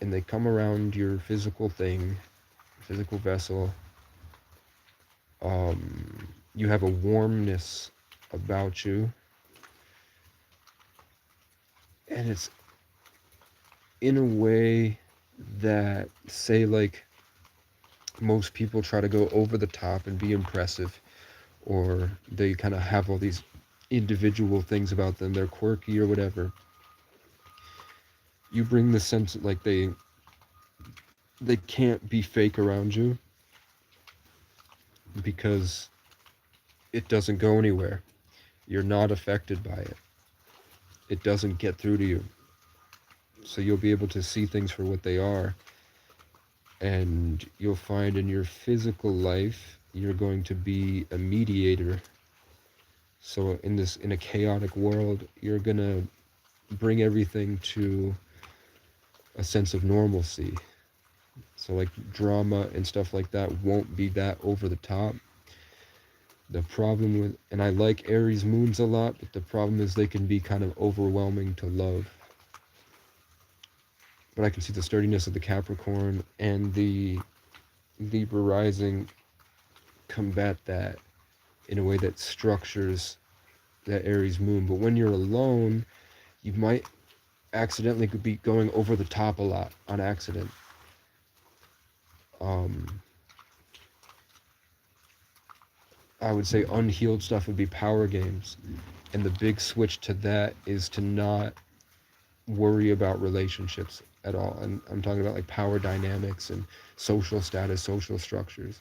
and they come around your physical thing, physical vessel, you have a warmness about you, and it's in a way that, say, like, most people try to go over the top and be impressive, or they kind of have all these individual things about them, they're quirky or whatever. You bring the sense that, like, they can't be fake around you because it doesn't go anywhere. You're not affected by it. It doesn't get through to you. So you'll be able to see things for what they are. And you'll find in your physical life, you're going to be a mediator. So in a chaotic world, you're going to bring everything to a sense of normalcy. So like drama and stuff like that won't be that over the top. The problem with, and I like Aries moons a lot, but the problem is they can be kind of overwhelming to love. But I can see the sturdiness of the Capricorn and the Libra rising combat that in a way that structures that Aries moon. But when you're alone, you might accidentally be going over the top a lot on accident. I would say unhealed stuff would be power games. And the big switch to that is to not worry about relationships at all. And I'm talking about like power dynamics and social status, social structures.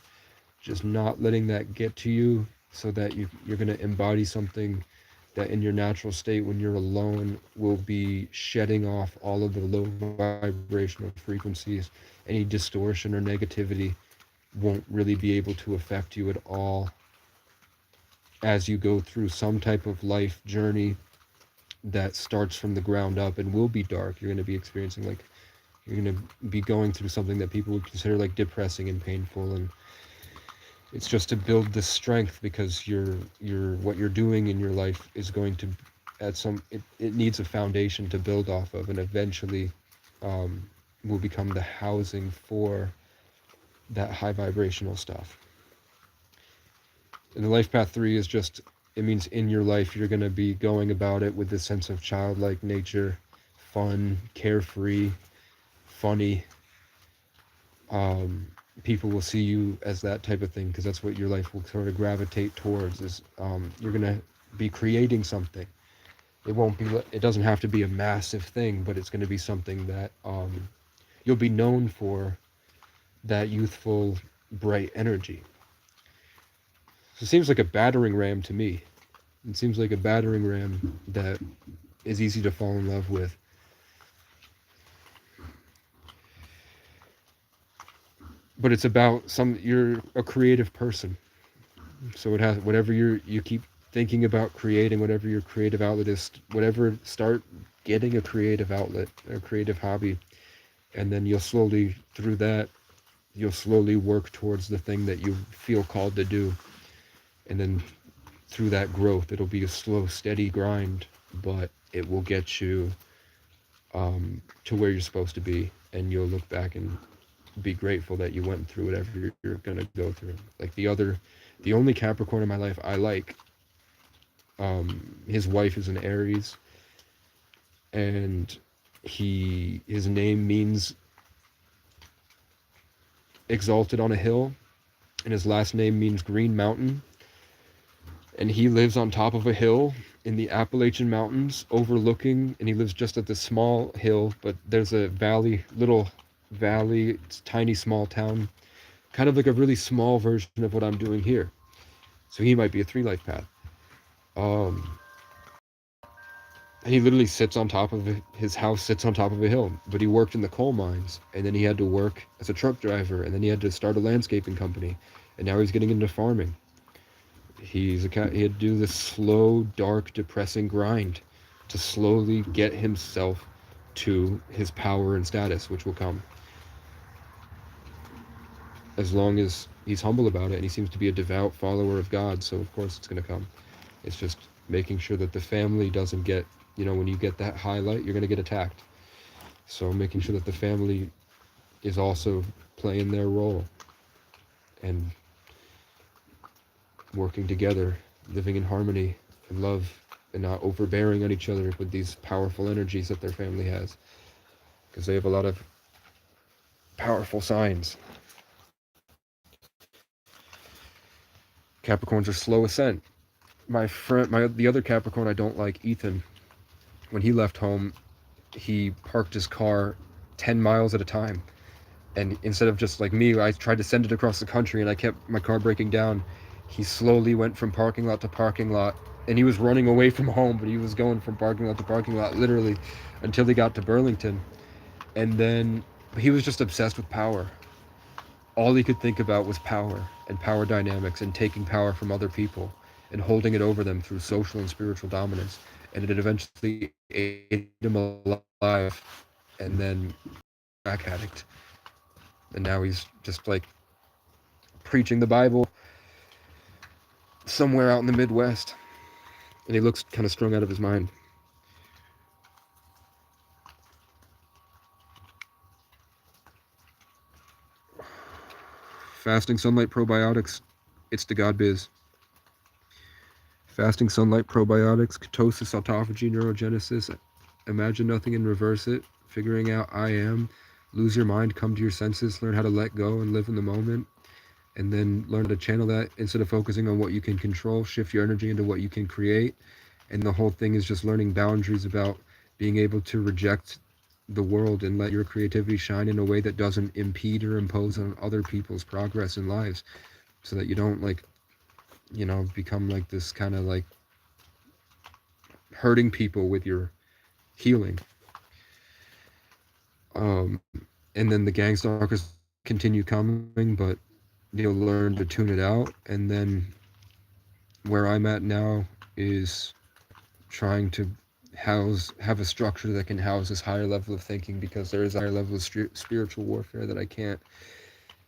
Just not letting that get to you, so that you're going to embody something that in your natural state when you're alone will be shedding off all of the low vibrational frequencies. Any distortion or negativity won't really be able to affect you at all as you go through some type of life journey that starts from the ground up and will be dark. You're going to be experiencing, like, you're going to be going through something that people would consider like depressing and painful, and it's just to build this strength, because what you're doing in your life is going to it needs a foundation to build off of, and eventually will become the housing for that high vibrational stuff. And the life path 3 is just, it means in your life you're going to be going about it with this sense of childlike nature, fun, carefree, funny. People will see you as that type of thing, because that's what your life will sort of gravitate towards, is you're going to be creating something. It doesn't have to be a massive thing, but it's going to be something that you'll be known for, that youthful, bright energy. So it seems like a battering ram to me. It seems like a battering ram that is easy to fall in love with. But it's about you're a creative person. So it has, whatever you keep thinking about creating, whatever your creative outlet is, start getting a creative outlet, a creative hobby. And then you'll slowly work towards the thing that you feel called to do. And then through that growth, it'll be a slow, steady grind, but it will get you to where you're supposed to be. And you'll look back and be grateful that you went through whatever you're going to go through. Like the only Capricorn in my life I like, his wife is an Aries, and his name means exalted on a hill, and his last name means green mountain. And he lives on top of a hill in the Appalachian Mountains overlooking, and he lives just at this small hill, but there's a little valley, it's a tiny small town, kind of like a really small version of what I'm doing here. So he might be a 3 life path. He literally his house sits on top of a hill, but he worked in the coal mines, and then he had to work as a truck driver, and then he had to start a landscaping company, and now he's getting into farming. He had to do this slow, dark, depressing grind to slowly get himself to his power and status, which will come. As long as he's humble about it, and he seems to be a devout follower of God, so of course it's going to come. It's just making sure that the family doesn't get, when you get that highlight, you're going to get attacked. So making sure that the family is also playing their role and working together, living in harmony and love, and not overbearing on each other with these powerful energies that their family has, because they have a lot of powerful signs. Capricorns are slow ascent. The other Capricorn I don't like, Ethan, when he left home, he parked his car 10 miles at a time. And instead of just like me, I tried to send it across the country and I kept my car breaking down. He slowly went from parking lot to parking lot, and he was running away from home, but he was going from parking lot to parking lot, literally, until he got to Burlington. And then he was just obsessed with power. All he could think about was power and power dynamics and taking power from other people and holding it over them through social and spiritual dominance. And it eventually ate him alive, and then crack addict. And now he's just like preaching the Bible somewhere out in the Midwest. And he looks kind of strung out of his mind. Fasting sunlight probiotics, it's the God biz. Fasting sunlight probiotics, ketosis, autophagy, neurogenesis, imagine nothing and reverse it, figuring out I am, lose your mind, come to your senses, learn how to let go and live in the moment, and then learn to channel that instead of focusing on what you can control, shift your energy into what you can create. And the whole thing is just learning boundaries about being able to reject the world and let your creativity shine in a way that doesn't impede or impose on other people's progress in lives, so that you don't become like this kind of like hurting people with your healing. And then the gang stalkers continue coming, but you'll learn to tune it out. And then where I'm at now is trying to have a structure that can house this higher level of thinking, because there is a higher level of spiritual warfare that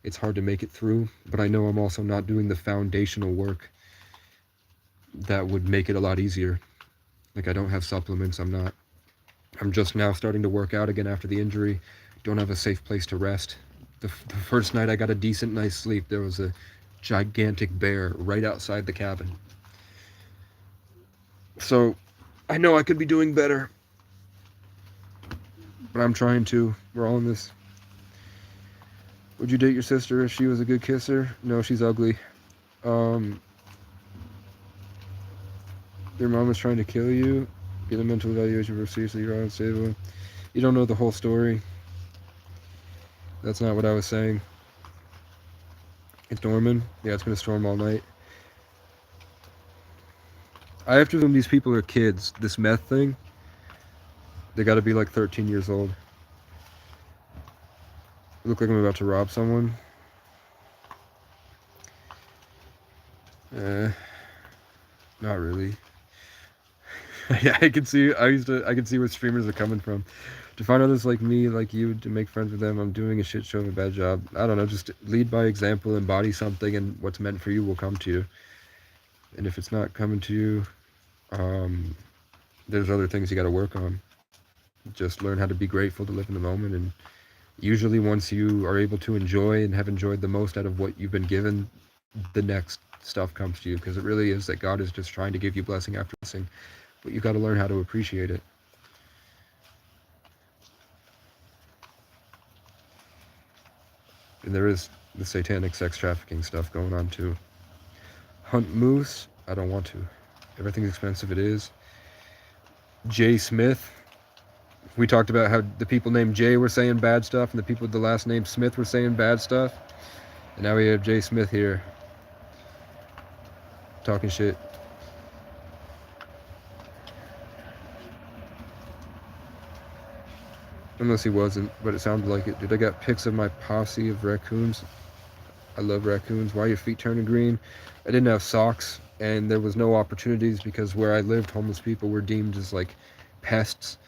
it's hard to make it through. But I know I'm also not doing the foundational work that would make it a lot easier. Like, I don't have supplements. I'm just now starting to work out again after the injury. Don't have a safe place to rest. The first night I got a decent night's sleep, there was a gigantic bear right outside the cabin. So I know I could be doing better, but I'm trying to. We're all in this. Would you date your sister if she was a good kisser? No, she's ugly. Your mom is trying to kill you. Get a mental evaluation for seriously you're unstable. You don't know the whole story. That's not what I was saying. It's storming. Yeah, it's gonna storm all night. I have to assume these people are kids. This meth thing, they gotta be like 13 years old. I look like I'm about to rob someone. Not really. Yeah, I can see where streamers are coming from. To find others like me, like you, to make friends with them, I'm doing a shit show of a bad job. I don't know, just lead by example, embody something, and what's meant for you will come to you. And if it's not coming to you, there's other things you got to work on. Just learn how to be grateful, to live in the moment, and usually once you are able to enjoy and have enjoyed the most out of what you've been given, the next stuff comes to you, because it really is that God is just trying to give you blessing after blessing, but you got to learn how to appreciate it. And there is the satanic sex trafficking stuff going on too. Hunt moose? I don't want to. Everything's expensive, it is. Jay Smith. We talked about how the people named Jay were saying bad stuff, and the people with the last name Smith were saying bad stuff. And now we have Jay Smith here talking shit. Unless he wasn't, but it sounded like it. Dude, I got pics of my posse of raccoons. I love raccoons. Why are your feet turning green? I didn't have socks, and there was no opportunities, because where I lived, homeless people were deemed as like pests,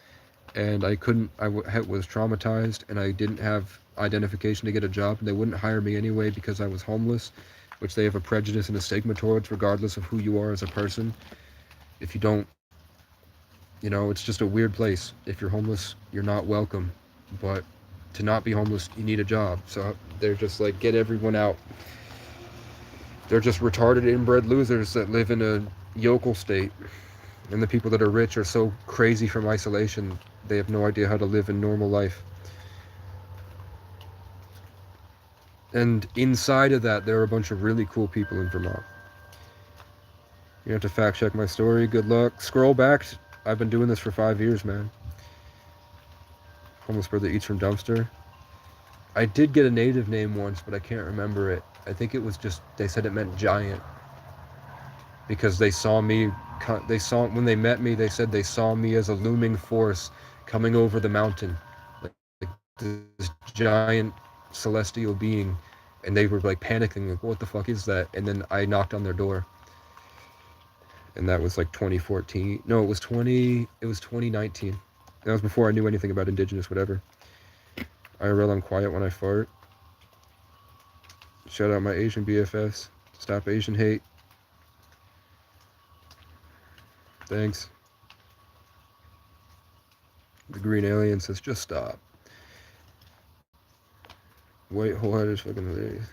and I was traumatized, and I didn't have identification to get a job, and they wouldn't hire me anyway because I was homeless, which they have a prejudice and a stigma towards, regardless of who you are as a person. If you don't, it's just a weird place. If you're homeless, you're not welcome. But to not be homeless, you need a job. So they're just like, get everyone out. They're just retarded inbred losers that live in a yokel state. And the people that are rich are so crazy from isolation, they have no idea how to live a normal life. And inside of that, there are a bunch of really cool people in Vermont. You have to fact check my story. Good luck. Scroll back. I've been doing this for 5 years, man. Homeless bird that eats from dumpster. I did get a native name once, but I can't remember it. I think it was just, they said it meant giant. Because they saw me, when they met me, they said they saw me as a looming force coming over the mountain. Like this giant celestial being. And they were like panicking, like, what the fuck is that? And then I knocked on their door. And that was like 2014. No, it was 2019. That was before I knew anything about indigenous whatever. IRL, I'm quiet when I fart. Shout out my Asian BFFs. Stop Asian hate. Thanks. The green alien says, just stop. White whole-headed is fucking hilarious.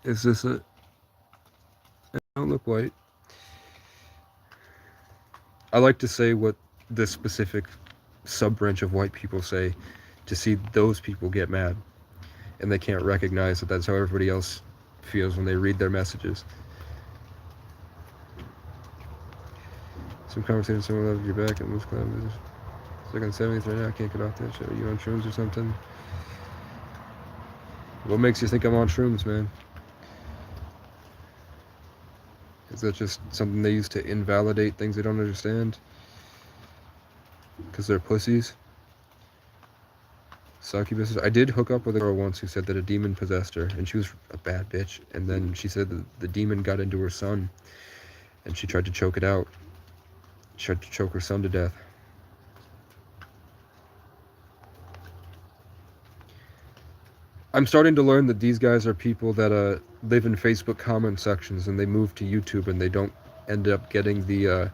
Is this a... I don't look white. I like to say what this specific sub-branch of white people say to see those people get mad. And they can't recognize that that's how everybody else feels when they read their messages. Some conversation, someone loves your back and moves club. It's like on 70th right now, I can't get off that shit. Are you on shrooms or something? What makes you think I'm on shrooms, man? Is that just something they use to invalidate things they don't understand? Because they're pussies? Succubuses. I did hook up with a girl once who said that a demon possessed her, and she was a bad bitch. And then she said that the demon got into her son, and she tried to choke it out. She tried to choke her son to death. I'm starting to learn that these guys are people that live in Facebook comment sections, and they move to YouTube, and they don't end up getting the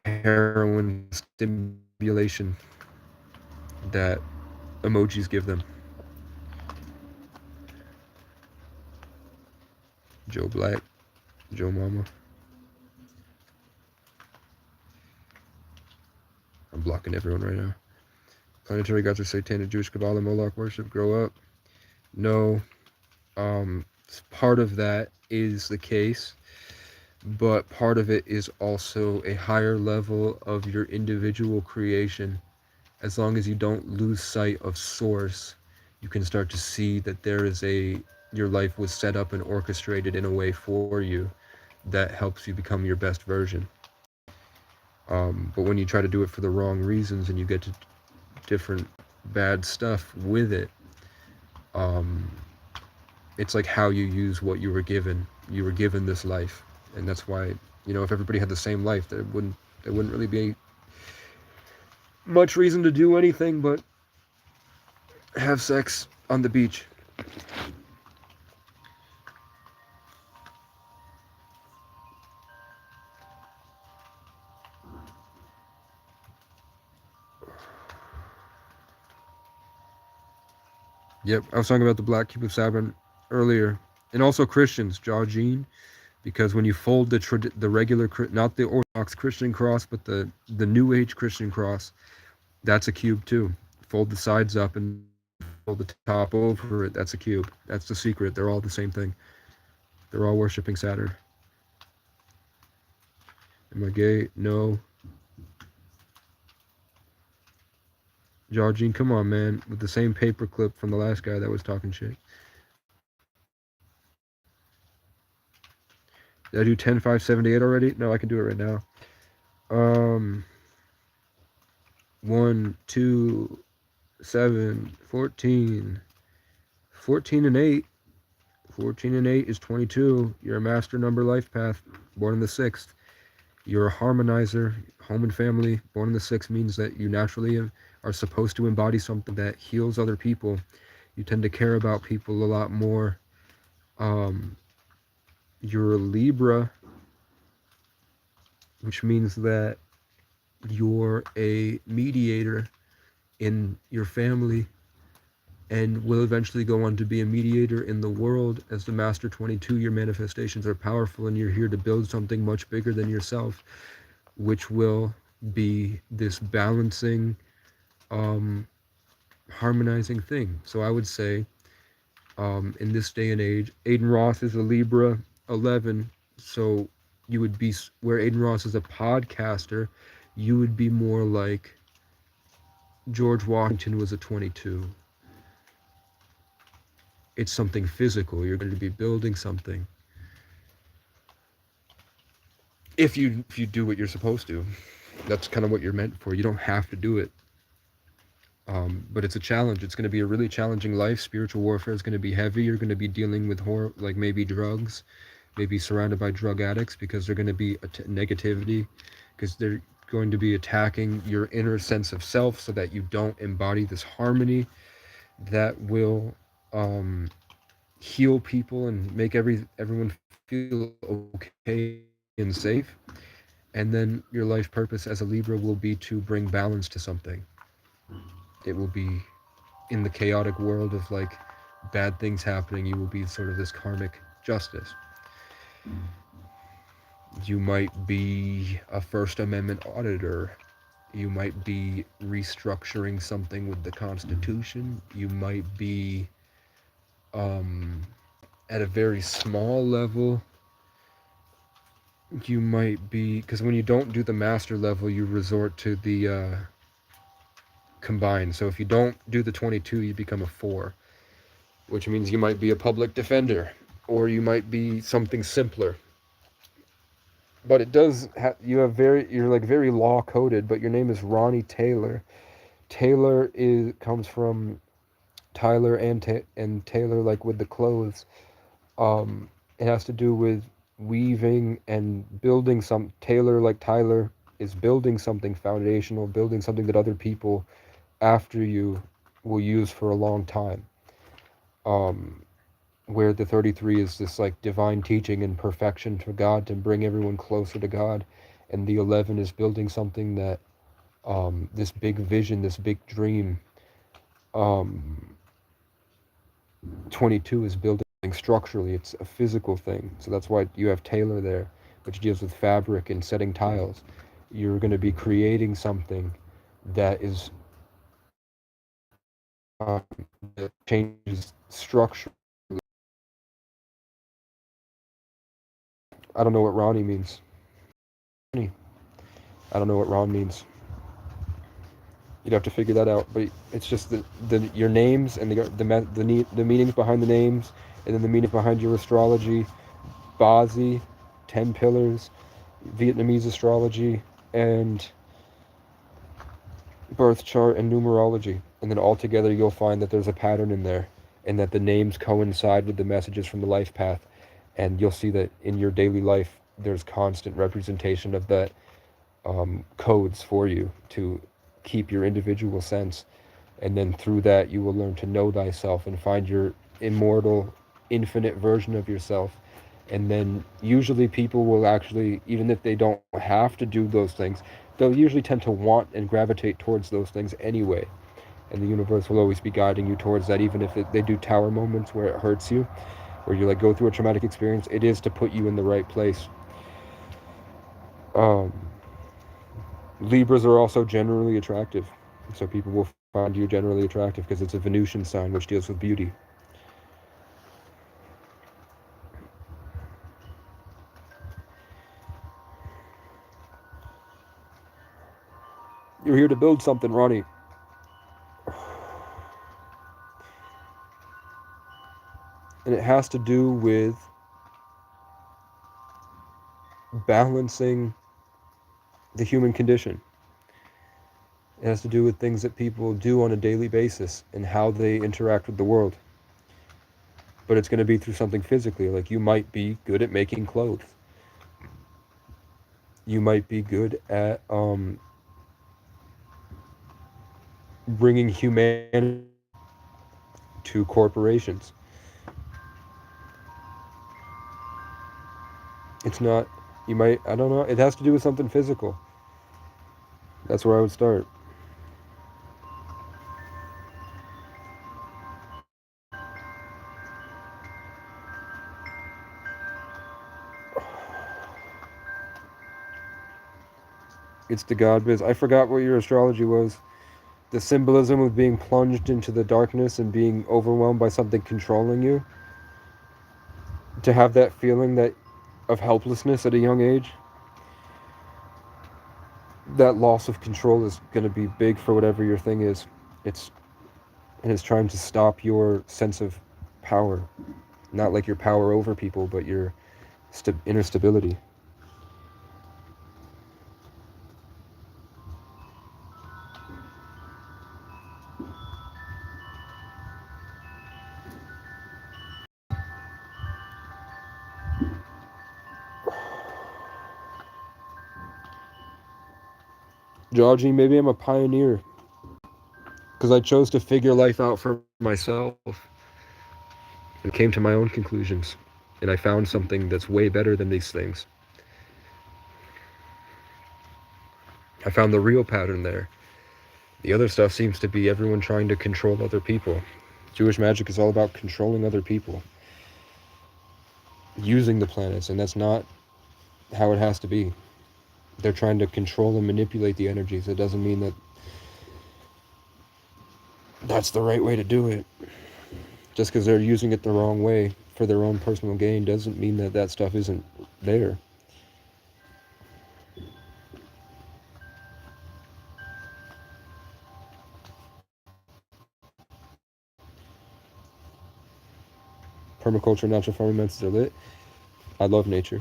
heroin stimulation that emojis give them. Joe Black, Joe Mama. I'm blocking everyone right now. Planetary gods are satanic, Jewish Kabbalah, Moloch worship, grow up. No. Part of that is the case, but part of it is also a higher level of your individual creation. As long as you don't lose sight of source, you can start to see that your life was set up and orchestrated in a way for you that helps you become your best version. But when you try to do it for the wrong reasons and you get to different bad stuff with it, it's like how you use what you were given. You were given this life, and that's why, if everybody had the same life, there wouldn't really be much reason to do anything but have sex on the beach. Yep, I was talking about the Black Cube of Saturn earlier, and also Christians, Georgine, because when you fold the regular, not the Orthodox Christian cross, but the New Age Christian cross, that's a cube too. Fold the sides up and fold the top over it. That's a cube. That's the secret. They're all the same thing. They're all worshiping Saturn. Am I gay? No. Georgine, come on, man. With the same paperclip from the last guy that was talking shit. Did I do 10, 5, 78 already? No, I can do it right now. 1, 2, 7, 14. 14 and 8. 14 and 8 is 22. You're a master number life path. Born in the 6th. You're a harmonizer. Home and family. Born in the 6th means that you naturally are supposed to embody something that heals other people. You tend to care about people a lot more. Um, you're a Libra, which means that you're a mediator in your family and will eventually go on to be a mediator in the world. As the Master 22, your manifestations are powerful and you're here to build something much bigger than yourself, which will be this balancing, harmonizing thing. So I would say, in this day and age, Aiden Ross is a Libra 11, so you would be, where Aiden Ross is a podcaster, you would be more like George Washington was a 22. It's something physical. You're going to be building something. If you do what you're supposed to, that's kind of what you're meant for. You don't have to do it. But it's a challenge. It's going to be a really challenging life. Spiritual warfare is going to be heavy. You're going to be dealing with horror, like maybe drugs, maybe surrounded by drug addicts, because they're going to be negativity, because they're going to be attacking your inner sense of self so that you don't embody this harmony that will heal people and make everyone feel okay and safe. And then your life purpose as a Libra will be to bring balance to something. It will be in the chaotic world of like bad things happening, you will be sort of this karmic justice. You might be a First Amendment auditor. You might be restructuring something with the Constitution. You might be, at a very small level, you might be, because when you don't do the master level, you resort to the combined. So if you don't do the 22, you become a 4, which means you might be a public defender, or you might be something simpler. But it does you're like very law coded, but your name is Ronnie Taylor. Taylor comes from Tyler and Taylor, like with the clothes. It has to do with weaving and building some. Taylor, like Tyler, is building something foundational, building something that other people after you will use for a long time. Where the 33 is this like divine teaching and perfection to God to bring everyone closer to God, and the 11 is building something that, this big vision, this big dream. 22 is building structurally. It's a physical thing. So that's why you have Taylor there, which deals with fabric and setting tiles. You're going to be creating something that is, that changes structure. I don't know what Ronnie means. I don't know what Ron means. You'd have to figure that out. But it's just the your names and the meanings behind the names, and then the meaning behind your astrology, Bazi, 10 pillars, Vietnamese astrology, and birth chart and numerology. And then all together you'll find that there's a pattern in there, and that the names coincide with the messages from the life path. And you'll see that in your daily life there's constant representation of that, codes for you to keep your individual sense. And then through that you will learn to know thyself and find your immortal, infinite version of yourself. And then usually people will actually, even if they don't have to do those things, they'll usually tend to want and gravitate towards those things anyway. And the universe will always be guiding you towards that, even if they do tower moments where it hurts you, where you like go through a traumatic experience. It is to put you in the right place. um Libras are also generally attractive, so people will find you generally attractive because it's a Venusian sign which deals with beauty. You're here to build something, Ronnie. And it has to do with balancing the human condition. It has to do with things that people do on a daily basis and how they interact with the world. But it's going to be through something physically. Like you might be good at making clothes. You might be good at, bringing humanity to corporations. It's not, you might, I don't know, it has to do with something physical. That's where I would start. It's the God biz. I forgot what your astrology was. The symbolism of being plunged into the darkness and being overwhelmed by something controlling you. To have that feeling that of helplessness at a young age. That loss of control is going to be big for whatever your thing is. It's and it's trying to stop your sense of power. Not like your power over people, but your inner stability. Georgie, maybe I'm a pioneer because I chose to figure life out for myself and came to my own conclusions. And I found something that's way better than these things. I found the real pattern there. The other stuff seems to be everyone trying to control other people. Jewish magic is all about controlling other people, using the planets, and that's not how it has to be. They're trying to control and manipulate the energies. It doesn't mean that that's the right way to do it. Just because they're using it the wrong way for their own personal gain doesn't mean that that stuff isn't there. Permaculture and natural farming methods are lit. I love nature.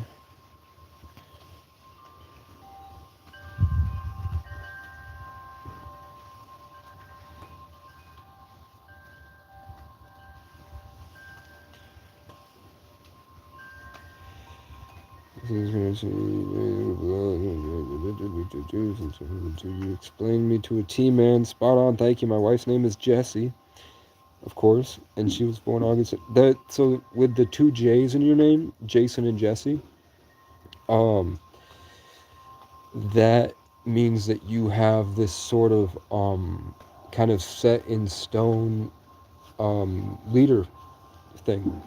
To you explain me to a T-man. Spot on. Thank you. My wife's name is Jessie, of course, and she was born August. So with the two J's in your name, Jason and Jesse, that means that you have this sort of kind of set in stone leader thing.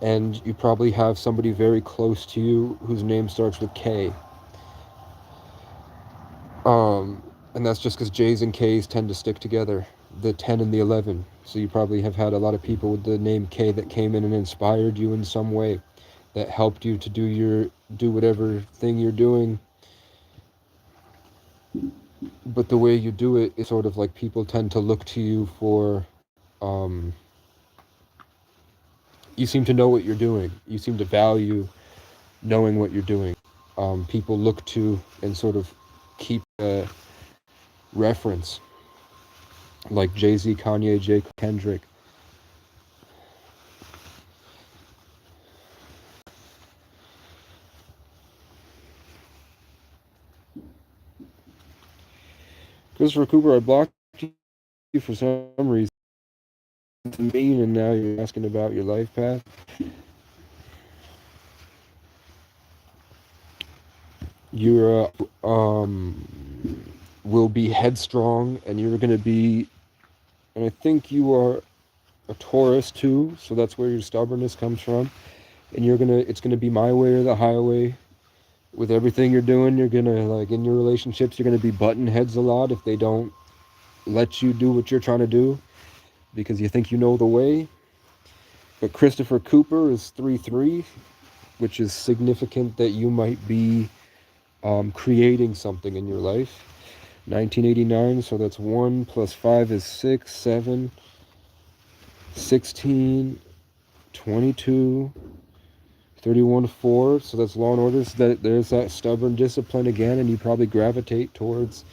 And you probably have somebody very close to you whose name starts with K. And that's just because J's and K's tend to stick together, the 10 and the 11. So you probably have had a lot of people with the name K that came in and inspired you in some way, that helped you to do whatever thing you're doing. But the way you do it is sort of like people tend to look to you for, you seem to know what you're doing. You seem to value knowing what you're doing. People look to and sort of keep a reference, like Jay-Z, Kanye, J. Kendrick. Christopher Cooper, I blocked you for some reason. It's mean, and now you're asking about your life path. You're will be headstrong, and you're going to be, and I think you are a Taurus too, so that's where your stubbornness comes from. And it's gonna be my way or the highway. With everything you're doing, you're gonna, like, in your relationships, you're gonna be butting heads a lot if they don't let you do what you're trying to do because you think you know the way. But Christopher Cooper is 3-3, which is significant that you might be creating something in your life. 1989, so that's 1 plus 5 is 6, 7, 16, 22, 31, 4, so that's Law and Order. So there's that stubborn discipline again, and you probably gravitate towards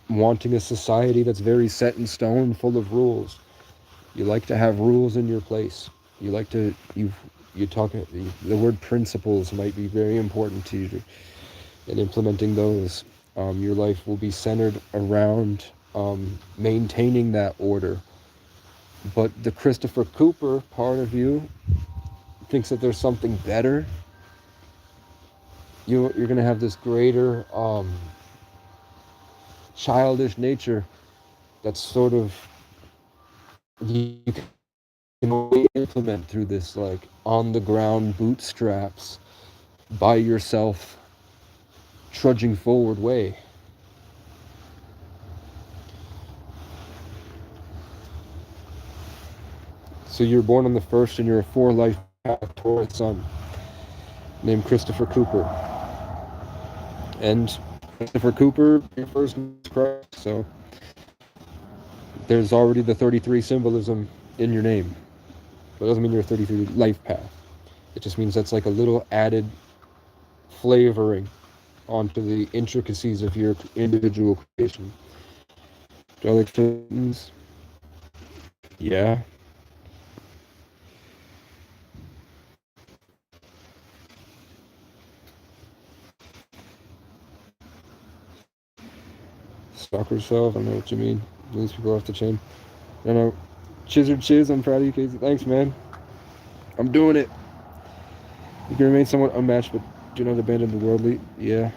wanting a society that's very set in stone, full of rules. You like to have rules in your place. You like to, you talk, the word principles might be very important to you, and implementing those. Your life will be centered around maintaining that order. But the Christopher Cooper part of you thinks that there's something better, you're going to have this greater childish nature that's sort of you can only implement through this like on the ground bootstraps by yourself trudging forward way. So you're born on the 1st and you're a 4 life path Taurus son named Christopher Cooper. And Christopher Cooper, your first name is Christ, so there's already the 33 symbolism in your name. But it doesn't mean you're a 33 life path. It just means that's like a little added flavoring onto the intricacies of your individual creation. Do I like kittens? Yeah. Stalk herself, I know what you mean. Lose people off the chain. I know. Chiz, I'm proud of you, Casey. Thanks, man. I'm doing it. You can remain somewhat unmatched, but do not abandon the worldly. Yeah.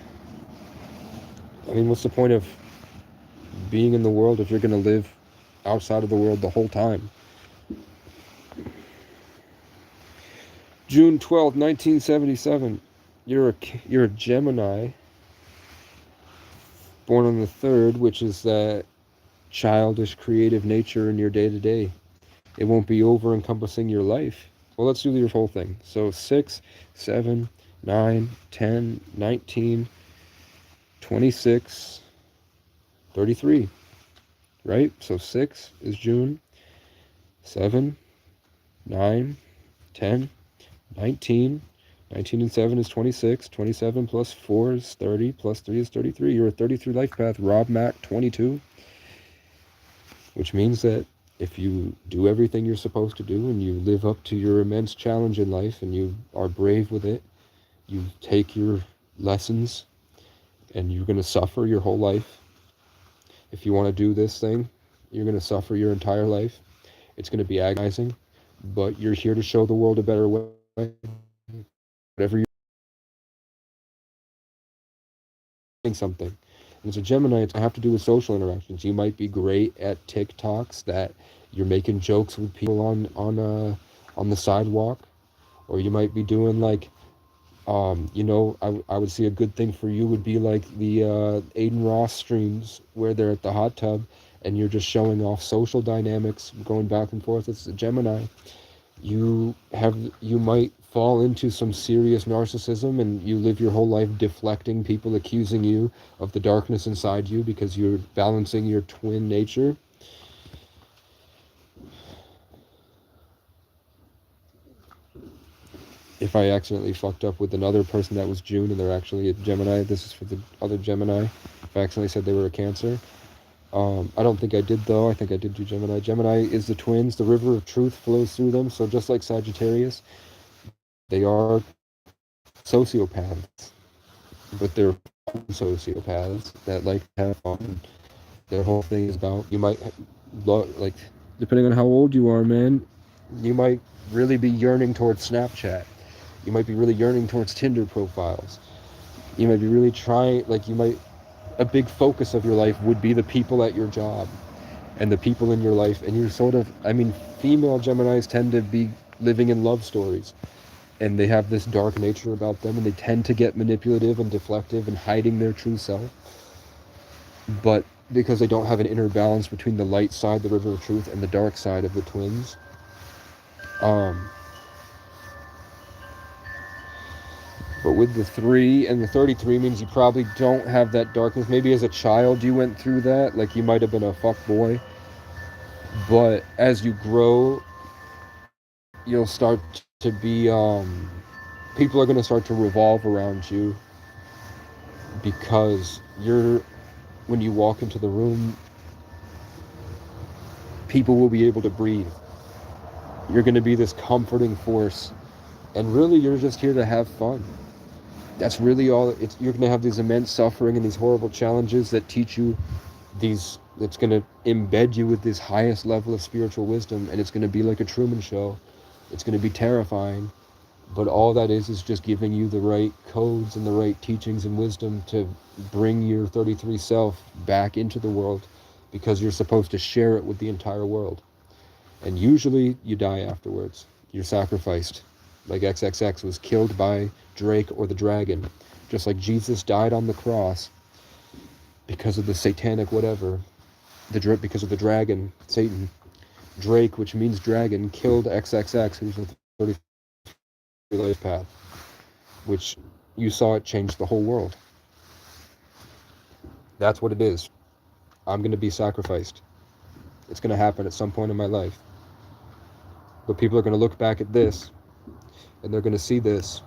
I mean, what's the point of being in the world if you're going to live outside of the world the whole time? June 12th, 1977. You're a Gemini, born on the 3rd, which is that childish, creative nature in your day-to-day. It won't be over-encompassing your life. Well, let's do your whole thing. So 6, 7, 9, 10, 19, 26, 33, right? So 6 is June, 7, 9, 10, 19, 19 and 7 is 26, 27 plus 4 is 30, plus 3 is 33. You're a 33 life path, Rob Mac 22, which means that if you do everything you're supposed to do and you live up to your immense challenge in life and you are brave with it, you take your lessons and you're going to suffer your whole life. If you want to do this thing, you're going to suffer your entire life. It's going to be agonizing, but you're here to show the world a better way. Whatever you're doing something. And as a Gemini, it's going to have to do with social interactions. You might be great at TikToks that you're making jokes with people on the sidewalk, or you might be doing like I would see a good thing for you would be like the Aiden Ross streams where they're at the hot tub and you're just showing off social dynamics going back and forth. It's a Gemini. You might fall into some serious narcissism and you live your whole life deflecting people accusing you of the darkness inside you because you're balancing your twin nature. If I accidentally fucked up with another person that was June and they're actually a Gemini, this is for the other Gemini. If I accidentally said they were a Cancer. I don't think I did, though. I think I did do Gemini. Gemini is the twins. The river of truth flows through them. So just like Sagittarius, they are sociopaths. But they're sociopaths that like to have fun. Their whole thing is about, you might, like, depending on how old you are, man, you might really be yearning towards Snapchat. You might be really yearning towards Tinder profiles. You might be really trying, like, a big focus of your life would be the people at your job and the people in your life. And you're sort of, female Geminis tend to be living in love stories. And they have this dark nature about them, and they tend to get manipulative and deflective and hiding their true self. But because they don't have an inner balance between the light side, the river of truth, and the dark side of the twins, but with the 3 and the 33 means you probably don't have that darkness. Maybe as a child you went through that, like you might have been a fuck boy. But as you grow, you'll start to be, people are going to start to revolve around you because when you walk into the room, people will be able to breathe. You're going to be this comforting force. And really, you're just here to have fun. That's really all. You're going to have these immense suffering and these horrible challenges that teach you that's going to embed you with this highest level of spiritual wisdom. And it's going to be like a Truman Show. It's going to be terrifying. But all that is just giving you the right codes and the right teachings and wisdom to bring your 33 self back into the world, because you're supposed to share it with the entire world. And usually you die afterwards. You're sacrificed. Like XXX was killed by Drake or the dragon. Just like Jesus died on the cross because of the satanic whatever. Because of the dragon, Satan. Drake, which means dragon, killed XXX, who's the 33 life path. Which you saw it change the whole world. That's what it is. I'm going to be sacrificed. It's going to happen at some point in my life. But people are going to look back at this, and they're going to see this.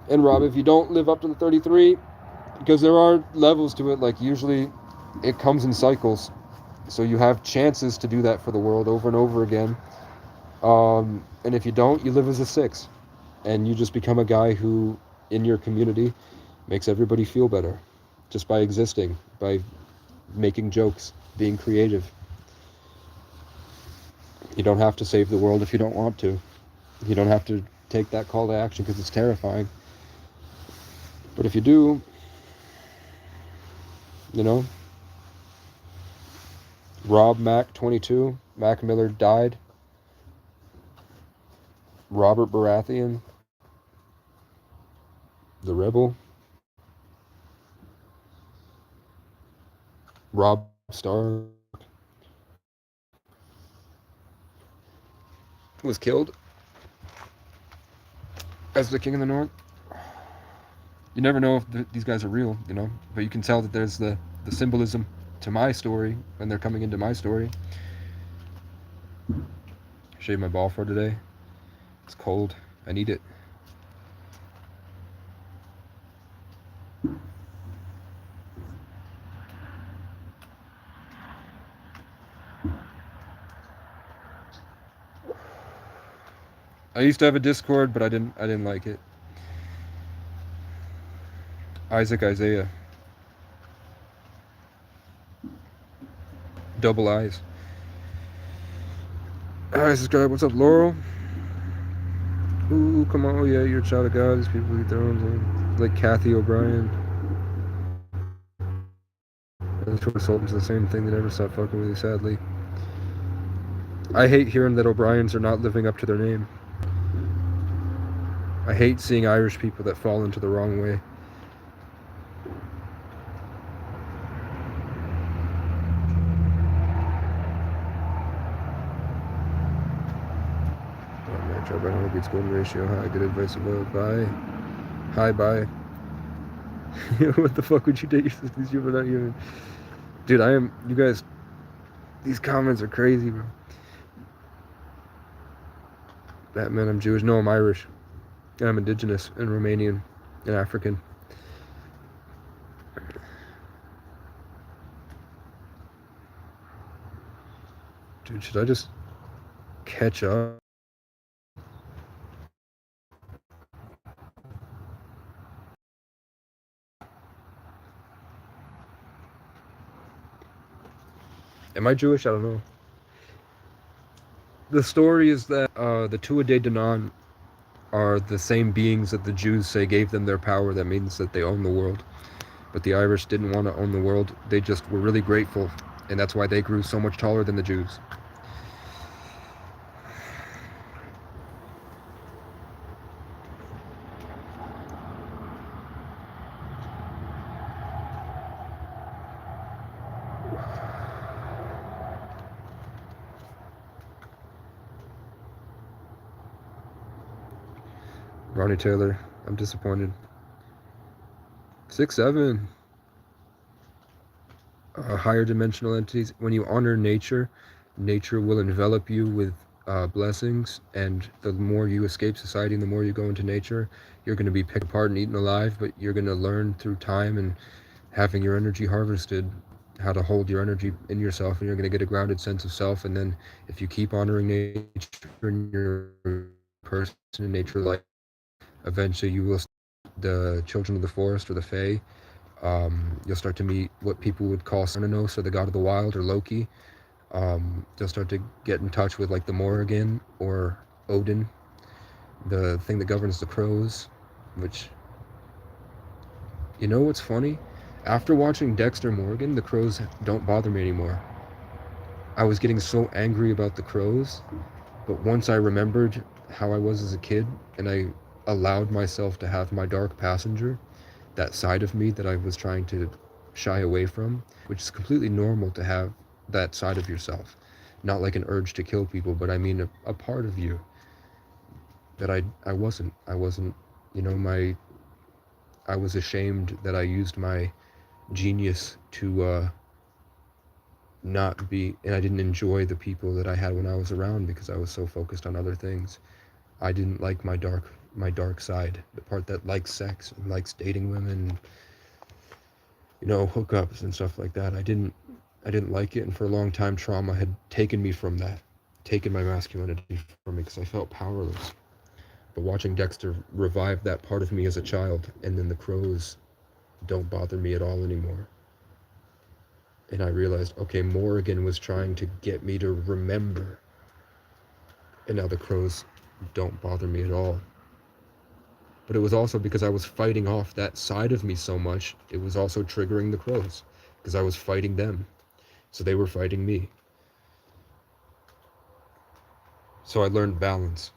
And Rob, if you don't live up to the 33, because there are levels to it, like usually it comes in cycles. So you have chances to do that for the world over and over again. And if you don't, you live as a 6. And you just become a guy who, in your community, makes everybody feel better. Just by existing, by making jokes, being creative. You don't have to save the world if you don't want to. You don't have to take that call to action because it's terrifying. But if you do, you know, Rob Mac 22, Mac Miller died. Robert Baratheon, the Rebel. Rob Stark was killed as the King of the North. You never know if these guys are real, you know, but you can tell that there's the symbolism to my story when they're coming into my story. Shaved my ball for today. It's cold. I need it. I used to have a Discord, but I didn't like it. Isaiah. Double eyes. Alright, subscribe. What's up, Laurel? Ooh, come on. Oh, yeah, you're a child of God. These people eat their own thing. Like Kathy O'Brien. And the consultants are the same thing. They never stop fucking with you, sadly. I hate hearing that O'Briens are not living up to their name. I hate seeing Irish people that fall into the wrong way. By home beats golden ratio high. Good advice about bye. Hi, bye. What the fuck would you date these people not even? Dude, I am. You guys, these comments are crazy, bro. Batman, I'm Jewish. No, I'm Irish. And I'm indigenous and Romanian and African. Dude, should I just catch up? Am I Jewish? I don't know. The story is that the Tuatha De Danann are the same beings that the Jews say gave them their power. That means that they own the world. But the Irish didn't want to own the world. They just were really grateful. And that's why they grew so much taller than the Jews. Ronnie Taylor, I'm disappointed. 6'7". Higher dimensional entities. When you honor nature, nature will envelop you with blessings, and the more you escape society and the more you go into nature, you're going to be picked apart and eaten alive, but you're going to learn through time and having your energy harvested how to hold your energy in yourself, and you're going to get a grounded sense of self. And then if you keep honoring nature and you're a person in nature, like eventually you will, the children of the forest or the fae, you'll start to meet what people would call Cernunnos, or the god of the wild, or Loki. They'll start to get in touch with like the Morrigan or Odin, the thing that governs the crows, which, you know what's funny? After watching Dexter Morgan, the crows don't bother me anymore. I was getting so angry about the crows, but once I remembered how I was as a kid and I allowed myself to have my dark passenger, that side of me that I was trying to shy away from, which is completely normal to have that side of yourself. Not like an urge to kill people, but I mean a part of you that I wasn't, you know, I was ashamed that I used my genius to not be, and I didn't enjoy the people that I had when I was around because I was so focused on other things. I didn't like my dark side, the part that likes sex and likes dating women, you know, hookups and stuff like that. I didn't like it, and for a long time trauma had taken me from that, taken my masculinity from me because I felt powerless. But watching Dexter revive that part of me as a child, and then the crows don't bother me at all anymore. And I realized, okay, Morrigan was trying to get me to remember, and now the crows don't bother me at all. But it was also because I was fighting off that side of me so much, it was also triggering the crows, because I was fighting them. So they were fighting me. So I learned balance.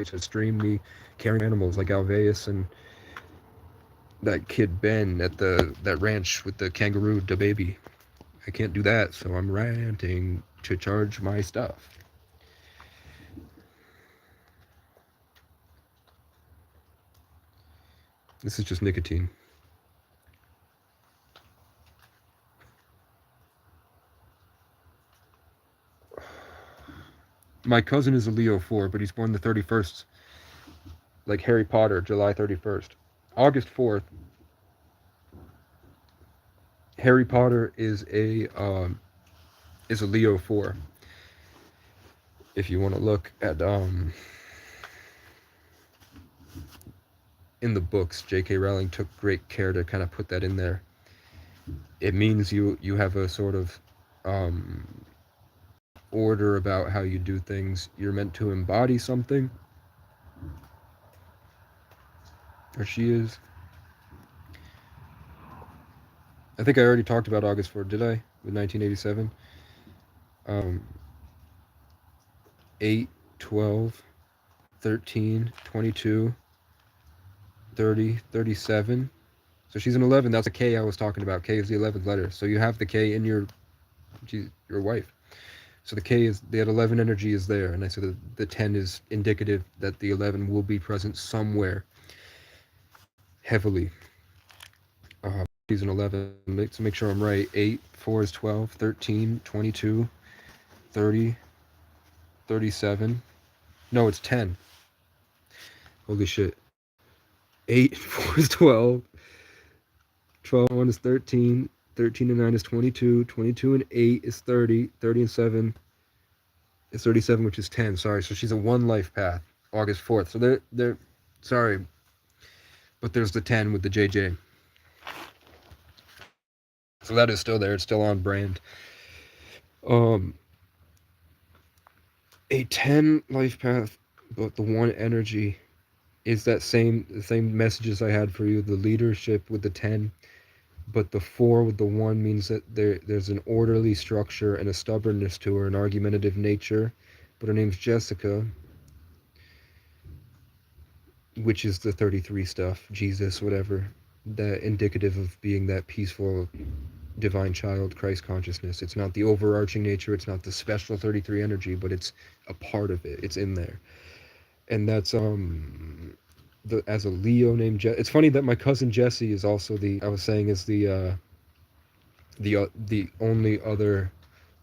To stream me carrying animals like Alveus and that kid Ben at that ranch with the kangaroo, the baby. I can't do that, so I'm ranting to charge my stuff. This is just nicotine. My cousin is a Leo 4, but he's born the 31st. Like Harry Potter, July 31st. August 4th, Harry Potter is a Leo 4. If you want to look at in the books, J.K. Rowling took great care to kind of put that in there. It means you have a sort of order about how you do things. You're meant to embody something, or she is. I think I already talked about August 4th, did I? With 1987. Um, 8, 12, 13, 22, 30, 37. So she's an 11. That's a K I was talking about. K is the 11th letter. So you have the K in your wife. So the K is, that 11 energy is there. And I said the 10 is indicative that the 11 will be present somewhere heavily. She's an 11. To make sure I'm right. 8, 4 is 12, 13, 22, 30, 37. No, it's 10. Holy shit. 8, 4 is 12. 12 and 1 is 13. 13 and 9 is 22. 22 and 8 is 30. 30 and 7 is 37, which is 10. Sorry. So she's a one life path. August 4th. So they're sorry. But there's the 10 with the JJ. So that is still there. It's still on brand. Um, a 10 life path, but the one energy is the same messages I had for you. The leadership with the 10, but the 4 with the 1 means that there's an orderly structure and a stubbornness to her, an argumentative nature. But her name's Jessica, which is the 33 stuff, Jesus, whatever. That indicative of being that peaceful divine child, Christ consciousness. It's not the overarching nature, it's not the special 33 energy, but it's a part of it. It's in there. And that's as a Leo named it's funny that my cousin Jesse is also I was saying is the only other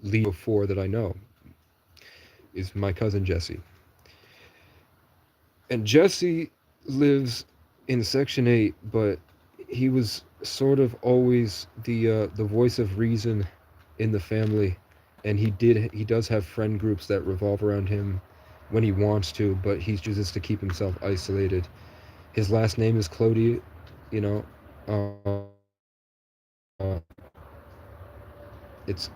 Leo 4 that I know is my cousin Jesse. And Jesse lives in section 8, but he was sort of always the voice of reason in the family, and he does have friend groups that revolve around him. when he wants to, but he chooses to keep himself isolated. His last name is Clody, you know. It's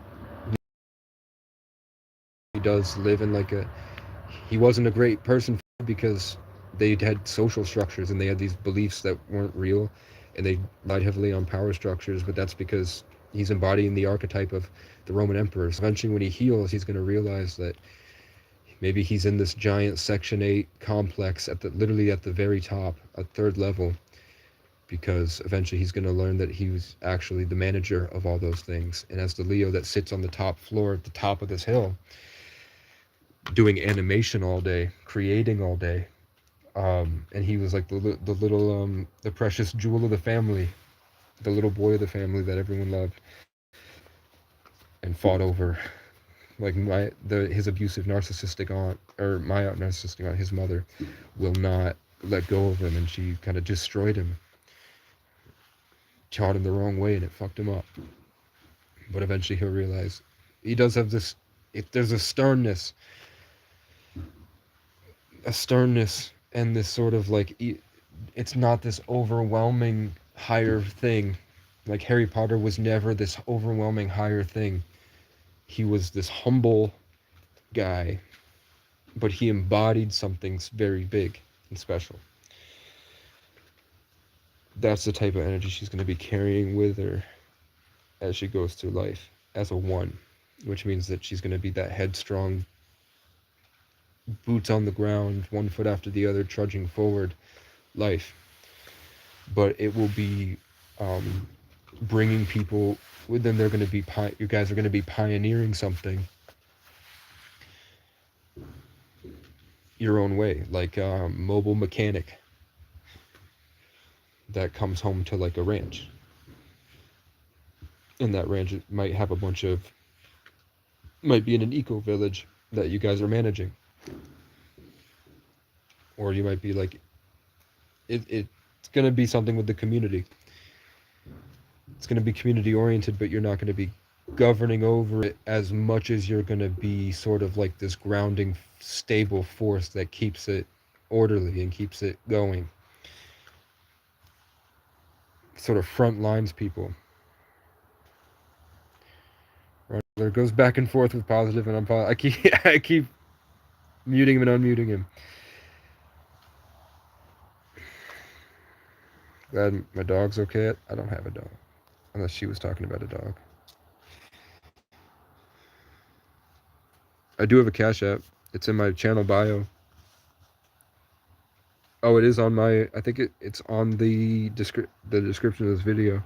he does live in like a he wasn't a great person because they had social structures and they had these beliefs that weren't real, and they relied heavily on power structures, but that's because he's embodying the archetype of the Roman emperors. Eventually when he heals, he's going to realize that maybe he's in this giant Section 8 complex at the literally at the very top, at third level, because eventually he's going to learn that he was actually the manager of all those things. And as the Leo that sits on the top floor at the top of this hill, doing animation all day, creating all day, and he was like the little the precious jewel of the family, the little boy of the family that everyone loved and fought over. Like his abusive narcissistic aunt, or my narcissistic aunt, his mother, will not let go of him, and she kind of destroyed him, taught him the wrong way, and it fucked him up. But eventually he'll realize he does have this. There's a sternness, and this sort of like it's not this overwhelming higher thing. Like Harry Potter was never this overwhelming higher thing. He was this humble guy, but he embodied something very big and special. That's the type of energy she's going to be carrying with her as she goes through life as a one, which means that she's going to be that headstrong, boots on the ground, one foot after the other, trudging forward life. But it will be bringing people with them. They're going to be you guys are going to be pioneering something your own way, like a mobile mechanic that comes home to like a ranch. And that ranch might have a bunch of, might be in an eco village that you guys are managing. Or you might be like, it's going to be something with the community. It's going to be community oriented, but you're not going to be governing over it as much as you're going to be sort of like this grounding, stable force that keeps it orderly and keeps it going. Sort of front lines people. Right? There goes back and forth with positive and unpositive. I keep muting him and unmuting him. Glad my dog's okay. I don't have a dog. Unless she was talking about a dog. I do have a Cash App. It's in my channel bio. Oh, it is on my... I think it's on the description of this video.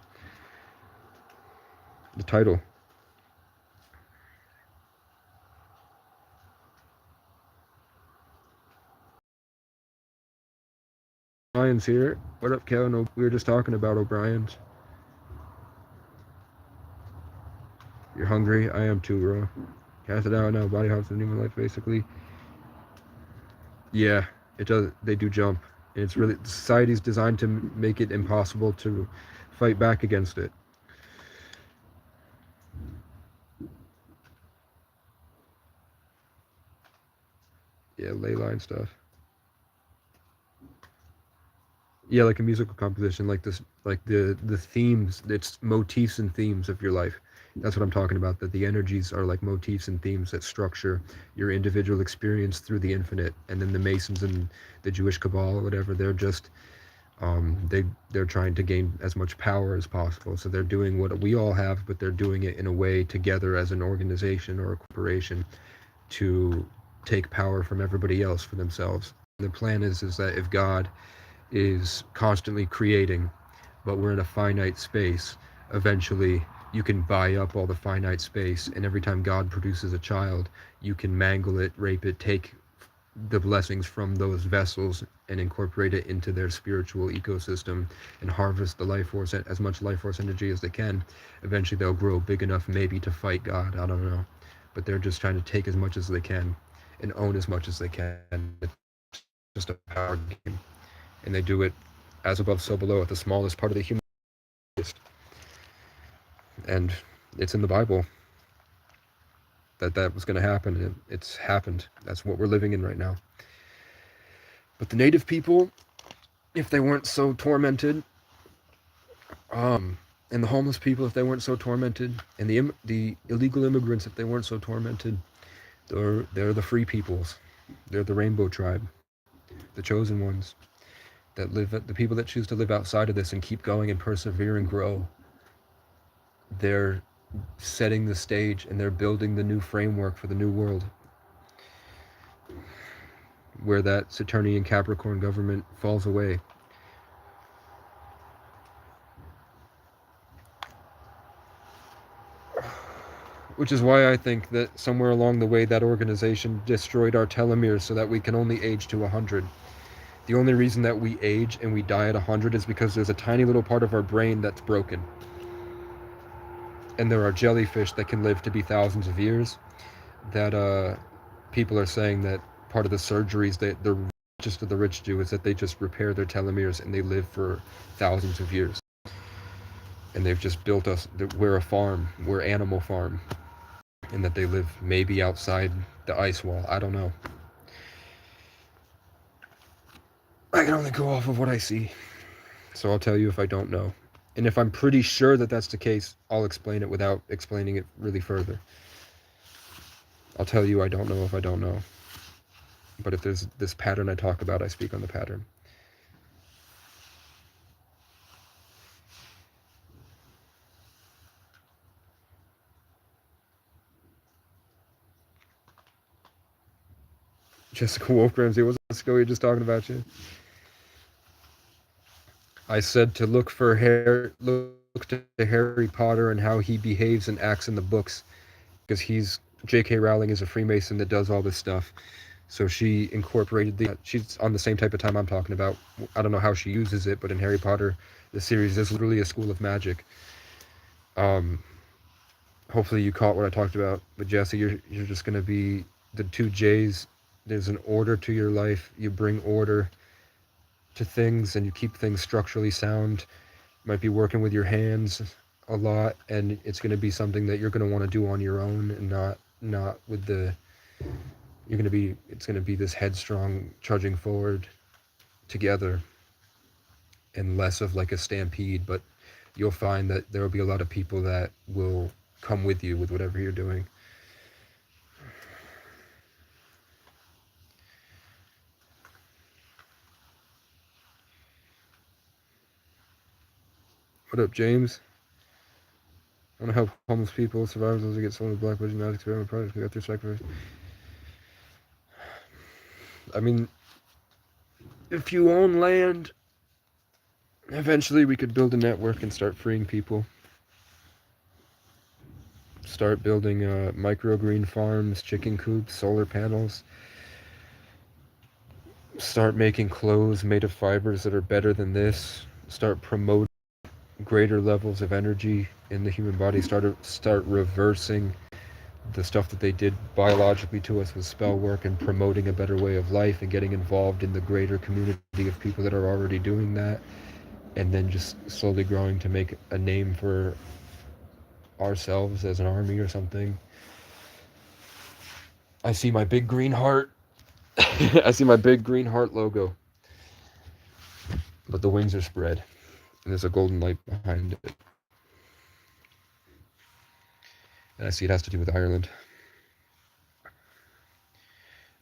The title. O'Brien's here. What up, Kevin? We were just talking about O'Brien's. You're hungry? I am too, bro. Cast it out now. Body hops in human life, basically. Yeah, it does. They do jump. And it's really... Society's designed to make it impossible to fight back against it. Yeah, ley line stuff. Yeah, like a musical composition, like this, like the themes. It's motifs and themes of your life. That's what I'm talking about. That the energies are like motifs and themes that structure your individual experience through the infinite. And then the Masons and the Jewish Cabal or whatever, they're just they're trying to gain as much power as possible. So they're doing what we all have, but they're doing it in a way together as an organization or a corporation to take power from everybody else for themselves. The plan is that if God is constantly creating, but we're in a finite space, eventually you can buy up all the finite space, and every time God produces a child, you can mangle it, rape it, take the blessings from those vessels and incorporate it into their spiritual ecosystem and harvest the life force, as much life force energy as they can. Eventually they'll grow big enough maybe to fight God, I don't know. But they're just trying to take as much as they can and own as much as they can. It's just a power game. And they do it as above, so below, at the smallest part of the human race. And it's in the Bible. that was going to happen, and it's happened. That's what we're living in right now. But the native people, if they weren't so tormented, and the homeless people, if they weren't so tormented, and the illegal immigrants, if they weren't so tormented, they're the free peoples. They're the rainbow tribe, the chosen ones, the people that choose to live outside of this and keep going and persevere and grow. They're setting the stage, and they're building the new framework for the new world, where that Saturnian Capricorn government falls away. Which is why I think that somewhere along the way that organization destroyed our telomeres so that we can only age to 100. The only reason that we age and we die at 100 is because there's a tiny little part of our brain that's broken. And there are jellyfish that can live to be thousands of years. That people are saying that part of the surgeries that the richest of the rich do is that they just repair their telomeres and they live for thousands of years. And they've just built us, we're a farm, we're Animal Farm. And that they live maybe outside the ice wall. I don't know. I can only go off of what I see. So I'll tell you if I don't know. And if I'm pretty sure that that's the case, I'll explain it without explaining it really further. I'll tell you I don't know if I don't know. But if there's this pattern I talk about, I speak on the pattern. Jessica Wolf Ramsey, what's Jessica? We were just talking about you. I said to look to Harry Potter and how he behaves and acts in the books, because J.K. Rowling is a Freemason that does all this stuff. So she incorporated she's on the same type of time I'm talking about. I don't know how she uses it, but in Harry Potter, the series is literally a school of magic. Hopefully you caught what I talked about. But Jesse, you're just going to be the two J's. There's an order to your life. You bring order to things and you keep things structurally sound. You might be working with your hands a lot, and it's going to be something that you're going to want to do on your own and not with the... It's going to be this headstrong trudging forward together and less of like a stampede, but you'll find that there will be a lot of people that will come with you with whatever you're doing. What up, James? I want to help homeless people, survivors, those who get sold to black budget, not experiment projects, we got through sacrifice. I mean, if you own land, eventually we could build a network and start freeing people. Start building microgreen farms, chicken coops, solar panels. Start making clothes made of fibers that are better than this. Start promoting greater levels of energy in the human body. Start reversing the stuff that they did biologically to us with spell work, and promoting a better way of life and getting involved in the greater community of people that are already doing that, and then just slowly growing to make a name for ourselves as an army or something. I see my big green heart. I see my big green heart logo, but the wings are spread and there's a golden light behind it. And I see it has to do with Ireland.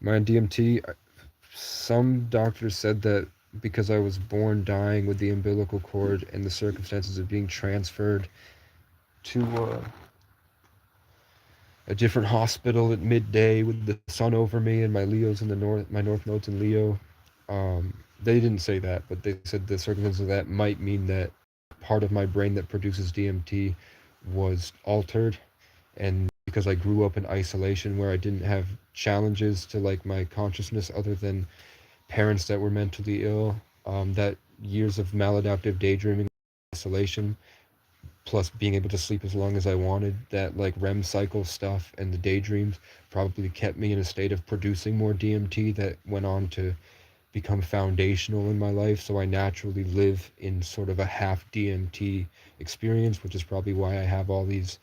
Am I on DMT? Some doctors said that because I was born dying with the umbilical cord and the circumstances of being transferred to a different hospital at midday with the sun over me and my Leo's in the north, my north node's in Leo. They didn't say that, but they said the circumstances of that might mean that part of my brain that produces DMT was altered, and because I grew up in isolation where I didn't have challenges to like my consciousness other than parents that were mentally ill, that years of maladaptive daydreaming, isolation, plus being able to sleep as long as I wanted, that like REM cycle stuff and the daydreams probably kept me in a state of producing more DMT that went on to become foundational in my life. So I naturally live in sort of a half DMT experience, which is probably why I have all these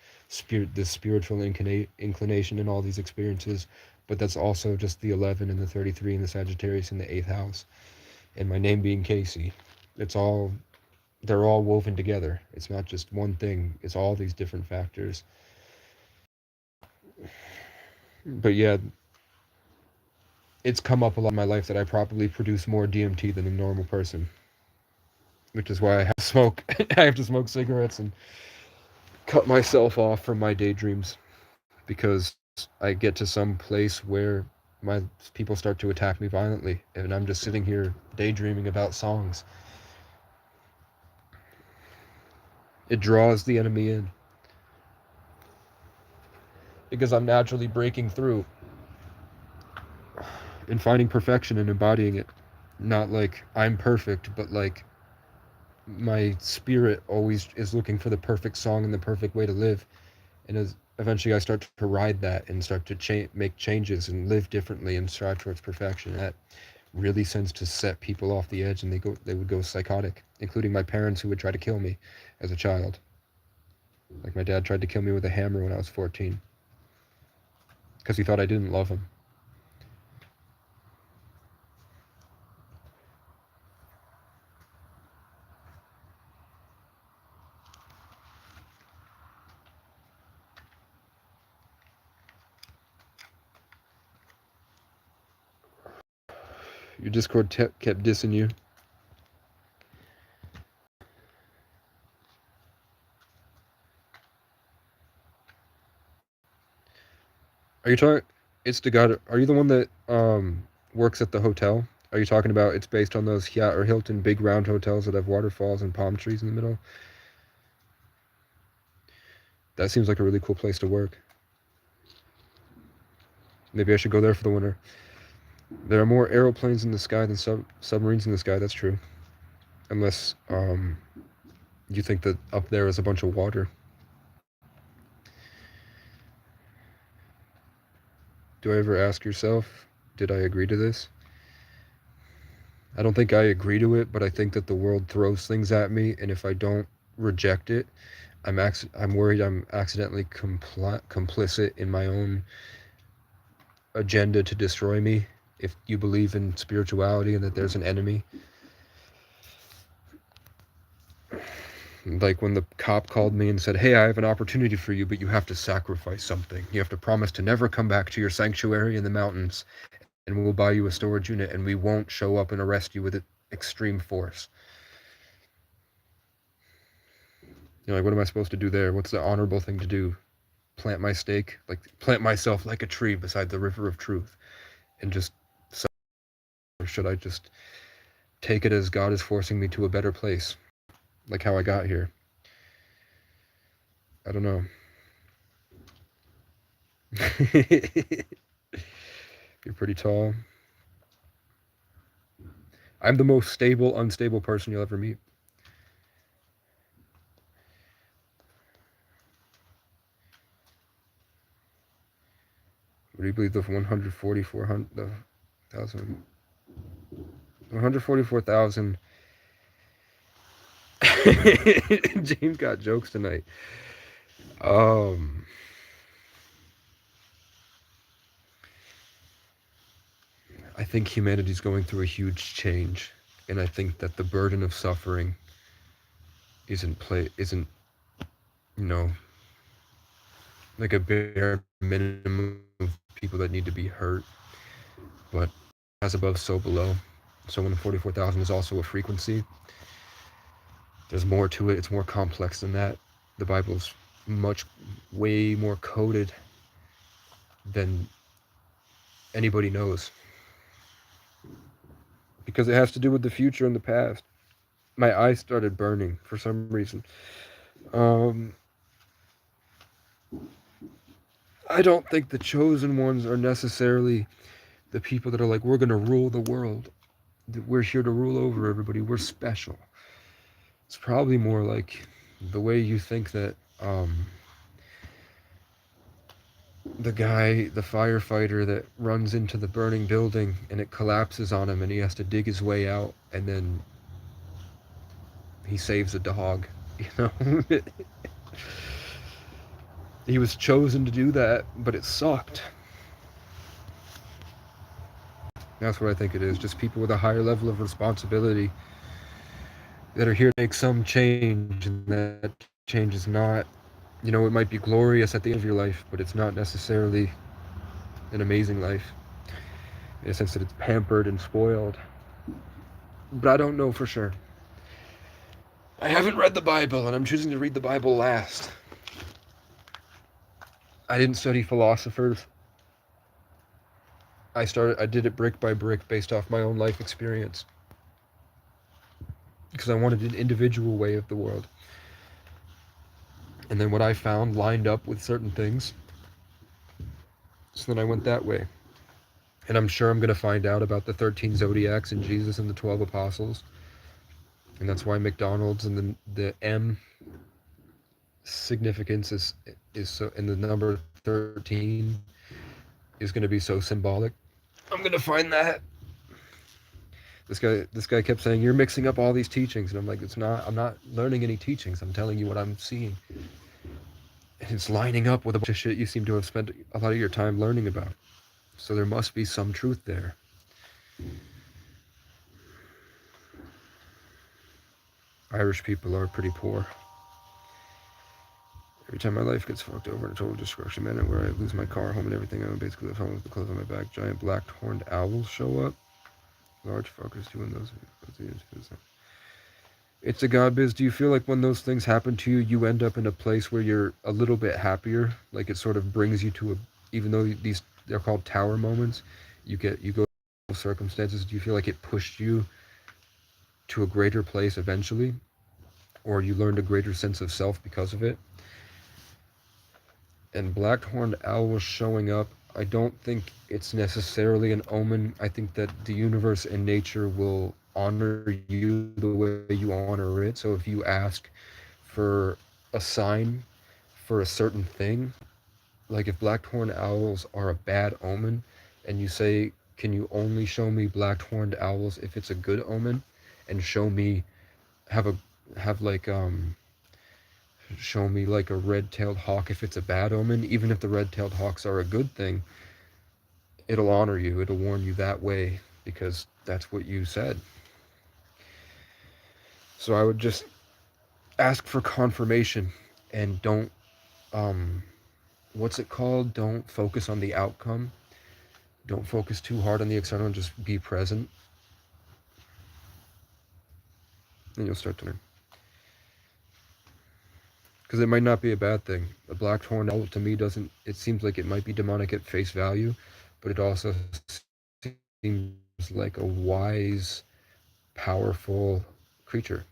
this spiritual inclination in all these experiences, but that's also just the 11 and the 33 and the Sagittarius in the 8th house, and my name being Casey. It's all, they're all woven together. It's not just one thing, it's all these different factors. But yeah, it's come up a lot in my life that I probably produce more DMT than a normal person, which is why I have to smoke. I have to smoke cigarettes and cut myself off from my daydreams, because I get to some place where my people start to attack me violently, and I'm just sitting here daydreaming about songs. It draws the enemy in because I'm naturally breaking through and finding perfection and embodying it. Not like I'm perfect, but like my spirit always is looking for the perfect song and the perfect way to live. And as eventually I start to ride that and start to make changes and live differently and strive towards perfection, that really tends to set people off the edge, and they would go psychotic, including my parents, who would try to kill me as a child. Like my dad tried to kill me with a hammer when I was 14 because he thought I didn't love him. Your Discord kept dissing you. Are you talking? It's the guy. Are you the one that works at the hotel? Are you talking about it's based on those Hyatt or Hilton big round hotels that have waterfalls and palm trees in the middle? That seems like a really cool place to work. Maybe I should go there for the winter. There are more aeroplanes in the sky than submarines in the sky. That's true. Unless you think that up there is a bunch of water. Do I ever ask yourself, did I agree to this? I don't think I agree to it, but I think that the world throws things at me, and if I don't reject it, I'm worried I'm accidentally complicit in my own agenda to destroy me. If you believe in spirituality and that there's an enemy, like when the cop called me and said, hey, I have an opportunity for you, but you have to sacrifice something. You have to promise to never come back to your sanctuary in the mountains, and we'll buy you a storage unit, and we won't show up and arrest you with extreme force. You know, like, what am I supposed to do there? What's the honorable thing to do? Plant my stake? Like, plant myself like a tree beside the river of truth and just, or should I just take it as God is forcing me to a better place, like how I got here? I don't know. You're pretty tall. I'm the most stable, unstable person you'll ever meet. What do you believe the 144,000? James got jokes tonight. I think humanity's going through a huge change, and I think that the burden of suffering isn't, you know, like a bare minimum of people that need to be hurt, but as above, so below. So 144,000 is also a frequency. There's more to it. It's more complex than that. The Bible's way more coded than anybody knows, because it has to do with the future and the past. My eyes started burning for some reason. I don't think the chosen ones are necessarily the people that are like, we're going to rule the world. We're here to rule over everybody. We're special. It's probably more like the way you think that the firefighter that runs into the burning building and it collapses on him and he has to dig his way out, and then he saves a dog, you know? He was chosen to do that, but it sucked. That's what I think it is. Just people with a higher level of responsibility that are here to make some change, and that change is not, it might be glorious at the end of your life, but it's not necessarily an amazing life in a sense that it's pampered and spoiled. But I don't know for sure. I haven't read the Bible, and I'm choosing to read the Bible last. I didn't study philosophers. I did it brick by brick based off my own life experience. Because I wanted an individual way of the world. And then what I found lined up with certain things. So then I went that way. And I'm sure I'm going to find out about the 13 zodiacs and Jesus and the 12 apostles. And that's why McDonald's and the M significance is so, and the number 13 is going to be so symbolic. I'm going to find that. This guy kept saying, you're mixing up all these teachings. And I'm like, I'm not learning any teachings. I'm telling you what I'm seeing. And it's lining up with a bunch of shit you seem to have spent a lot of your time learning about. So there must be some truth there. Irish people are pretty poor. Every time my life gets fucked over in a total destruction manner where I lose my car, home, and everything, I own, basically live home with the clothes on my back. Giant black-horned owls show up. Large fuckers doing those. It's a god biz. Do you feel like when those things happen to you, you end up in a place where you're a little bit happier? Like it sort of brings you to even though they're called tower moments, you go through circumstances. Do you feel like it pushed you to a greater place eventually? Or you learned a greater sense of self because of it? And black-horned owls showing up, I don't think it's necessarily an omen. I think that the universe and nature will honor you the way you honor it. So if you ask for a sign for a certain thing, like if black-horned owls are a bad omen, and you say, can you only show me black-horned owls if it's a good omen, and show me show me like a red-tailed hawk if it's a bad omen, even if the red-tailed hawks are a good thing, it'll honor you, it'll warn you that way, because that's what you said. So I would just ask for confirmation, and don't, what's it called? Don't focus on the outcome. Don't focus too hard on the external, and just be present. And you'll start to learn. Because it might not be a bad thing. A black-horned owl to me it seems like it might be demonic at face value, but it also seems like a wise, powerful creature.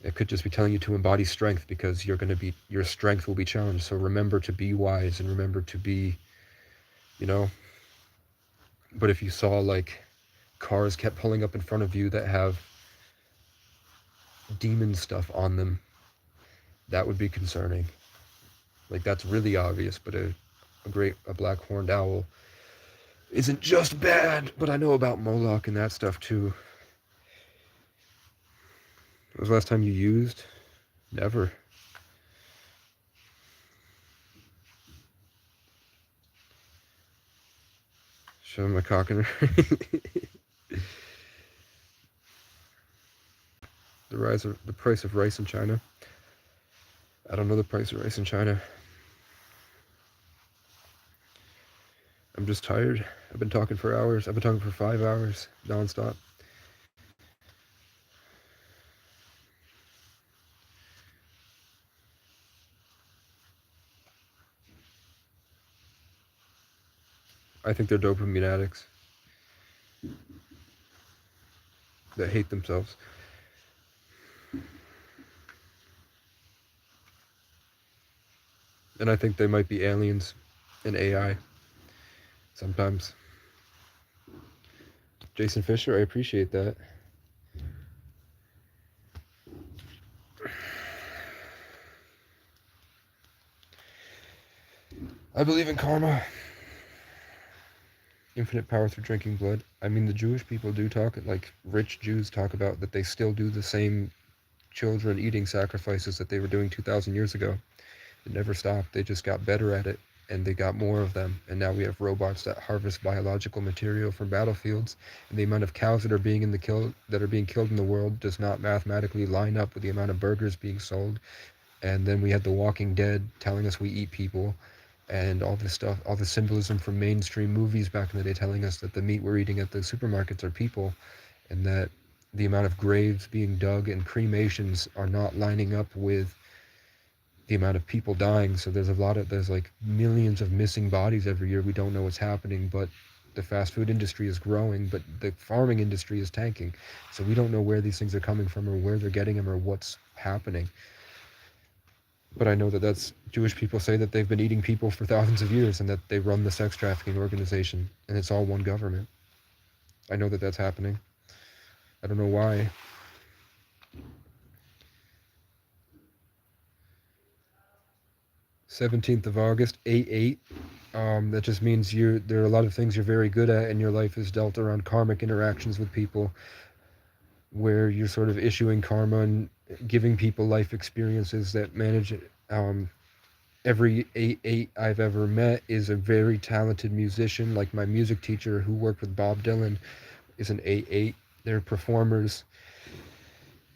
It could just be telling you to embody strength, because your strength will be challenged. So remember to be wise, and remember to be, but if you saw like cars kept pulling up in front of you that have demon stuff on them, that would be concerning. Like that's really obvious, but a black-horned owl isn't just bad. But I know about Moloch and that stuff too. When was the last time you used? Never. Show my cock in her. The price of rice in China. I don't know the price of rice in China. I'm just tired. I've been talking for hours. I've been talking for 5 hours, nonstop. I think they're dopamine addicts that hate themselves. And I think they might be aliens and AI sometimes. Jason Fisher, I appreciate that. I believe in karma. Infinite power through drinking blood. I mean, the Jewish people do talk, like rich Jews talk about that they still do the same children eating sacrifices that they were doing 2,000 years ago. It never stopped. They just got better at it, and they got more of them. And now we have robots that harvest biological material from battlefields, and the amount of cows that are being killed in the world does not mathematically line up with the amount of burgers being sold. And then we had The Walking Dead telling us we eat people, and all this stuff, all the symbolism from mainstream movies back in the day telling us that the meat we're eating at the supermarkets are people, and that the amount of graves being dug and cremations are not lining up with the amount of people dying. So there's like millions of missing bodies every year. We don't know what's happening, but the fast food industry is growing, but the farming industry is tanking. So we don't know where these things are coming from, or where they're getting them, or what's happening. But I know that that's Jewish people say that they've been eating people for thousands of years, and that they run the sex trafficking organization, and it's all one government. I know that that's happening. I don't know why. 17th of August, 8-8. That just means there are a lot of things you're very good at, and your life is dealt around karmic interactions with people, where you're sort of issuing karma and giving people life experiences that manage it. Every 8-8 I've ever met is a very talented musician. Like my music teacher who worked with Bob Dylan is an 8-8. They're performers.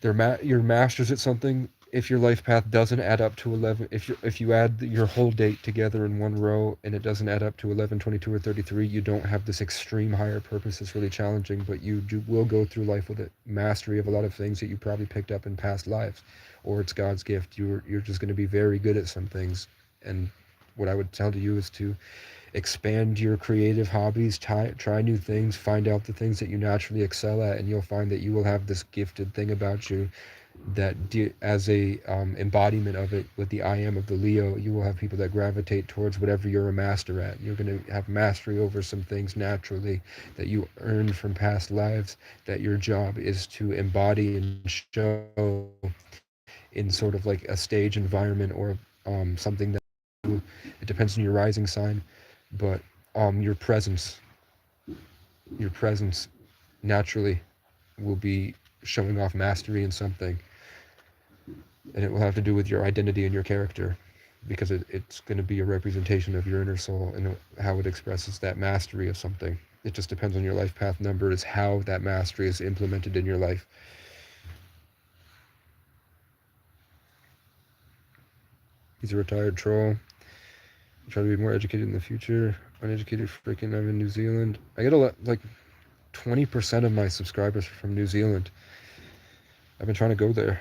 You're masters at something. If your life path doesn't add up to 11, if you add your whole date together in one row and it doesn't add up to 11, 22, or 33, you don't have this extreme higher purpose. It's really challenging, but will go through life with a mastery of a lot of things that you probably picked up in past lives, or it's God's gift. You're just going to be very good at some things. And what I would tell to you is to expand your creative hobbies, try new things, find out the things that you naturally excel at, and you'll find that you will have this gifted thing about you that as a embodiment of it, with the I am of the Leo, you will have people that gravitate towards whatever you're a master at. You're going to have mastery over some things naturally that you earned from past lives, that your job is to embody and show in sort of like a stage environment, or something that it depends on your rising sign, but your presence naturally will be showing off mastery in something, and it will have to do with your identity and your character, because it's going to be a representation of your inner soul and how it expresses that mastery of something. It just depends on your life path number, is how that mastery is implemented in your life. He's a retired troll. Try to be more educated in the future. Uneducated freaking, I'm in New Zealand. I get a lot, like 20% of my subscribers are from New Zealand. I've been trying to go there.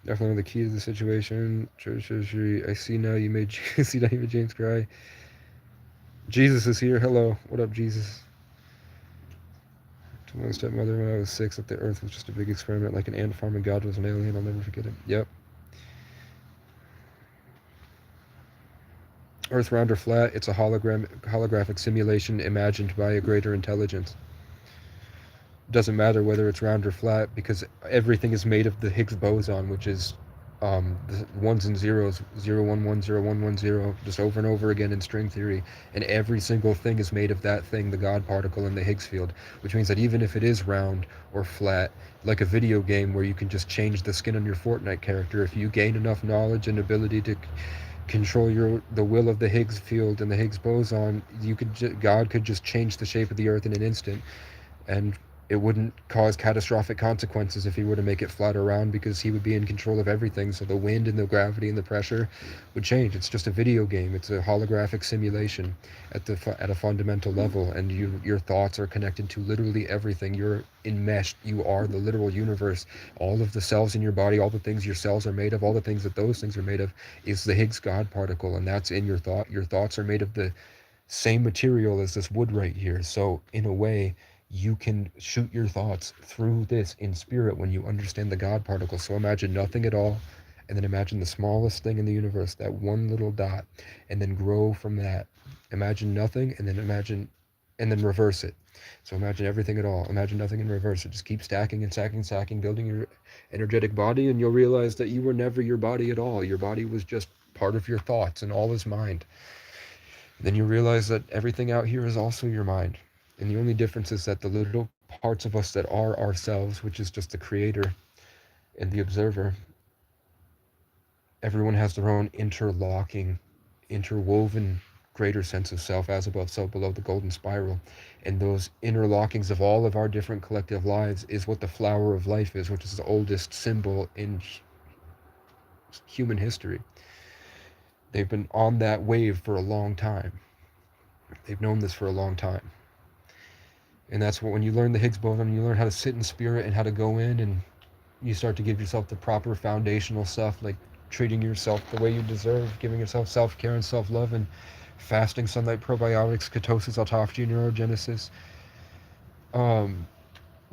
Definitely the key to the situation. Church surgery. I see now you made James cry. Jesus is here. Hello. What up, Jesus? To my stepmother when I was 6 that the earth was just a big experiment, like an ant farm, and God was an alien. I'll never forget it. Yep. Earth round or flat, it's a holographic simulation imagined by a greater intelligence. Doesn't matter whether it's round or flat, because everything is made of the Higgs boson, which is the ones and zeros, 0110110, just over and over again in string theory, and every single thing is made of that thing, the God particle in the Higgs field, which means that even if it is round or flat, like a video game where you can just change the skin on your Fortnite character, if you gain enough knowledge and ability to control the will of the Higgs field and the Higgs boson, God could just change the shape of the earth in an instant, and it wouldn't cause catastrophic consequences if he were to make it flat or round, because he would be in control of everything. So the wind and the gravity and the pressure would change. It's just a video game. It's a holographic simulation at a fundamental level, and your thoughts are connected to literally everything. You're enmeshed. You are the literal universe. All of the cells in your body, all the things your cells are made of, all the things that those things are made of, is the Higgs God particle, and that's in your thought. Your thoughts are made of the same material as this wood right here. So in a way, you can shoot your thoughts through this in spirit when you understand the God particle. So imagine nothing at all, and then imagine the smallest thing in the universe, that one little dot, and then grow from that. Imagine nothing, and then reverse it. So imagine everything at all. Imagine nothing and reverse it. Just keep stacking and stacking, stacking, building your energetic body, and you'll realize that you were never your body at all. Your body was just part of your thoughts, and all is mind. Then you realize that everything out here is also your mind. And the only difference is that the little parts of us that are ourselves, which is just the creator and the observer, Everyone has their own interlocking, interwoven greater sense of self, as above, so below, the golden spiral. And those interlockings of all of our different collective lives is what the flower of life is, which is the oldest symbol in human history. They've been on that wave for a long time. They've known this for a long time. And that's what, when you learn the Higgs boson, you learn how to sit in spirit and how to go in, and you start to give yourself the proper foundational stuff, like treating yourself the way you deserve, giving yourself self-care and self-love, and fasting, sunlight, probiotics, ketosis, autophagy, neurogenesis,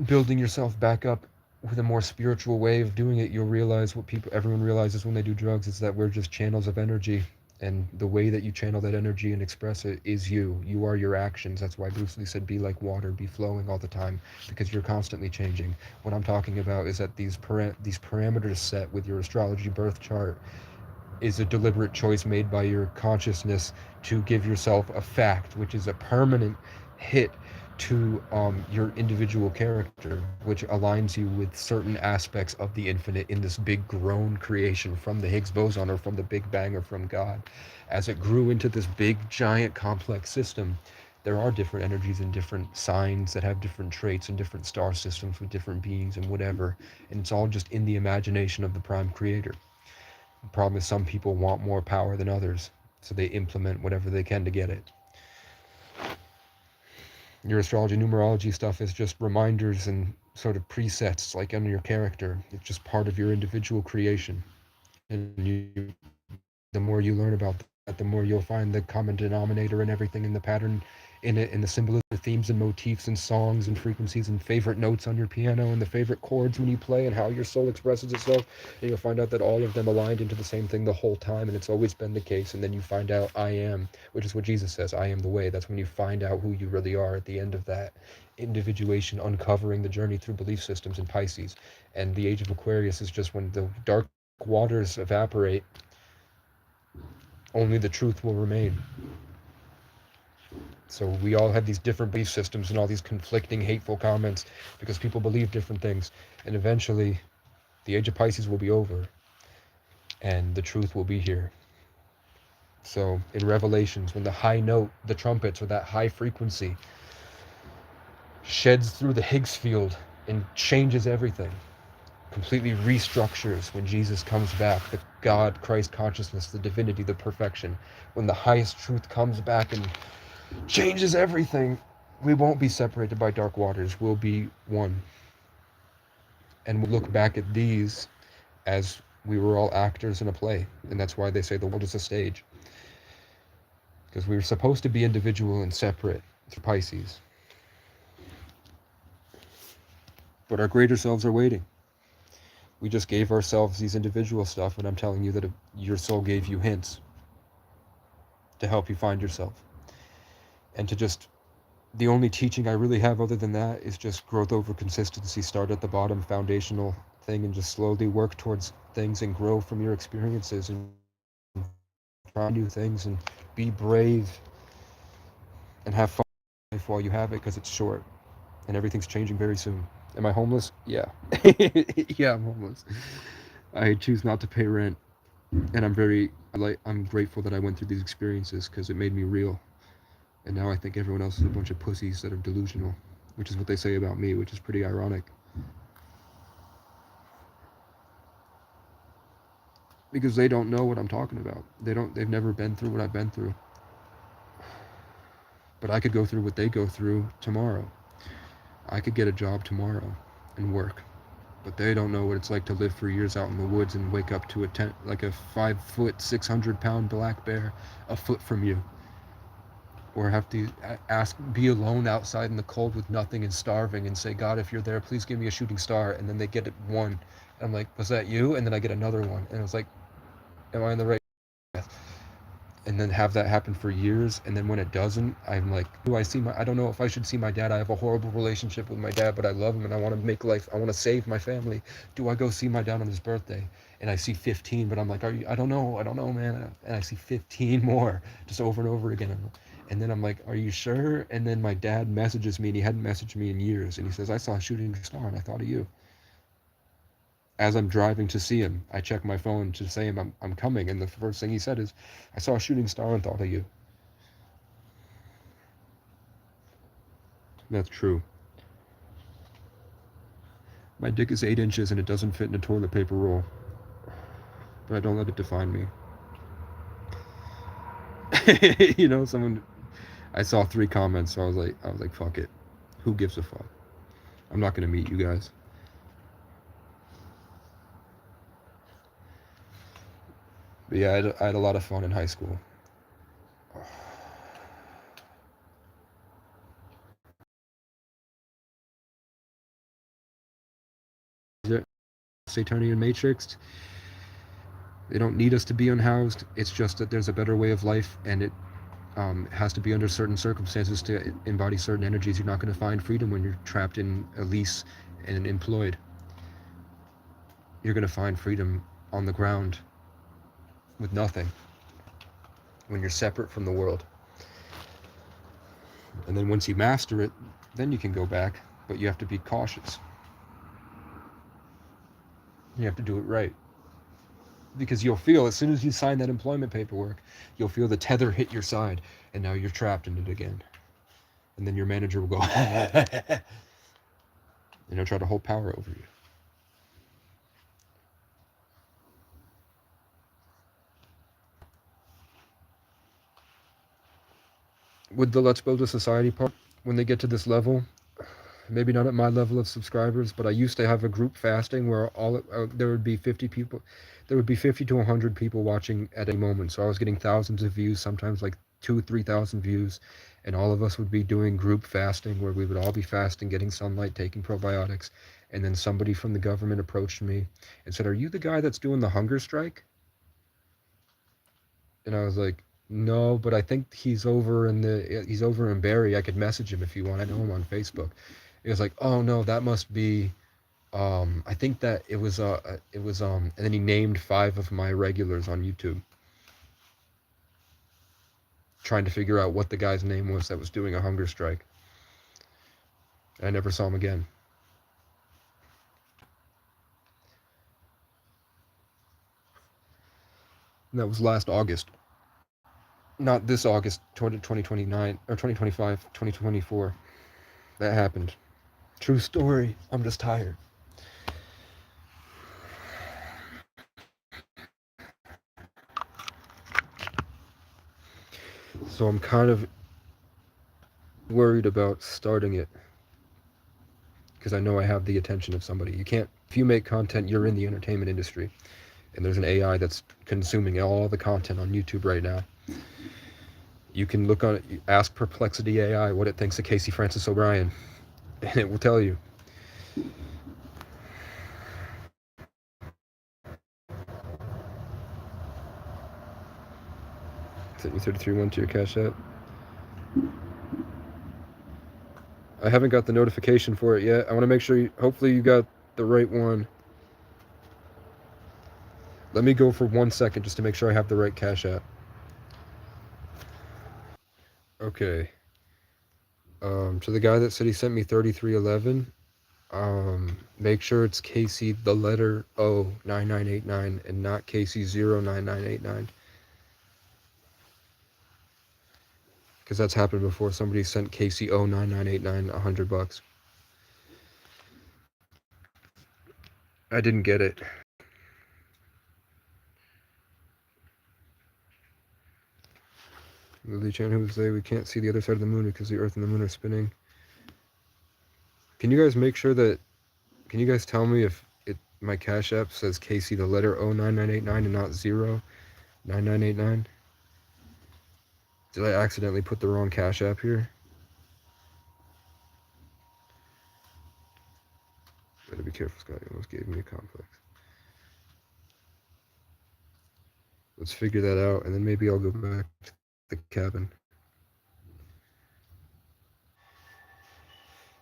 building yourself back up with a more spiritual way of doing it. You'll realize what everyone realizes when they do drugs is that we're just channels of energy, and the way that you channel that energy and express it is you. You are your actions. That's why Bruce Lee said, be like water, be flowing all the time, because you're constantly changing. What I'm talking about is that these parameters set with your astrology birth chart is a deliberate choice made by your consciousness to give yourself a fact, which is a permanent hit to your individual character, which aligns you with certain aspects of the infinite in this big grown creation from the Higgs boson, or from the Big Bang, or from God. As it grew into this big, giant, complex system, there are different energies and different signs that have different traits, and different star systems with different beings and whatever. And it's all just in the imagination of the prime creator. The problem is some people want more power than others, so they implement whatever they can to get it. Your astrology numerology stuff is just reminders and sort of presets, like on your character. It's just part of your individual creation. And the more you learn about that, the more you'll find the common denominator in everything, in the pattern in it, in the symbolism, themes and motifs and songs and frequencies and favorite notes on your piano, and the favorite chords when you play, and how your soul expresses itself. And you'll find out that all of them aligned into the same thing the whole time, and it's always been the case. And then you find out, I am, which is what Jesus says, I am the way. That's when you find out who you really are at the end of that individuation, uncovering the journey through belief systems in Pisces. And the age of Aquarius is just when the dark waters evaporate, only the truth will remain. So we all have these different belief systems and all these conflicting, hateful comments because people believe different things. And eventually, the age of Pisces will be over, and the truth will be here. So in Revelations, when the high note, the trumpets, or that high frequency, sheds through the Higgs field and changes everything, completely restructures when Jesus comes back, the God, Christ consciousness, the divinity, the perfection, when the highest truth comes back and changes everything, we won't be separated by dark waters. We'll be one. And we'll look back at these as we were all actors in a play. And that's why they say the world is a stage. Because we were supposed to be individual and separate through Pisces. But our greater selves are waiting. We just gave ourselves these individual stuff, and I'm telling you that your soul gave you hints to help you find yourself. And to just, the only teaching I really have other than that is just growth over consistency. Start at the bottom, foundational thing, and just slowly work towards things and grow from your experiences and try new things and be brave and have fun while you have it, because it's short and everything's changing very soon. Am I homeless? Yeah. Yeah, I'm homeless. I choose not to pay rent, and I'm grateful that I went through these experiences, because it made me real. And now I think everyone else is a bunch of pussies that are delusional, which is what they say about me, which is pretty ironic. Because they don't know what I'm talking about. They've never been through what I've been through. But I could go through what they go through tomorrow. I could get a job tomorrow and work. But they don't know what it's like to live for years out in the woods and wake up to a tent like a 5-foot, 600-pound black bear a foot from you. Or have to be alone outside in the cold with nothing and starving, and say, God, if you're there, please give me a shooting star. And then they get it one. And I'm like, was that you? And then I get another one. And it's like, am I in the right path? And then have that happen for years. And then when it doesn't, I'm like, I don't know if I should see my dad. I have a horrible relationship with my dad, but I love him and I want to make life, I want to save my family. Do I go see my dad on his birthday? And I see 15, but I'm like, I don't know, man. And I see 15 more just over and over again. And then I'm like, are you sure? And then my dad messages me, and he hadn't messaged me in years. And he says, I saw a shooting star and I thought of you. As I'm driving to see him, I check my phone to say him I'm coming, and the first thing he said is, "I saw a shooting star and thought of you." That's true. My dick is 8 inches and it doesn't fit in a toilet paper roll, but I don't let it define me. You know, someone. I saw 3 comments, so I was like, fuck it. Who gives a fuck? I'm not gonna meet you guys. But yeah, I had a lot of fun in high school. Satanian Matrix. They don't need us to be unhoused. It's just that there's a better way of life, and it has to be under certain circumstances to embody certain energies. You're not going to find freedom when you're trapped in a lease and employed. You're going to find freedom on the ground with nothing when you're separate from the world. And then once you master it, then you can go back, but you have to be cautious. You have to do it right. Because you'll feel, as soon as you sign that employment paperwork, you'll feel the tether hit your side, and now you're trapped in it again. And then your manager will go, and he'll try to hold power over you. With the Let's Build a Society part, when they get to this level, maybe not at my level of subscribers, but I used to have a group fasting where there would be 50 people, there would be 50 to 100 people watching at any moment. So I was getting thousands of views, sometimes like 2,000-3,000 views, and all of us would be doing group fasting where we would all be fasting, getting sunlight, taking probiotics, and then somebody from the government approached me and said, "Are you the guy that's doing the hunger strike?" And I was like, "No, but I think he's over in Barrie. I could message him if you want. I know him on Facebook." He was like, "Oh no, that must be I think that it was and then he named 5 of my regulars on YouTube, trying to figure out what the guy's name was that was doing a hunger strike. And I never saw him again. And that was last August. Not this August, 2029 or 2025, 2024. That happened. True story. I'm just tired. So I'm kind of worried about starting it, because I know I have the attention of somebody. You can't, if you make content, you're in the entertainment industry, and there's an AI that's consuming all the content on YouTube right now. You can look on it, ask Perplexity AI what it thinks of Casey Francis O'Brien, and it will tell you. Sent you 33.1 to your Cash App. I haven't got the notification for it yet. I want to make sure, hopefully you got the right one. Let me go for 1 second just to make sure I have the right Cash App. Okay. To the guy that said he sent me 3311, make sure it's Casey the letter O 9989 and not Casey 09989. Because that's happened before. Somebody sent Casey O 9989 $100. I didn't get it. Lily Chan, who would say we can't see the other side of the moon because the Earth and the moon are spinning. Can you guys make sure that, can you guys tell me if my Cash App says Casey the letter O 9989 and not 09989? Did I accidentally put the wrong Cash App here? Better be careful, Scott. You almost gave me a complex. Let's figure that out, and then maybe I'll go back to the cabin.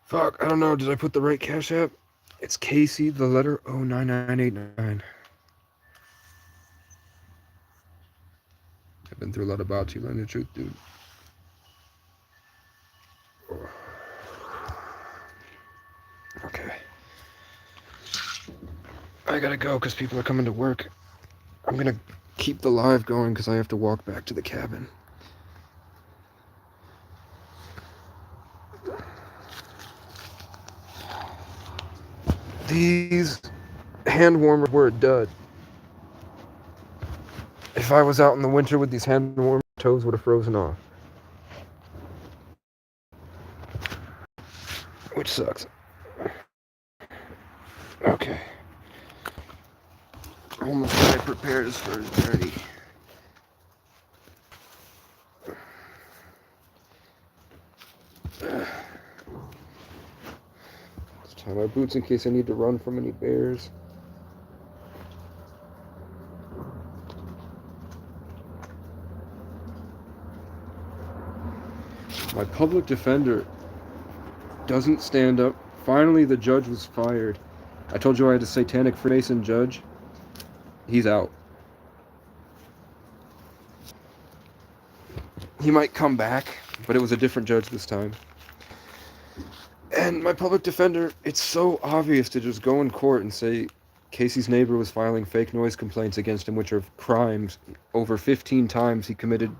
Fuck, I don't know. Did I put the right Cash App? It's Casey, the letter O 9989. I've been through a lot about you, learn the truth, dude. Okay. I gotta go because people are coming to work. I'm gonna keep the live going because I have to walk back to the cabin. These hand warmers were a dud. If I was out in the winter with these hand warmers, toes would have frozen off. Which sucks. Okay. Almost got it prepared as far as journey. Let's tie my boots in case I need to run from any bears. My public defender doesn't stand up. Finally, the judge was fired. I told you I had a satanic Freemason judge. He's out. He might come back, but it was a different judge this time. And my public defender, it's so obvious to just go in court and say Casey's neighbor was filing fake noise complaints against him, which are crimes. Over 15 times he committed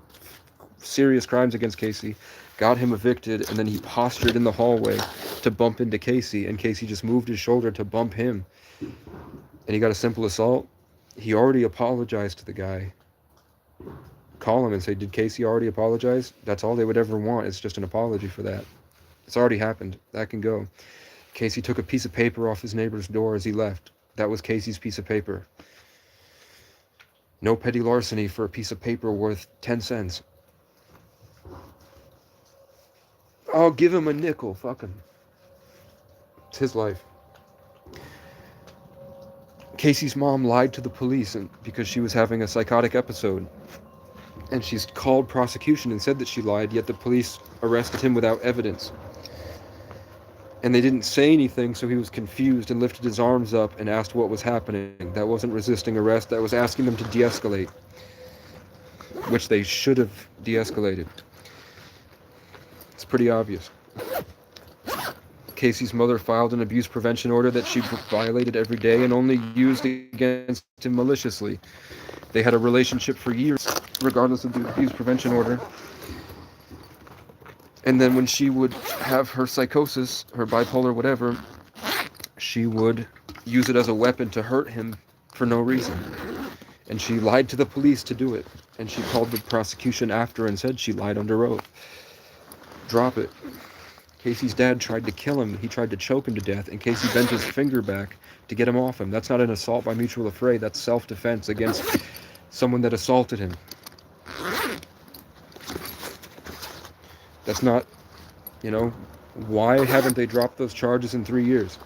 serious crimes against Casey, got him evicted, and then he postured in the hallway to bump into Casey, and Casey just moved his shoulder to bump him. And he got a simple assault. He already apologized to the guy. Call him and say, did Casey already apologize? That's all they would ever want. It's just an apology for that. It's already happened. That can go. Casey took a piece of paper off his neighbor's door as he left. That was Casey's piece of paper. No petty larceny for a piece of paper worth 10 cents. I'll give him a nickel. Fuck him. It's his life. Casey's mom lied to the police because she was having a psychotic episode. And she's called prosecution and said that she lied, yet the police arrested him without evidence. And they didn't say anything, so he was confused and lifted his arms up and asked what was happening. That wasn't resisting arrest, that was asking them to de-escalate. Which they should have de-escalated. It's pretty obvious. Casey's mother filed an abuse prevention order that she violated every day and only used against him maliciously. They had a relationship for years, regardless of the abuse prevention order. And then when she would have her psychosis, her bipolar, whatever, she would use it as a weapon to hurt him for no reason. And she lied to the police to do it. And she called the prosecution after and said she lied under oath. Drop it. Casey's dad tried to kill him. He tried to choke him to death, and Casey bent his finger back to get him off him. That's not an assault by mutual affray. That's self-defense against someone that assaulted him. That's not, why haven't they dropped those charges in 3 years?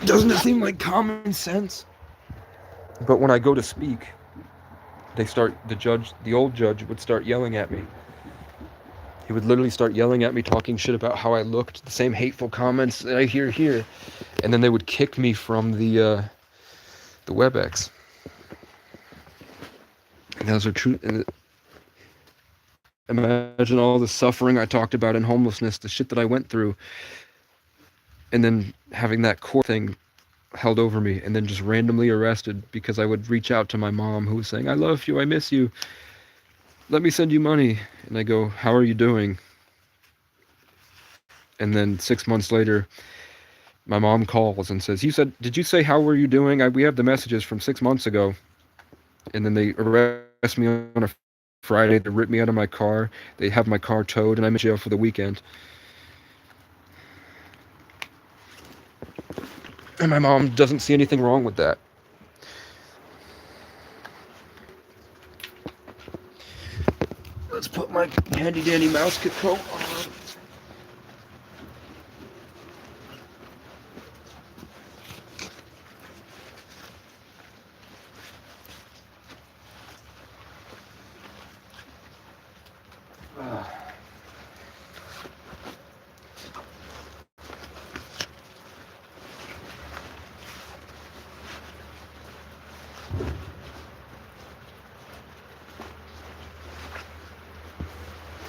Doesn't it seem like common sense? But when I go to speak, the old judge would start yelling at me. He would literally start yelling at me, talking shit about how I looked, the same hateful comments that I hear here. And then they would kick me from the WebEx. And those are true. And imagine all the suffering I talked about in homelessness, the shit that I went through. And then having that court thing held over me and then just randomly arrested because I would reach out to my mom who was saying, I love you, I miss you. Let me send you money. And I go, how are you doing? And then 6 months later, my mom calls and says, did you say, how were you doing? We have the messages from 6 months ago. And then they arrest me on a Friday. They rip me out of my car. They have my car towed and I'm in jail for the weekend. And my mom doesn't see anything wrong with that. Let's put my handy dandy mouse coat on.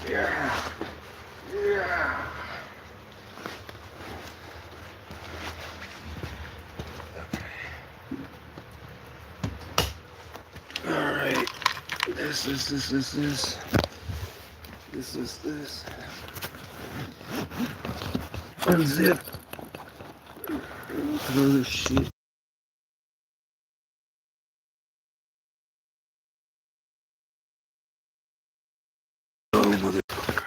Yeah. Unzip. Throw this shit. Oh, motherfucker.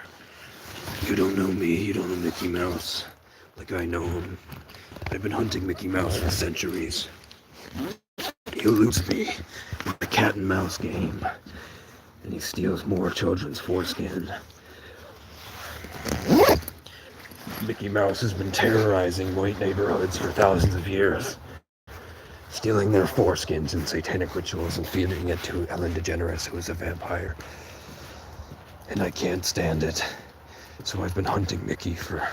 You don't know me. You don't know Mickey Mouse. Like I know him. I've been hunting Mickey Mouse for centuries. He eludes me with the cat and mouse game. And he steals more children's foreskin. Mickey Mouse has been terrorizing white neighborhoods for thousands of years, stealing their foreskins in satanic rituals and feeding it to Ellen DeGeneres, who is a vampire. And I can't stand it. So I've been hunting Mickey for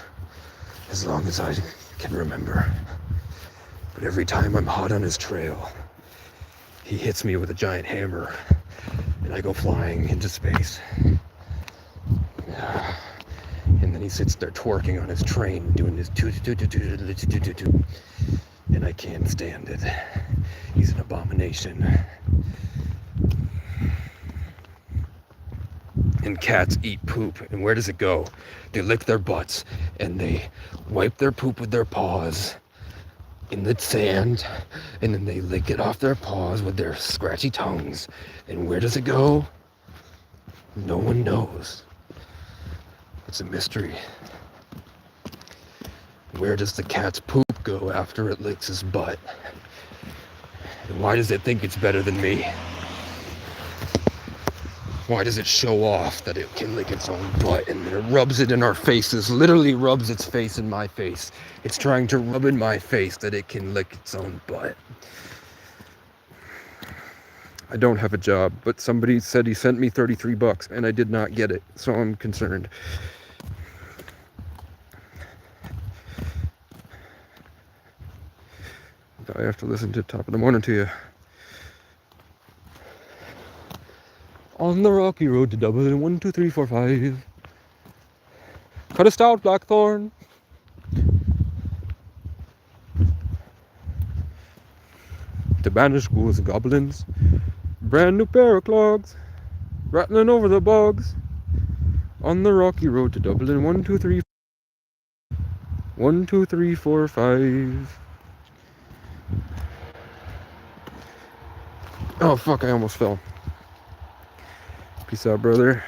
as long as I can remember. But every time I'm hot on his trail, he hits me with a giant hammer, and I go flying into space. And then he sits there twerking on his train, doing his toot, and I can't stand it. He's an abomination. And cats eat poop, and where does it go? They lick their butts, and they wipe their poop with their paws in the sand, and then they lick it off their paws with their scratchy tongues. And where does it go? No one knows. It's a mystery. Where does the cat's poop go after it licks his butt? And why does it think it's better than me? Why does it show off that it can lick its own butt, and then it rubs it in our faces, literally rubs its face in my face. It's trying to rub in my face that it can lick its own butt. I don't have a job, but somebody said he sent me $33 and I did not get it, so I'm concerned. I have to listen to Top of the Morning to you. On the rocky road to Dublin, 1, 2, 3, 4, 5. Cut a stout blackthorn. To banish ghouls and goblins. Brand new pair of clogs. Rattling over the bogs. On the rocky road to Dublin, 1, 2, 3. 1, 2, 3, 4, 5. Oh fuck, I almost fell. Peace out, brother.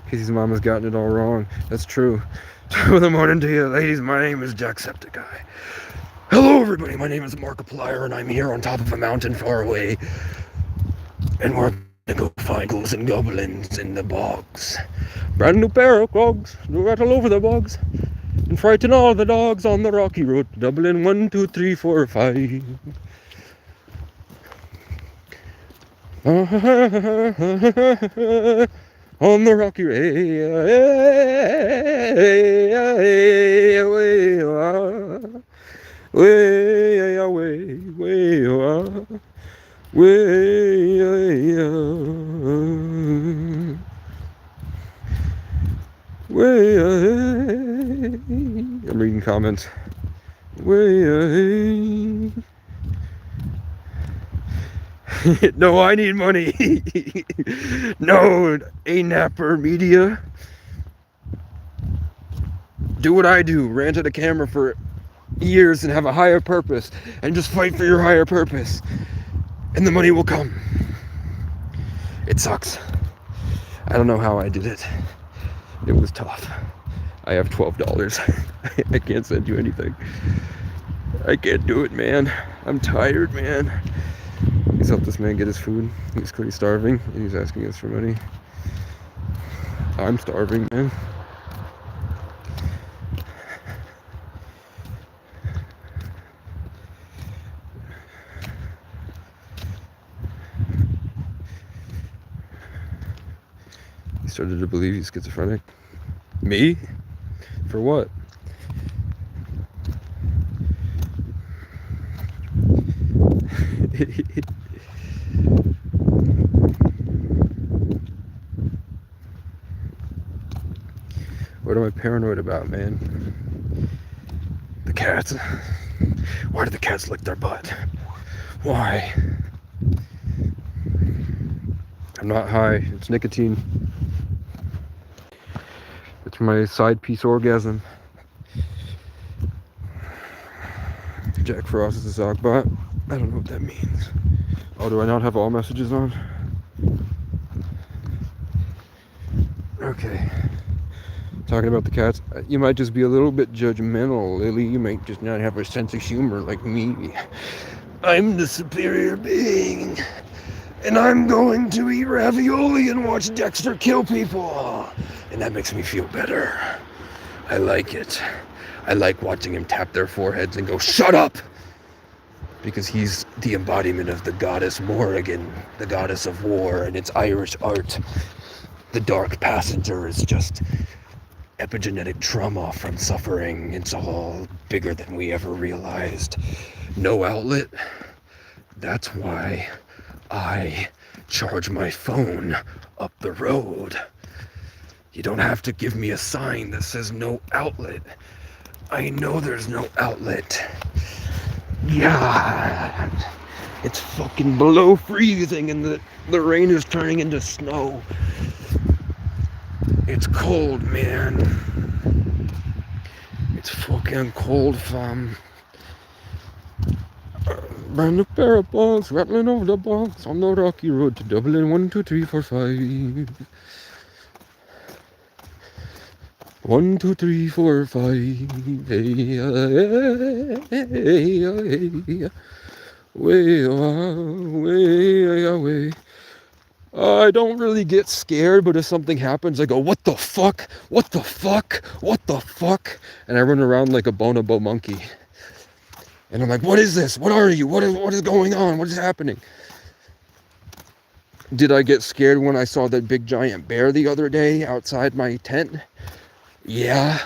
Casey's mama's gotten it all wrong. That's true. Top of the morning to you, ladies. My name is Jacksepticeye. Hello, everybody. My name is Markiplier, and I'm here on top of a mountain far away. And we're gonna go find ghouls and goblins in the bogs. Brand new pair of clogs. Rattle over the bogs. And frighten all the dogs on the rocky road to Dublin. 1, 2, 3, 4, 5. On the rocky way I'm reading comments. No, I need money. No, a napper media. Do what I do. Rant at a camera for years and have a higher purpose. And just fight for your higher purpose. And the money will come. It sucks. I don't know how I did it. It was tough. I have $12. I can't send you anything. I can't do it, man. I'm tired, man. He's helped this man get his food. He's clearly starving, and he's asking us for money. I'm starving, man. He started to believe he's schizophrenic. Me? For what? What am I paranoid about, man? The cats. Why do the cats lick their butt? Why? I'm not high. It's nicotine. It's my side piece orgasm. Jack Frost is a sock bot. I don't know what that means. Oh, do I not have all messages on? Okay. Talking about the cats. You might just be a little bit judgmental, Lily. You might just not have a sense of humor like me. I'm the superior being. And I'm going to eat ravioli and watch Dexter kill people. And that makes me feel better. I like it. I like watching him tap their foreheads and go, "Shut up!" Because he's the embodiment of the goddess Morrigan, the goddess of war, and it's Irish art. The Dark Passenger is just epigenetic trauma from suffering. It's all bigger than we ever realized. No outlet. That's why I charge my phone up the road. You don't have to give me a sign that says no outlet. I know there's no outlet. Yeah, it's fucking below freezing and the rain is turning into snow. It's cold, man. It's fucking cold, fam. Brand new pair of balls rattling over the box on the rocky road to Dublin. 1, 2, 3, 4, 5. 1, 2, 3, 4, 5. Hey, hey, way. I don't really get scared, but if something happens, I go, "What the fuck? What the fuck? What the fuck?" And I run around like a bonobo monkey. And I'm like, "What is this? What are you? What is going on? What is happening?" Did I get scared when I saw that big giant bear the other day outside my tent? Yeah.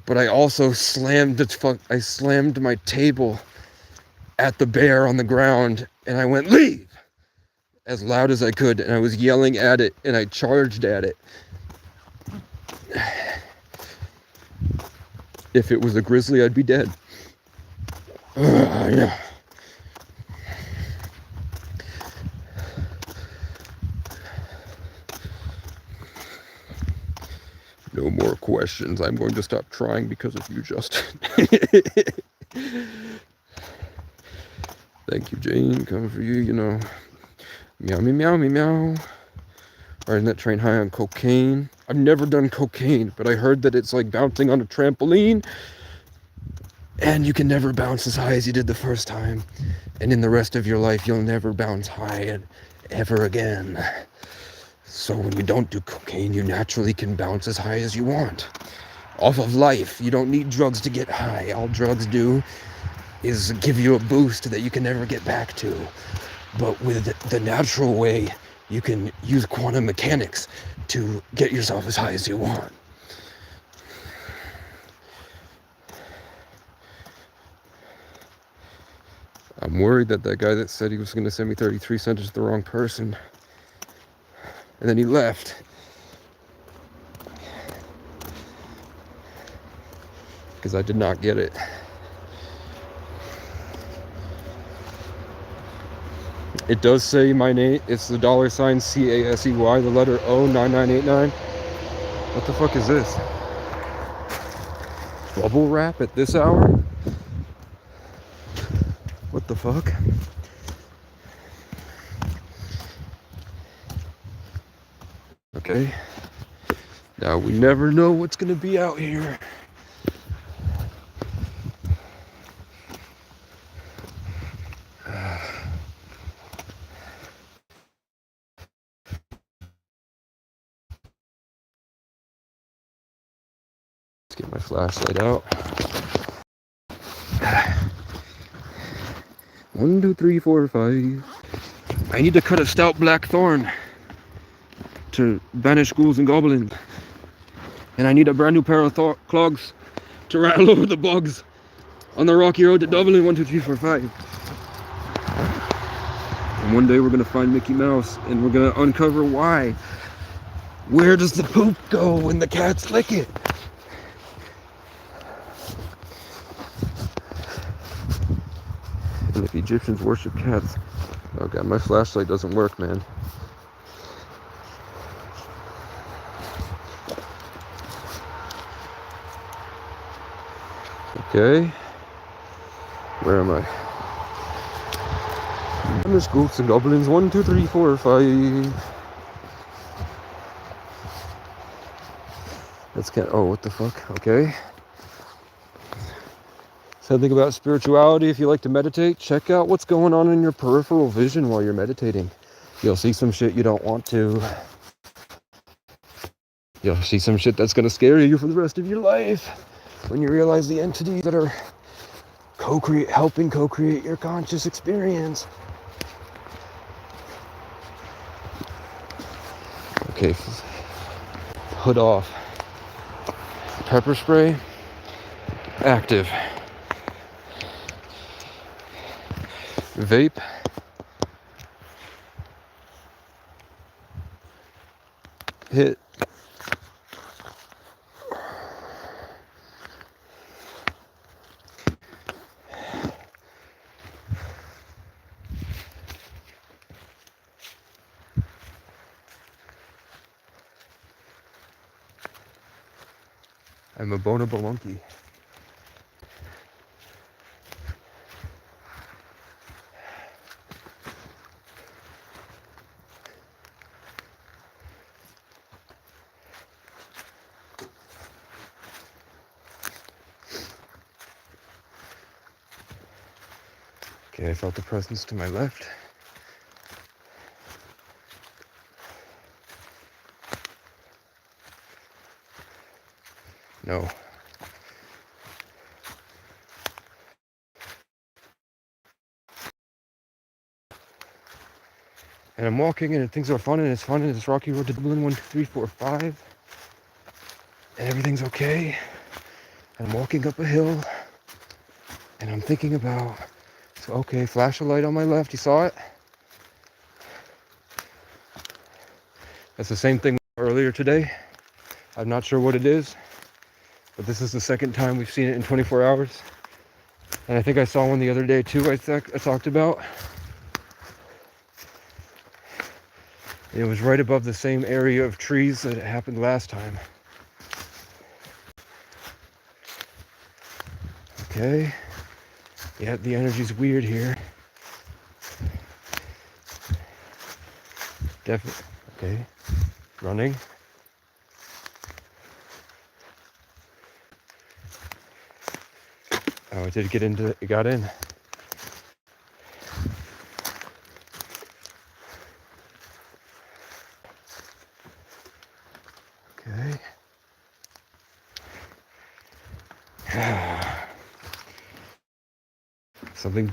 But I also slammed my table at the bear on the ground and I went, "Leave!" as loud as I could, and I was yelling at it and I charged at it. If it was a grizzly, I'd be dead. Yeah. No more questions. I'm going to stop trying because of you, Justin. Thank you, Jane. Coming for you, you know. Meow, meow, meow, meow. Riding that train high on cocaine. I've never done cocaine, but I heard that it's like bouncing on a trampoline. And you can never bounce as high as you did the first time. And in the rest of your life, you'll never bounce high ever again. So when you don't do cocaine, you naturally can bounce as high as you want. Off of life, you don't need drugs to get high. All drugs do is give you a boost that you can never get back to. But with the natural way, you can use quantum mechanics to get yourself as high as you want. I'm worried that guy that said he was going to send me 33 cents is the wrong person. And then he left. Because I did not get it. It does say my name. It's the $CASEY, the letter O9989. What the fuck is this? Bubble wrap at this hour? What the fuck? Okay. Now we never know what's gonna be out here. Let's get my flashlight out. 1, 2, 3, 4, 5. I need to cut a stout black thorn to banish ghouls and goblins. And I need a brand new pair of clogs to rattle over the bugs on the rocky road to Dublin. 1, 2, 3, 4, 5. And one day we're gonna find Mickey Mouse and we're gonna uncover why. Where does the poop go when the cats lick it? And if Egyptians worship cats. Oh god, my flashlight doesn't work, man. Okay. Where am I? There's ghosts and goblins. 1, 2, 3, 4, 5. That's kind of, oh, what the fuck? Okay. Something about spirituality. If you like to meditate, check out what's going on in your peripheral vision while you're meditating. You'll see some shit you don't want to. You'll see some shit that's gonna scare you for the rest of your life when you realize the entities that are helping co-create your conscious experience. Okay, hood off. Pepper spray, active. Vape. Hit. I'm a Bonabalunky. Okay, I felt the presence to my left. No. And I'm walking and things are fun and it's fun and it's rocky road to Dublin 1, 2, 3, 4, 5. And everything's okay. And I'm walking up a hill and I'm thinking about, so okay, flash a light on my left, you saw it? That's the same thing earlier today. I'm not sure what it is, but this is the second time we've seen it in 24 hours. And I think I saw one the other day too, I talked about. It was right above the same area of trees that it happened last time. Okay. Yeah, the energy's weird here. Definitely. Okay. Running. Oh, it did get into it. It got in. Okay. Something.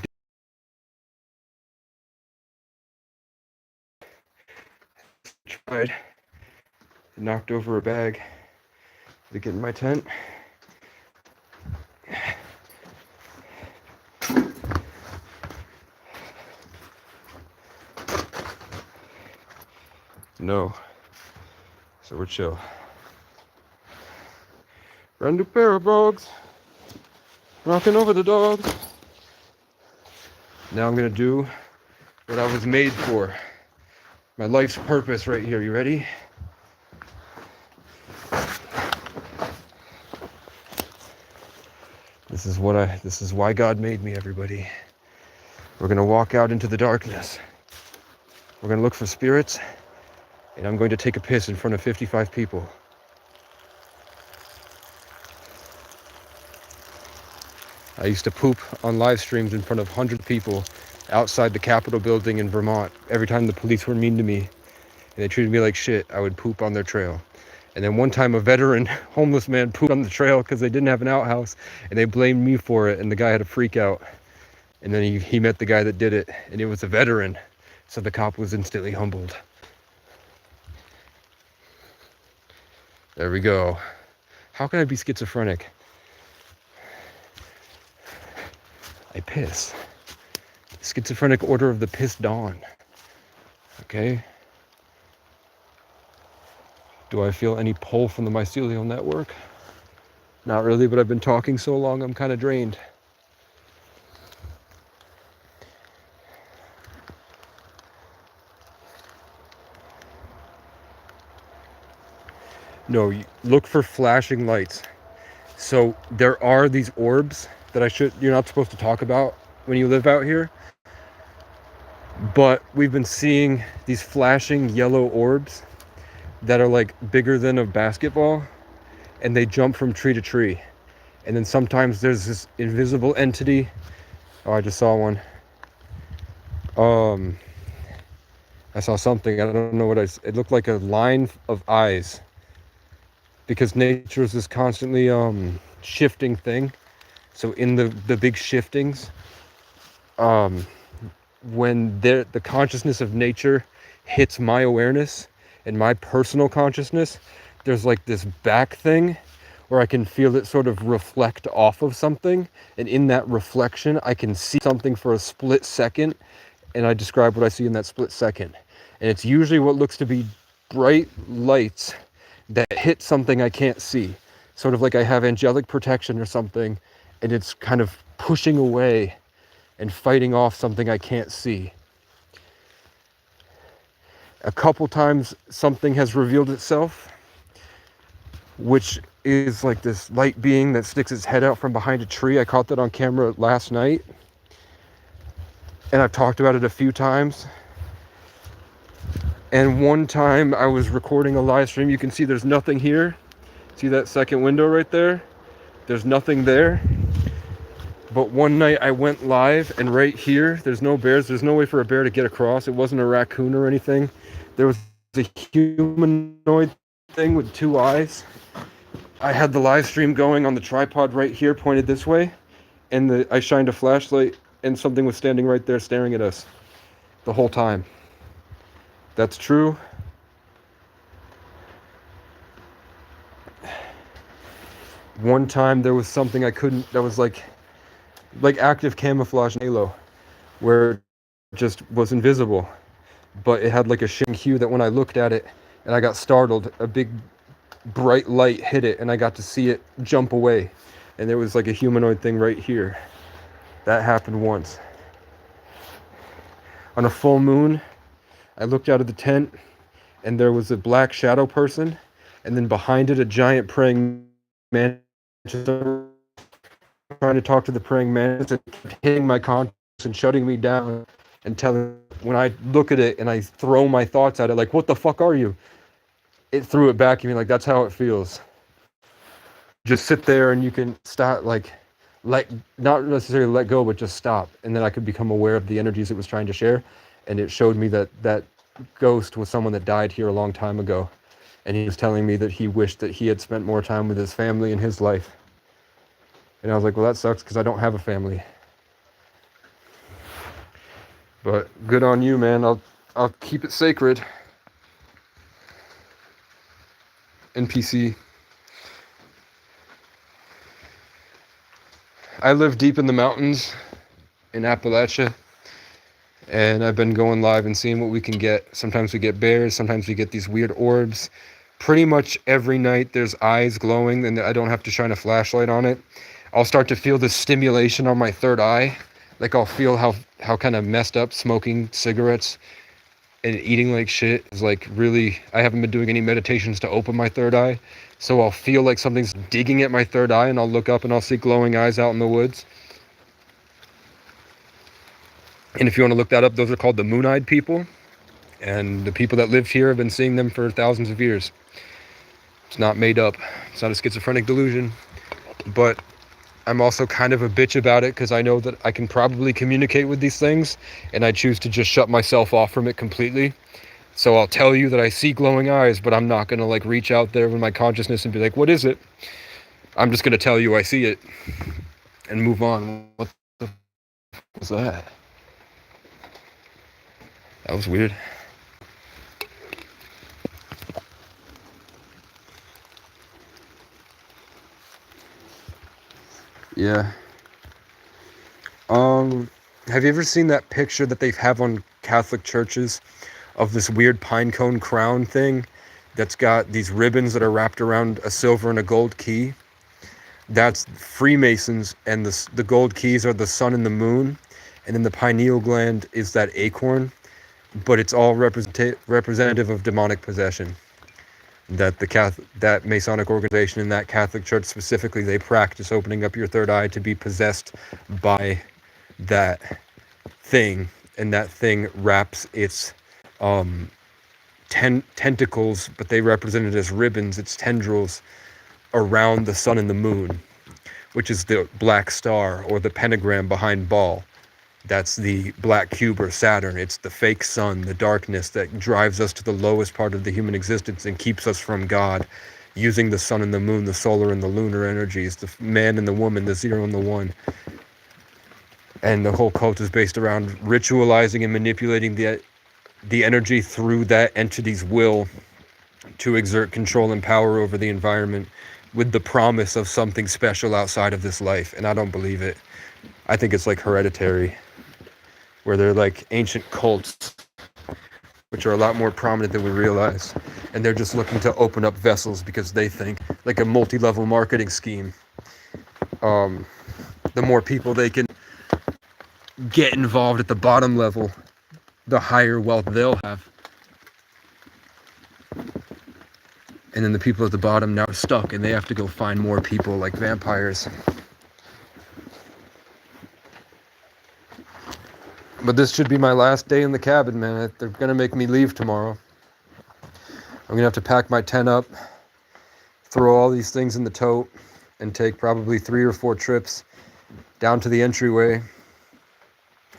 Tried. It knocked over a bag to get in my tent. No. So we're chill. Brand new pair of dogs. Rocking over the dogs. Now I'm gonna do what I was made for. My life's purpose right here. You ready? This is why God made me, everybody. We're gonna walk out into the darkness. We're gonna look for spirits, and I'm going to take a piss in front of 55 people. I used to poop on live streams in front of 100 people outside the Capitol building in Vermont. Every time the police were mean to me and they treated me like shit, I would poop on their trail. And then one time a veteran homeless man pooped on the trail because they didn't have an outhouse and they blamed me for it, and the guy had a freak out. And then he met the guy that did it, and it was a veteran. So the cop was instantly humbled. There we go. How can I be schizophrenic? I piss. Schizophrenic order of the piss dawn. Okay? Do I feel any pull from the mycelial network? Not really, but I've been talking so long, I'm kind of drained. No, look for flashing lights. So there are these orbs that you're not supposed to talk about when you live out here. But we've been seeing these flashing yellow orbs that are like bigger than a basketball, and they jump from tree to tree. And then sometimes there's this invisible entity. Oh, I just saw one. I saw something. I don't know what it looked like a line of eyes, because nature is this constantly shifting thing. So in the big shiftings, when the consciousness of nature hits my awareness and my personal consciousness, there's like this back thing where I can feel it sort of reflect off of something, and in that reflection I can see something for a split second, and I describe what I see in that split second. And it's usually what looks to be bright lights that hit something I can't see, sort of like I have angelic protection or something, and it's kind of pushing away and fighting off something I can't see. A couple times something has revealed itself, which is like this light being that sticks its head out from behind a tree. I caught that on camera last night, and I've talked about it a few times. And one time I was recording a live stream. You can see there's nothing here. See that second window right there? There's nothing there. But one night I went live, and right here, there's no bears. There's no way for a bear to get across. It wasn't a raccoon or anything. There was a humanoid thing with two eyes. I had the live stream going on the tripod right here, pointed this way, and I shined a flashlight, and something was standing right there staring at us the whole time. That's true. One time there was something that was like active camouflage in Halo, where it just was invisible, but it had like a shimmering hue that when I looked at it and I got startled, a big bright light hit it and I got to see it jump away, and there was like a humanoid thing right here. That happened once. On a full moon, I looked out of the tent and there was a black shadow person, and then behind it a giant praying mantis, trying to talk to the praying mantis, and hitting my conscience and shutting me down and telling, when I look at it and I throw my thoughts at it, like, what the fuck are you? It threw it back at me, like, that's how it feels. Just sit there and you can start, like, not necessarily let go, but just stop. And then I could become aware of the energies it was trying to share. And it showed me that that ghost was someone that died here a long time ago. And he was telling me that he wished that he had spent more time with his family in his life. And I was like, well, that sucks because I don't have a family. But good on you, man. I'll keep it sacred. NPC. I live deep in the mountains in Appalachia, and I've been going live and seeing what we can get. Sometimes we get bears, sometimes we get these weird orbs. Pretty much every night there's eyes glowing, and I don't have to shine a flashlight on it. I'll start to feel this stimulation on my third eye. Like I'll feel how kind of messed up smoking cigarettes and eating like shit is like really, I haven't been doing any meditations to open my third eye. So I'll feel like something's digging at my third eye, and I'll look up and I'll see glowing eyes out in the woods. And if you want to look that up, those are called the moon-eyed people. And the people that live here have been seeing them for thousands of years. It's not made up. It's not a schizophrenic delusion. But I'm also kind of a bitch about it because I know that I can probably communicate with these things, and I choose to just shut myself off from it completely. So I'll tell you that I see glowing eyes, but I'm not going to like reach out there with my consciousness and be like, what is it? I'm just going to tell you I see it and move on. What the fuck was that? That was weird. Yeah. Have you ever seen that picture that they have on Catholic churches of this weird pine cone crown thing that's got these ribbons that are wrapped around a silver and a gold key? That's Freemasons, and the gold keys are the sun and the moon, and then the pineal gland is that acorn, but it's all representative of demonic possession. that that Masonic organization and that Catholic Church specifically, they practice opening up your third eye to be possessed by that thing, and that thing wraps its tentacles, but they represent it as ribbons, its tendrils, around the sun and the moon, which is the black star or the pentagram behind Baal. That's the black cube or Saturn. It's the fake sun, the darkness that drives us to the lowest part of the human existence and keeps us from God, using the sun and the moon, the solar and the lunar energies, the man and the woman, the zero and the one. And the whole cult is based around ritualizing and manipulating the energy through that entity's will to exert control and power over the environment with the promise of something special outside of this life. And I don't believe it. I think it's like Hereditary, where they're like ancient cults, which are a lot more prominent than we realize. And they're just looking to open up vessels because they think, like a multi-level marketing scheme, the more people they can get involved at the bottom level, the higher wealth they'll have. And then the people at the bottom now are stuck, and they have to go find more people like vampires. But this should be my last day in the cabin, man. They're going to make me leave tomorrow. I'm going to have to pack my tent up, throw all these things in the tote, and take probably 3 or 4 trips down to the entryway.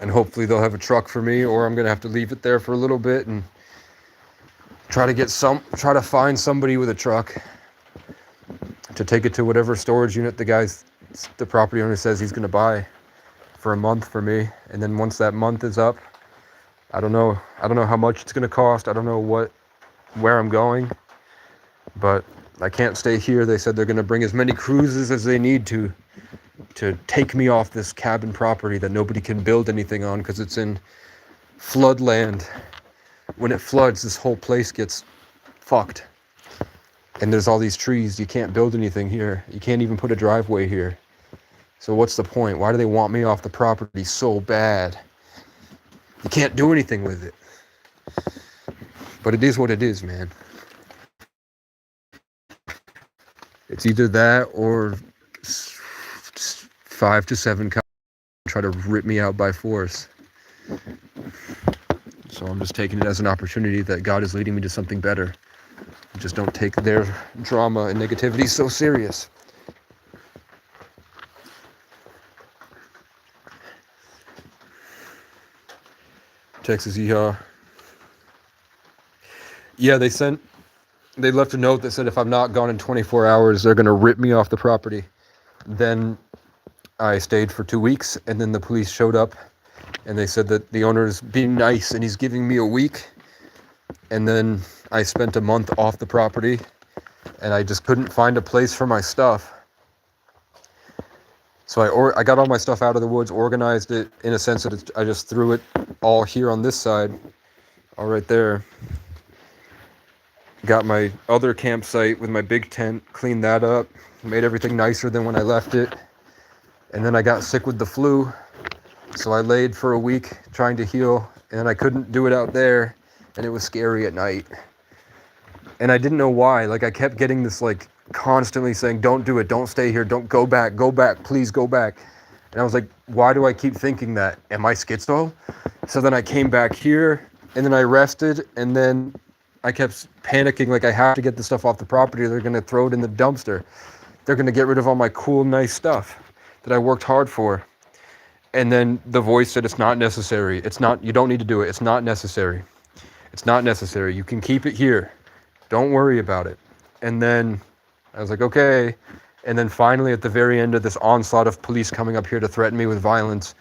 And hopefully they'll have a truck for me, or I'm going to have to leave it there for a little bit and try to find somebody with a truck to take it to whatever storage unit the property owner says he's going to buy for a month for me. And then once that month is up, I don't know how much it's going to cost. I don't know where I'm going, but I can't stay here. They said they're going to bring as many cruises as they need to take me off this cabin property that nobody can build anything on because it's in floodland. When it floods, this whole place gets fucked. And there's all these trees. You can't build anything here. You can't even put a driveway here. So what's the point? Why do they want me off the property so bad? You can't do anything with it. But it is what it is, man. It's either that or 5 to 7 cops try to rip me out by force. So I'm just taking it as an opportunity that God is leading me to something better. Just don't take their drama and negativity so serious. Texas Yeehaw. Yeah, they left a note that said if I'm not gone in 24 hours, they're going to rip me off the property. Then I stayed for 2 weeks, and then the police showed up, and they said that the owner is being nice, and he's giving me a week. And then I spent a month off the property, and I just couldn't find a place for my stuff. So I got all my stuff out of the woods, organized it in a sense that I just threw it all here on this side, all right there. Got my other campsite with my big tent, cleaned that up, made everything nicer than when I left it. And then I got sick with the flu, so I laid for a week trying to heal, and I couldn't do it out there, and it was scary at night. And I didn't know why. Like, I kept getting this, like, constantly saying, don't do it, don't stay here, don't go back, please go back. And I was like, why do I keep thinking that? Am I schizo? So then I came back here, and then I rested, and then I kept panicking, like, I have to get the stuff off the property. They're going to throw it in the dumpster. They're going to get rid of all my cool, nice stuff that I worked hard for. And then the voice said, it's not necessary. You don't need to do it. It's not necessary. It's not necessary. You can keep it here. Don't worry about it. And then I was like, okay. And then finally, at the very end of this onslaught of police coming up here to threaten me with violence,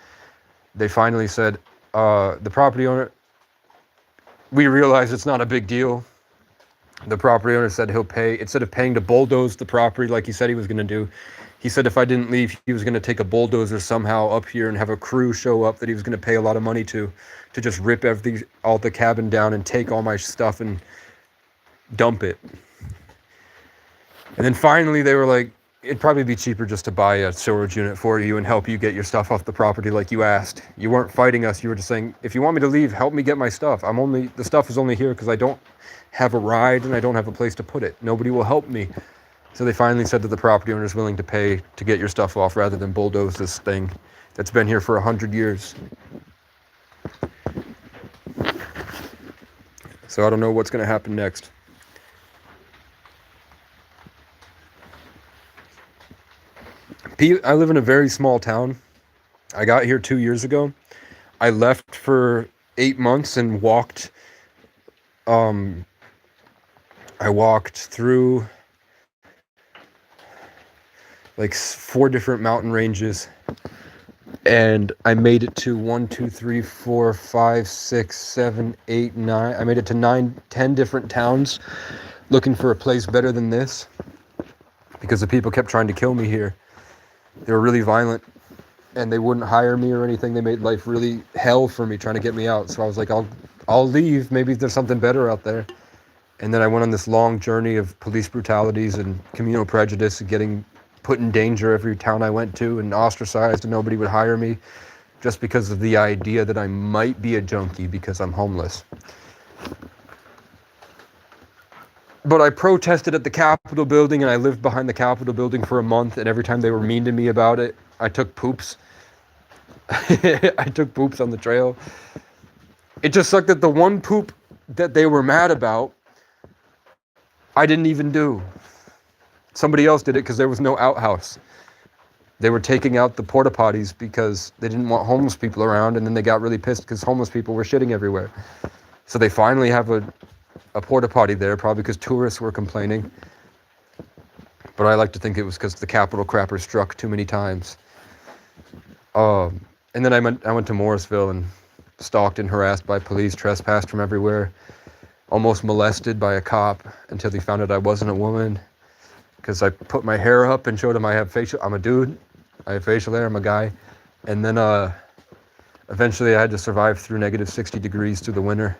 they finally said, the property owner, we realize it's not a big deal. The property owner said he'll pay, instead of paying to bulldoze the property like he said he was going to do, he said if I didn't leave, he was going to take a bulldozer somehow up here and have a crew show up that he was going to pay a lot of money to just rip all the cabin down and take all my stuff and dump it. And then finally they were like, it'd probably be cheaper just to buy a storage unit for you and help you get your stuff off the property like you asked. You weren't fighting us. You were just saying, if you want me to leave, help me get my stuff. The stuff is only here because I don't have a ride and I don't have a place to put it. Nobody will help me. So they finally said that the property owner is willing to pay to get your stuff off rather than bulldoze this thing that's been here for 100 years. So I don't know what's going to happen next. I live in a very small town. I got here 2 years ago. I left for 8 months and walked. I walked through like 4 different mountain ranges, and I made it to 1, 2, 3, 4, 5, 6, 7, 8, 9. I made it to 9, 10 different towns looking for a place better than this because the people kept trying to kill me here. They were really violent and they wouldn't hire me or anything. They made life really hell for me trying to get me out. So I was like, I'll leave. Maybe there's something better out there. And then I went on this long journey of police brutalities and communal prejudice and getting put in danger every town I went to and ostracized, and nobody would hire me just because of the idea that I might be a junkie because I'm homeless. But I protested at the Capitol building, and I lived behind the Capitol building for a month, and every time they were mean to me about it, I took poops. I took poops on the trail. It just sucked that the one poop that they were mad about, I didn't even do. Somebody else did it because there was no outhouse. They were taking out the porta potties because they didn't want homeless people around, and then they got really pissed because homeless people were shitting everywhere. So they finally have a porta potty there, probably because tourists were complaining. But I like to think it was because the Capitol crapper struck too many times. And then I went to Morrisville and stalked and harassed by police, trespassed from everywhere, almost molested by a cop until he found out I wasn't a woman. Because I put my hair up and showed him I'm a dude, I have facial hair, I'm a guy. And then eventually I had to survive through negative 60 degrees through the winter,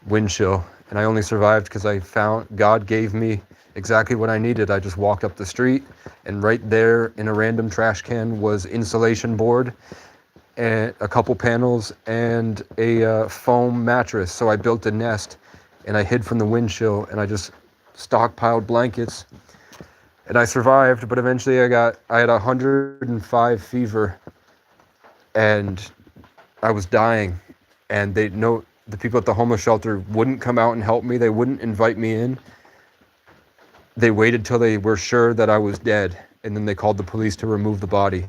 wind chill. And I only survived because I found God gave me exactly what I needed. I just walked up the street, and right there in a random trash can was insulation board, and a couple panels, and a foam mattress. So I built a nest, and I hid from the wind chill, and I just stockpiled blankets. And I survived, but eventually I had 105 fever, and I was dying. And the people at the homeless shelter wouldn't come out and help me. They wouldn't invite me in. They waited till they were sure that I was dead, and then they called the police to remove the body.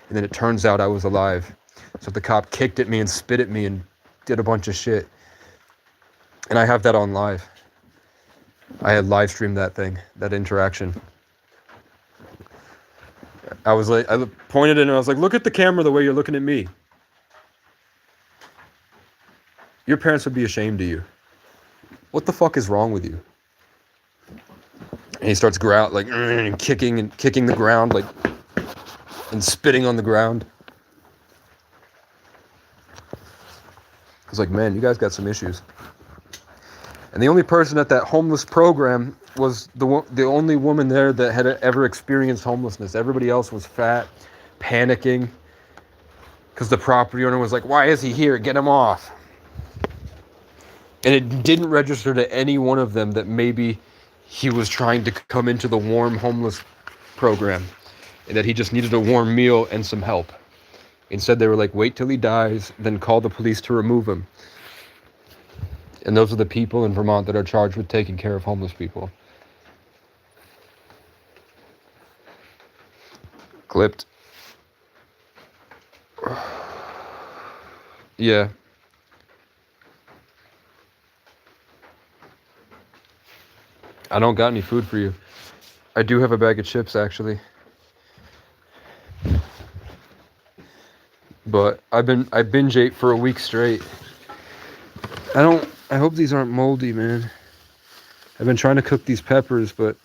And then it turns out I was alive. So the cop kicked at me and spit at me and did a bunch of shit. And I have that on live. I had live streamed that thing, that interaction. I was like, I pointed in and I was like, look at the camera the way you're looking at me. Your parents would be ashamed of you. What the fuck is wrong with you? And he starts like kicking the ground, like, and spitting on the ground. I was like, man, you guys got some issues. And the only person at that homeless program was the only woman there that had ever experienced homelessness. Everybody else was fat, panicking, because the property owner was like, why is he here? Get him off. And it didn't register to any one of them that maybe he was trying to come into the warm homeless program and that he just needed a warm meal and some help. Instead, they were like, wait till he dies, then call the police to remove him. And those are the people in Vermont that are charged with taking care of homeless people. Clipped. Yeah. I don't got any food for you. I do have a bag of chips, actually. But I binge ate for a week straight. I hope these aren't moldy, man. I've been trying to cook these peppers, but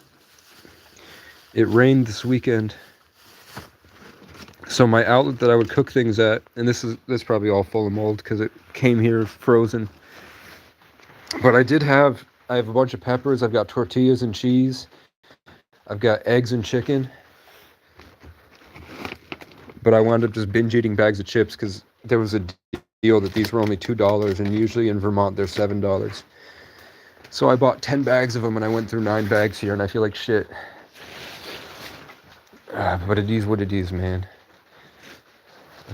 it rained this weekend. So my outlet that I would cook things at, and this is probably all full of mold because it came here frozen. But I have a bunch of peppers. I've got tortillas and cheese. I've got eggs and chicken. But I wound up just binge eating bags of chips because there was a deal that these were only $2, and usually in Vermont they're $7. So I bought 10 bags of them and I went through 9 bags here and I feel like shit. But it is what it is, man.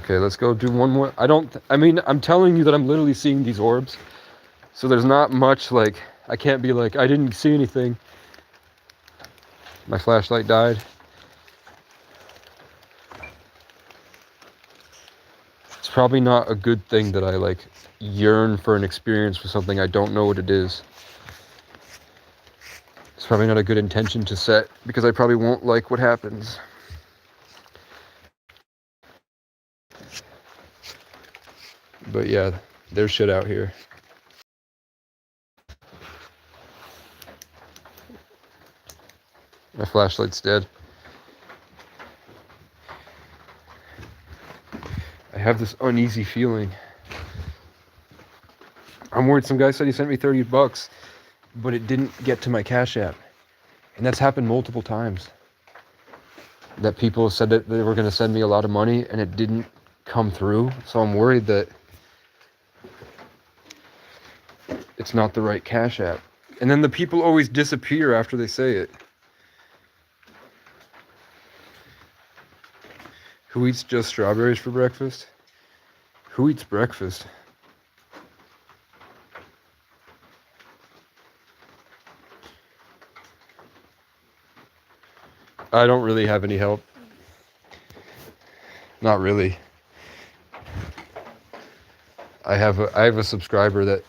Okay, let's go do one more. I mean, I'm telling you that I'm literally seeing these orbs. So there's not much, like, I can't be like, I didn't see anything. My flashlight died. It's probably not a good thing that I, like, yearn for an experience for something I don't know what it is. It's probably not a good intention to set, because I probably won't like what happens. But yeah, there's shit out here. My flashlight's dead. I have this uneasy feeling. I'm worried. Some guy said he sent me $30, but it didn't get to my Cash App. And that's happened multiple times. That people said that they were going to send me a lot of money and it didn't come through. So I'm worried that it's not the right Cash App. And then the people always disappear after they say it. Who eats just strawberries for breakfast? Who eats breakfast? I don't really have any help. Not really. I have a subscriber that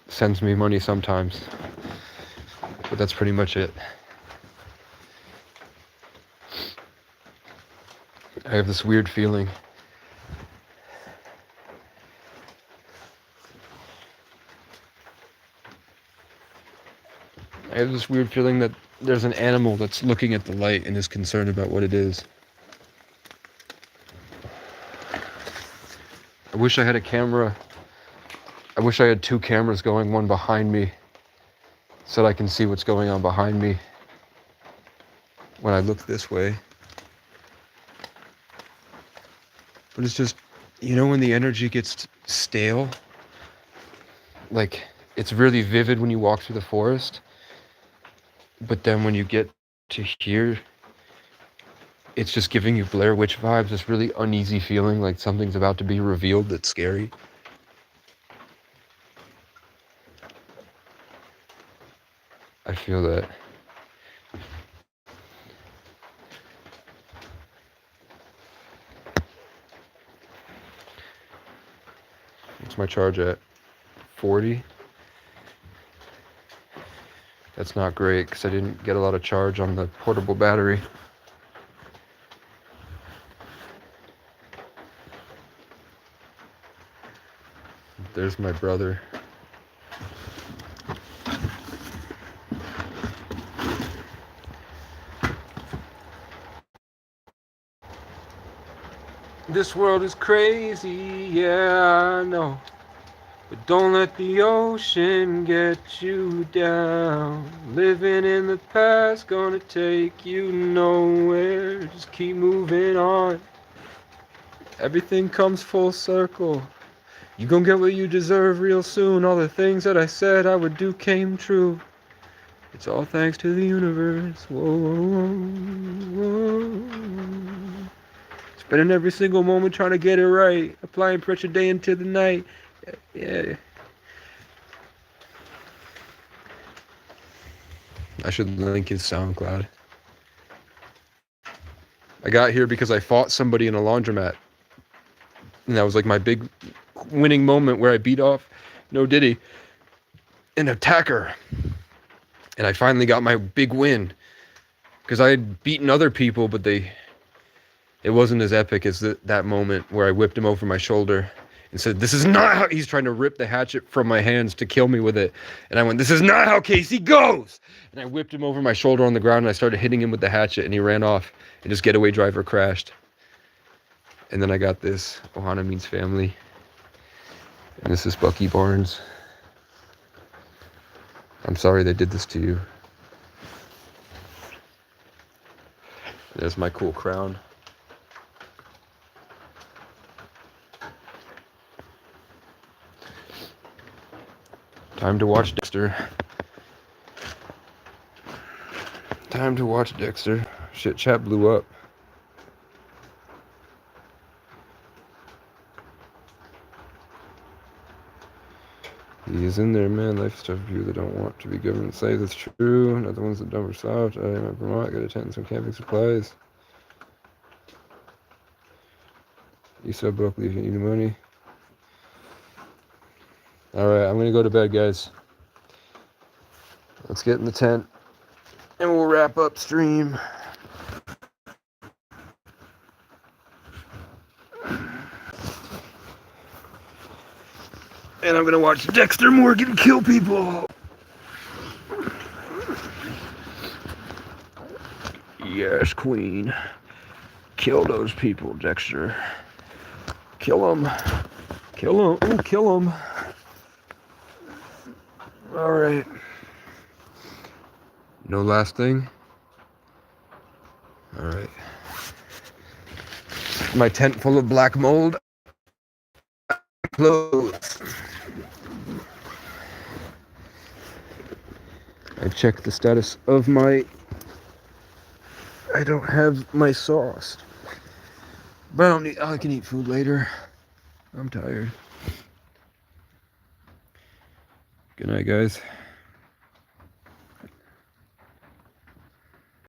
sends me money sometimes. But that's pretty much it. I have this weird feeling. I have this weird feeling that there's an animal that's looking at the light and is concerned about what it is. I wish I had a camera. I wish I had 2 cameras going, one behind me, so that I can see what's going on behind me when I look this way. But it's just, you know, when the energy gets stale, like, it's really vivid when you walk through the forest, but then when you get to here, it's just giving you Blair Witch vibes, this really uneasy feeling like something's about to be revealed that's scary. I feel that. What's my charge at? 40? That's not great because I didn't get a lot of charge on the portable battery. There's my brother. This world is crazy, yeah, I know. But don't let the ocean get you down. Living in the past gonna take you nowhere. Just keep moving on. Everything comes full circle. You gonna get what you deserve real soon. All the things that I said I would do came true. It's all thanks to the universe. Whoa, whoa, whoa. Spending every single moment trying to get it right. Applying pressure day into the night. Yeah. I should link his SoundCloud. I got here because I fought somebody in a laundromat. And that was like my big winning moment where I beat off No Diddy, an attacker. And I finally got my big win. Because I had beaten other people, but it wasn't as epic as that moment where I whipped him over my shoulder and said, "This is not how," he's trying to rip the hatchet from my hands to kill me with it. And I went, "This is not how Casey goes." And I whipped him over my shoulder on the ground and I started hitting him with the hatchet and he ran off and his getaway driver crashed. And then I got this. Ohana means family. And this is Bucky Barnes. I'm sorry they did this to you. There's my cool crown. Time to watch Dexter. Time to watch Dexter. Shit, chat blew up. He's in there, man. Life stuff for people that don't want to be government slaves. That's true. Not the ones that dump are soft. I am at Vermont. Got to attend some camping supplies. You saw Berkeley if you need money. Alright, I'm going to go to bed, guys. Let's get in the tent. And we'll wrap up stream. And I'm going to watch Dexter Morgan kill people. Yes, queen. Kill those people, Dexter. Kill them. Kill them. Ooh, kill them. Alright. No last thing? Alright. My tent full of black mold. Clothes. I checked the status of my... I don't have my sauce. But I don't need... I can eat food later. I'm tired. Good night, guys.